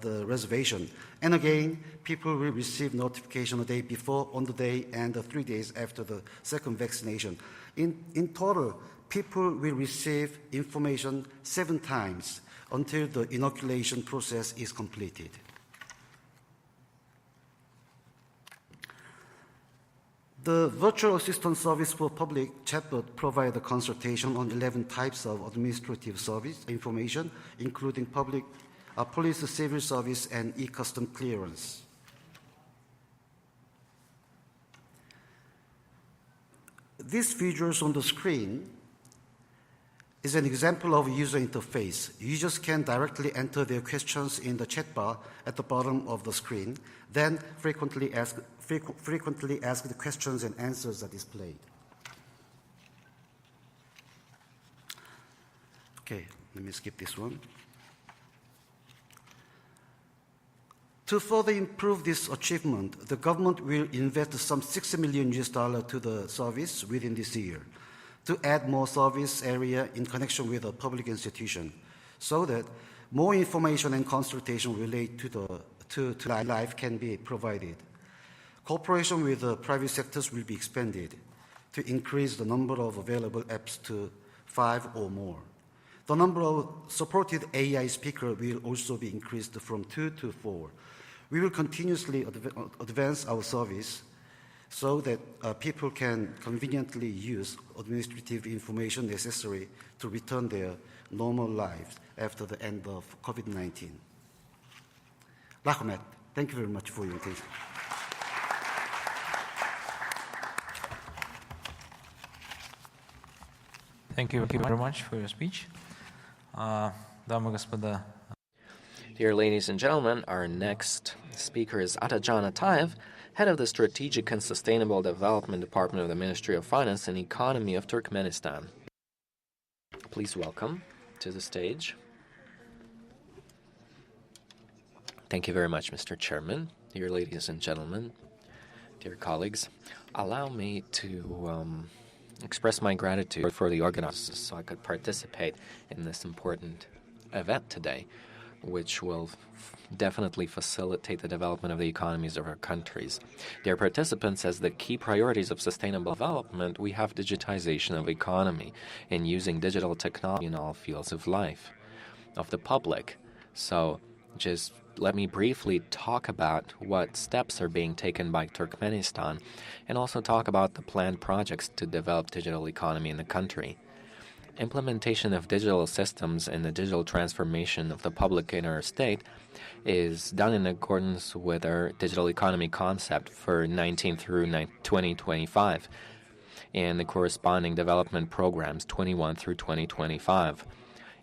the reservation. And again, people will receive notification the day before, on the day, and 3 days after the second vaccination. In total, people will receive information 7 times until the inoculation process is completed. The virtual assistance service for public chatbot provides a consultation on 11 types of administrative service information, including police civil service and e-custom clearance. These features on the screen is an example of user interface. Users can directly enter their questions in the chat bar at the bottom of the screen, then frequently asked questions and answers are displayed. Okay, let me skip this one. To further improve this achievement, the government will invest some $60 million to the service within this year to add more service area in connection with a public institution, so that more information and consultation related to life can be provided. Cooperation with the private sectors will be expanded to increase the number of available apps to 5 or more. The number of supported AI speakers will also be increased from 2 to 4. We will continuously advance our service so that people can conveniently use administrative information necessary to return their normal lives after the end of COVID-19. Lakhmet, thank you very much for your attention. Thank you very much for your speech. Дамы и господа. Dear ladies and gentlemen, our next speaker is Atajan Ataev, head of the Strategic and Sustainable Development Department of the Ministry of Finance and Economy of Turkmenistan. Please welcome to the stage. Thank you very much, Mr. Chairman. Dear ladies and gentlemen, dear colleagues, allow me to express my gratitude for the organizers so I could participate in this important event today. which will definitely facilitate the development of the economies of our countries. Dear participants, as the key priorities of sustainable development, we have digitization of economy and using digital technology in all fields of life, of the public. So just let me briefly talk about what steps are being taken by Turkmenistan and also talk about the planned projects to develop digital economy in the country. Implementation of digital systems and the digital transformation of the public in our state is done in accordance with our digital economy concept for 19 through 2025 and the corresponding development programs 21 through 2025.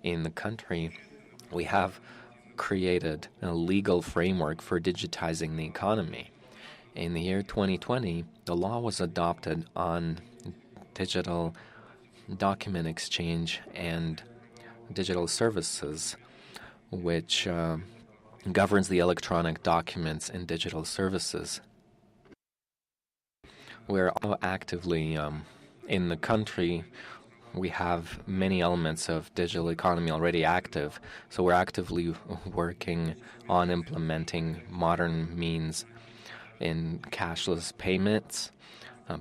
In the country, we have created a legal framework for digitizing the economy. In the year 2020, the law was adopted on digital document exchange and digital services, which governs the electronic documents and digital services. We're actively in the country. We have many elements of digital economy already active, so we're actively working on implementing modern means in cashless payments,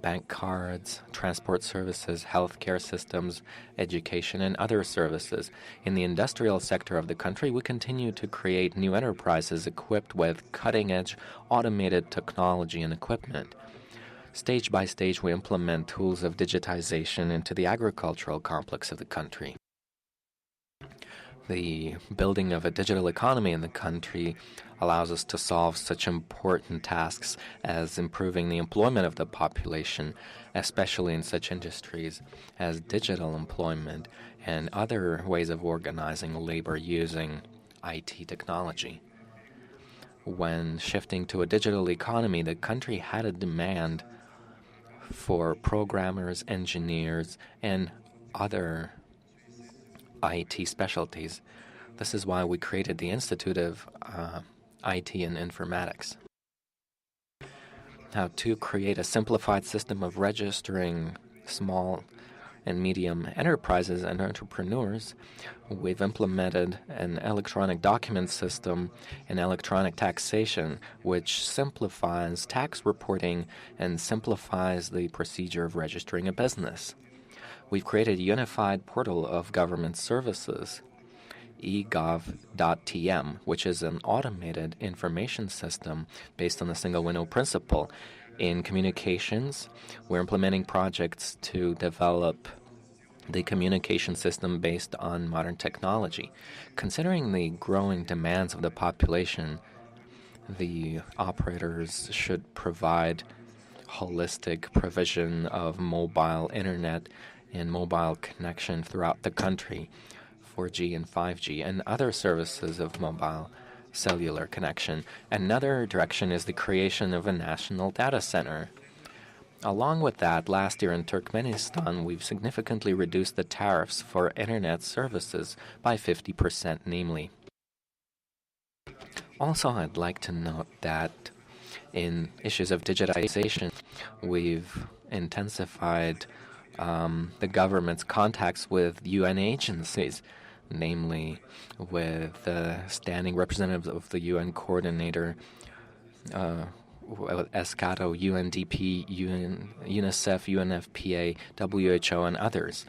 bank cards, transport services, healthcare systems, education, and other services. In the industrial sector of the country, we continue to create new enterprises equipped with cutting-edge automated technology and equipment. Stage by stage, we implement tools of digitization into the agricultural complex of the country. The building of a digital economy in the country allows us to solve such important tasks as improving the employment of the population, especially in such industries as digital employment and other ways of organizing labor using IT technology. When shifting to a digital economy, the country had a demand for programmers, engineers, and other IT specialties. This is why we created the Institute of IT and Informatics. Now, to create a simplified system of registering small and medium enterprises and entrepreneurs, we've implemented an electronic document system and electronic taxation, which simplifies tax reporting and simplifies the procedure of registering a business. We've created a unified portal of government services, egov.tm, which is an automated information system based on the single window principle. In communications, we're implementing projects to develop the communication system based on modern technology. Considering the growing demands of the population, the operators should provide holistic provision of mobile internet and mobile connection throughout the country, 4G and 5G, and other services of mobile cellular connection. Another direction is the creation of a national data center. Along with that, last year in Turkmenistan, we've significantly reduced the tariffs for internet services by 50%, namely. Also, I'd like to note that in issues of digitization, we've intensified the government's contacts with UN agencies, namely with the standing representatives of the UN coordinator, ESCATO, UNDP, UNICEF, UNFPA, WHO, and others.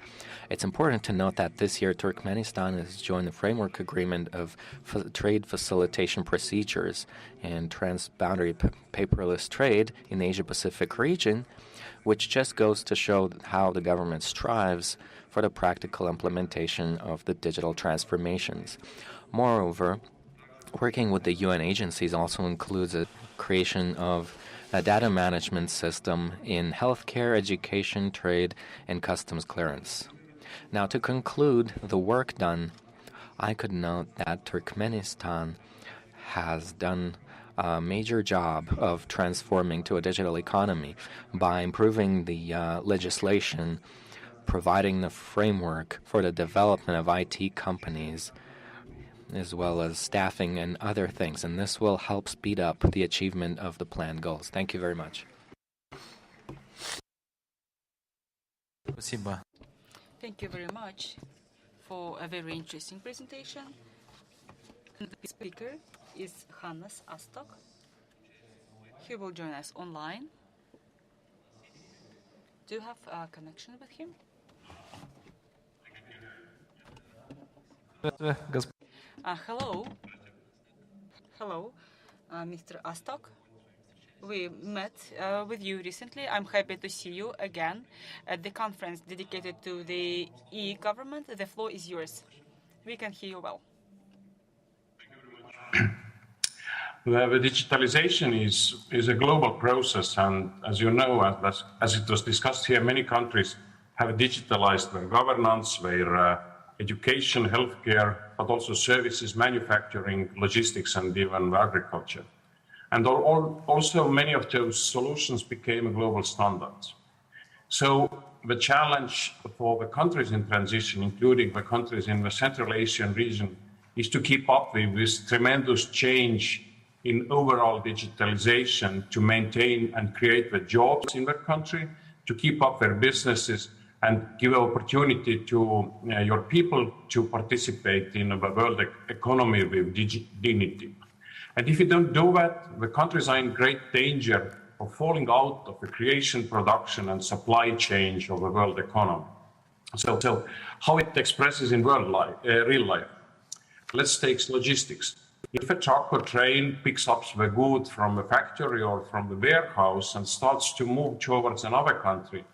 It's important to note that this year Turkmenistan has joined the framework agreement of trade facilitation procedures and transboundary paperless trade in the Asia-Pacific region, which just goes to show how the government strives for the practical implementation of the digital transformations. Moreover, working with the UN agencies also includes a creation of a data management system in healthcare, education, trade, and customs clearance. Now, to conclude the work done, I could note that Turkmenistan has done a major job of transforming to a digital economy by improving the legislation, providing the framework for the development of IT companies, as well as staffing and other things. And this will help speed up the achievement of the planned goals. Thank you very much. Thank you very much for a very interesting presentation. The speaker is Hannes Astok. He will join us online. Do you have a connection with him? Hello. Hello, Mr. Astok. We met with you recently. I'm happy to see you again at the conference dedicated to the e-government. The floor is yours. We can hear you well. The digitalization is a global process, and as you know, as it was discussed here, many countries have digitalized their governance, their education, healthcare, but also services, manufacturing, logistics, and even agriculture. And also many of those solutions became global standards. So the challenge for the countries in transition, including the countries in the Central Asian region, is to keep up with this tremendous change in overall digitalization, to maintain and create the jobs in their country, to keep up their businesses, and give opportunity to your people to participate in the world economy with dignity. And if you don't do that, the countries are in great danger of falling out of the creation, production, and supply chain of the world economy. So how it expresses in real life. Let's take logistics. If a truck or train picks up the good from a factory or from the warehouse and starts to move towards another country,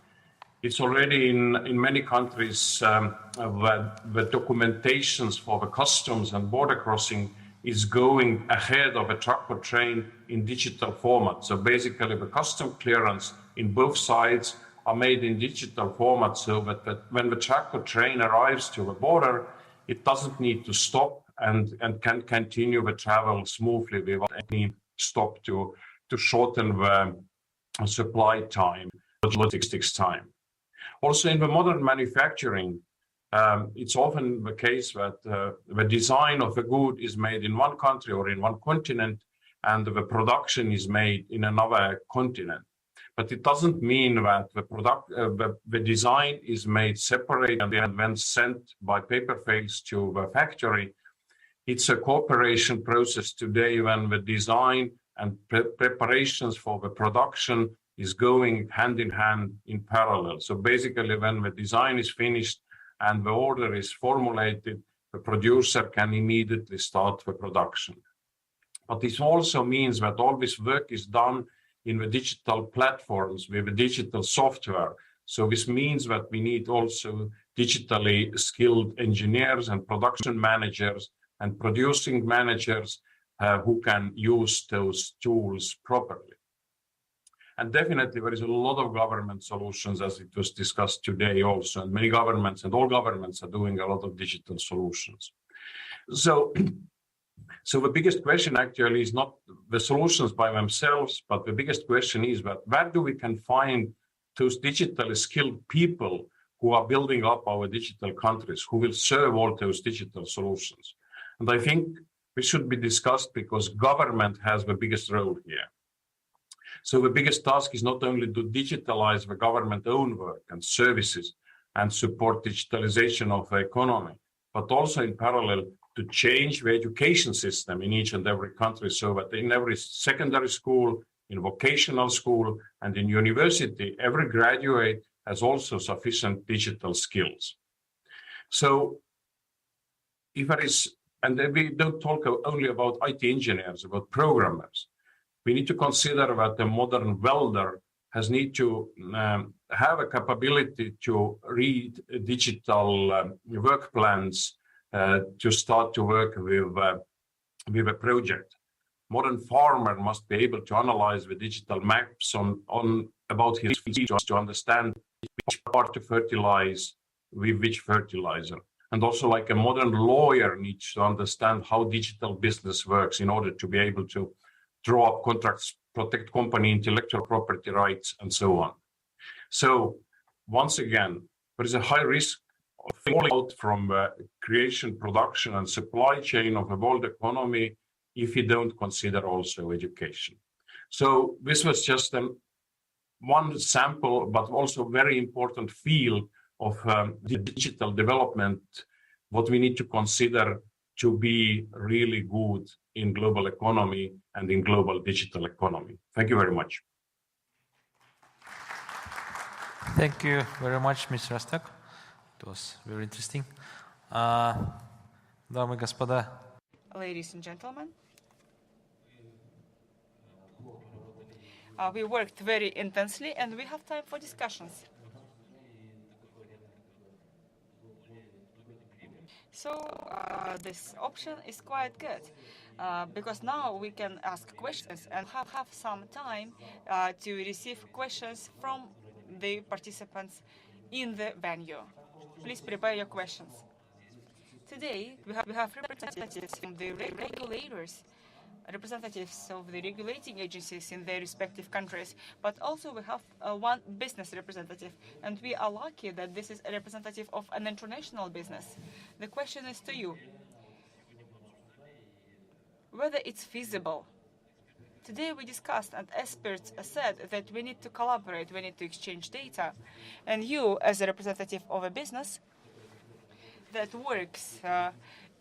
it's already in many countries the documentations for the customs and border crossing is going ahead of a truck or train in digital format. So basically the custom clearance in both sides are made in digital format, so that when the truck or train arrives to the border, it doesn't need to stop and can continue the travel smoothly without any stop to shorten the supply time, logistics time. Also in the modern manufacturing, it's often the case that the design of a good is made in one country or in one continent, and the production is made in another continent. But it doesn't mean that the design is made separate and then sent by paper trails to the factory. It's a cooperation process today when the design and preparations for the production is going hand in hand in parallel. So basically when the design is finished and the order is formulated, the producer can immediately start the production. But this also means that all this work is done in the digital platforms with the digital software. So this means that we need also digitally skilled engineers and production managers and producing managers who can use those tools properly. And definitely there is a lot of government solutions, as it was discussed today also, and many governments and all governments are doing a lot of digital solutions. So the biggest question actually is not the solutions by themselves, but the biggest question is that where do we can find those digitally skilled people who are building up our digital countries, who will serve all those digital solutions? And I think this should be discussed because government has the biggest role here. So the biggest task is not only to digitalize the government own work and services and support digitalization of the economy, but also in parallel to change the education system in each and every country so that in every secondary school, in vocational school, and in university, every graduate has also sufficient digital skills. So if there is, and we don't talk only about IT engineers, about programmers, we need to consider that the modern welder has need to have a capability to read digital work plans to start to work with a project. Modern farmer must be able to analyze the digital maps on about his field to understand which part to fertilize with which fertilizer. And also like a modern lawyer needs to understand how digital business works in order to be able to draw up contracts, protect company intellectual property rights, and so on. So once again, there is a high risk of falling out from creation, production, and supply chain of the world economy if you don't consider also education. So this was just one sample, but also very important field of the digital development, what we need to consider to be really good in global economy and in global digital economy. Thank you very much. Thank you very much, Mr. Astak. It was very interesting. Дамы и господа. Ladies and gentlemen, we worked very intensely and we have time for discussions. So this option is quite good because now we can ask questions and have some time to receive questions from the participants in the venue. Please prepare your questions. Today we have representatives from the regulators, representatives of the regulating agencies in their respective countries, but also we have one business representative, and we are lucky that this is a representative of an international business. The question is to you, whether it's feasible. Today we discussed, and experts said that we need to collaborate, we need to exchange data, and you, as a representative of a business that works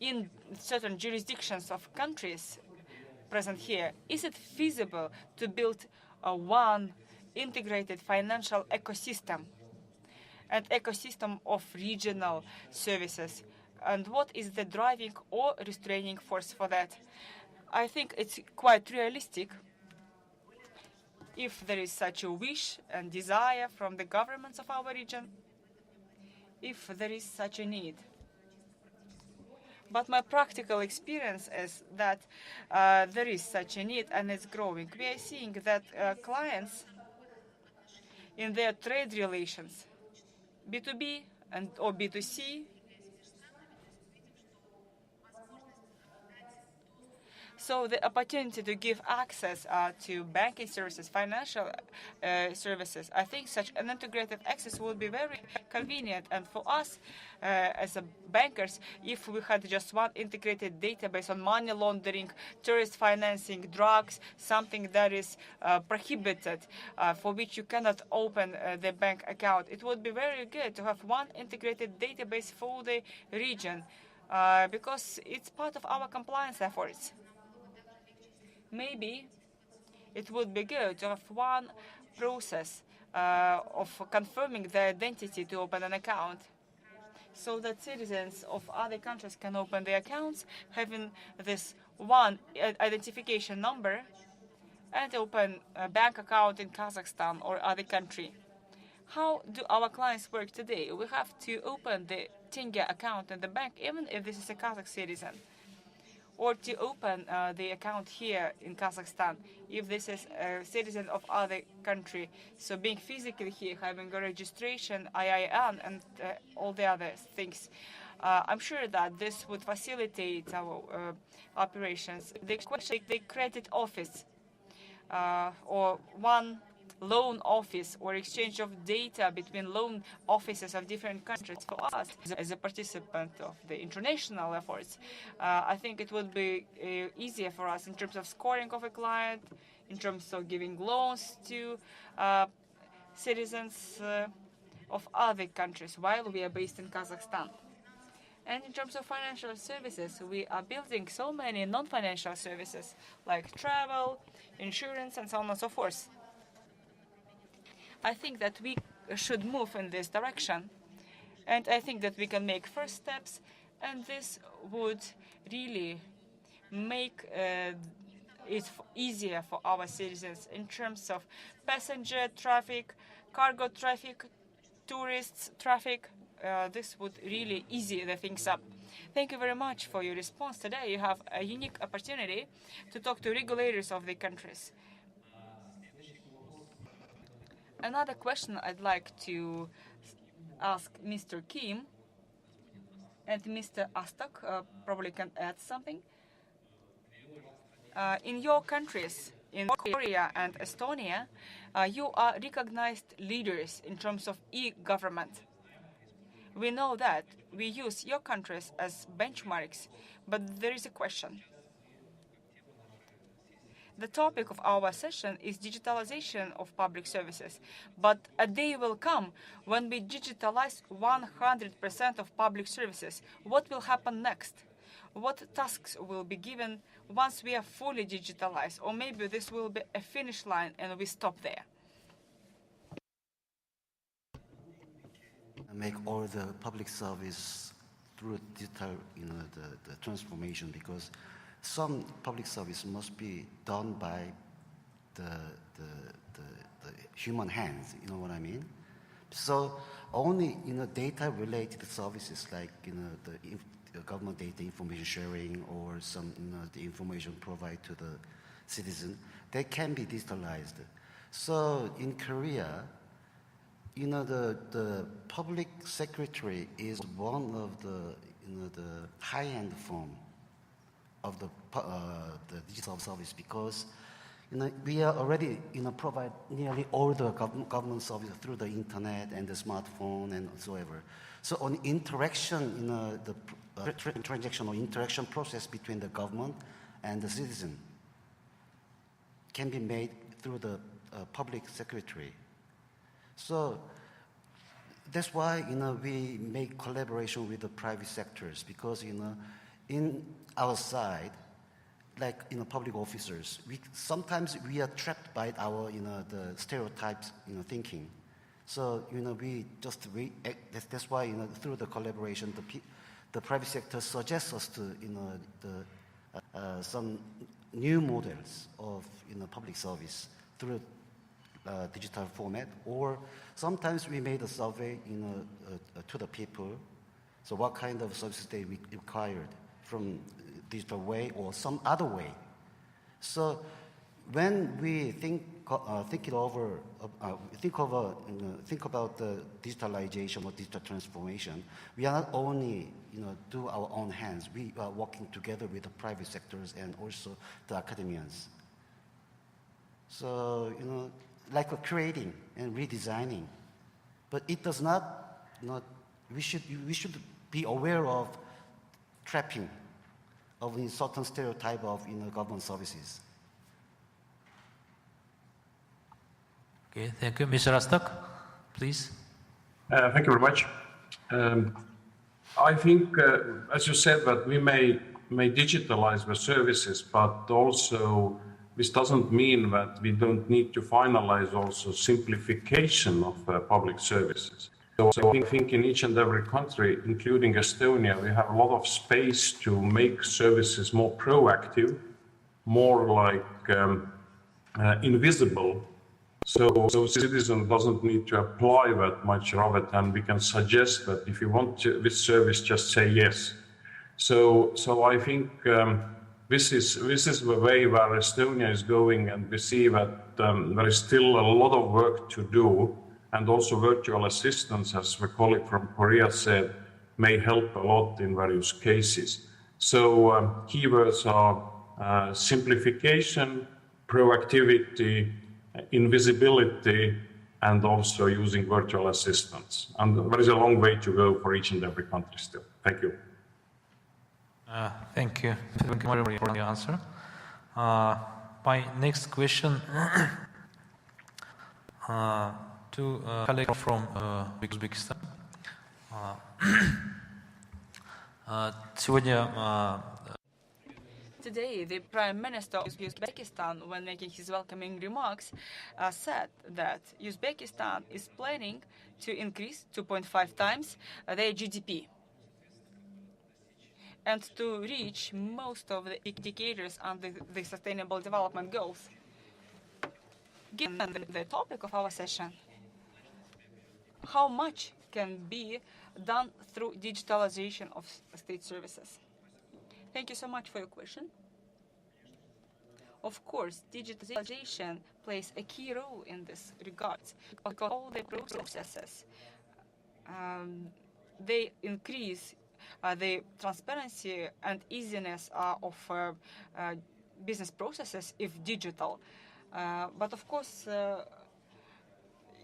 in certain jurisdictions of countries present here, is it feasible to build one integrated financial ecosystem, an ecosystem of regional services? And what is the driving or restraining force for that? I think it's quite realistic if there is such a wish and desire from the governments of our region, if there is such a need. But my practical experience is that there is such a need and it's growing. We are seeing that clients in their trade relations, B2B or B2C, so the opportunity to give access to banking services, financial services, I think such an integrated access would be very convenient. And for us as bankers, if we had just one integrated database on money laundering, terrorist financing, drugs, something that is prohibited, for which you cannot open the bank account, it would be very good to have one integrated database for the region because it's part of our compliance efforts. Maybe it would be good to have one process of confirming the identity to open an account so that citizens of other countries can open their accounts having this one identification number and open a bank account in Kazakhstan or other country. How do our clients work today? We have to open the tenge account in the bank even if this is a Kazakh citizen, or to open the account here in Kazakhstan if this is a citizen of other country. So being physically here, having a registration, IIN, and all the other things. I'm sure that this would facilitate our operations. The credit office or one loan office or exchange of data between loan offices of different countries. For us, as a participant of the international efforts, I think it would be easier for us in terms of scoring of a client, in terms of giving loans to citizens of other countries while we are based in Kazakhstan. And in terms of financial services, we are building so many non-financial services like travel, insurance, and so on and so forth. I think that we should move in this direction, and I think that we can make first steps, and this would really make it easier for our citizens in terms of passenger traffic, cargo traffic, tourists traffic. This would really ease the things up. Thank you very much for your response today. You have a unique opportunity to talk to regulators of the countries. Another question I'd like to ask Mr. Kim, and Mr. Astak probably can add something. In your countries, in Korea and Estonia, you are recognized leaders in terms of e-government. We know that. We use your countries as benchmarks, but there is a question. The topic of our session is digitalization of public services, but a day will come when we digitalize 100% of public services. What will happen next? what tasks will be given once we are fully digitalized, or maybe this will be a finish line and we stop there? Make all the public service through digital, the transformation, because some public service must be done by the human hands, you know what I mean? So only data-related services like the government data information sharing or some the information provided to the citizen, they can be digitalized. So in Korea, the public secretary is one of the high-end form of the digital service, because we are already provide nearly all the government service through the internet and the smartphone and whatsoever. So on interaction, the transaction or interaction process between the government and the citizen can be made through the public secretary. So that's why we make collaboration with the private sectors, because in our side, like public officers, sometimes we are trapped by our the stereotypes thinking. So that's why through the collaboration, the private sector suggests us to some new models of public service through digital format, or sometimes we made a survey to the people. So what kind of services they required from digital way or some other way. So when we think about the digitalization or digital transformation, we are not only do our own hands. We are working together with the private sectors and also the academians. So like creating and redesigning, but it does not. We should be aware of trapping of a certain stereotype of government services. Okay, thank you, Mr. Astak, please. Thank you very much. I think, as you said, that we may digitalize the services, but also this doesn't mean that we don't need to finalize also simplification of public services. So I think in each and every country, including Estonia, we have a lot of space to make services more proactive, more like invisible. So citizen doesn't need to apply that much rather than we can suggest that if you want this service, just say yes. So I think this is the way where Estonia is going, and we see that there is still a lot of work to do, and also virtual assistants, as the colleague from Korea said, may help a lot in various cases. So keywords are simplification, proactivity, invisibility, and also using virtual assistants. And there is a long way to go for each and every country still. Thank you. Thank you very much for your answer. My next question to a colleague from Uzbekistan. Today, the Prime Minister of Uzbekistan, when making his welcoming remarks, said that Uzbekistan is planning to increase 2.5 times their GDP and to reach most of the indicators under the Sustainable Development Goals. Given the topic of our session, how much can be done through digitalization of state services? Thank you so much for your question. Of course, digitalization plays a key role in this regard, because all the processes, they increase the transparency and easiness of business processes if digital. But of course,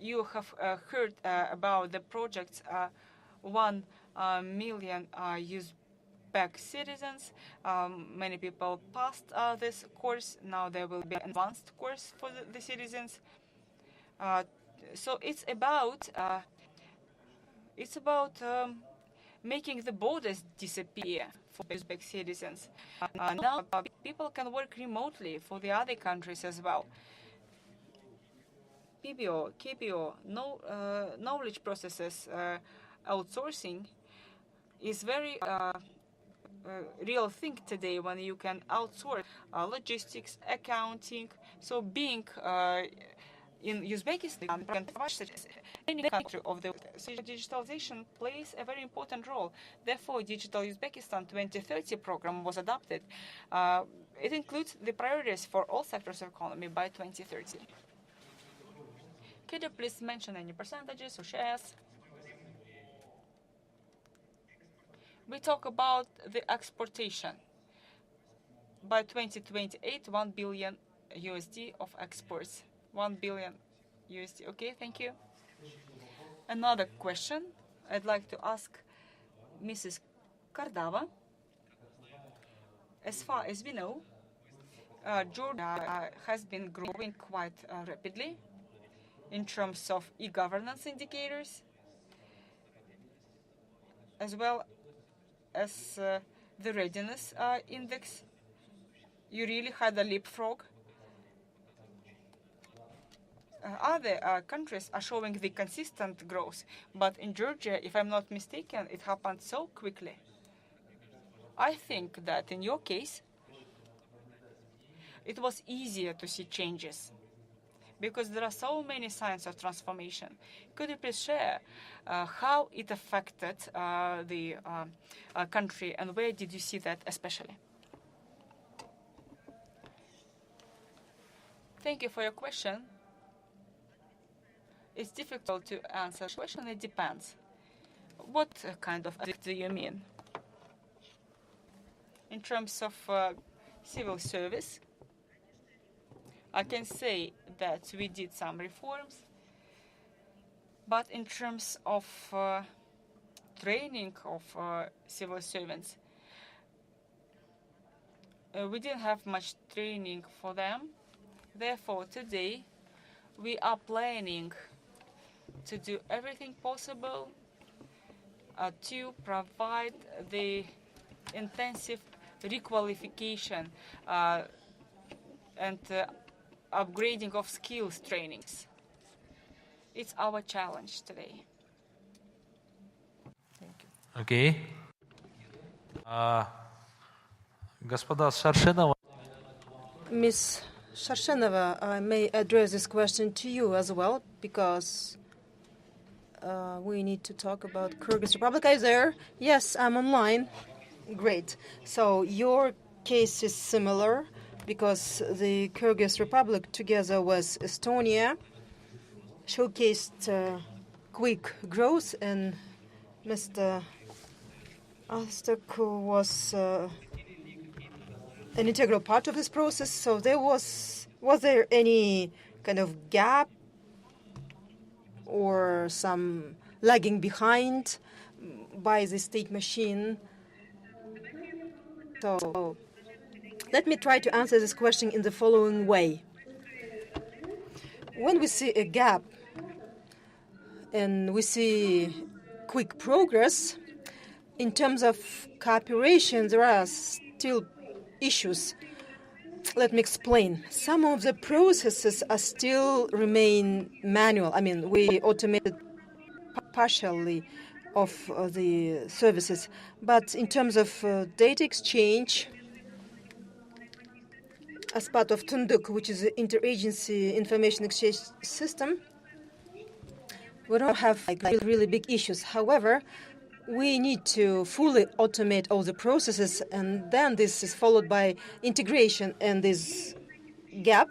you have heard about the projects 1 million Uzbek citizens. Many people passed this course. Now there will be an advanced course for the citizens. So it's about making the borders disappear for Uzbek citizens. Now people can work remotely for the other countries as well. PBO, KPO, knowledge processes outsourcing is very real thing today when you can outsource logistics, accounting. So being in Uzbekistan, any country of the world, so digitalization plays a very important role. Therefore, Digital Uzbekistan 2030 program was adopted. It includes the priorities for all sectors of economy by 2030. Could you please mention any percentages or shares? We talk about the exportation. By 2028, 1 billion USD of exports. 1 billion USD. Okay, thank you. Another question I'd like to ask Mrs. Kardava. As far as we know, Georgia has been growing quite rapidly in terms of e-governance indicators, as well as the readiness index. You really had a leapfrog. Other countries are showing the consistent growth, but in Georgia, if I'm not mistaken, it happened so quickly. I think that in your case, it was easier to see changes because there are so many signs of transformation. Could you please share how it affected the country and where did you see that especially? Thank you for your question. It's difficult to answer the question. It depends. What kind of audit do you mean? In terms of civil service, I can say that we did some reforms, but in terms of training of civil servants, we didn't have much training for them. Therefore, today, we are planning to do everything possible to provide the intensive requalification and upgrading of skills trainings. It's our challenge today. Thank you. Okay. Господа Шаршенова. Ms. Sharshenova, I may address this question to you as well, because we need to talk about Kyrgyz Republic. Are you there? Yes, I'm online. Great. So your case is similar, because the Kyrgyz Republic, together with Estonia, showcased quick growth, and Mr. Alstok was an integral part of this process. So was there any kind of gap or some lagging behind by the state machine? So let me try to answer this question in the following way. When we see a gap and we see quick progress, in terms of cooperation, there are still issues. Let me explain. Some of the processes are still remain manual. I mean, we automated partially of the services, but in terms of data exchange, as part of Tunduk, which is the interagency information exchange system, we don't have really big issues. However, we need to fully automate all the processes, and then this is followed by integration, and this gap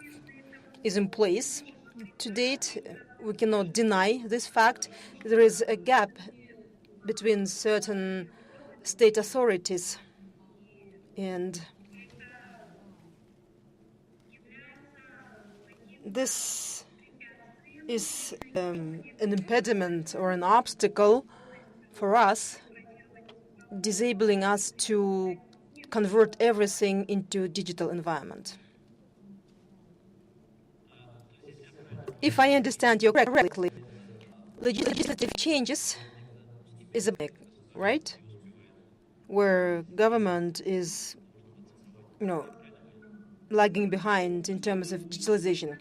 is in place. To date, we cannot deny this fact. There is a gap between certain state authorities, and this is an impediment or an obstacle for us, disabling us to convert everything into digital environment. If I understand you correctly, legislative changes is a big, right? where government is, lagging behind in terms of digitalization.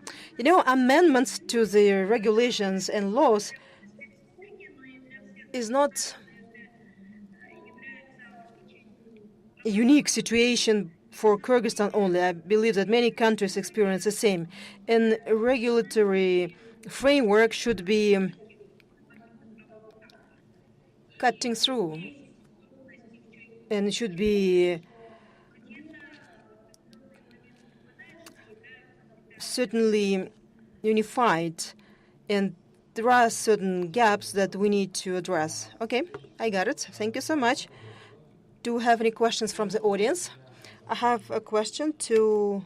Amendments to the regulations and laws is not a unique situation for Kyrgyzstan only. I believe that many countries experience the same. And a regulatory framework should be cutting through and should be certainly unified, and there are certain gaps that we need to address. Okay, I got it. Thank you so much. Do we have any questions from the audience? I have a question to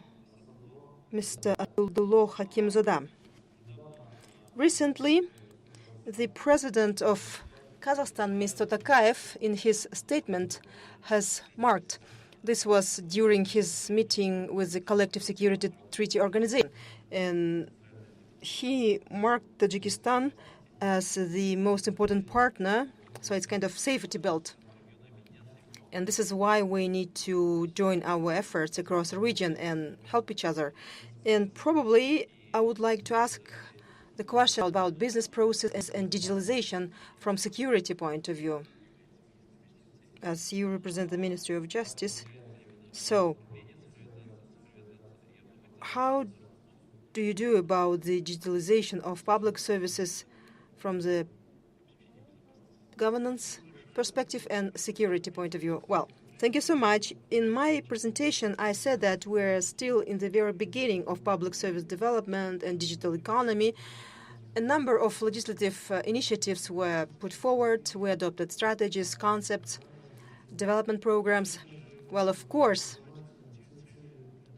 Mr. Abdullah Hakimzadeh. Recently, the president of Kazakhstan, Mr. Tokayev, in his statement has marked, this was during his meeting with the Collective Security Treaty Organization, and he marked Tajikistan as the most important partner, so it's kind of safety belt. And this is why we need to join our efforts across the region and help each other. And probably I would like to ask the question about business processes and digitalization from security point of view, as you represent the Ministry of Justice. So how do you do about the digitalization of public services from the governance perspective and security point of view? Well, thank you so much. In my presentation, I said that we're still in the very beginning of public service development and digital economy. A number of legislative initiatives were put forward. We adopted strategies, concepts, development programs. Well, of course,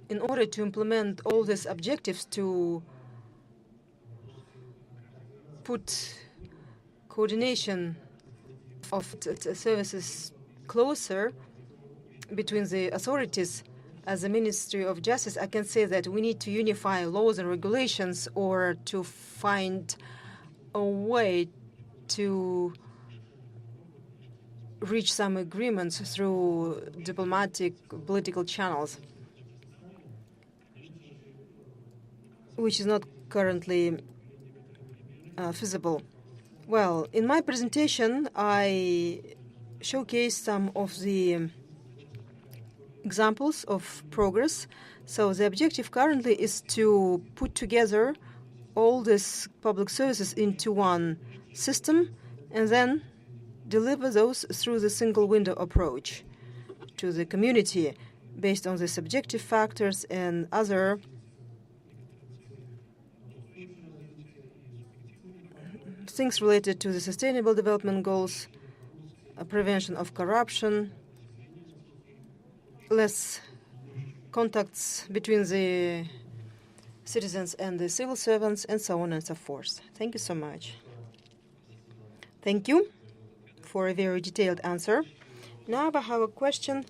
in order to implement all these objectives, to put coordination of services closer between the authorities, as the Ministry of Justice, I can say that we need to unify laws and regulations or to find a way to reach some agreements through diplomatic, political channels, which is not currently feasible. Well, in my presentation, I showcased some of the examples of progress. So the objective currently is to put together all these public services into one system and then deliver those through the single window approach to the community based on the subjective factors and other things related to the Sustainable Development Goals, prevention of corruption, less contacts between the citizens and the civil servants, and so on and so forth. Thank you so much. Thank you for a very detailed answer. Now I have a question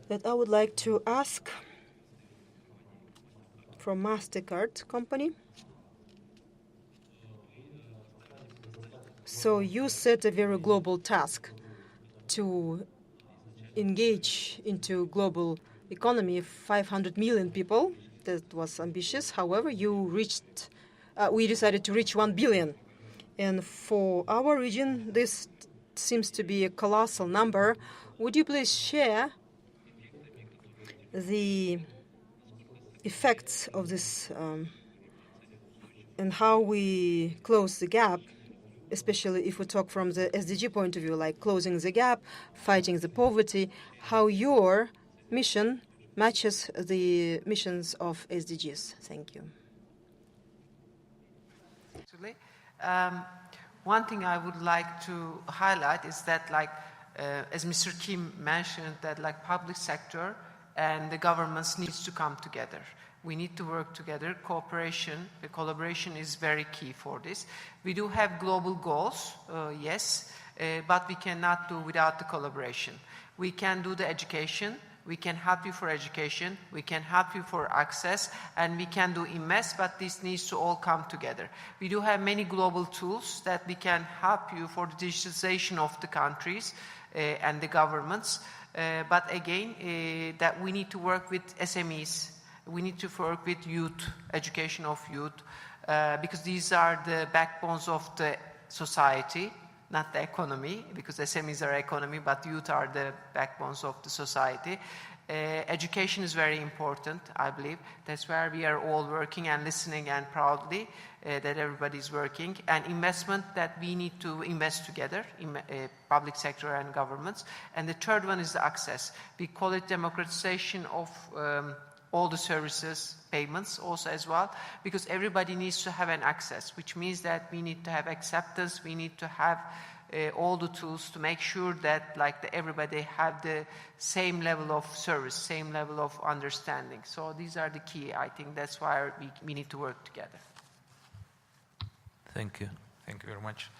that I would like to ask from MasterCard company. So you set a very global task to engage into global economy of 500 million people. That was ambitious. However, we decided to reach 1 billion. And for our region, this seems to be a colossal number. Would you please share the effects of this and how we close the gap, especially if we talk from the SDG point of view, like closing the gap, fighting the poverty, how your mission matches the missions of SDGs? Thank you. Actually, one thing I would like to highlight is that, as Mr. Kim mentioned, that public sector and the governments needs to come together. We need to work together. Cooperation, the collaboration is very key for this. We do have global goals, yes, but we cannot do without the collaboration. We can do the education, we can help you for education, we can help you for access, and we can do invest, but this needs to all come together. We do have many global tools that we can help you for the digitalization of the countries and the governments. But again, that we need to work with SMEs, we need to work with youth, education of youth, because these are the backbones of the society, not the economy, because SMEs are economy, but youth are the backbones of the society. Education is very important, I believe. That's where we are all working and listening, and proudly that everybody is working. And investment, that we need to invest together in public sector and governments. And the third one is the access. We call it democratization of all the services, payments also as well, because everybody needs to have an access, which means that we need to have acceptance, we need to have all the tools to make sure that everybody have the same level of service, same level of understanding. So these are the key. I think that's why we need to work together. Thank you. Thank you very much.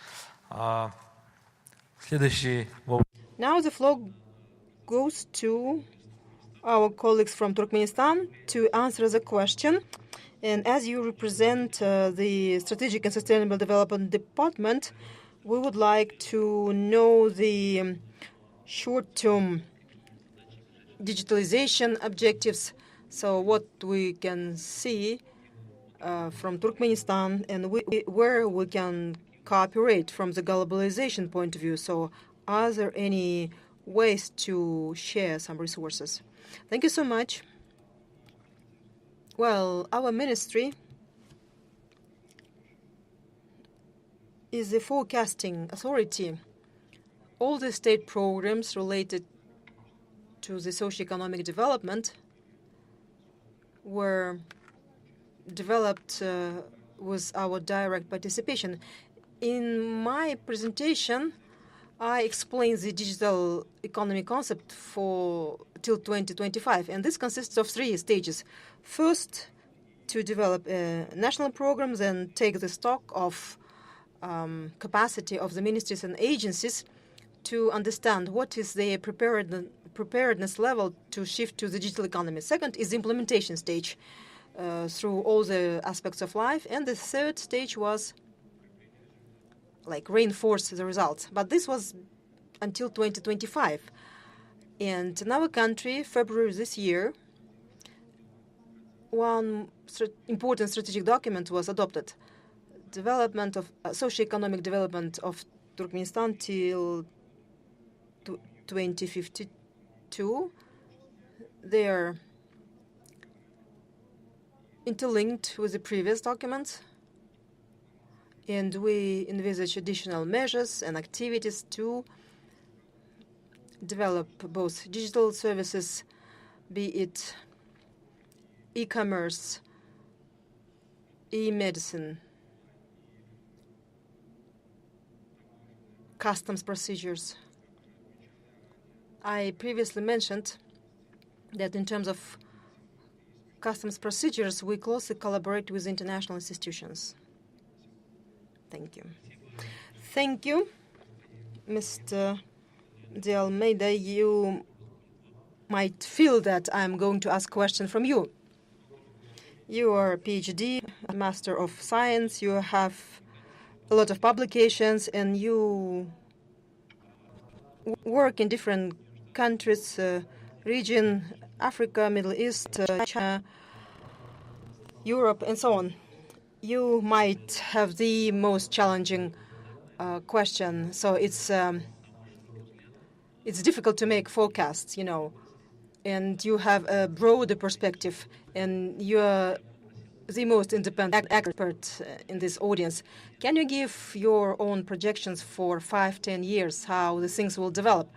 Now the floor goes to our colleagues from Turkmenistan to answer the question. And as you represent the Strategic and Sustainable Development Department, we would like to know the short-term digitalization objectives. So what we can see from Turkmenistan and where we can cooperate from the globalization point of view. So are there any ways to share some resources? Thank you so much. Well, our ministry is the forecasting authority. All the state programs related to the socioeconomic development were developed with our direct participation. In my presentation, I explained the digital economy concept till 2025, and this consists of 3 stages. First, to develop national programs and take the stock of capacity of the ministries and agencies to understand what is their preparedness level to shift to the digital economy. Second is the implementation stage through all the aspects of life, and the third stage was reinforce the results. But this was until 2025. And in our country, February this year, one important strategic document was adopted. Development of socioeconomic development of Turkmenistan till 2052. They are interlinked with the previous documents, and we envisage additional measures and activities to develop both digital services, be it e-commerce, e-medicine, customs procedures. I previously mentioned that in terms of customs procedures, we closely collaborate with international institutions. Thank you. Thank you, Mr. De Almeida. You might feel that I'm going to ask a question from you. You are a PhD, a Master of Science, you have a lot of publications, and you work in different countries, region, Africa, Middle East, China, Europe, and so on. You might have the most challenging question. So it's difficult to make forecasts, and you have a broader perspective, and you're the most independent expert in this audience. Can you give your own projections for 5-10 years, how the things will develop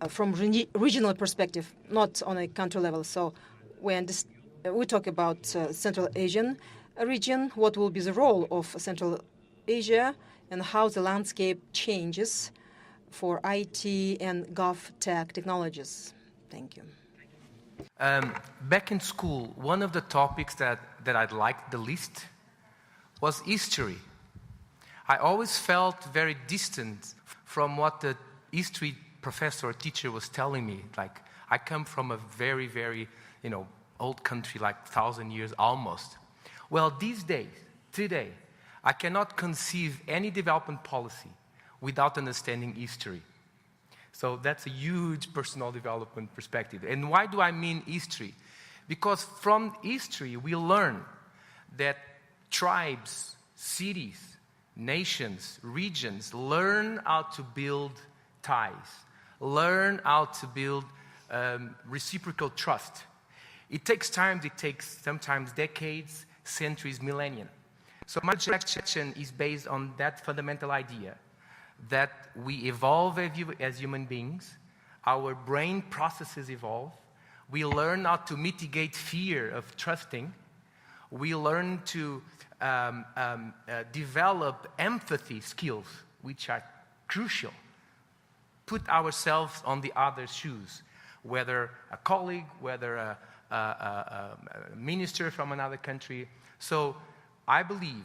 from regional perspective, not on a country level? So we talk about Central Asian region, what will be the role of Central Asia, and how the landscape changes for IT and GovTech technologies. Thank you. Back in school, one of the topics that I liked the least was history. I always felt very distant from what the history professor or teacher was telling me. I come from a very, very, old country, like 1,000 years almost. Well, these days, today, I cannot conceive any development policy without understanding history. So that's a huge personal development perspective. And why do I mean history? Because from history, we learn that tribes, cities, nations, regions learn how to build ties, learn how to build reciprocal trust. It takes time, it takes sometimes decades, centuries, millennia. So my projection is based on that fundamental idea that we evolve as human beings, our brain processes evolve, we learn how to mitigate fear of trusting, we learn to develop empathy skills, which are crucial. Put ourselves on the other's shoes, whether a colleague, whether a minister from another country. So I believe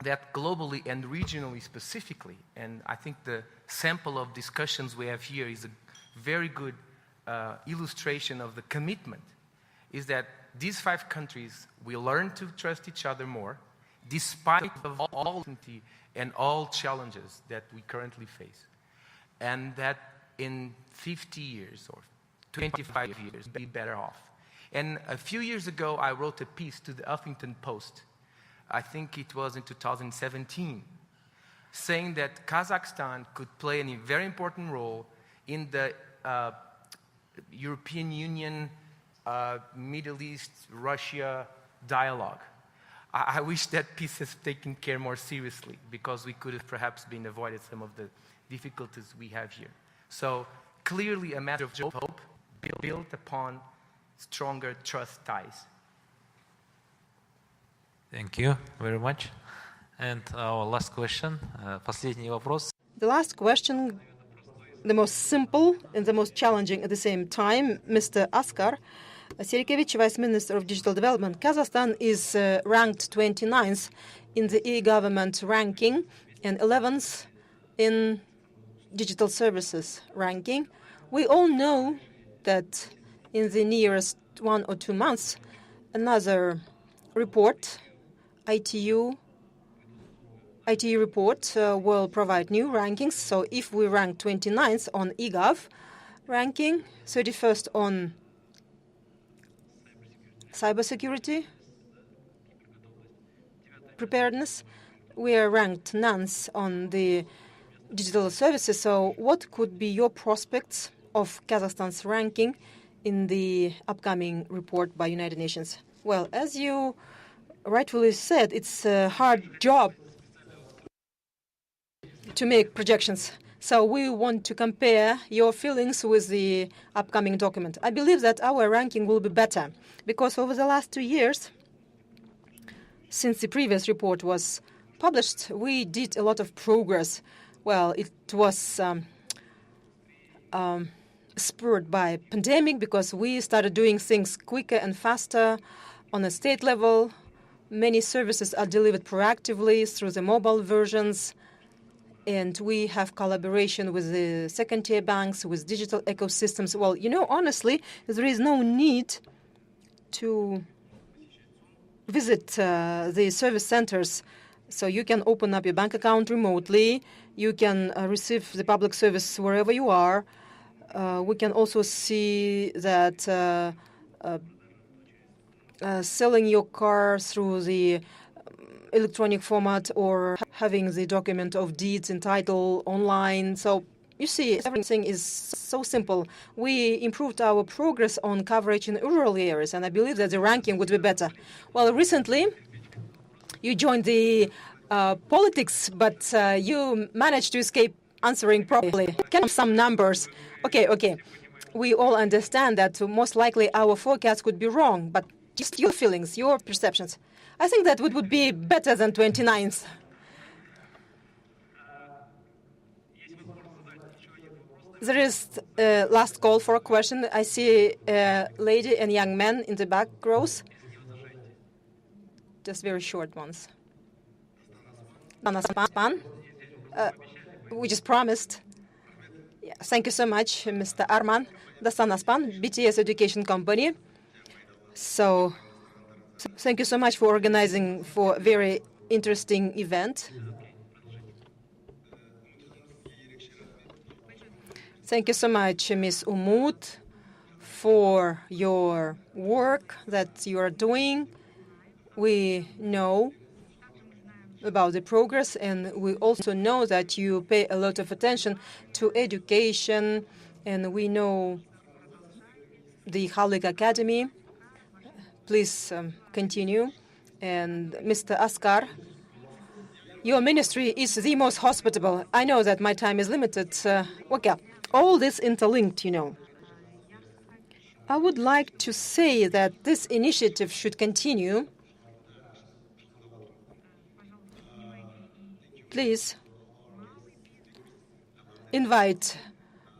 that globally and regionally specifically, and I think the sample of discussions we have here is a very good illustration of the commitment, is that these 5 countries will learn to trust each other more, despite of all uncertainty and all challenges that we currently face. And that in 50 years or 25 years, be better off. And a few years ago, I wrote a piece to the Huffington Post, I think it was in 2017, saying that Kazakhstan could play a very important role in the European Union, Middle East, Russia dialogue. I wish that piece has taken care more seriously, because we could have perhaps been avoided some of the difficulties we have here. So clearly a matter of hope built upon stronger trust ties. Thank you very much. And our last question, последний вопрос. The last question, the most simple and the most challenging at the same time, Mr. Askar Serikevich, Vice Minister of Digital Development. Kazakhstan is ranked 29th in the e-government ranking and 11th in digital services ranking. We all know that in the nearest 1 or 2 months, another report, ITU report, will provide new rankings. So if we rank 29th on eGov ranking, 31st on cybersecurity preparedness, we are ranked 9th on the digital services. So what could be your prospects of Kazakhstan's ranking in the upcoming report by United Nations? Well, as you rightfully said, it's a hard job to make projections. So we want to compare your feelings with the upcoming document. I believe that our ranking will be better, because over the last 2 years, since the previous report was published, we did a lot of progress. Well, it was spurred by pandemic, because we started doing things quicker and faster on a state level. Many services are delivered proactively through the mobile versions, and we have collaboration with the second-tier banks, with digital ecosystems. Well, honestly, there is no need to visit the service centers. So you can open up your bank account remotely. You can receive the public service wherever you are. We can also see that selling your car through the electronic format, or having the document of deeds and title online. So you see, everything is so simple. We improved our progress on coverage in rural areas, and I believe that the ranking would be better. Well, recently you joined the politics, but you managed to escape answering properly. Can some numbers? Okay. We all understand that most likely our forecast could be wrong, but just your feelings, your perceptions. I think that would be better than 29th. There is a last call for a question. I see a lady and young man in the back rows. Just very short ones. We just promised. Yeah, thank you so much, Mr. Arman. the Sanaspan, BTS education company. So thank you so much for organizing for a very interesting event. Thank you so much, Ms. Umut, for your work that you are doing. We know about the progress, and we also know that you pay a lot of attention to education, and we know the Halik Academy. Please continue. And Mr. Askar, your ministry is the most hospitable. I know that my time is limited. Okay, all this interlinked, you know. I would like to say that this initiative should continue. Please invite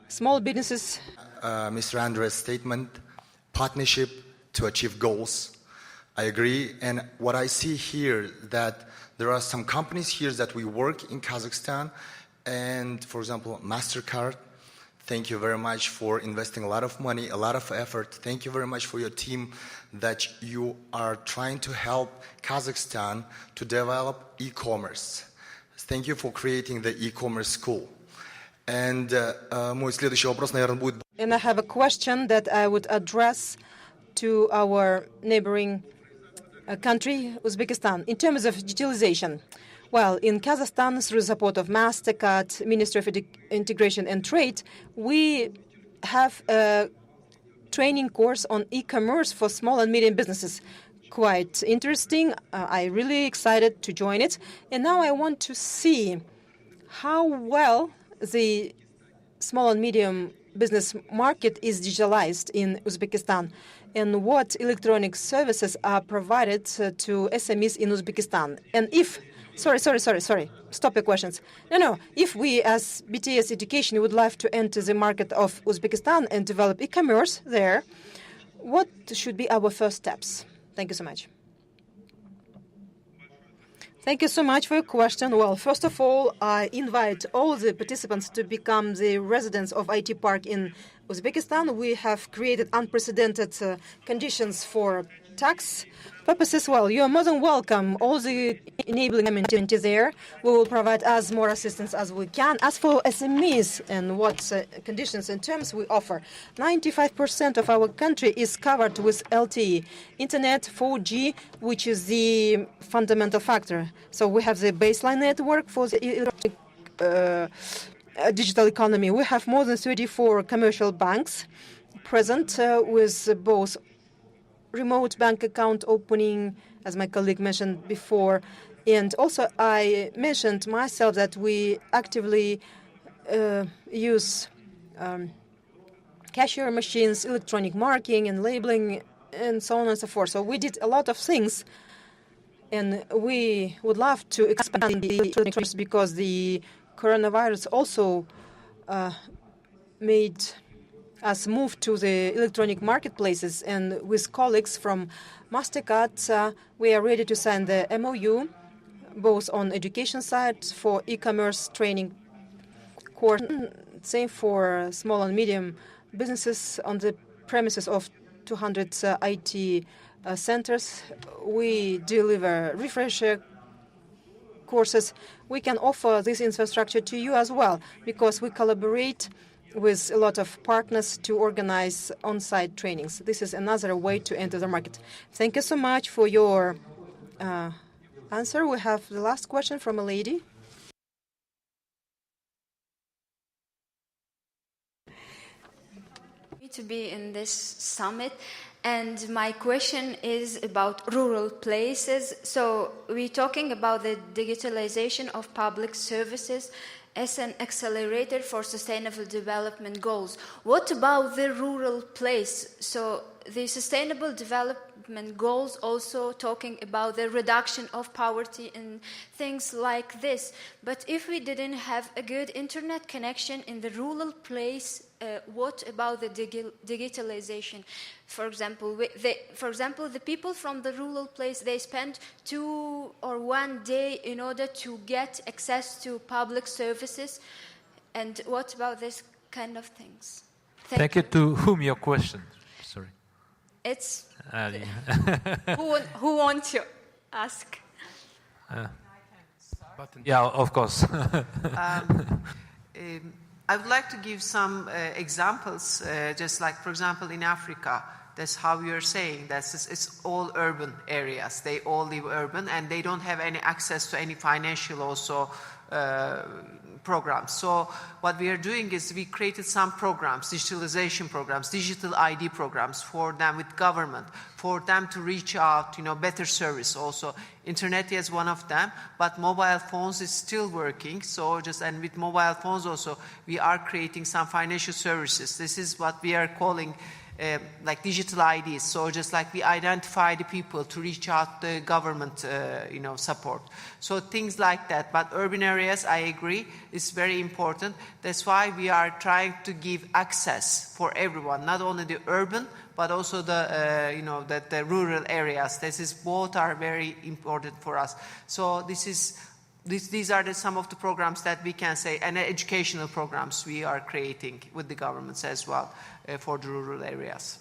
small businesses. Mr. Andres' statement, partnership to achieve goals. I agree. And what I see here, that there are some companies here that we work in Kazakhstan. And for example, MasterCard, thank you very much for investing a lot of money, a lot of effort. Thank you very much for your team that you are trying to help Kazakhstan to develop e-commerce. Thank you for creating the e-commerce school. And мой следующий вопрос, наверное, будет... And I have a question that I would address to our neighboring country, Uzbekistan, in terms of digitalization. Well, in Kazakhstan, through the support of MasterCard, Ministry of Integration and Trade, we have a training course on e-commerce for small and medium businesses. Quite interesting. I'm really excited to join it. And now I want to see how well the small and medium business market is digitalized in Uzbekistan, and what electronic services are provided to SMEs in Uzbekistan. And if, sorry, stop your questions. No, if we as BTS Education would like to enter the market of Uzbekistan and develop e-commerce there, what should be our first steps? Thank you so much. Thank you so much for your question. Well, first of all, I invite all the participants to become the residents of IT Park in Uzbekistan. We have created unprecedented conditions for tax purposes. Well, you are more than welcome. All the enabling is there. We will provide as more assistance as we can. As for SMEs and what conditions and terms we offer, 95% of our country is covered with LTE, Internet, 4G, which is the fundamental factor. So we have the baseline network for the digital economy. We have more than 34 commercial banks present with both remote bank account opening, as my colleague mentioned before. And also I mentioned myself that we actively use cashier machines, electronic marking and labeling, and so on and so forth. So we did a lot of things, and we would love to expand the electronics because the coronavirus also made us move to the electronic marketplaces. And with colleagues from MasterCard, we are ready to sign the MOU, both on education side for e-commerce training course, same for small and medium businesses on the premises of 200 IT centers. We deliver refresher courses. We can offer this infrastructure to you as well, because we collaborate with a lot of partners to organize on-site trainings. This is another way to enter the market. Thank you so much for your answer. We have the last question from a lady. To be in this summit, and my question is about rural places. So we're talking about the digitalization of public services as an accelerator for sustainable development goals. What about the rural place? So the sustainable development goals also talking about the reduction of poverty and things like this. But if we didn't have a good internet connection in the rural place, what about the digitalization? For example, the people from the rural place, they spend 2 or 1 day in order to get access to public services. And what about this kind of things? Thank you. To whom your question? Sorry. It's Yeah. who wants to ask? Yeah, of course. I would like to give some examples, just like, for example, in Africa, that's how you're saying that it's all urban areas. They all live urban and they don't have any access to any financial also programs. So what we are doing is we created some programs, digitalization programs, digital ID programs for them with government, for them to reach out, better service also. Internet is one of them, but mobile phones is still working. So and with mobile phones also, we are creating some financial services. This is what we are calling like digital IDs. So just like we identify the people to reach out the government, support. So things like that. But urban areas, I agree, is very important. That's why we are trying to give access for everyone, not only the urban, but also the the rural areas. Both are very important for us. So these are some of the programs that we can say, and educational programs we are creating with the governments as well for the rural areas.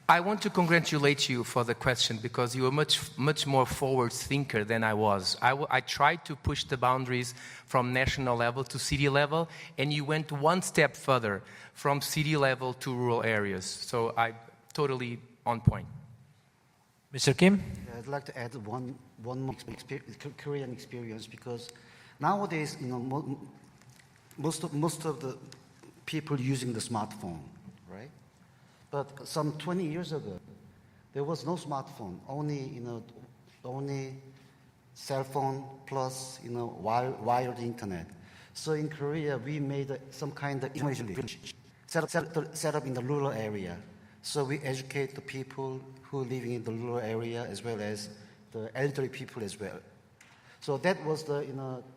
I want to congratulate you for the question because you were much more forward thinker than I was. I tried to push the boundaries from national level to city level, and you went one step further from city level to rural areas. So I totally on point. Mr. Kim? I'd like to add one more Korean experience because nowadays, most of the people using the smartphone, right? But some 20 years ago, there was no smartphone, only cell phone plus, wired internet. So in Korea, we made some kind of information village set up in the rural area. So we educate the people who are living in the rural area as well as the elderly people as well. So that was the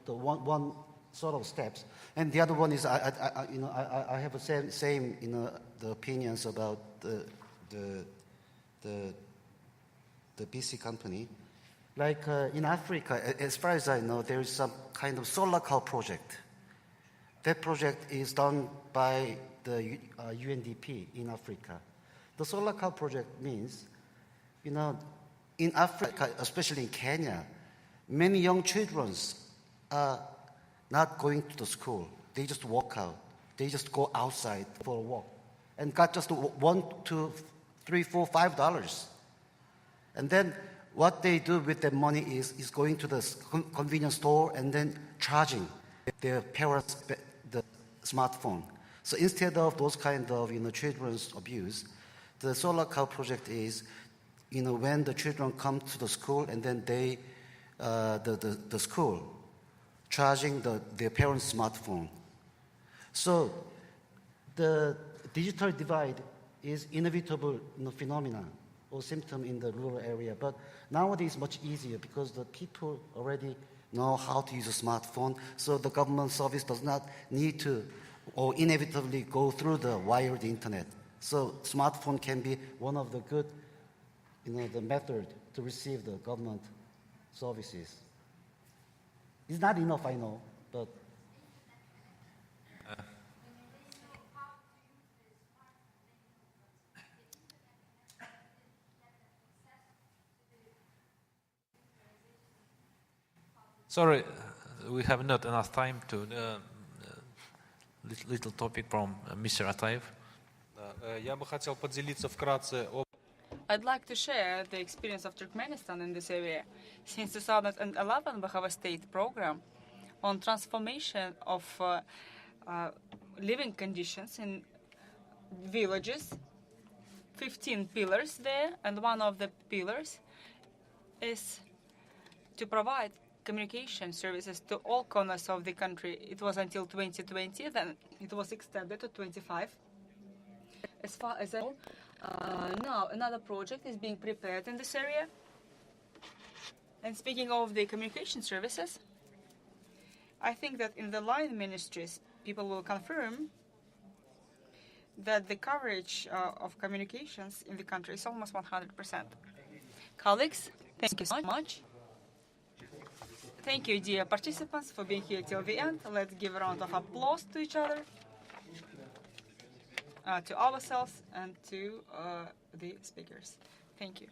one sort of steps. And the other one is I have the same the opinions about the BC company. Like in Africa, as far as I know, there is some kind of solar car project. That project is done by the UNDP in Africa. The solar car project means, in Africa, especially in Kenya, many young children are not going to the school. They just walk out. They just go outside for a walk and got just $1, $2, $3, $4, $5. And then what they do with that money is going to the convenience store and then charging their parents the smartphone. So instead of those kind of children's abuse, the solar car project is when the children come to the school and then they the school charging their parents' smartphone. So the digital divide is inevitable phenomenon or symptom in the rural area. But nowadays much easier because the people already know how to use a smartphone. So the government service does not need to or inevitably go through the wired internet. So smartphone can be one of the good, the method to receive the government services. It's not enough, I know, but. Sorry, we have not enough time to little topic from Mr. Ataev. Я бы хотел поделиться вкратце I'd like to share the experience of Turkmenistan in this area. Since 2011, we have a state program on transformation of living conditions in villages. 15 pillars there, and one of the pillars is to provide communication services to all corners of the country. It was until 2020, then it was extended to 25. As far as I know, now another project is being prepared in this area. And speaking of the communication services, I think that in the line ministries, people will confirm that the coverage of communications in the country is almost 100%. Colleagues, thank you so much. Thank you, dear participants, for being here till the end. Let's give a round of applause to each other. to ourselves and to the speakers. Thank you.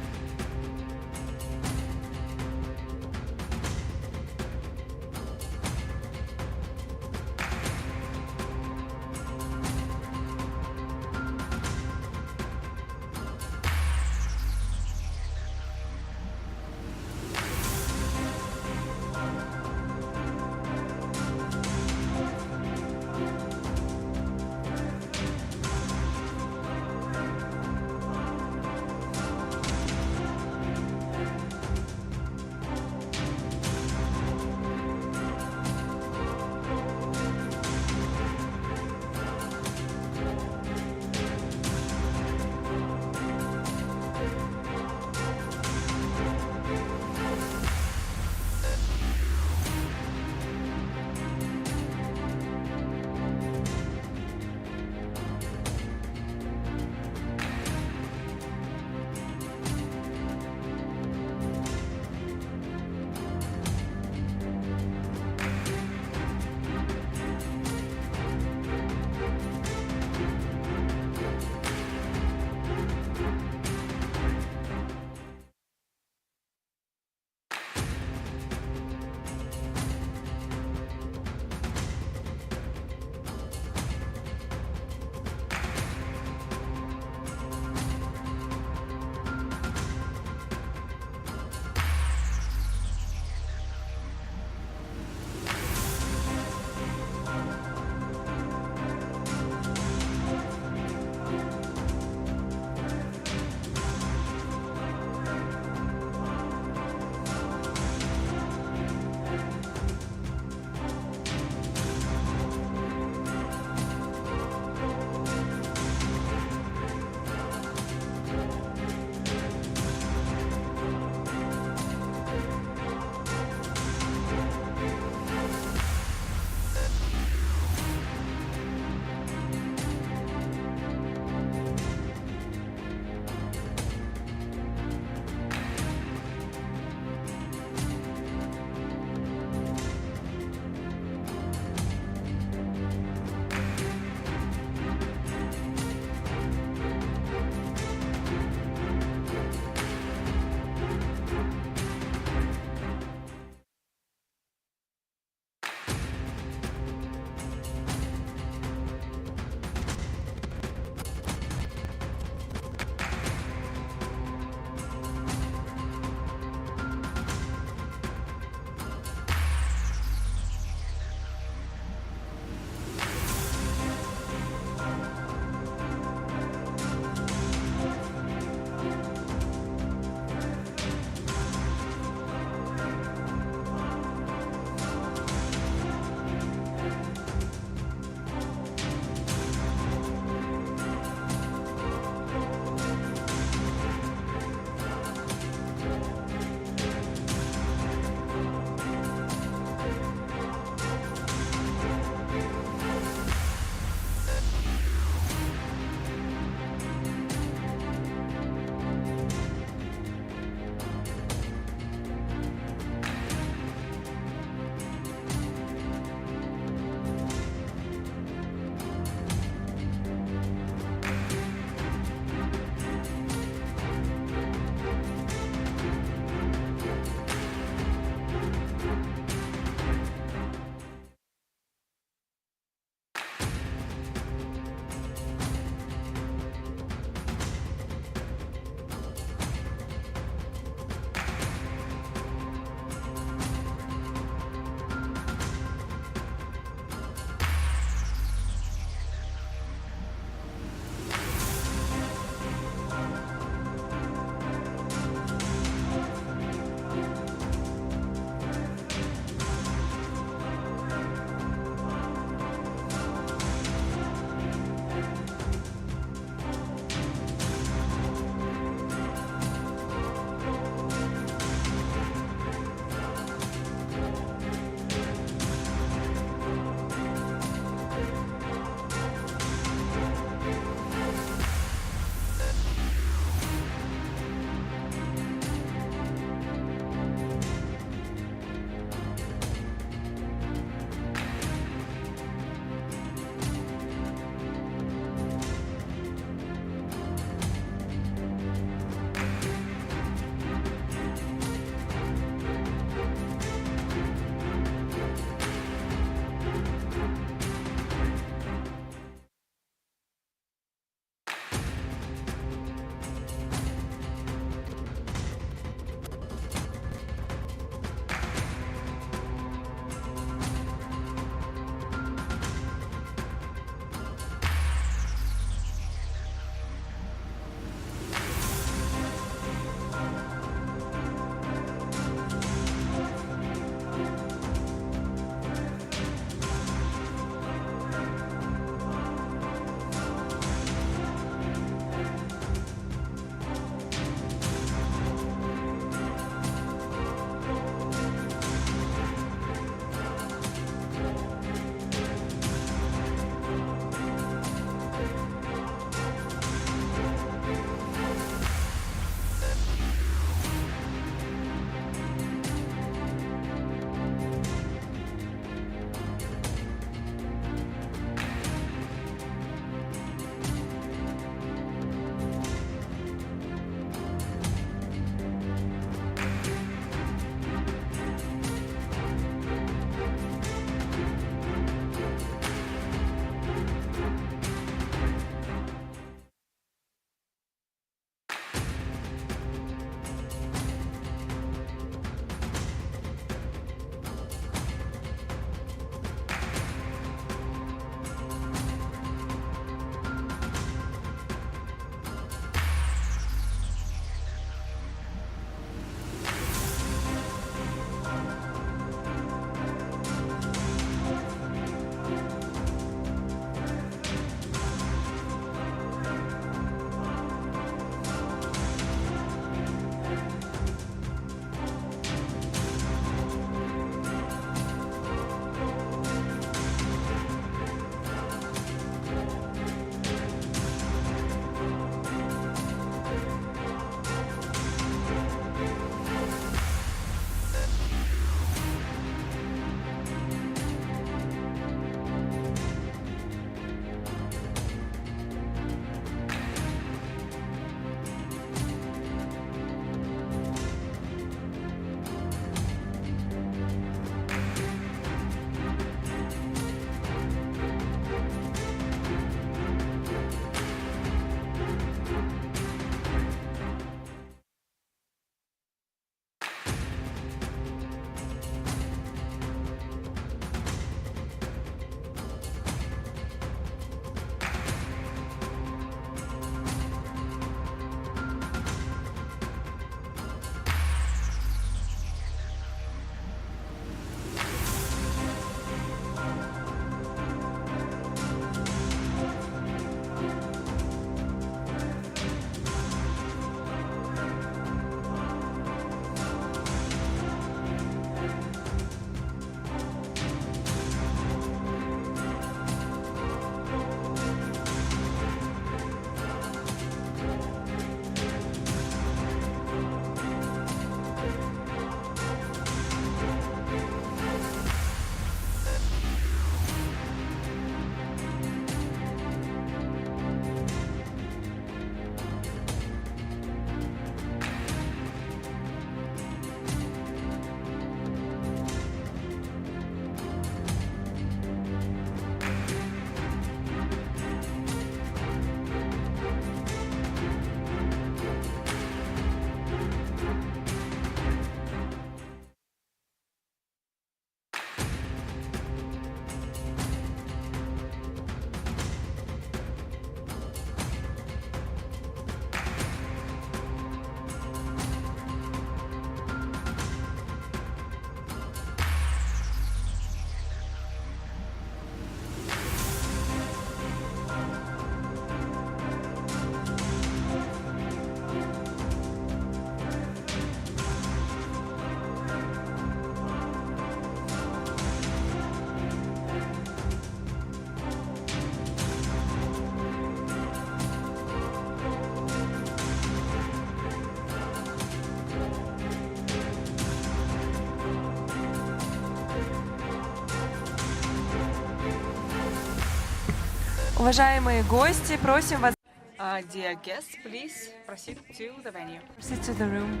Уважаемые гости, просим вас Dear guests, please proceed to the venue. proceed to the room.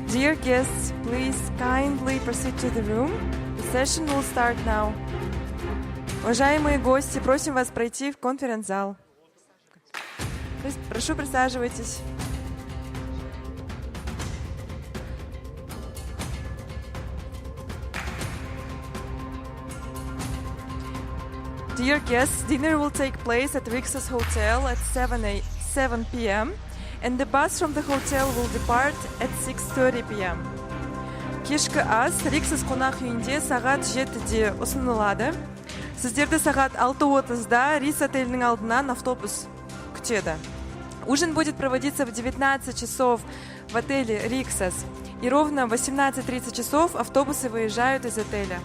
Dear guests, please kindly proceed to the room. The session will start now. Уважаемые гости, просим вас пройти в конференц-зал. Прошу, присаживайтесь. Dear guests, dinner will take place at Rixos Hotel at 7 p.m. and the bus from the hotel will depart at 6:30 p.m. Кешкі ас Rixos қонақ үйінде сағат 7-де ұсынылады. Сіздерді сағат 6:30-да Рис отелінің алдынан автобус күтеді. Ужин будет проводиться в 19 часов в отеле Rixos. И ровно в 18:30 часов автобусы выезжают из отеля.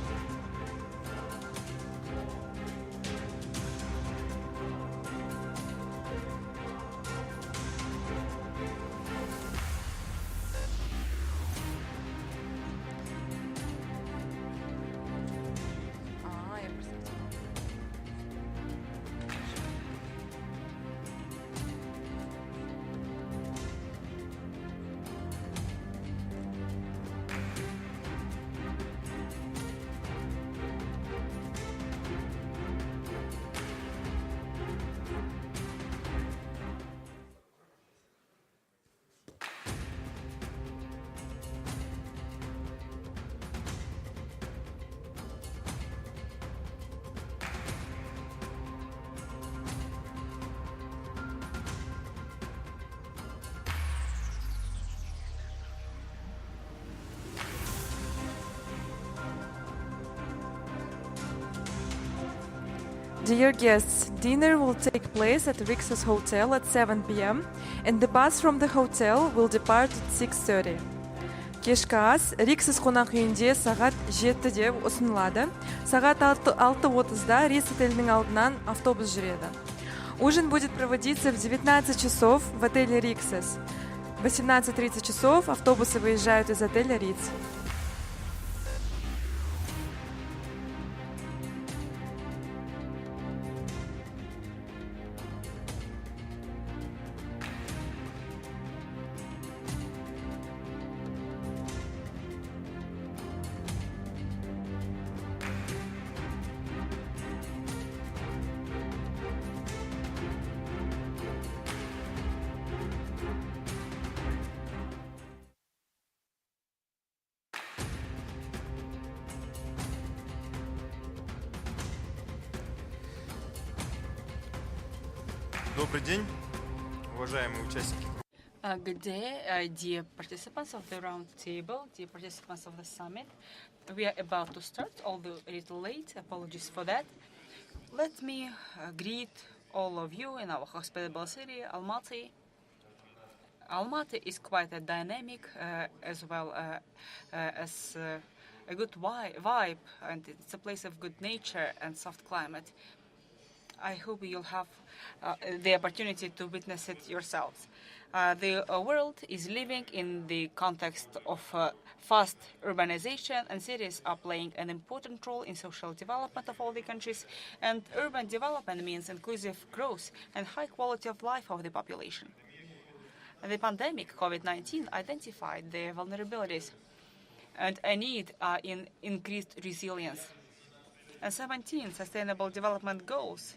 Dear guests, dinner will take place at Rixos Hotel at 7 p.m. and the bus from the hotel will depart at 6:30. Кешкі ас Rixos қонақ үйінде сағат 7-де ұсынылады. Сағат 6:30-да Рис отелінің алдынан автобус жүреді. Ужин будет проводиться в 19 часов в отеле Rixos. В 18:30 часов автобусы выезжают из отеля Ritz. Добрый день, уважаемые участники. Good day, dear participants of the round table, dear participants of the summit. We are about to start, although a little late. Apologies for that. Let me greet all of you in our hospitable city, Almaty. Almaty is quite a dynamic as well as a good vibe, and it's a place of good nature and soft climate. I hope you'll have the opportunity to witness it yourselves. The world is living in the context of fast urbanization, and cities are playing an important role in social development of all the countries. And urban development means inclusive growth and high quality of life of the population. The pandemic, COVID-19, identified the vulnerabilities and a need in increased resilience. And 17 Sustainable Development Goals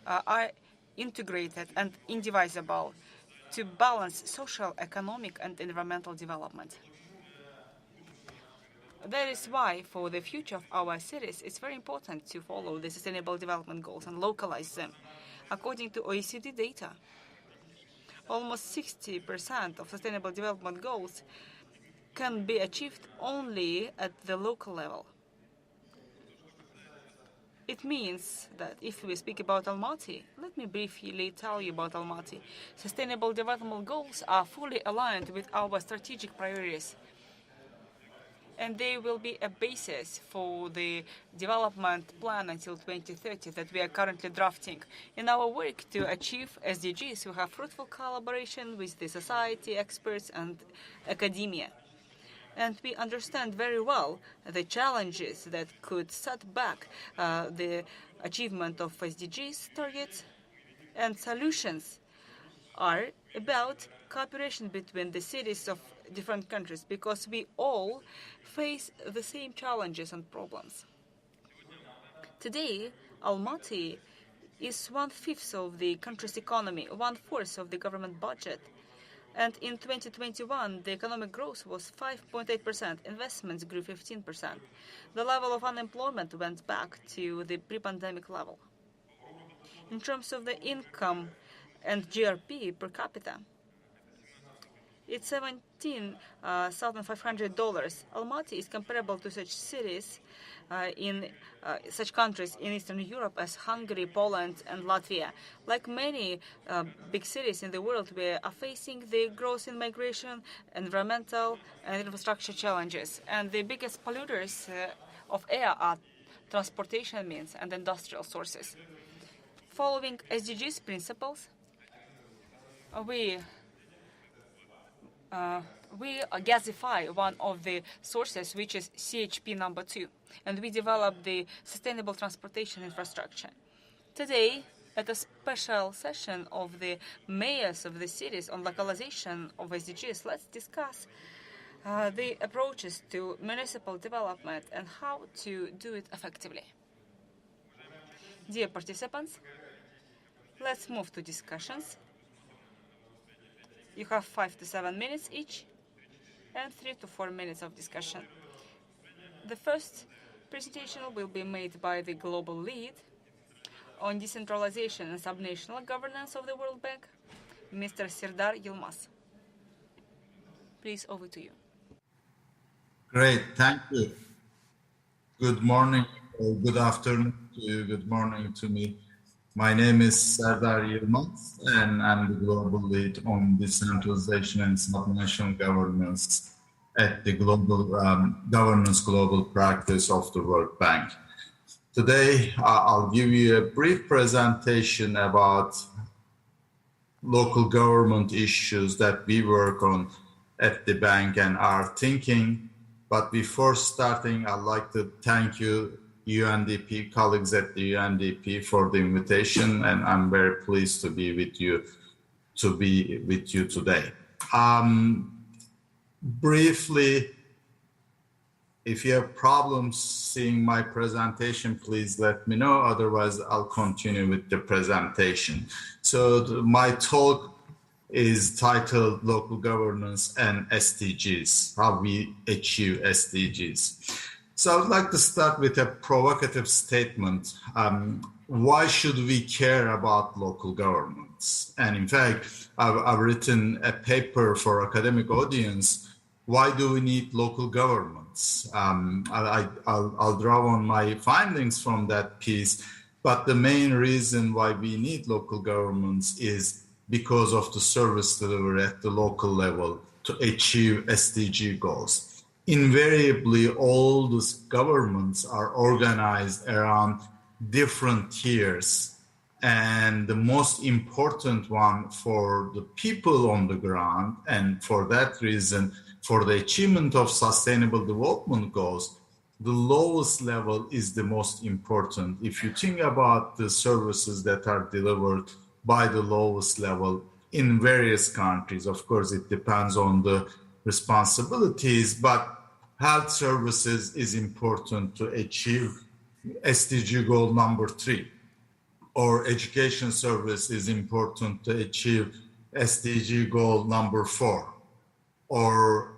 are integrated and indivisible to balance social, economic, and environmental development. That is why, for the future of our cities, it's very important to follow the Sustainable Development Goals and localize them. According to OECD data, almost 60% of Sustainable Development Goals can be achieved only at the local level. It means that if we speak about Almaty, let me briefly tell you about Almaty. Sustainable Development Goals are fully aligned with our strategic priorities. And they will be a basis for the development plan until 2030 that we are currently drafting. In our work to achieve SDGs, we have fruitful collaboration with the society, experts, and academia. And we understand very well the challenges that could set back the achievement of SDGs targets, and solutions are about cooperation between the cities of different countries, because we all face the same challenges and problems. Today, Almaty is 1/5 of the country's economy, 1/4 of the government budget. And in 2021, the economic growth was 5.8%. Investments grew 15%. The level of unemployment went back to the pre-pandemic level. In terms of the income and GRP per capita, it's $17,500. Almaty is comparable to such cities in such countries in Eastern Europe as Hungary, Poland, and Latvia. Like many big cities in the world, we are facing the growth in migration, environmental, and infrastructure challenges. And the biggest polluters of air are transportation means and industrial sources. Following SDGs principles, we gasify one of the sources, which is CHP number 2, and we develop the sustainable transportation infrastructure. Today, at a special session of the mayors of the cities on localization of SDGs, let's discuss the approaches to municipal development and how to do it effectively. Dear participants, let's move to discussions. You have 5 to 7 minutes each and 3 to 4 minutes of discussion. The first presentation will be made by the global lead on decentralization and subnational governance of the World Bank, Mr. Serdar Yilmaz. Please, over to you. Great, thank you. Good morning, or good afternoon to you, good morning to me. My name is Serdar Yilmaz, and I'm the global lead on decentralization and subnational governance at the global governance global practice of the World Bank. Today, I'll give you a brief presentation about local government issues that we work on at the bank and are thinking. But before starting, I'd like to thank you, UNDP colleagues at the UNDP, for the invitation, and I'm very pleased to be with you today. Briefly, if you have problems seeing my presentation, please let me know. Otherwise, I'll continue with the presentation. So my talk is titled Local Governance and SDGs, how we achieve SDGs. So I would like to start with a provocative statement. Why should we care about local governments? And in fact, I've written a paper for academic audience. Why do we need local governments? I'll draw on my findings from that piece, but the main reason why we need local governments is because of the service delivery at the local level to achieve SDG goals. Invariably, all these governments are organized around different tiers, and the most important one for the people on the ground, and for that reason, for the achievement of sustainable development goals, the lowest level is the most important. If you think about the services that are delivered by the lowest level in various countries, of course, it depends on the responsibilities, but health services is important to achieve SDG goal number 3, or education service is important to achieve SDG goal number 4, or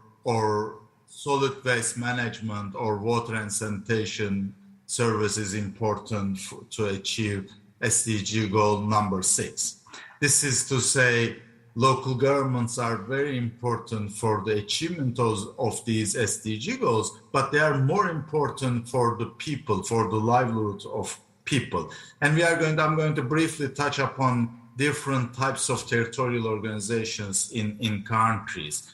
solid waste management or water and sanitation service is important to achieve SDG goal number 6. This is to say, local governments are very important for the achievement of these SDG goals, but they are more important for the people, for the livelihood of people. And I'm going to briefly touch upon different types of territorial organizations in countries.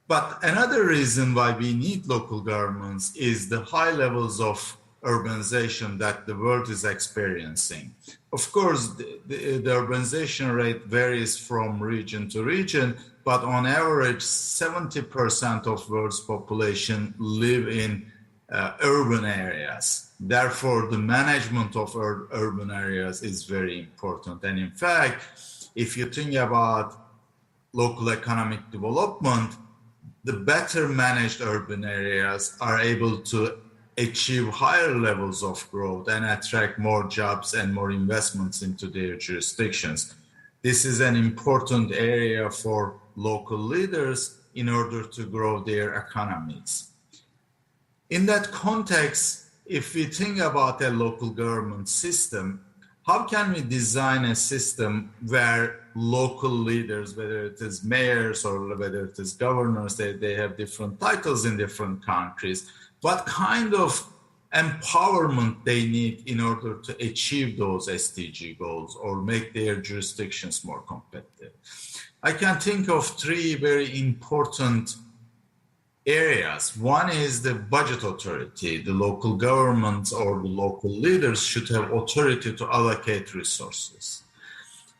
But another reason why we need local governments is the high levels of urbanization that the world is experiencing. Of course, the urbanization rate varies from region to region, but on average, 70% of world's population live in urban areas. Therefore, the management of urban areas is very important. And in fact, if you think about local economic development, the better managed urban areas are able to achieve higher levels of growth and attract more jobs and more investments into their jurisdictions. This is an important area for local leaders in order to grow their economies. In that context, if we think about a local government system, how can we design a system where local leaders, whether it is mayors or whether it is governors, they have different titles in different countries, what kind of empowerment they need in order to achieve those SDG goals or make their jurisdictions more competitive? I can think of three very important areas. One is the budget authority. The local governments or the local leaders should have authority to allocate resources.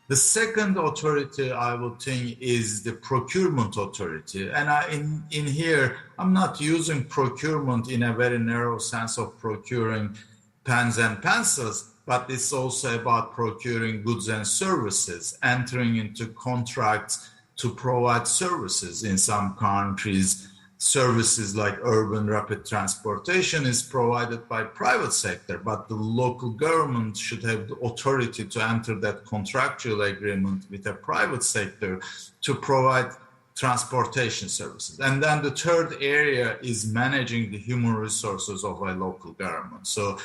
The second authority, I would think, is the procurement authority. And in here, I'm not using procurement in a very narrow sense of procuring pens and pencils, but it's also about procuring goods and services, entering into contracts to provide services. In some countries, services like urban rapid transportation is provided by private sector, but the local government should have the authority to enter that contractual agreement with the private sector to provide transportation services. And then the third area is managing the human resources of a local government. So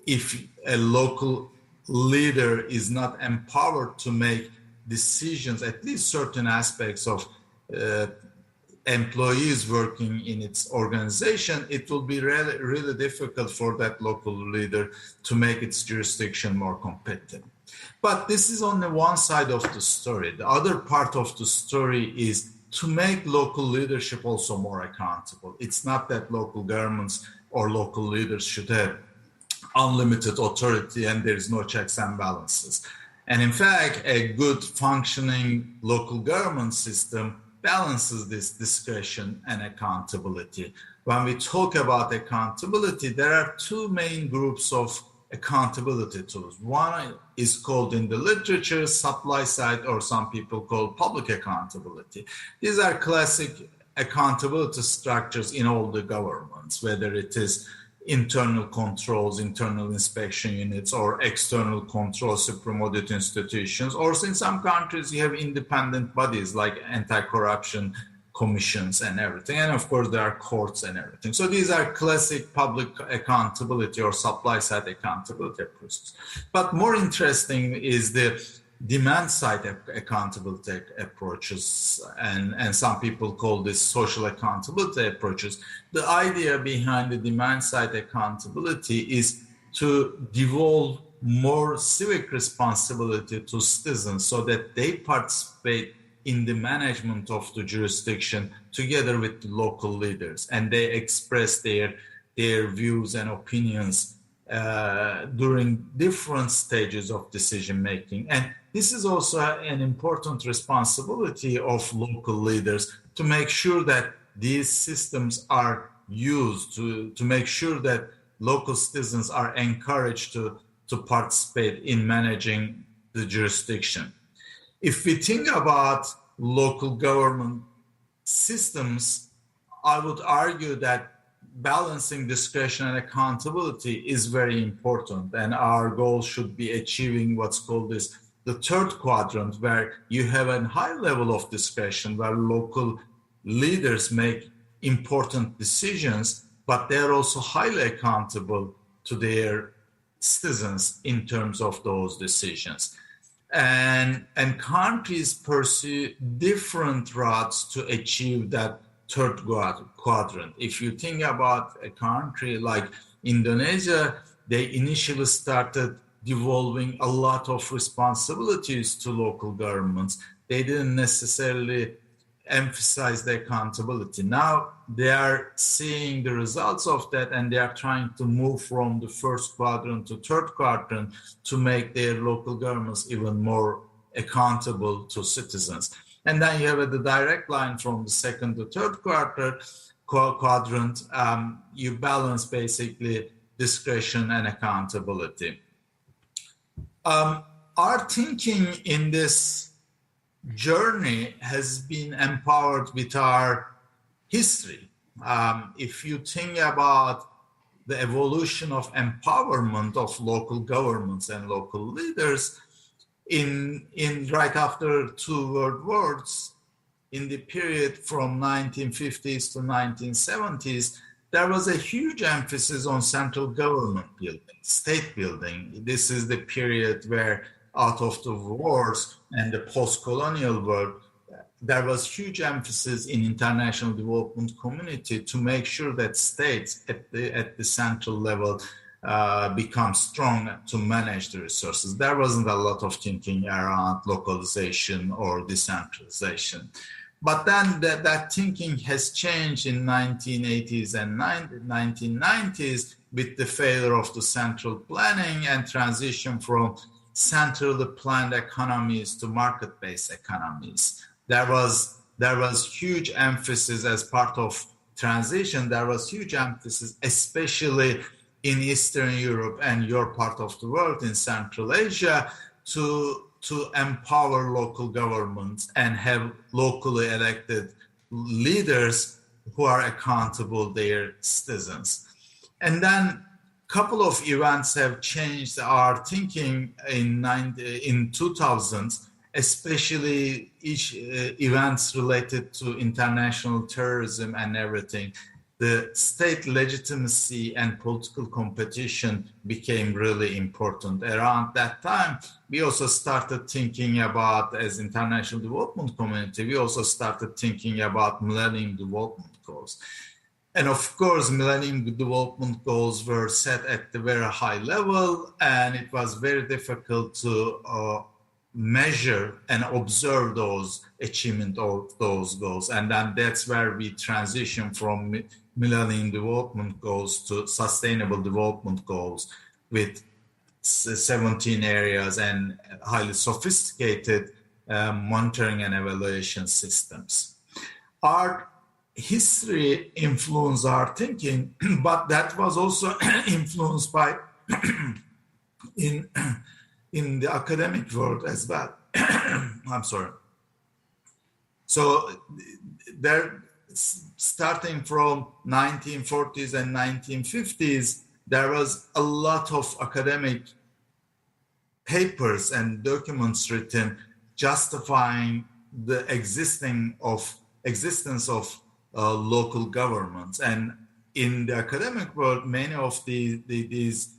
if a local leader is not empowered to make decisions, at least certain aspects of employees working in its organization, it will be really difficult for that local leader to make its jurisdiction more competitive. But this is only one side of the story. The other part of the story is to make local leadership also more accountable. It's not that local governments or local leaders should have unlimited authority and there's no checks and balances. And in fact, a good functioning local government system balances this discretion and accountability. When we talk about accountability, there are two main groups of accountability tools. One is called in the literature supply side, or some people call public accountability. These are classic accountability structures in all the governments, whether it is internal controls, internal inspection units, or external control, supreme audit institutions, or in some countries you have independent bodies like anti-corruption commissions and everything. And of course there are courts and everything. So these are classic public accountability or supply side accountability approaches. But more interesting is the demand side accountability approaches, and some people call this social accountability approaches. The idea behind the demand side accountability is to devolve more civic responsibility to citizens so that they participate in the management of the jurisdiction together with the local leaders, and they express their views and opinions during different stages of decision making. And this is also an important responsibility of local leaders to make sure that these systems are used, to make sure that local citizens are encouraged to participate in managing the jurisdiction. If we think about local government systems, I would argue that balancing discretion and accountability is very important, and our goal should be achieving what's called the third quadrant, where you have a high level of discretion, where local leaders make important decisions, but they're also highly accountable to their citizens in terms of those decisions. And countries pursue different routes to achieve that third quadrant. If you think about a country like Indonesia, they initially started devolving a lot of responsibilities to local governments. They didn't necessarily emphasize the accountability. Now they are seeing the results of that, and they are trying to move from the first quadrant to third quadrant to make their local governments even more accountable to citizens. And then you have the direct line from the second to third quadrant. You balance basically discretion and accountability. Our thinking in this journey has been empowered with our history. If you think about the evolution of empowerment of local governments and local leaders, in right after two world wars, in the period from 1950s to 1970s, there was a huge emphasis on central government building, state building. This is the period where, out of the wars and the post-colonial world, there was huge emphasis in international development community to make sure that states at the central level become strong to manage the resources. There wasn't a lot of thinking around localization or decentralization. But then that thinking has changed in 1980s and 1990s with the failure of the central planning and transition from centrally planned economies to market-based economies. There was huge emphasis as part of transition. There was huge emphasis, especially in Eastern Europe and your part of the world, in Central Asia, to empower local governments and have locally elected leaders who are accountable to their citizens. And then a couple of events have changed our thinking in 2000s, especially events related to international terrorism and everything. The state legitimacy and political competition became really important. Around that time, we also started thinking about, as international development community, we also started thinking about Millennium Development Goals. And of course, Millennium Development Goals were set at the very high level, and it was very difficult to measure and observe those achievement of those goals. And then that's where we transition from Millennium Development Goals to Sustainable Development Goals with 17 areas and highly sophisticated monitoring and evaluation systems. Our history influenced our thinking, but that was also influenced by in the academic world as well. I'm sorry. So there, starting from 1940s and 1950s, there was a lot of academic papers and documents written justifying the existence of local governments. And in the academic world, many of these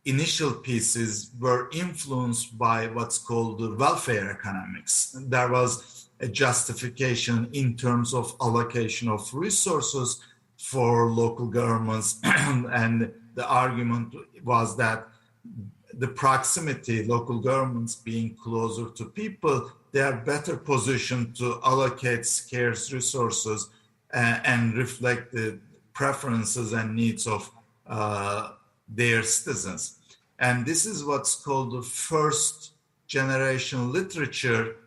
initial pieces were influenced by what's called the welfare economics. There was a justification in terms of allocation of resources for local governments. And the argument was that the proximity, local governments being closer to people, they are better positioned to allocate scarce resources and reflect the preferences and needs of their citizens. And this is what's called the first generation literature.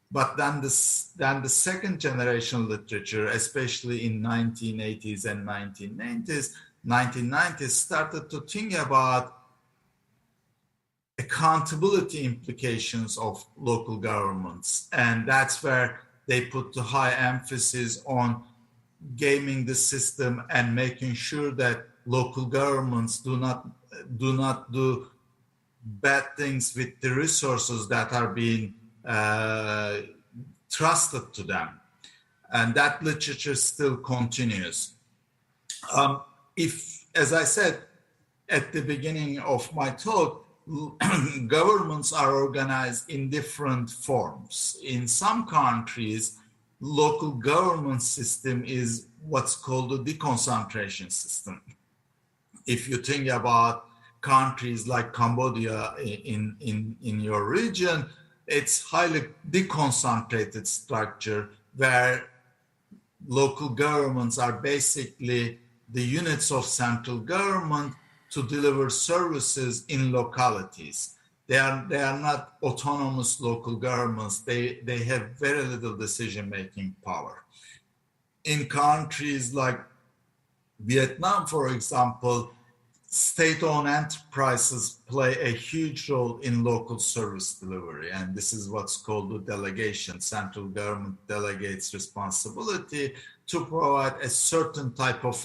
But then the second generation literature, especially in 1980s and 1990s, started to think about accountability implications of local governments. And that's where they put the high emphasis on gaming the system and making sure that local governments do not do bad things with the resources that are being trusted to them. And that literature still continues. If, as I said at the beginning of my talk, governments are organized in different forms. In some countries, local government system is what's called a deconcentration system. If you think about countries like Cambodia in your region, it's highly deconcentrated structure where local governments are basically the units of central government to deliver services in localities. They are not autonomous local governments. They have very little decision-making power. In countries like Vietnam, for example, state-owned enterprises play a huge role in local service delivery, and this is what's called the delegation. Central government delegates responsibility to provide a certain type of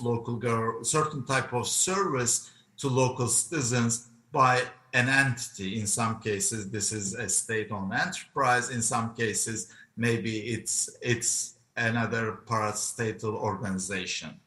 certain type of service to local citizens by an entity. In some cases, this is a state-owned enterprise. In some cases, maybe it's another parastatal organization.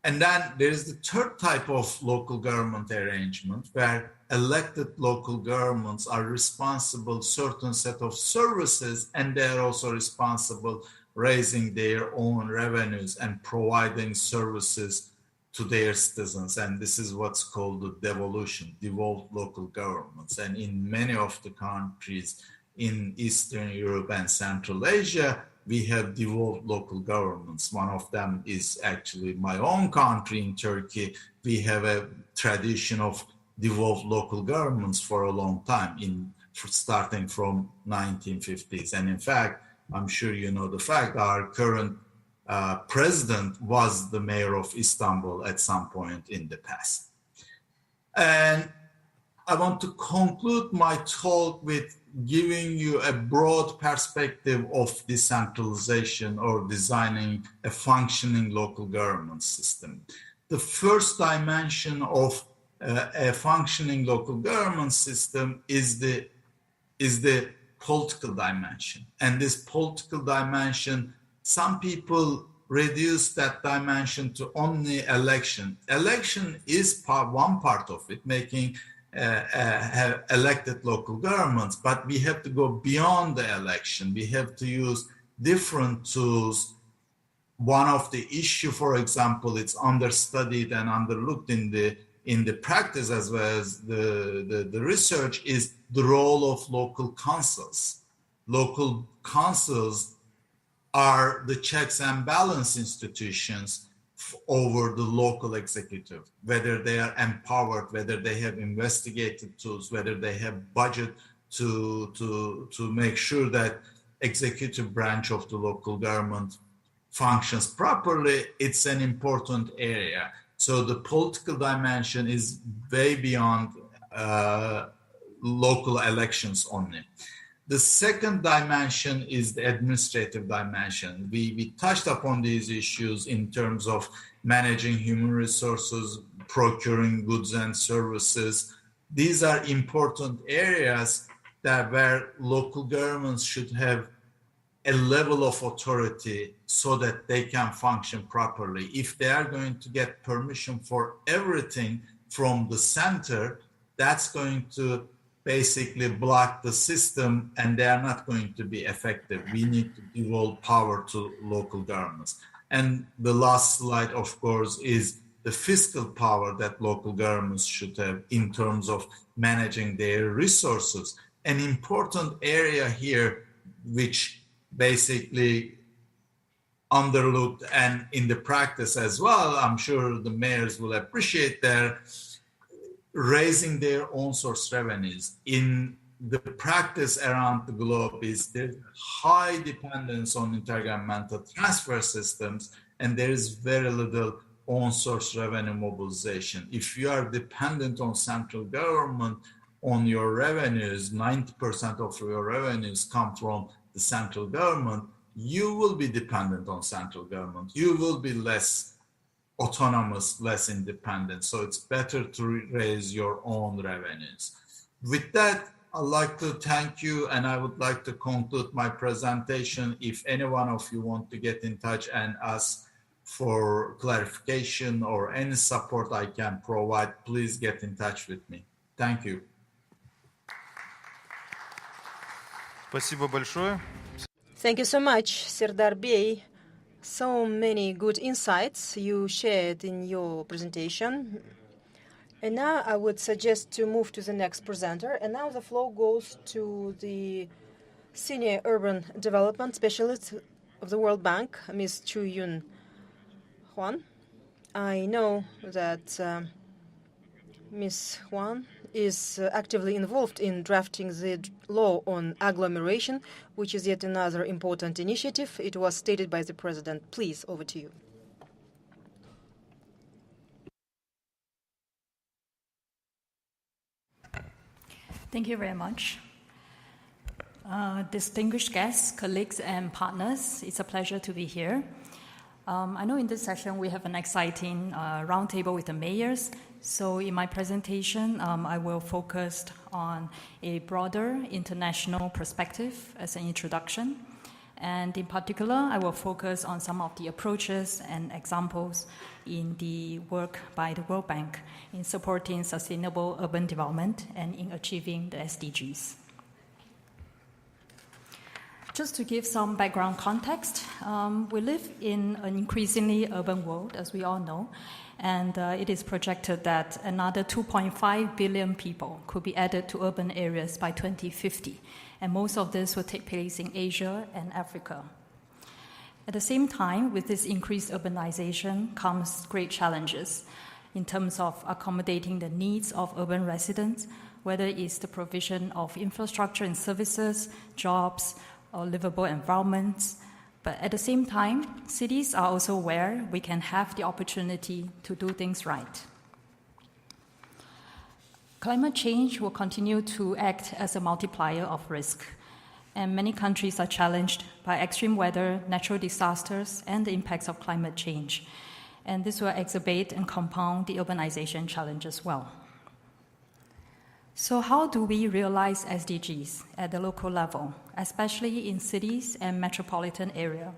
And then there is the third type of local government arrangement where elected local governments are responsible certain set of services, and they're also responsible raising their own revenues and providing services to their citizens. And this is what's called the devolution, devolved local governments. And in many of the countries in Eastern Europe and Central Asia, we have devolved local governments. One of them is actually my own country in Turkey. We have a tradition of devolved local governments for a long time, starting from 1950s. And in fact, I'm sure you know the fact our current president was the mayor of Istanbul at some point in the past. And I want to conclude my talk with giving you a broad perspective of decentralization or designing a functioning local government system. The first dimension of a functioning local government system is the political dimension. And this political dimension, some people reduce that dimension to only election. Election is one part of it, making have elected local governments, but we have to go beyond the election. We have to use different tools. One of the issue, for example, it's understudied and underlooked in the practice as well as the research, is the role of local councils. Local councils are the checks and balance institutions over the local executive, whether they are empowered, whether they have investigative tools, whether they have budget to make sure that executive branch of the local government functions properly. It's an important area. So the political dimension is way beyond local elections only. The second dimension is the administrative dimension. We touched upon these issues in terms of managing human resources, procuring goods and services. These are important areas where local governments should have a level of authority so that they can function properly. If they are going to get permission for everything from the center, that's going to basically block the system, and they are not going to be effective. We need to devolve power to local governments. And the last slide, of course, is the fiscal power that local governments should have in terms of managing their resources. An important area here, which basically underlooked and in the practice as well, I'm sure the mayors will appreciate their raising their own source revenues. In the practice around the globe is there's high dependence on intergovernmental transfer systems, and there is very little own source revenue mobilization. If you are dependent on central government on your revenues, 90% of your revenues come from the central government, you will be dependent on central government. You will be less autonomous, less independent. So it's better to raise your own revenues. With that, I'd like to thank you, and I would like to conclude my presentation. If any one of you want to get in touch and ask for clarification or any support I can provide, please get in touch with me. Thank you. Спасибо большое. Thank you so much, Serdar Bey. So many good insights you shared in your presentation. And now I would suggest to move to the next presenter. And now the floor goes to the Senior Urban Development Specialist of the World Bank, Ms. Chu Yun Huan. I know that Ms. Huan is actively involved in drafting the law on agglomeration, which is yet another important initiative. It was stated by the President. Please, over to you. Thank you very much. Distinguished guests, colleagues, and partners, it's a pleasure to be here. I know in this session we have an exciting roundtable with the mayors. So in my presentation, I will focus on a broader international perspective as an introduction. And in particular, I will focus on some of the approaches and examples in the work by the World Bank in supporting sustainable urban development and in achieving the SDGs. Just to give some background context, we live in an increasingly urban world, as we all know, and it is projected that another 2.5 billion people could be added to urban areas by 2050, and most of this will take place in Asia and Africa. At the same time, with this increased urbanization comes great challenges in terms of accommodating the needs of urban residents, whether it's the provision of infrastructure and services, jobs, or livable environments. But at the same time, cities are also where we can have the opportunity to do things right. Climate change will continue to act as a multiplier of risk, and many countries are challenged by extreme weather, natural disasters, and the impacts of climate change. And this will exacerbate and compound the urbanization challenge as well. So how do we realize SDGs at the local level, especially in cities and metropolitan area?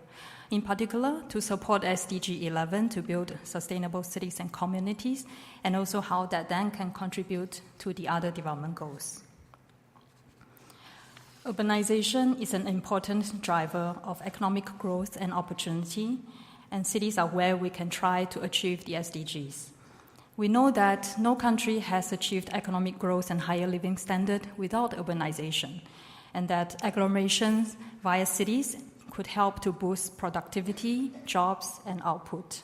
In particular, to support SDG 11 to build sustainable cities and communities, and also how that then can contribute to the other development goals. Urbanization is an important driver of economic growth and opportunity, and cities are where we can try to achieve the SDGs. We know that no country has achieved economic growth and higher living standard without urbanization, and that agglomerations via cities could help to boost productivity, jobs, and output.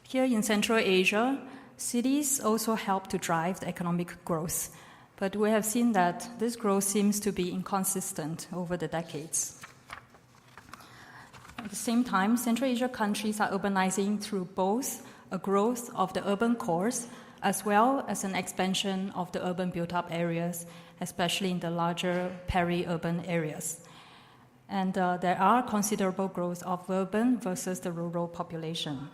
Here in Central Asia, cities also help to drive the economic growth, but we have seen that this growth seems to be inconsistent over the decades. At the same time, Central Asia countries are urbanizing through both a growth of the urban cores as well as an expansion of the urban built-up areas, especially in the larger peri-urban areas. And there are considerable growth of urban versus the rural population.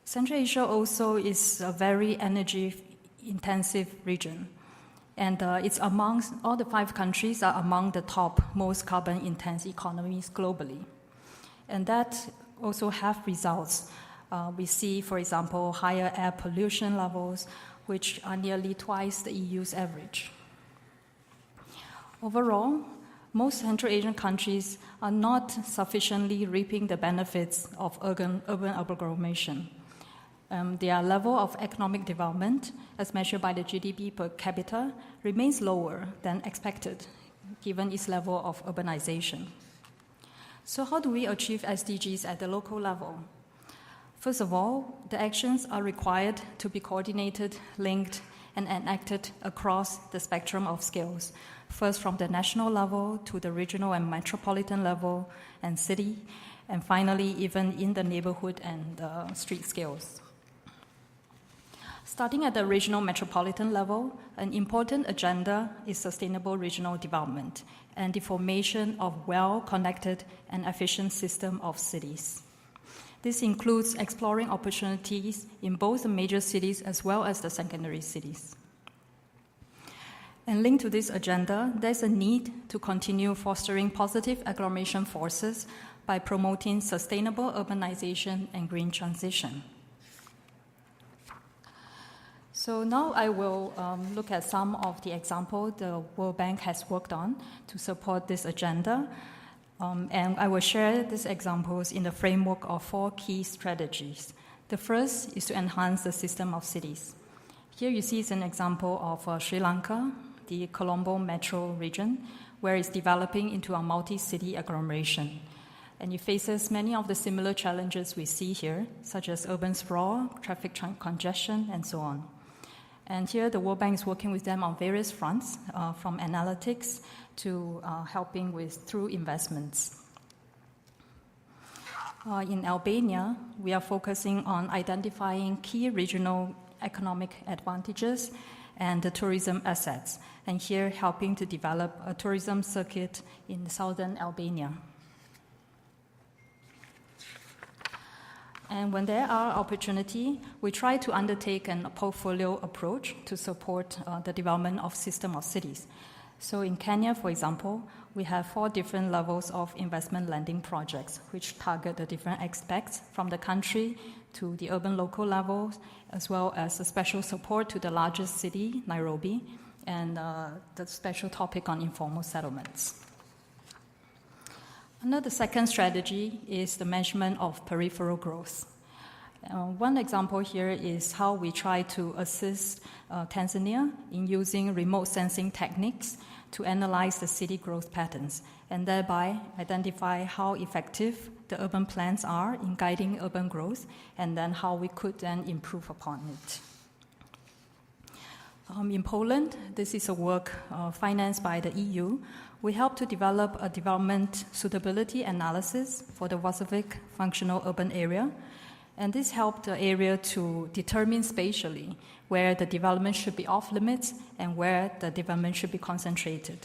Central Asia also is a very energy-intensive region. And it's amongst all the 5 countries are among the top most carbon-intense economies globally. And that also have results. We see, for example, higher air pollution levels, which are nearly twice the EU's average. Overall, most Central Asian countries are not sufficiently reaping the benefits of urban agglomeration. Their level of economic development, as measured by the GDP per capita, remains lower than expected, given its level of urbanization. So how do we achieve SDGs at the local level? First of all, the actions are required to be coordinated, linked, and enacted across the spectrum of scales, first from the national level to the regional and metropolitan level and city, and finally even in the neighborhood and street scales. Starting at the regional metropolitan level, an important agenda is sustainable regional development and the formation of well-connected and efficient system of cities. This includes exploring opportunities in both the major cities as well as the secondary cities. And linked to this agenda, there's a need to continue fostering positive agglomeration forces by promoting sustainable urbanization and green transition. So now I will look at some of the examples the World Bank has worked on to support this agenda. And I will share these examples in the framework of 4 key strategies. The first is to enhance the system of cities. Here you see is an example of Sri Lanka, the Colombo metro region, where it's developing into a multi-city agglomeration. And it faces many of the similar challenges we see here, such as urban sprawl, traffic congestion, and so on. And here, the World Bank is working with them on various fronts, from analytics to helping through investments. In Albania, we are focusing on identifying key regional economic advantages and the tourism assets, and here helping to develop a tourism circuit in southern Albania. And when there are opportunities, we try to undertake a portfolio approach to support the development of system of cities. So in Kenya, for example, we have 4 different levels of investment lending projects, which target the different aspects from the country to the urban local levels, as well as a special support to the largest city, Nairobi, and the special topic on informal settlements. Another second strategy is the management of peripheral growth. One example here is how we try to assist Tanzania in using remote sensing techniques to analyze the city growth patterns and thereby identify how effective the urban plans are in guiding urban growth, and then how we could then improve upon it. In Poland, this is a work financed by the EU. We help to develop a development suitability analysis for the Warszawick functional urban area, and this helped the area to determine spatially where the development should be off limits and where the development should be concentrated.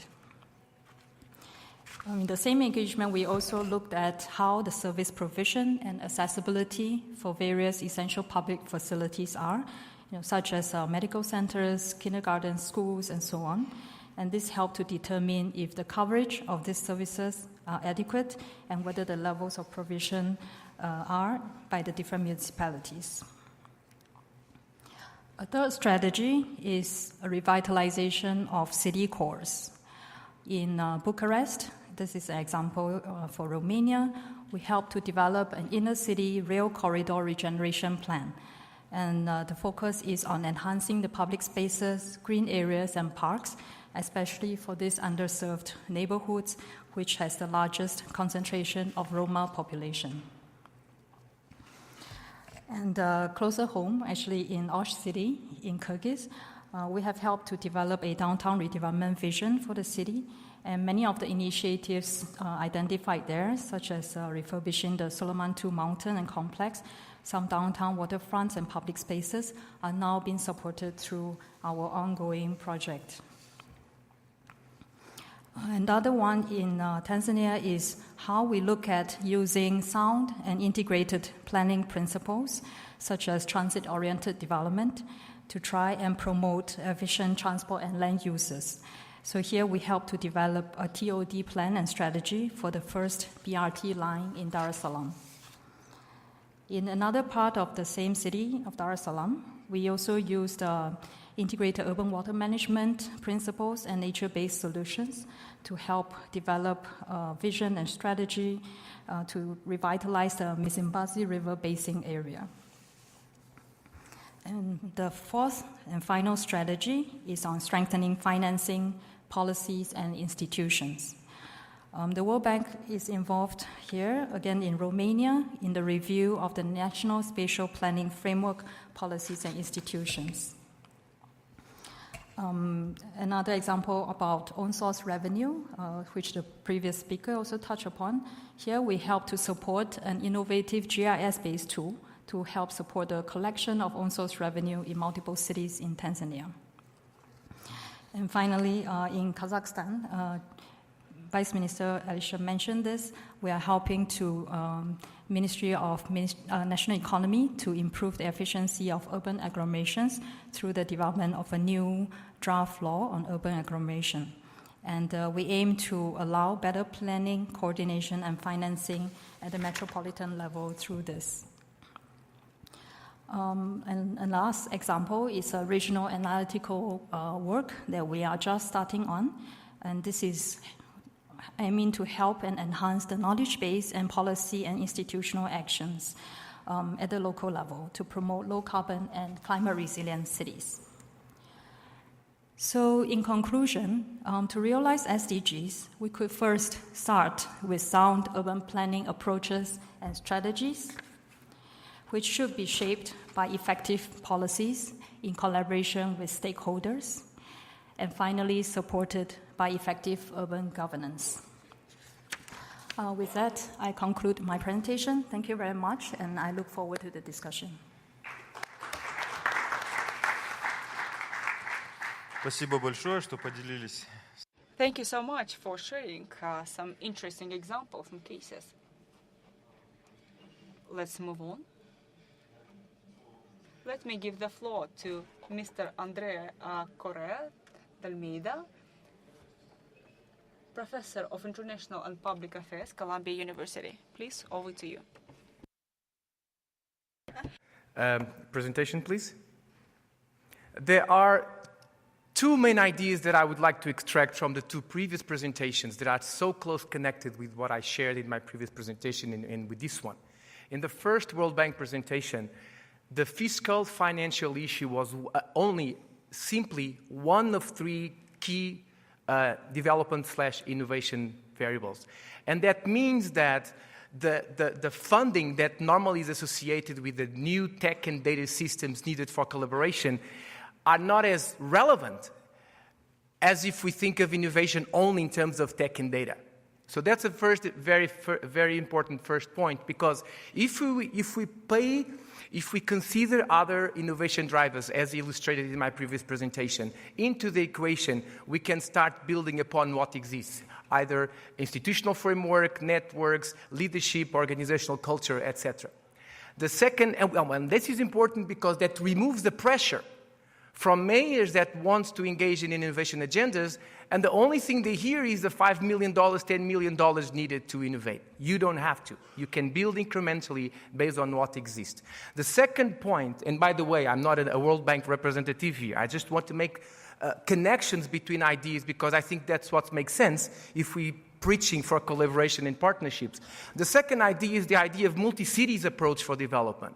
In the same engagement, we also looked at how the service provision and accessibility for various essential public facilities are, such as medical centers, kindergartens, schools, and so on. And this helped to determine if the coverage of these services are adequate and whether the levels of provision are by the different municipalities. A third strategy is a revitalization of city cores. In Bucharest, this is an example for Romania, we helped to develop an inner city rail corridor regeneration plan. And the focus is on enhancing the public spaces, green areas, and parks, especially for these underserved neighborhoods, which has the largest concentration of Roma population. And closer home, actually in Osh City, in Kyrgyz, we have helped to develop a downtown redevelopment vision for the city, and many of the initiatives identified there, such as refurbishing the Solomon II mountain and complex, some downtown waterfronts and public spaces, are now being supported through our ongoing project. Another one in Tanzania is how we look at using sound and integrated planning principles, such as transit-oriented development, to try and promote efficient transport and land uses. So here we help to develop a TOD plan and strategy for the first BRT line in Dar es Salaam. In another part of the same city of Dar es Salaam, we also used integrated urban water management principles and nature-based solutions to help develop vision and strategy to revitalize the Msimbazi River basin area. And the fourth and final strategy is on strengthening financing, policies, and institutions. The World Bank is involved here, again in Romania, in the review of the National Spatial Planning Framework policies and institutions. Another example about own source revenue, which the previous speaker also touched upon. Here we help to support an innovative GIS-based tool to help support the collection of own source revenue in multiple cities in Tanzania. And finally, in Kazakhstan, Vice Minister Alisha mentioned this, we are helping to Ministry of National Economy to improve the efficiency of urban agglomerations through the development of a new draft law on urban agglomeration. And we aim to allow better planning, coordination, and financing at the metropolitan level through this. And last example is a regional analytical work that we are just starting on. And this is aiming to help and enhance the knowledge base and policy and institutional actions at the local level to promote low carbon and climate resilient cities. So in conclusion, to realize SDGs, we could first start with sound urban planning approaches and strategies, which should be shaped by effective policies in collaboration with stakeholders, and finally supported by effective urban governance. With that, I conclude my presentation. Thank you very much, and I look forward to the discussion. Спасибо большое, что поделились. Thank you so much for sharing some interesting examples and cases. Let's move on. Let me give the floor to Mr. Andrea Correa Dalmeida, Professor of International and Public Affairs, Columbia University. Please, over to you. Presentation, please. There are two main ideas that I would like to extract from the two previous presentations that are so close connected with what I shared in my previous presentation and with this one. In the first World Bank presentation, the fiscal financial issue was only simply one of three key development/innovation variables. And that means that the funding that normally is associated with the new tech and data systems needed for collaboration are not as relevant as if we think of innovation only in terms of tech and data. So that's a very important first point, because if we consider other innovation drivers, as illustrated in my previous presentation, into the equation, we can start building upon what exists, either institutional framework, networks, leadership, organizational culture, etc. The second, and this is important because that removes the pressure from mayors that want to engage in innovation agendas, and the only thing they hear is the $5 million, $10 million needed to innovate. You don't have to. You can build incrementally based on what exists. The second point, and by the way, I'm not a World Bank representative here. I just want to make connections between ideas, because I think that's what makes sense if we preaching for collaboration and partnerships. The second idea is the idea of multi-cities approach for development.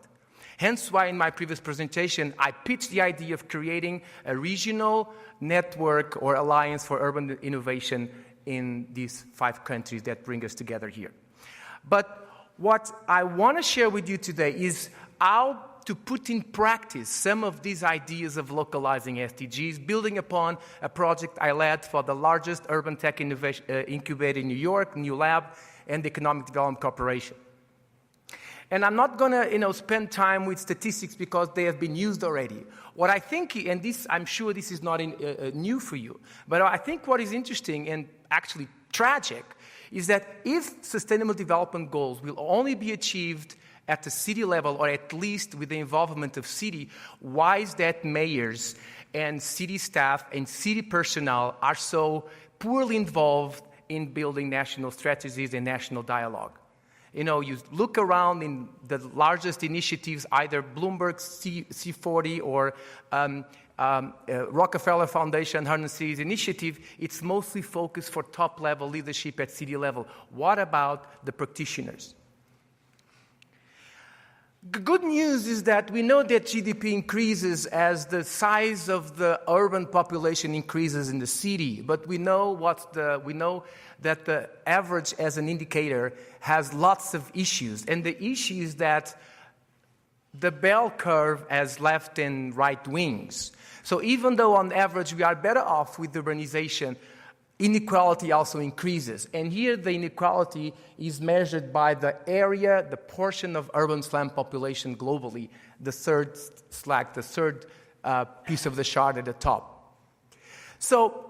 Hence why in my previous presentation, I pitched the idea of creating a regional network or alliance for urban innovation in these 5 countries that bring us together here. But what I want to share with you today is how to put in practice some of these ideas of localizing SDGs, building upon a project I led for the largest urban tech innovation incubator in New York, New Lab, and the Economic Development Corporation. And I'm not going to spend time with statistics because they have been used already. What I think, and this, I'm sure this is not new for you, but I think what is interesting and actually tragic is that if sustainable development goals will only be achieved at the city level, or at least with the involvement of city, why is that mayors and city staff and city personnel are so poorly involved in building national strategies and national dialogue? You know, you look around in the largest initiatives, either Bloomberg C40 or Rockefeller Foundation 100 Cities Initiative, it's mostly focused for top-level leadership at city level. What about the practitioners? The good news is that we know that GDP increases as the size of the urban population increases in the city, but we know that the average as an indicator has lots of issues, and the issue is that the bell curve has left and right wings. So even though on average we are better off with urbanization, inequality also increases. And here the inequality is measured by the area, the portion of urban slum population globally, the third piece of the chart at the top. So,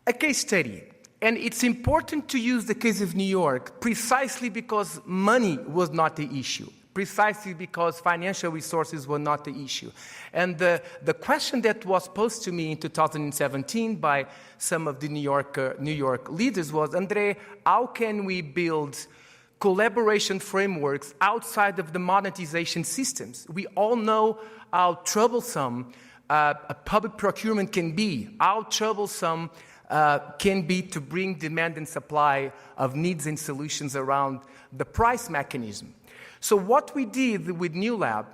a case study. And it's important to use the case of New York precisely because money was not the issue, precisely because financial resources were not the issue. And the question that was posed to me in 2017 by some of the New York leaders was, Andre, how can we build collaboration frameworks outside of the monetization systems? We all know how troublesome a public procurement can be, how troublesome can be to bring demand and supply of needs and solutions around the price mechanism. So what we did with New Lab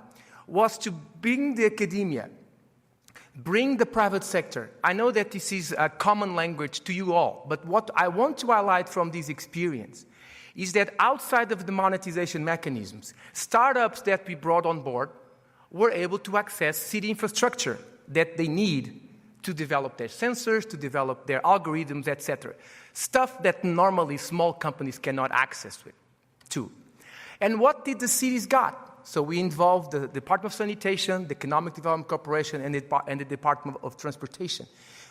was to bring the academia, bring the private sector. I know that this is a common language to you all, but what I want to highlight from this experience is that outside of the monetization mechanisms, startups that we brought on board were able to access city infrastructure that they need to develop their sensors, to develop their algorithms, etc. Stuff that normally small companies cannot access to. And what did the cities got? So we involved the Department of Sanitation, the Economic Development Corporation, and the Department of Transportation.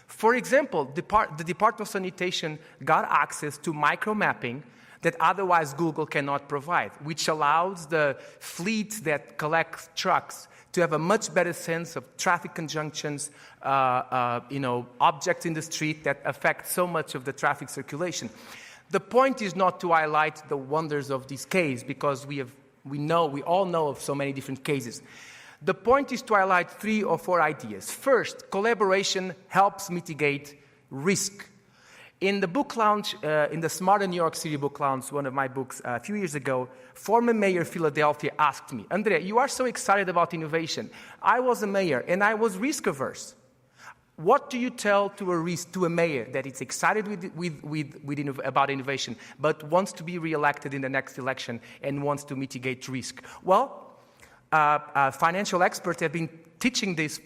For example, the Department of Sanitation got access to micro-mapping that otherwise Google cannot provide, which allows the fleet that collects trucks to have a much better sense of traffic conjunctions, objects in the street that affect so much of the traffic circulation. The point is not to highlight the wonders of this case, because we all know of so many different cases. The point is to highlight 3 or 4 ideas. First, collaboration helps mitigate risk. In the book launch, in the Smarter New York City book launch, one of my books a few years ago, former mayor of Philadelphia asked me, Andrea, you are so excited about innovation. I was a mayor and I was risk averse. What do you tell to a mayor that is excited about innovation, but wants to be reelected in the next election and wants to mitigate risk? Well, financial experts have been teaching this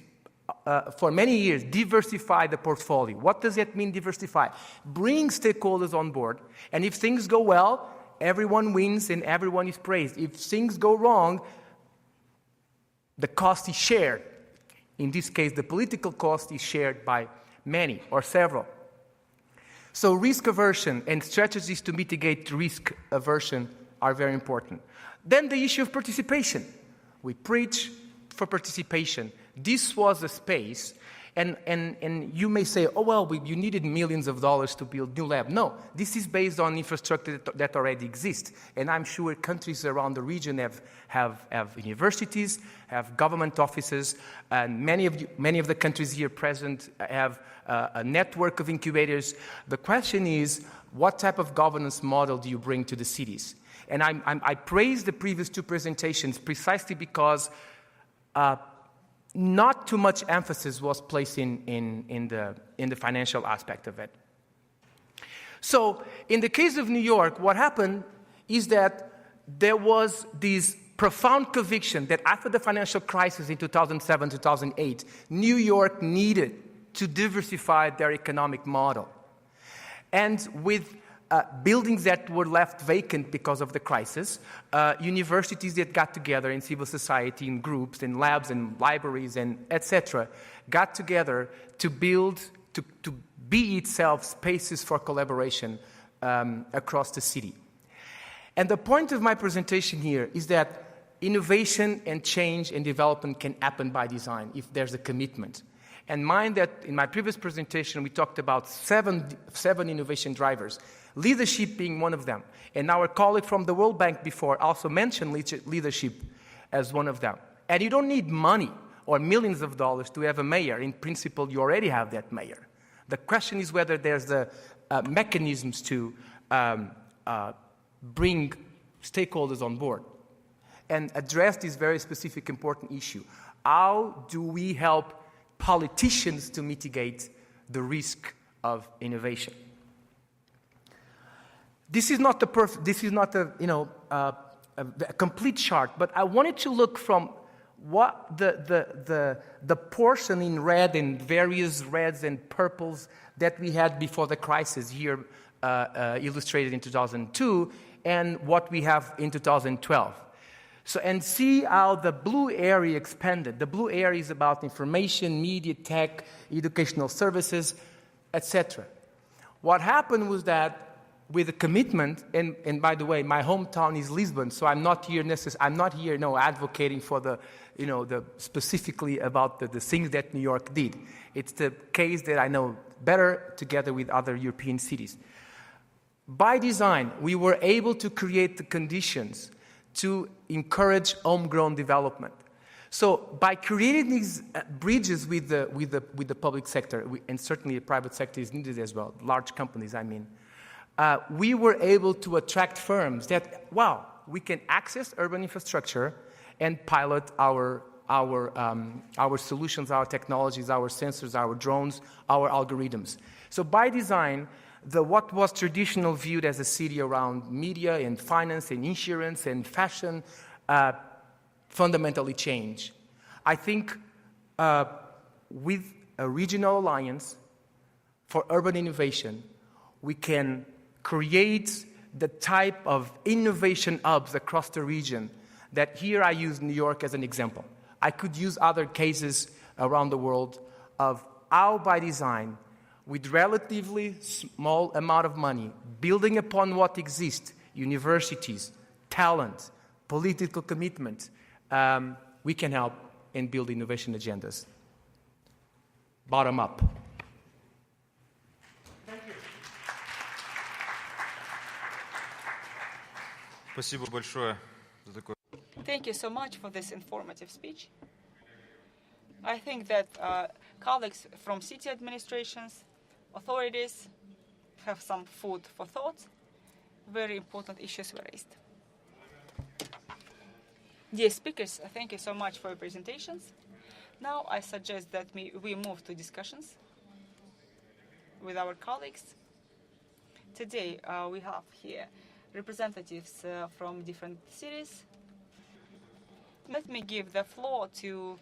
for many years. Diversify the portfolio. What does that mean, diversify? Bring stakeholders on board, and if things go well, everyone wins and everyone is praised. If things go wrong, the cost is shared. In this case, the political cost is shared by many or several. So risk aversion and strategies to mitigate risk aversion are very important. Then the issue of participation. We preach for participation. This was a space, and you may say, oh, well, you needed millions of dollars to build new lab. No, this is based on infrastructure that already exists. And I'm sure countries around the region have universities, have government offices, and many of the countries here present have a network of incubators. The question is, what type of governance model do you bring to the cities? And I praise the previous 2 presentations precisely because not too much emphasis was placed in the financial aspect of it. So in the case of New York, what happened is that there was this profound conviction that after the financial crisis in 2007, 2008, New York needed to diversify their economic model. And with buildings that were left vacant because of the crisis, universities that got together in civil society, in groups, in labs, and libraries, and etc., got together to build, to be itself spaces for collaboration across the city. And the point of my presentation here is that innovation and change and development can happen by design if there's a commitment. And mind that in my previous presentation, we talked about seven innovation drivers, leadership being one of them. And our colleague from the World Bank before also mentioned leadership as one of them. And you don't need money or millions of dollars to have a mayor. In principle, you already have that mayor. The question is whether there's the mechanisms to bring stakeholders on board and address this very specific important issue. How do we help politicians to mitigate the risk of innovation? This is not a complete chart, but I wanted to look from what the portion in red and various reds and purples that we had before the crisis here illustrated in 2002 and what we have in 2012. So, and see how the blue area expanded. The blue area is about information, media, tech, educational services, etc. What happened was that with the commitment, and by the way, my hometown is Lisbon, so I'm not here advocating for the specifically about the things that New York did. It's the case that I know better together with other European cities. By design, we were able to create the conditions to encourage homegrown development. So by creating these bridges with the public sector, and certainly the private sector is needed as well, large companies, I mean, we were able to attract firms that, wow, we can access urban infrastructure and pilot our our solutions, our technologies, our sensors, our drones, our algorithms. So by design, what was traditional viewed as a city around media and finance and insurance and fashion fundamentally changed. I think with a regional alliance for urban innovation, we can create the type of innovation hubs across the region that here I use New York as an example. I could use other cases around the world of how by design, with relatively small amount of money, building upon what exists, universities, talent, political commitment, we can help and build innovation agendas. Bottom up. Спасибо большое за такой. Thank you so much for this informative speech. I think that colleagues from city administrations, authorities have some food for thought. Very important issues were raised. Dear speakers, thank you so much for your presentations. Now I suggest that we move to discussions with our colleagues. Today we have here representatives from different cities. Let me give the floor to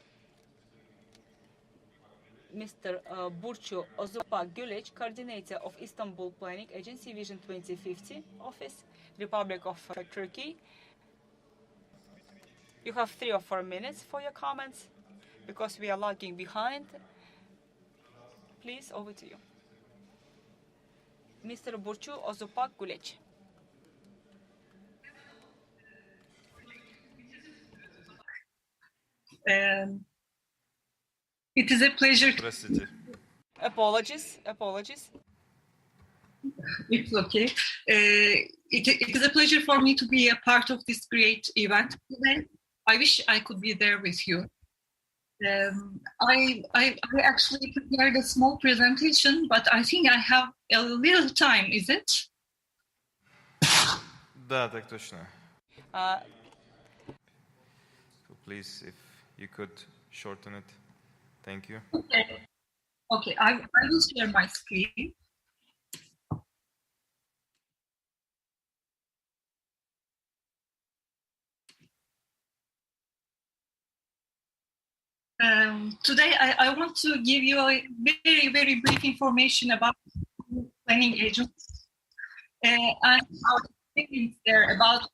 Mr. Burcu Ozupak Güleç, coordinator of Istanbul Planning Agency Vision 2050 Office, Republic of Turkey. You have 3 or 4 minutes for your comments because we are lagging behind. Please, over to you. Mr. Burcu Ozupak Güleç. It is a pleasure. Apologies. It's okay. It is a pleasure for me to be a part of this great event today. I wish I could be there with you. I actually prepared a small presentation, but I think I have a little time, is it? Да, так точно. So please, if you could shorten it. Thank you. Okay, I will share my screen. Today, I want to give you a very, very brief information about planning agents and our experience there about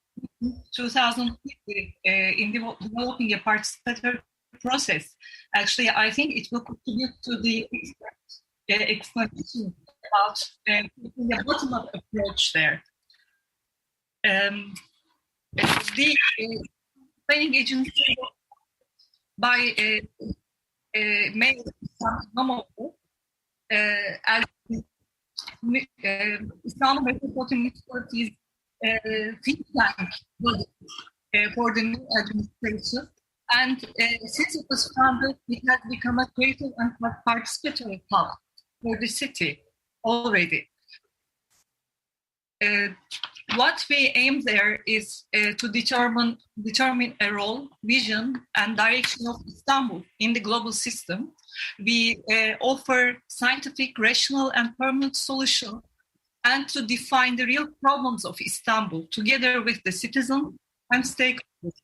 2050 in developing a participatory process. Actually, I think it will contribute to the explanation about the bottom-up approach there. The planning agency by Mayor Mamoğlu as Istanbul Metropolitan Municipality's think tank body for the new administration. And since it was founded, it has become a creative and participatory hub for the city already. What we aim there is to determine a role, vision, and direction of Istanbul in the global system. We offer scientific, rational, and permanent solutions, and to define the real problems of Istanbul together with the citizens and stakeholders.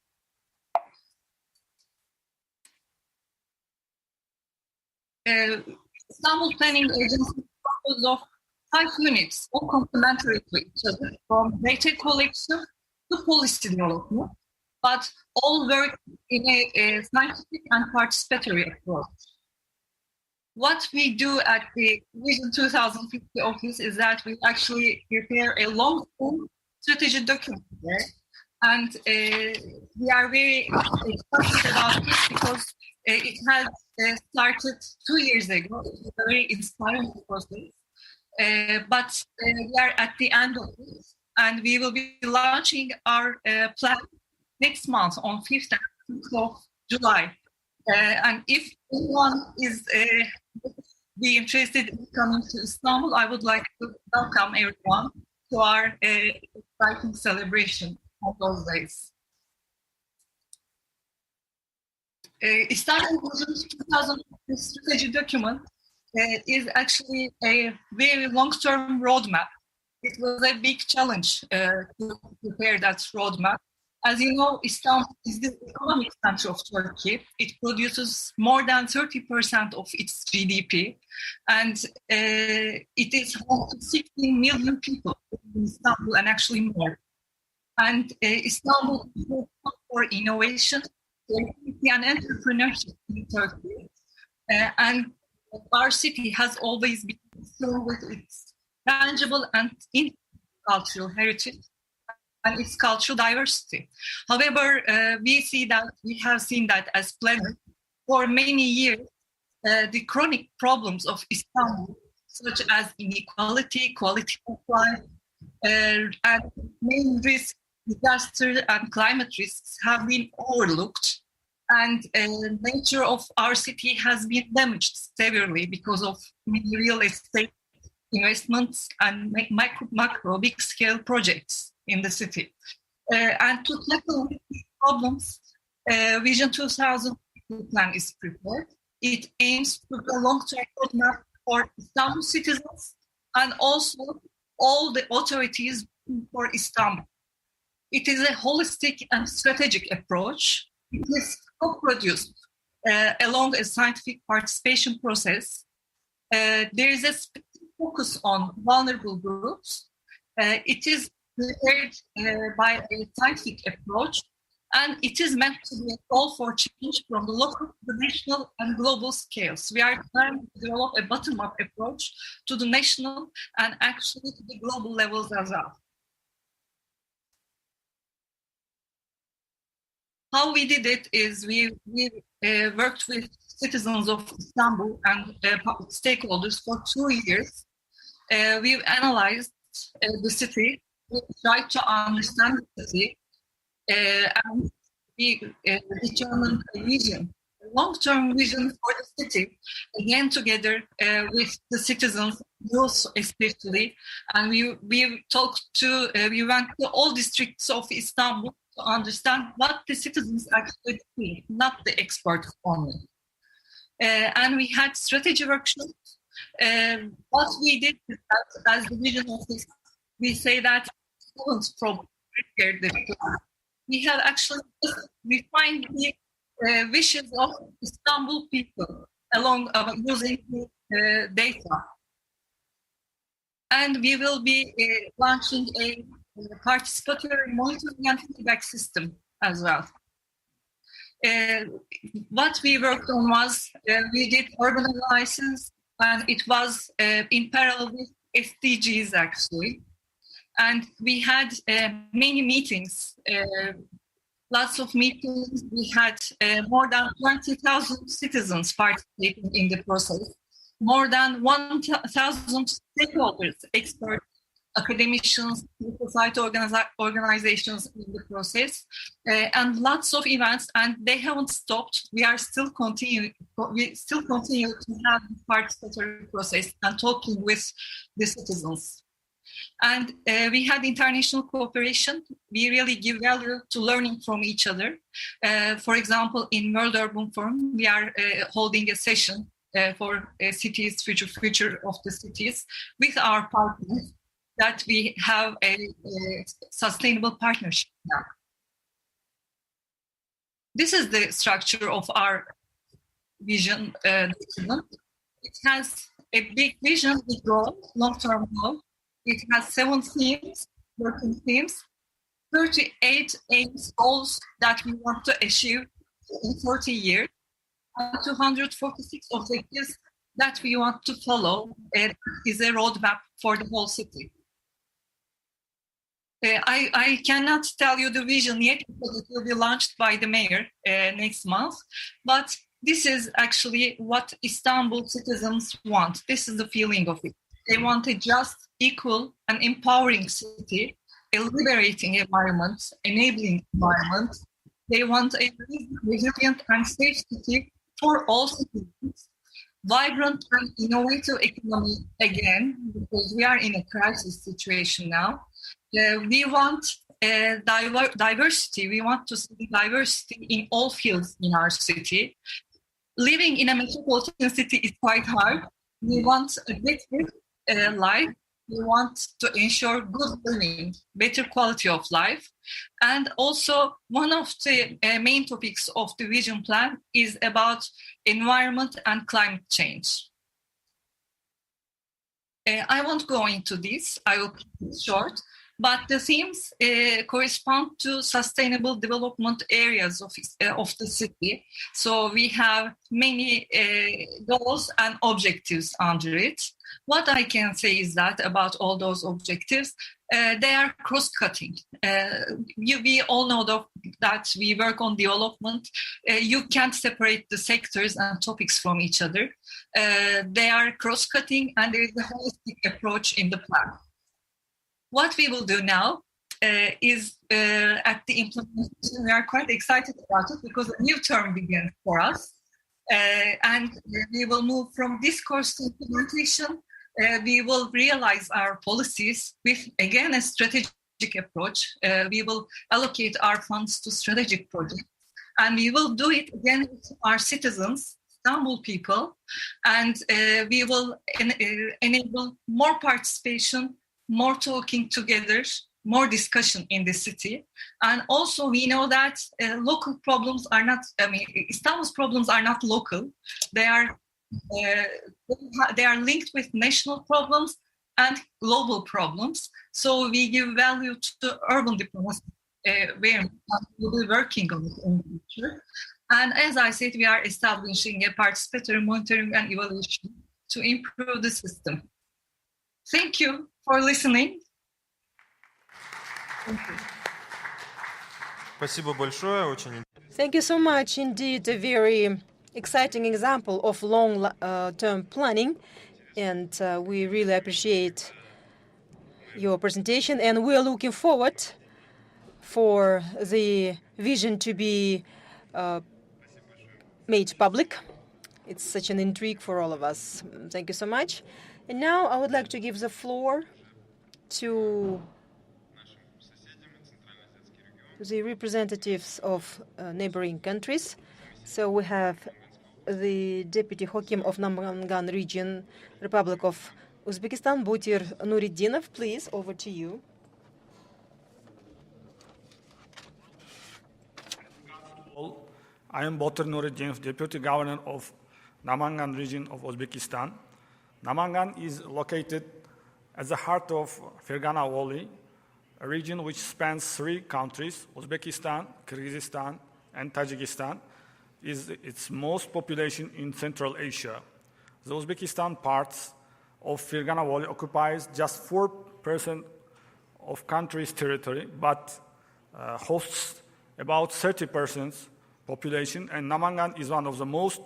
Istanbul Planning Agency composed of 5 units, all complementary to each other, from data collection to policy development, but all work in a scientific and participatory approach. What we do at the Vision 2050 office is that we actually prepare a long-term strategy document there, and we are very excited about this because it has started 2 years ago. It was a very inspiring process. But we are at the end of it, and we will be launching our plan next month on 5th and 6th of July. And if anyone is be interested in coming to Istanbul, I would like to welcome everyone to our exciting celebration of those days. Istanbul Vision 2000 strategy document is actually a very long-term roadmap. It was a big challenge to prepare that roadmap. As you know, Istanbul is the economic center of Turkey. It produces more than 30% of its GDP, and it is home to 16 million people in Istanbul, and actually more. And Istanbul is for innovation, creativity, and entrepreneurship in Turkey. And our city has always been strong with its tangible and cultural heritage and its cultural diversity. However, we have seen that as planners for many years, the chronic problems of Istanbul, such as inequality, quality of life, and main risks, disaster and climate risks have been overlooked. And nature of our city has been damaged severely because of many real estate investments and macro big-scale projects in the city. And to tackle these problems, Vision 2000 plan is prepared. It aims to a long-term roadmap for Istanbul citizens and also all the authorities for Istanbul. It is a holistic and strategic approach. It is co-produced along a scientific participation process. There is a focus on vulnerable groups. It is prepared by a scientific approach, and it is meant to be a call for change from the local to the national and global scales. We are trying to develop a bottom-up approach to the national and actually to the global levels as well. How we did it is we worked with citizens of Istanbul and public stakeholders for 2 years. We've analyzed the city, we tried to understand the city, and we determined a vision, a long-term vision for the city, again together with the citizens, youth especially, and we went to all districts of Istanbul to understand what the citizens actually see, not the experts only. And we had strategy workshops. What we did as the vision office, we say that students prepared the plan. We have actually refined the wishes of Istanbul people along using the data. And we will be launching a participatory monitoring and feedback system as well. What we worked on was we did urban analysis, and it was in parallel with SDGs actually. And we had many meetings, lots of meetings. We had more than 20,000 citizens participating in the process, more than 1,000 stakeholders, experts, academicians, civil society organizations in the process, and lots of events, and they haven't stopped. We still continue to have the participatory process and talking with the citizens. And we had international cooperation. We really give value to learning from each other. For example, in World Urban Forum, we are holding a session for cities, future of the cities, with our partners, that we have a sustainable partnership now. This is the structure of our vision document. It has a big vision with goal, long-term goal. It has 7 themes, working themes, 38 aims, goals that we want to achieve in 40 years, and 246 objectives that we want to follow. It is a roadmap for the whole city. I cannot tell you the vision yet because it will be launched by the mayor next month, but this is actually what Istanbul citizens want. This is the feeling of it. They want a just, equal, and empowering city, a liberating environment, enabling environment. They want a resilient and safe city for all citizens, vibrant and innovative economy again, because we are in a crisis situation now. We want diversity. We want to see diversity in all fields in our city. Living in a metropolitan city is quite hard. We want a better life. We want to ensure good living, better quality of life. And also, one of the main topics of the vision plan is about environment and climate change. I won't go into this. I will keep it short. But the themes correspond to sustainable development areas of the city. So we have many goals and objectives under it. What I can say is that about all those objectives, they are cross-cutting. We all know that we work on development. You can't separate the sectors and topics from each other. They are cross-cutting, and there is a holistic approach in the plan. What we will do now is at the implementation, we are quite excited about it because a new term begins for us. And we will move from discourse to implementation. We will realize our policies with, again, a strategic approach. We will allocate our funds to strategic projects. And we will do it again with our citizens, Istanbul people. And we will enable more participation, more talking together, more discussion in the city. And also we know that local problems are not, Istanbul's problems are not local. They are linked with national problems and global problems. So we give value to urban diplomacy, where we will be working on it in the future. And as I said, we are establishing a participatory monitoring and evaluation to improve the system. Thank you for listening. Thank you. Спасибо большое, очень. Thank you so much. Indeed, a very exciting example of long-term planning, and we really appreciate your presentation, and we are looking forward for the vision to be made public. It's such an intrigue for all of us. Thank you so much. And now I would like to give the floor to the representatives of neighboring countries. So we have the Deputy Hakim of Namangan Region, Republic of Uzbekistan, Butir Nuridinov. Please, over to you. I am Butir Nuridinov, Deputy Governor of Namangan Region of Uzbekistan. Namangan is located at the heart of Fergana Valley, a region which spans 3 countries, Uzbekistan, Kyrgyzstan, and Tajikistan, is its most population in Central Asia. The Uzbekistan parts of Fergana Valley occupies just 4% of country's territory, but hosts about 30% population, and Namangan is one of the most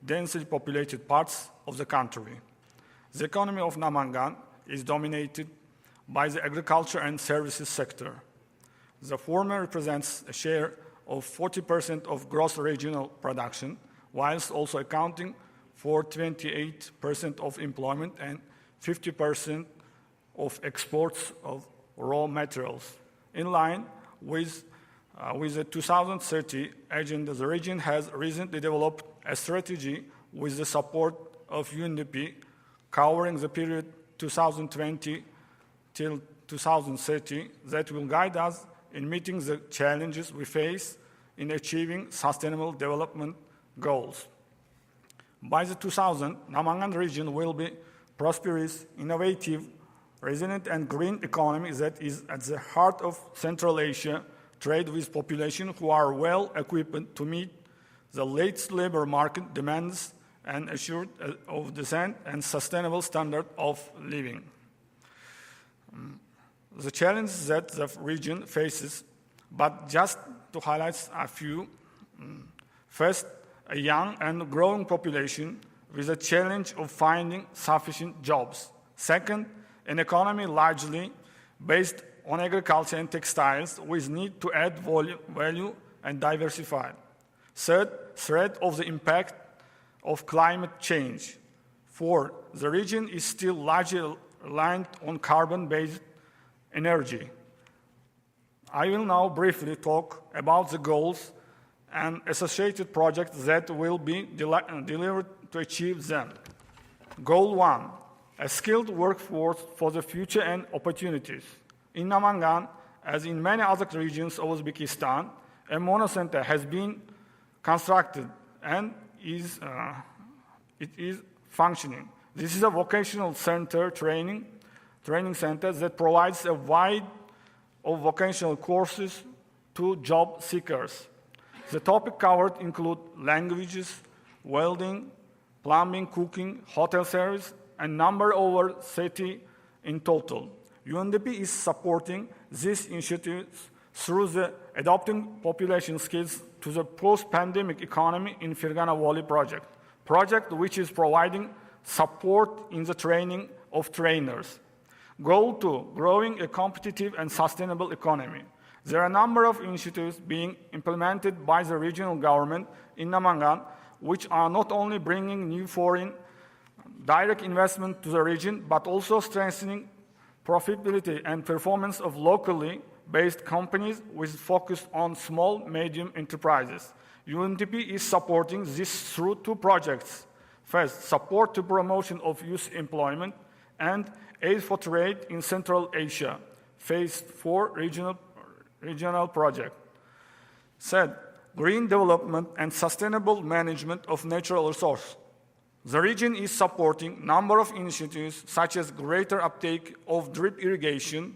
densely populated parts of the country. The economy of Namangan is dominated by the agriculture and services sector. The former represents a share of 40% of gross regional production, whilst also accounting for 28% of employment and 50% of exports of raw materials. In line with the 2030 agenda, the region has recently developed a strategy with the support of UNDP covering the period 2020 till 2030 that will guide us in meeting the challenges we face in achieving sustainable development goals. By the 2000, Namangan region will be prosperous, innovative, resilient and green economy that is at the heart of Central Asia, trade with population who are well equipped to meet the latest labor market demands and assured of decent and sustainable standard of living. The challenges that the region faces, but just to highlight a few. First, a young and growing population with a challenge of finding sufficient jobs. Second, an economy largely based on agriculture and textiles with need to add value and diversify. Third, threat of the impact of climate change. Fourth, the region is still largely reliant on carbon-based energy. I will now briefly talk about the goals and associated projects that will be delivered to achieve them. Goal 1, a skilled workforce for the future and opportunities. In Namangan, as in many other regions of Uzbekistan, a monocenter has been constructed and it is functioning. This is a vocational center training center that provides a wide of vocational courses to job seekers. The topic covered include languages, welding, plumbing, cooking, hotel service, and number over 30 in total. UNDP is supporting these initiatives through the Adopting Population Skills to the Post-Pandemic Economy in Fergana Valley project which is providing support in the training of trainers. Goal 2, growing a competitive and sustainable economy. There are a number of initiatives being implemented by the regional government in Namangan, which are not only bringing new foreign direct investment to the region, but also strengthening profitability and performance of locally based companies with focus on small, medium enterprises. UNDP is supporting this through 2 projects. First, support to promotion of youth employment, and aid for trade in Central Asia, Phase 4 regional project. Third, green development and sustainable management of natural resources. The region is supporting a number of initiatives such as greater uptake of drip irrigation,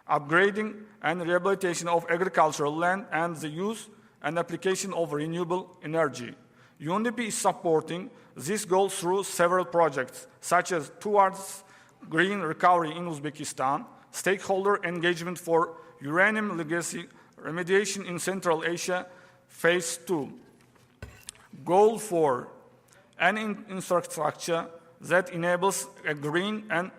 upgrading and rehabilitation of agricultural land, and the use and application of renewable energy. UNDP is supporting this goal through several projects, such as towards green recovery in Uzbekistan, stakeholder engagement for uranium legacy remediation in Central Asia, Phase 2. Goal 4, an infrastructure that enables a green and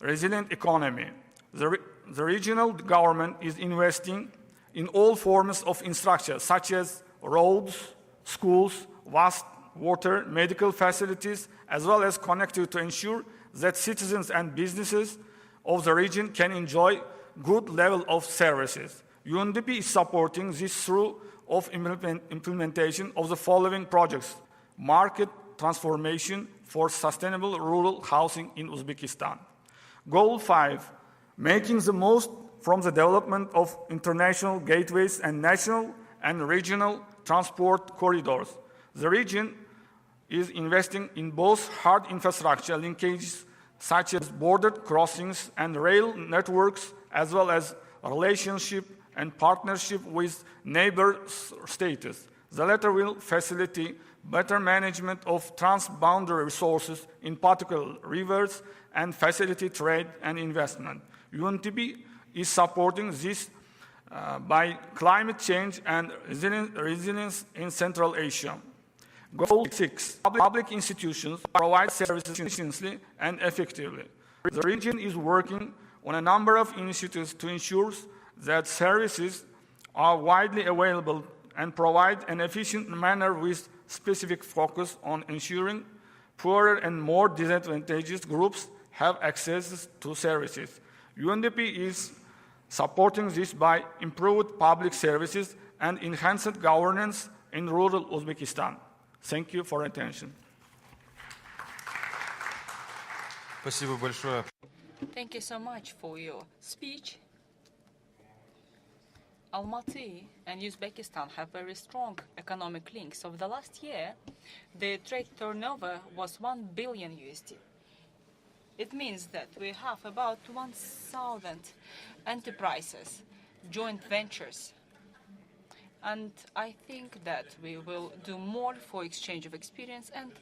resilient economy. The regional government is investing in all forms of infrastructure, such as roads, schools, water, medical facilities, as well as connectivity to ensure that citizens and businesses of the region can enjoy good level of services. UNDP is supporting this through of implementation of the following projects: market transformation for sustainable rural housing in Uzbekistan. Goal 5, making the most from the development of international gateways and national and regional transport corridors. The region is investing in both hard infrastructure linkages such as border crossings and rail networks, as well as relationship and partnership with neighbor states. The latter will facilitate better management of transboundary resources, in particular rivers, and facilitate trade and investment. UNDP is supporting this by climate change and resilience in Central Asia. Goal 6, public institutions provide services efficiently and effectively. The region is working on a number of initiatives to ensure that services are widely available and provide an efficient manner with specific focus on ensuring poorer and more disadvantaged groups have access to services. UNDP is supporting this by improved public services and enhanced governance in rural Uzbekistan. Thank you for attention. Спасибо большое. Thank you so much for your speech. Almaty and Uzbekistan have very strong economic links. Over the last year, the trade turnover was 1 billion USD. It means that we have about 1,000 enterprises, joint ventures. And I think that we will do more for exchange of experience and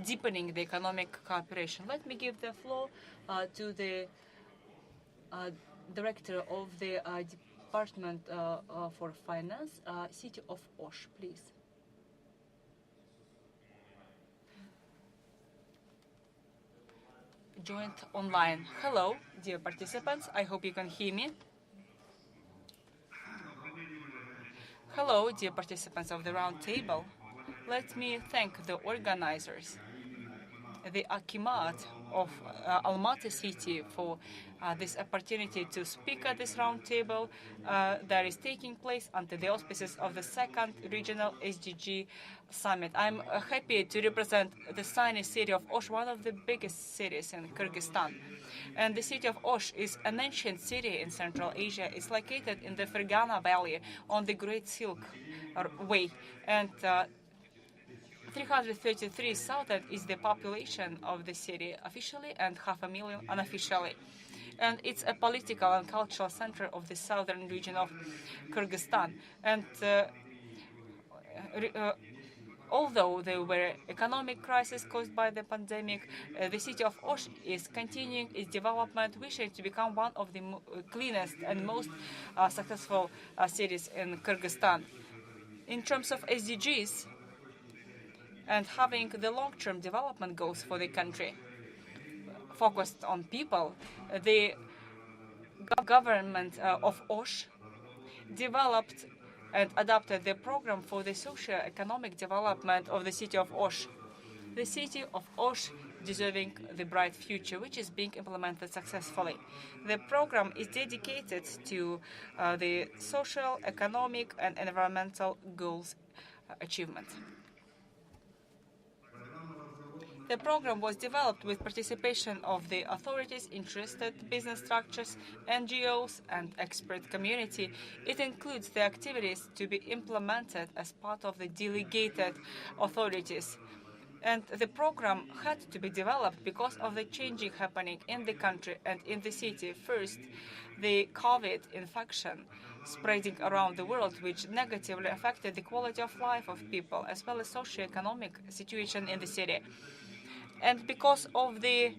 deepening the economic cooperation. Let me give the floor to the director of the Department for Finance, City of Osh, please. Joint online. Hello, dear participants. I hope you can hear me. Hello, dear participants of the round table. Let me thank the organizers the Akimat of Almaty city for this opportunity to speak at this roundtable that is taking place under the auspices of the second regional SDG Summit. I'm happy to represent the tiny city of Osh, one of the biggest cities in Kyrgyzstan. And the city of Osh is an ancient city in Central Asia. It's located in the Fergana Valley on the Great Silk Way. And 333,000 is the population of the city officially and 500,000 unofficially. And it's a political and cultural center of the southern region of Kyrgyzstan. And although there were economic crises caused by the pandemic, the city of Osh is continuing its development, wishing to become one of the cleanest and most successful cities in Kyrgyzstan. In terms of SDGs, and having the long-term development goals for the country focused on people, the government of Osh developed and adopted the program for the socio-economic development of the city of Osh. The city of Osh deserving the bright future, which is being implemented successfully. The program is dedicated to the social, economic, and environmental goals achievement. The program was developed with participation of the authorities, interested business structures, NGOs, and expert community. It includes the activities to be implemented as part of the delegated authorities. And the program had to be developed because of the changing happening in the country and in the city. First, the COVID infection spreading around the world, which negatively affected the quality of life of people, as well as socio-economic situation in the city. And because of the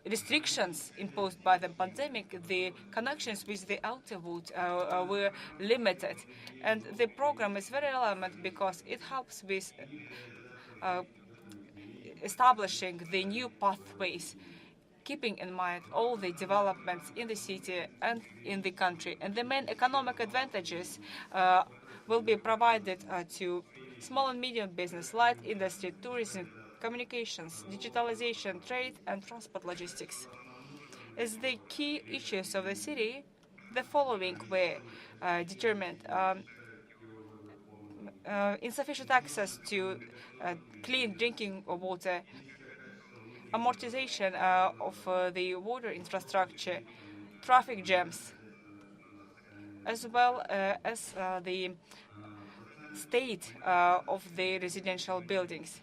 restrictions imposed by the pandemic, the connections with the outer world were limited. And the program is very relevant because it helps with establishing the new pathways, keeping in mind all the developments in the city and in the country. And the main economic advantages will be provided to small and medium business, light industry, tourism, communications, digitalization, trade, and transport logistics. As the key issues of the city, the following were determined. Insufficient access to clean drinking water, amortization of the water infrastructure, traffic jams, as well as the state of the residential buildings.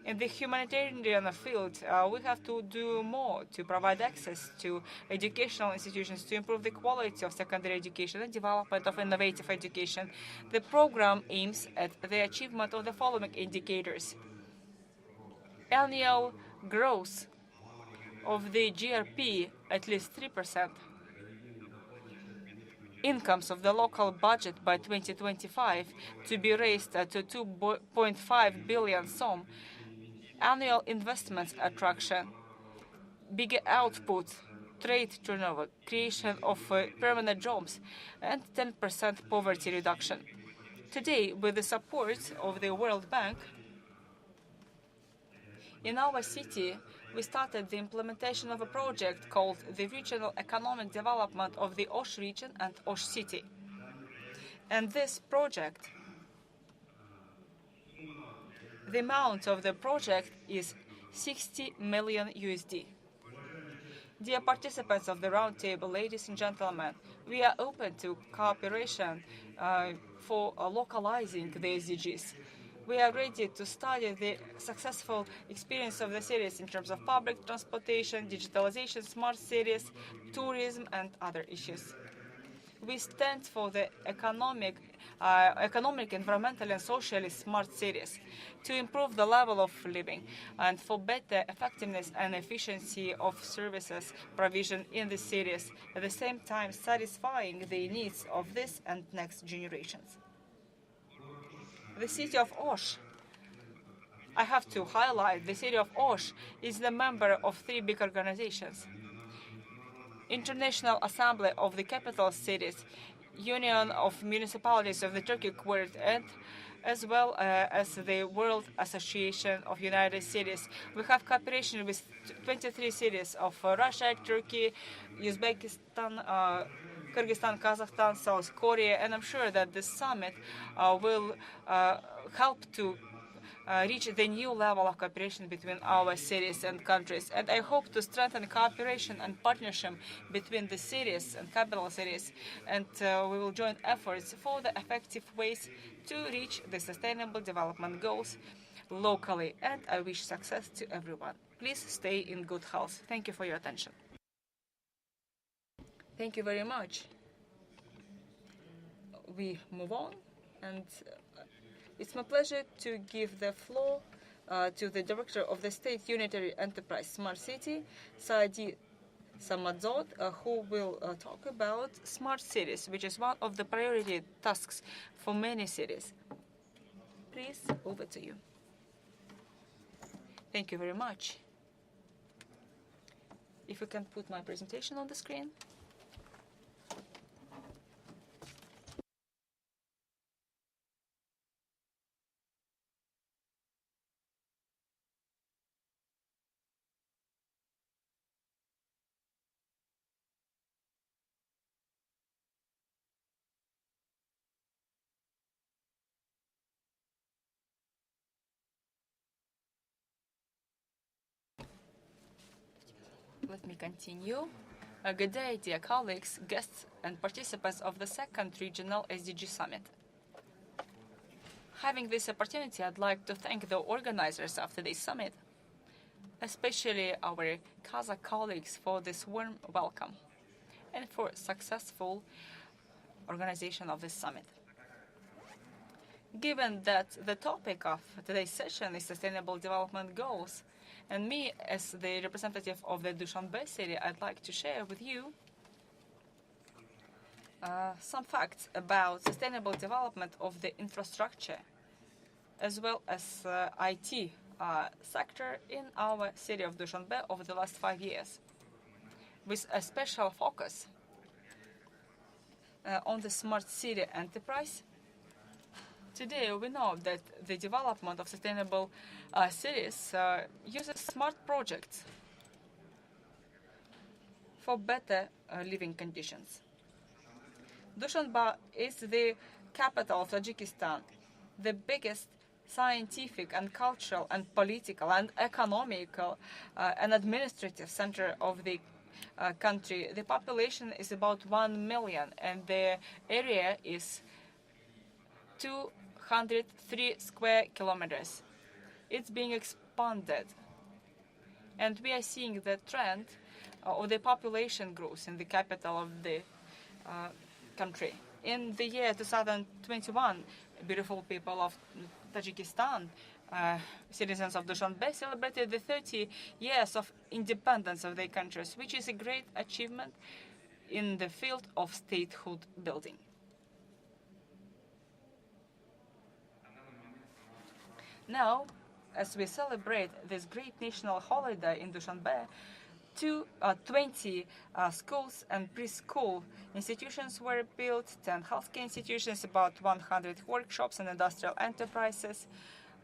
In the humanitarian field, we have to do more to provide access to educational institutions to improve the quality of secondary education and development of innovative education. The program aims at the achievement of the following indicators: annual growth of the GRP at least 3%, incomes of the local budget by 2025 to be raised to 2.5 billion som, annual investments attraction, bigger output, trade turnover, creation of permanent jobs, and 10% poverty reduction. Today, with the support of the World Bank, in our city, we started the implementation of a project called the Regional Economic Development of the Osh region and Osh city. And this project, the amount of the project is 60 million USD. Dear participants of the roundtable, ladies and gentlemen, we are open to cooperation for localizing the SDGs. We are ready to study the successful experience of the cities in terms of public transportation, digitalization, smart cities, tourism, and other issues. We stand for the economic, environmental, and socially smart cities to improve the level of living and for better effectiveness and efficiency of services provision in the cities, at the same time satisfying the needs of this and next generations. The city of Osh, I have to highlight, the city of Osh is the member of 3 big organizations: International Assembly of the Capital Cities, Union of Municipalities of the Turkic World, and as well as the World Association of United Cities. We have cooperation with 23 cities of Russia, Turkey, Uzbekistan, Kyrgyzstan, Kazakhstan, South Korea, and I'm sure that this summit will help to reach the new level of cooperation between our cities and countries. And I hope to strengthen cooperation and partnership between the cities and capital cities. And we will join efforts for the effective ways to reach the sustainable development goals locally. And I wish success to everyone. Please stay in good health. Thank you for your attention. Thank you very much. We move on, and it's my pleasure to give the floor to the Director of the State Unitary Enterprise Smart City, Sdg Summit Eng, who will talk about smart cities, which is one of the priority tasks for many cities. Please, over to you. Thank you very much. If you can put my presentation on the screen. Let me continue. Good day, dear colleagues, guests, and participants of the second regional SDG Summit. Having this opportunity, I'd like to thank the organizers of today's summit, especially our Kazakh colleagues, for this warm welcome and for successful organization of this summit. Given that the topic of today's session is sustainable development goals, and me, as the representative of the Dushanbe city, I'd like to share with you some facts about sustainable development of the infrastructure, as well as IT sector in our city of Dushanbe over the last 5 years, with a special focus on the smart city enterprise. Today, we know that the development of sustainable cities uses smart projects for better living conditions. Dushanbe is the capital of Tajikistan, the biggest scientific and cultural and political and economical and administrative center of the country. The population is about 1 million, and the area is 203 square kilometers. It's being expanded, and we are seeing the trend of the population growth in the capital of the country. In the year 2021, beautiful people of Tajikistan, citizens of Dushanbe, celebrated the 30 years of independence of their countries, which is a great achievement in the field of statehood building. Now, as we celebrate this great national holiday in Dushanbe, 20 schools and preschool institutions were built, 10 healthcare institutions, about 100 workshops and industrial enterprises.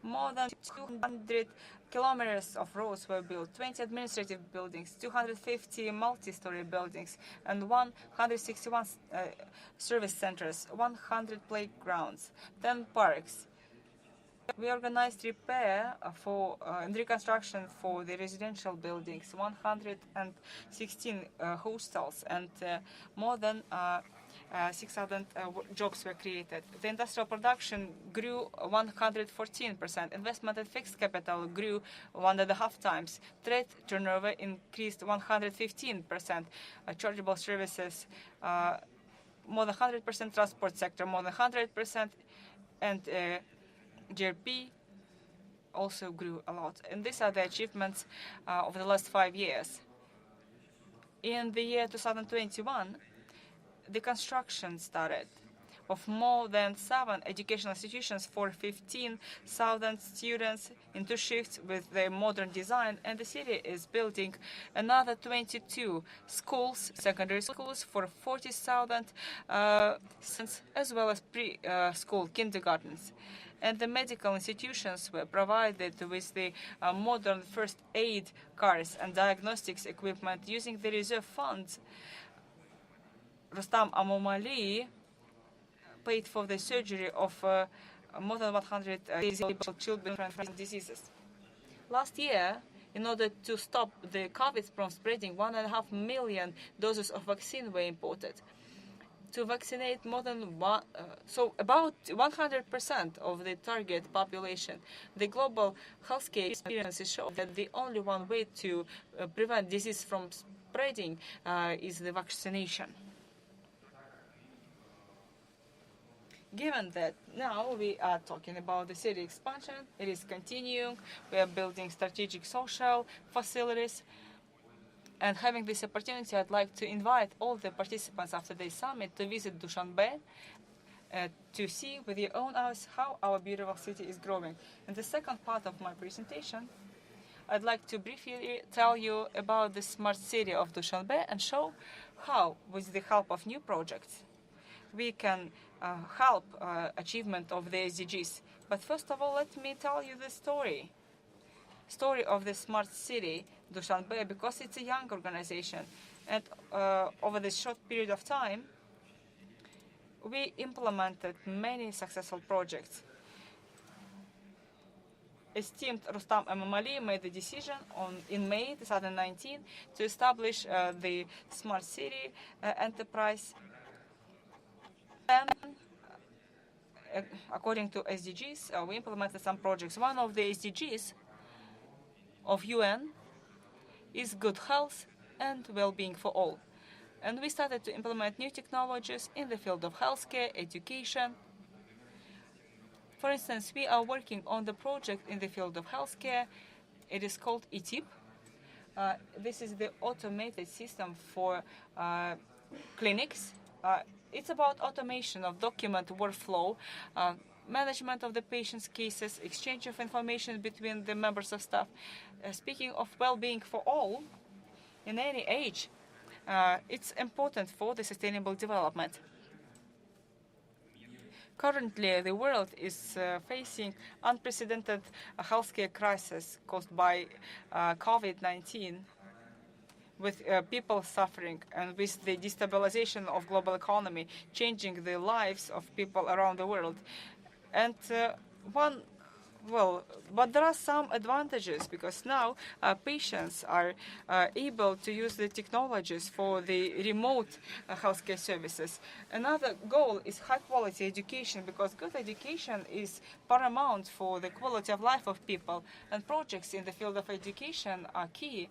More than 200 kilometers of roads were built, 20 administrative buildings, 250 multi-story buildings, and 161 service centers, 100 playgrounds, 10 parks. We organized repair and reconstruction for the residential buildings, 116 hostels, and more than 6,000 jobs were created. The industrial production grew 114%. Investment in fixed capital grew 1.5 times. Trade turnover increased 115%. Chargeable services, more than 100%. Transport sector, more than 100%. And GRP also grew a lot. And these are the achievements over the last 5 years. In the year 2021, the construction started of more than 7 educational institutions for 15,000 students in 2 shifts with their modern design, and the city is building another 22 schools, secondary schools for 40,000 students, as well as pre-school kindergartens. And the medical institutions were provided with the modern first aid cars and diagnostics equipment using the reserve funds. Rustam Amomali paid for the surgery of more than 100 disabled children with diseases. Last year, in order to stop the COVID from spreading, 1.5 million doses of vaccine were imported. To vaccinate more than about 100% of the target population. The global healthcare experiences show that the only one way to prevent disease from spreading is the vaccination. Given that now we are talking about the city expansion, it is continuing, we are building strategic social facilities, and having this opportunity, I'd like to invite all the participants after the summit to visit Dushanbe to see with your own eyes how our beautiful city is growing. In the second part of my presentation, I'd like to briefly tell you about the smart city of Dushanbe and show how, with the help of new projects, we can help achievement of the SDGs. But first of all, let me tell you the story of the smart city, Dushanbe, because it's a young organization. And over this short period of time, we implemented many successful projects. Esteemed Rustam Emomali made the decision in May 2019 to establish the smart city enterprise. And according to SDGs, we implemented some projects. One of the SDGs of UN is good health and well-being for all. And we started to implement new technologies in the field of healthcare, education. For instance, we are working on the project in the field of healthcare. It is called ETIP. This is the automated system for clinics. It's about automation of document workflow, management of the patient's cases, exchange of information between the members of staff. Speaking of well-being for all, in any age, it's important for the sustainable development. Currently, the world is facing unprecedented healthcare crisis caused by COVID-19, with people suffering and with the destabilization of global economy, changing the lives of people around the world. And but there are some advantages, because now patients are able to use the technologies for the remote healthcare services. Another goal is high-quality education, because good education is paramount for the quality of life of people, and projects in the field of education are key.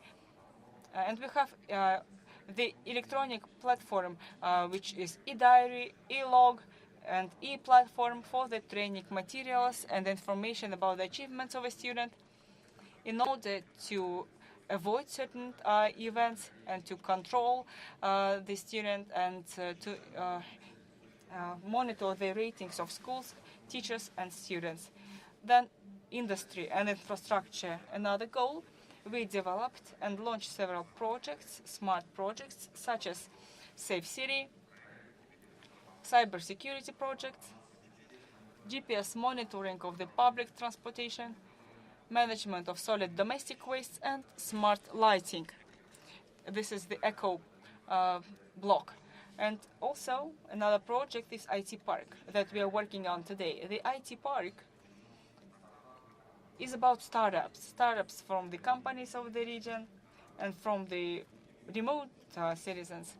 And we have the electronic platform, which is e-diary, e-log, and e-platform for the training materials and information about the achievements of a student, in order to avoid certain events and to control the student and to monitor the ratings of schools, teachers, and students. Then industry and infrastructure, another goal. We developed and launched several projects, smart projects, such as Safe City, cybersecurity projects, GPS monitoring of the public transportation, management of solid domestic waste, and smart lighting. This is the eco block. And also another project is IT Park that we are working on today. The IT Park is about startups from the companies of the region and from the remote citizens.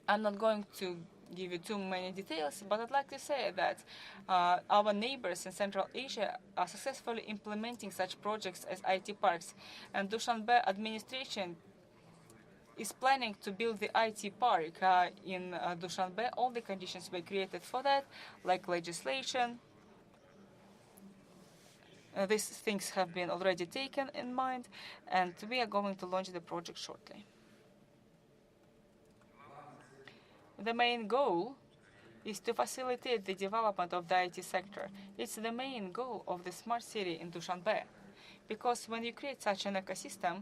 I'm not going to give you too many details, but I'd like to say that our neighbors in Central Asia are successfully implementing such projects as IT parks, and Dushanbe administration is planning to build the IT park in Dushanbe. All the conditions were created for that, like legislation. These things have been already taken in mind, and we are going to launch the project shortly. The main goal is to facilitate the development of the IT sector. It's the main goal of the smart city in Dushanbe, because when you create such an ecosystem,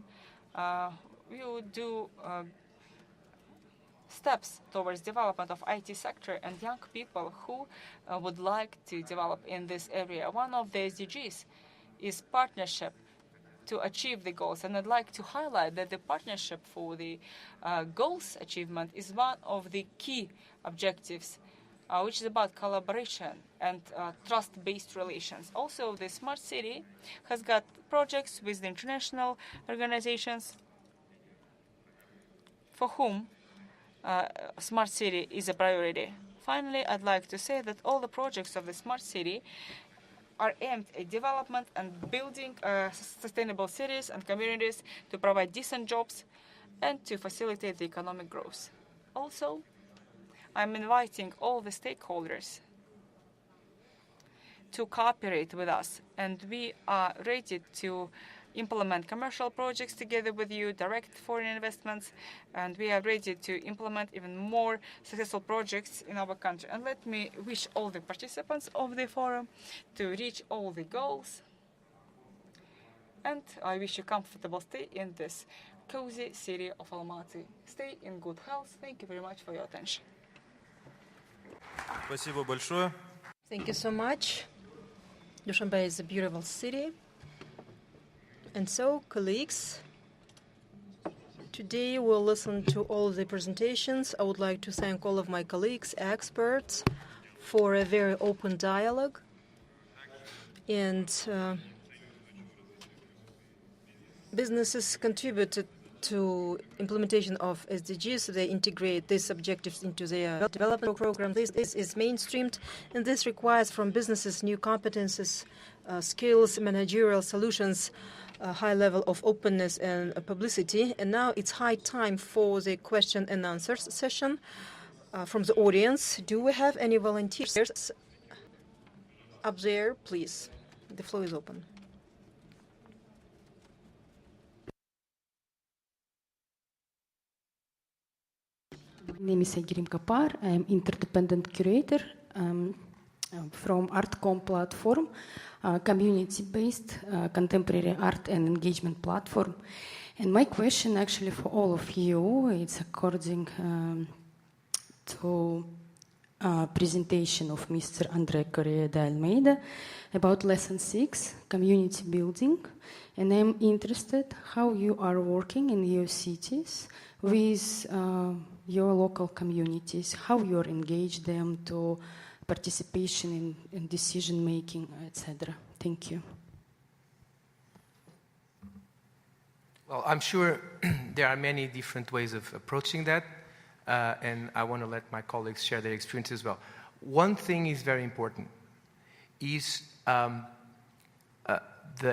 you do steps towards development of IT sector and young people who would like to develop in this area. One of the SDGs is partnership to achieve the goals. And I'd like to highlight that the partnership for the goals achievement is one of the key objectives, which is about collaboration and trust-based relations. Also, the Smart City has got projects with the international organizations for whom Smart City is a priority. Finally, I'd like to say that all the projects of the Smart City are aimed at development and building sustainable cities and communities to provide decent jobs and to facilitate the economic growth. Also, I'm inviting all the stakeholders to cooperate with us, and we are ready to implement commercial projects together with you, direct foreign investments, and we are ready to implement even more successful projects in our country. And let me wish all the participants of the forum to reach all the goals. And I wish you comfortable stay in this cozy city of Almaty. Stay in good health. Thank you very much for your attention. Спасибо большое. Thank you so much. Dushanbe is a beautiful city. And so, colleagues, today we'll listen to all of the presentations. I would like to thank all of my colleagues, experts, for a very open dialogue. And businesses contributed to implementation of SDGs, so they integrate these objectives into their development programs. This is mainstreamed, and this requires from businesses new competences, skills, managerial solutions, a high level of openness and publicity. And now it's high time for the question and answer session from the audience. Do we have any volunteers up there? Please, the floor is open. My name is Egirim Kapar. I am interdependent curator from Artcom platform, community-based contemporary art and engagement platform. And my question actually for all of you, it's according to presentation of Mr. Andre Correa de Almeida about lesson 6, community building. And I'm interested how you are working in your cities with your local communities, how you engage them to participation in decision making, etc. Thank you. Well, I'm sure there are many different ways of approaching that, and I want to let my colleagues share their experience as well. One thing is very important, is the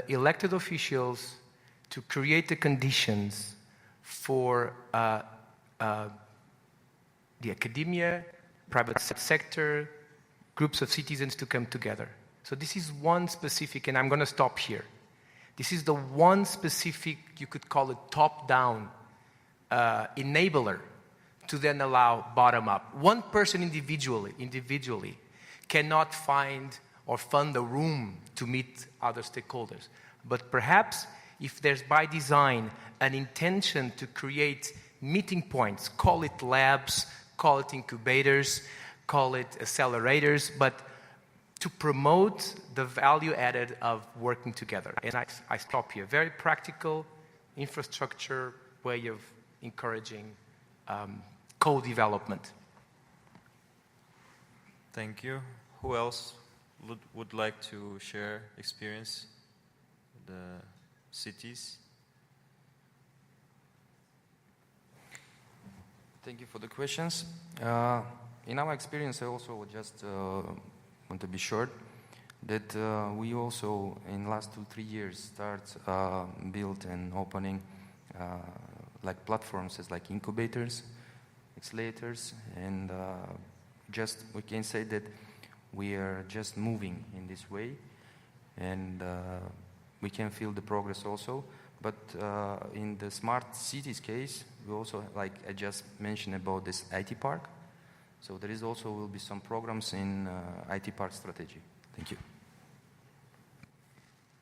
elected officials to create the conditions for the academia, private sector, groups of citizens to come together. So this is one specific, and I'm going to stop here. This is the one specific, you could call it top-down enabler to then allow bottom-up. One person individually cannot find or fund a room to meet other stakeholders. But perhaps if there's by design an intention to create meeting points, call it labs, call it incubators, call it accelerators, but to promote the value added of working together. And I stop here. Very practical infrastructure way of encouraging co-development. Thank you. Who else would like to share experience with the cities? Thank you for the questions. In our experience, I also just want to be short that we also in last 2-3 years start build and opening like platforms as like incubators, accelerators, and just we can say that we are just moving in this way, and we can feel the progress also. But in the smart cities case, we also, like I just mentioned about this IT park, so there is also will be some programs in IT park strategy. Thank you.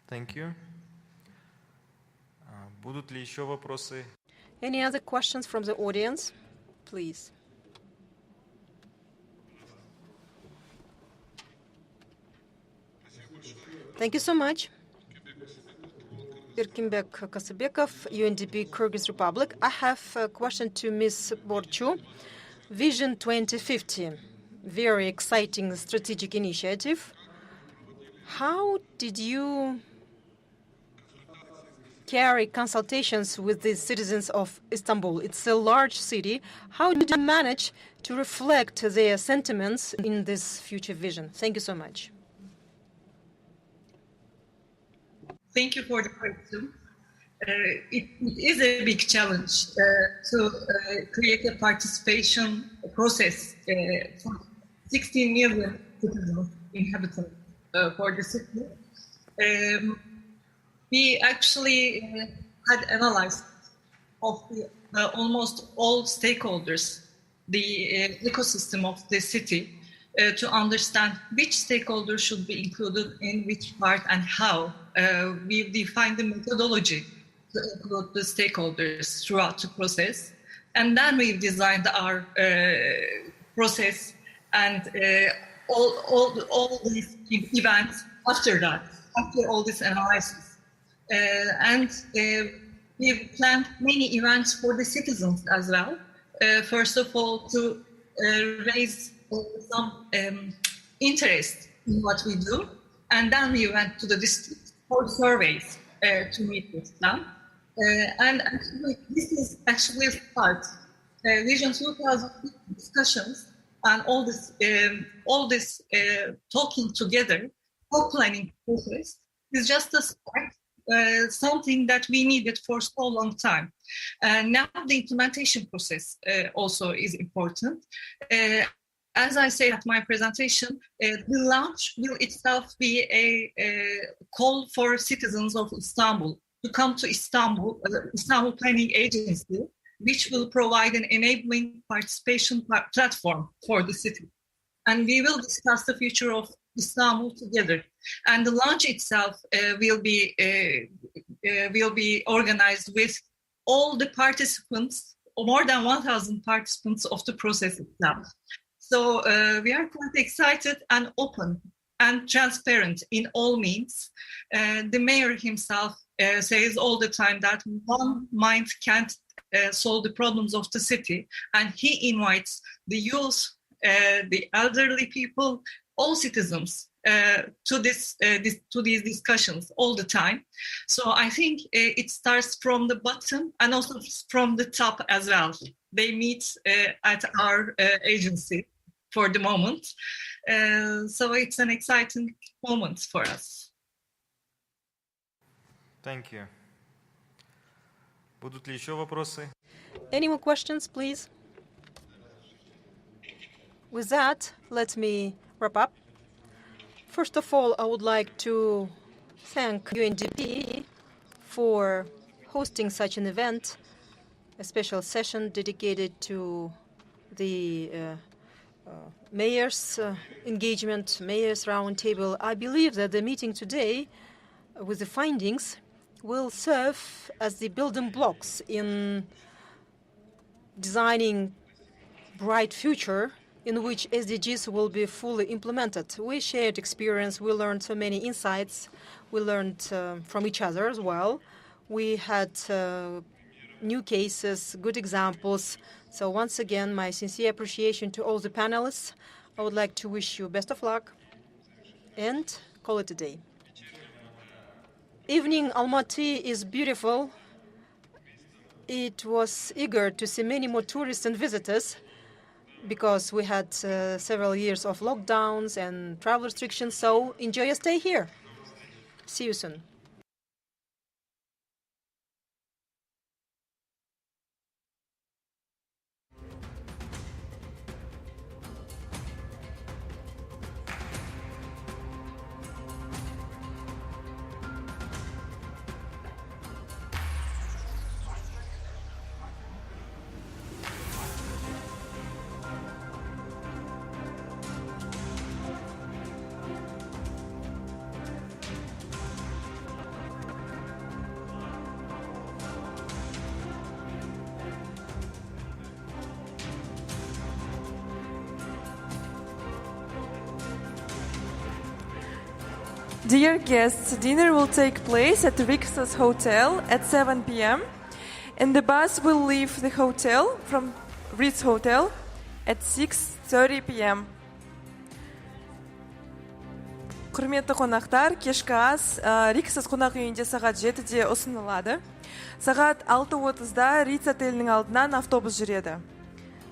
Thank you. Будут ли еще вопросы? Any other questions from the audience? Please. Thank you so much. Erkinbek Kasabekov, UNDP Kyrgyz Republic. I have a question to Ms. Borchu. Vision 2050, very exciting strategic initiative. How did you carry consultations with the citizens of Istanbul? It's a large city. How did you manage to reflect their sentiments in this future vision? Thank you so much. Thank you for the question. It is a big challenge to create a participation process for 16 million citizens, inhabitants for the city. We actually had analyzed of almost all stakeholders, the ecosystem of the city, to understand which stakeholders should be included in which part and how. We defined the methodology to include the stakeholders throughout the process. And then we've designed our process and all these events after that, after all this analysis. We've planned many events for the citizens as well. First of all, to raise some interest in what we do. And then we went to the district for surveys to meet with them. And actually, this is actually a start. Vision 2050 discussions and all this talking together, co-planning process is just a start. Something that we needed for so long time. Now the implementation process also is important. As I said at my presentation, the launch will itself be a call for citizens of Istanbul to come to Istanbul Planning Agency, which will provide an enabling participation platform for the city. And we will discuss the future of Istanbul together. And the launch itself will be organized with all the participants, more than 1,000 participants of the process itself. So we are quite excited and open and transparent in all means. The mayor himself says all the time that one mind can't solve the problems of the city, and he invites the youth, the elderly people, all citizens to these discussions all the time. So I think it starts from the bottom and also from the top as well. They meet at our agency for the moment. So it's an exciting moment for us. Thank you. Будут ли еще вопросы? Any more questions, please? With that, let me wrap up. First of all, I would like to thank UNDP for hosting such an event, a special session dedicated to the mayor's engagement, mayor's roundtable. I believe that the meeting today with the findings will serve as the building blocks in designing bright future in which SDGs will be fully implemented. We shared experience, we learned so many insights, we learned from each other as well. We had new cases, good examples. So once again, my sincere appreciation to all the panelists. I would like to wish you best of luck and call it a day. Evening Almaty is beautiful. It was eager to see many more tourists and visitors because we had several years of lockdowns and travel restrictions. So enjoy your stay here. See you soon. Dear guests, dinner will take place at Rixos Hotel at 7 p.m. and the bus will leave the hotel from Ritz Hotel at 6:30 p.m. Құрметті қонақтар, кешкі ас Риксос қонақ үйінде сағат 7-де ұсынылады. Сағат 6:30-да Ritz отелінің алдынан автобус жүреді.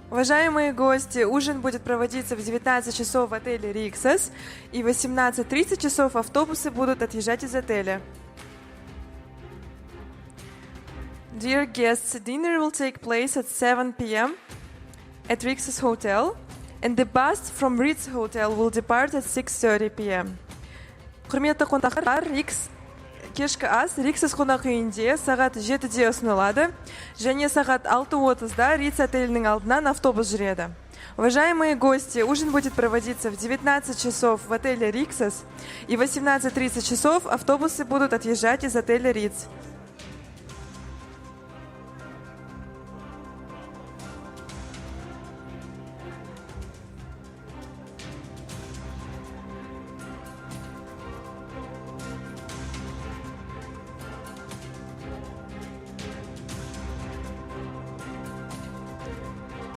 Уважаемые гости, ужин будет проводиться в 19 часов в отеле Rixos, и в 18:30 часов автобусы будут отъезжать из отеля. Dear guests, dinner will take place at 7 p.m. at Rixos Hotel, and the bus from Ritz Hotel will depart at 6:30 p.m. Құрметті қонақтар, кешкі ас Rixos қонақ үйінде сағат 7-де ұсынылады, және сағат 6:30-да Ritz отелінің алдынан автобус жүреді. Уважаемые гости, ужин будет проводиться в 19 часов в отеле Rixos, и в 18:30 часов автобусы будут отъезжать из отеля Ritz.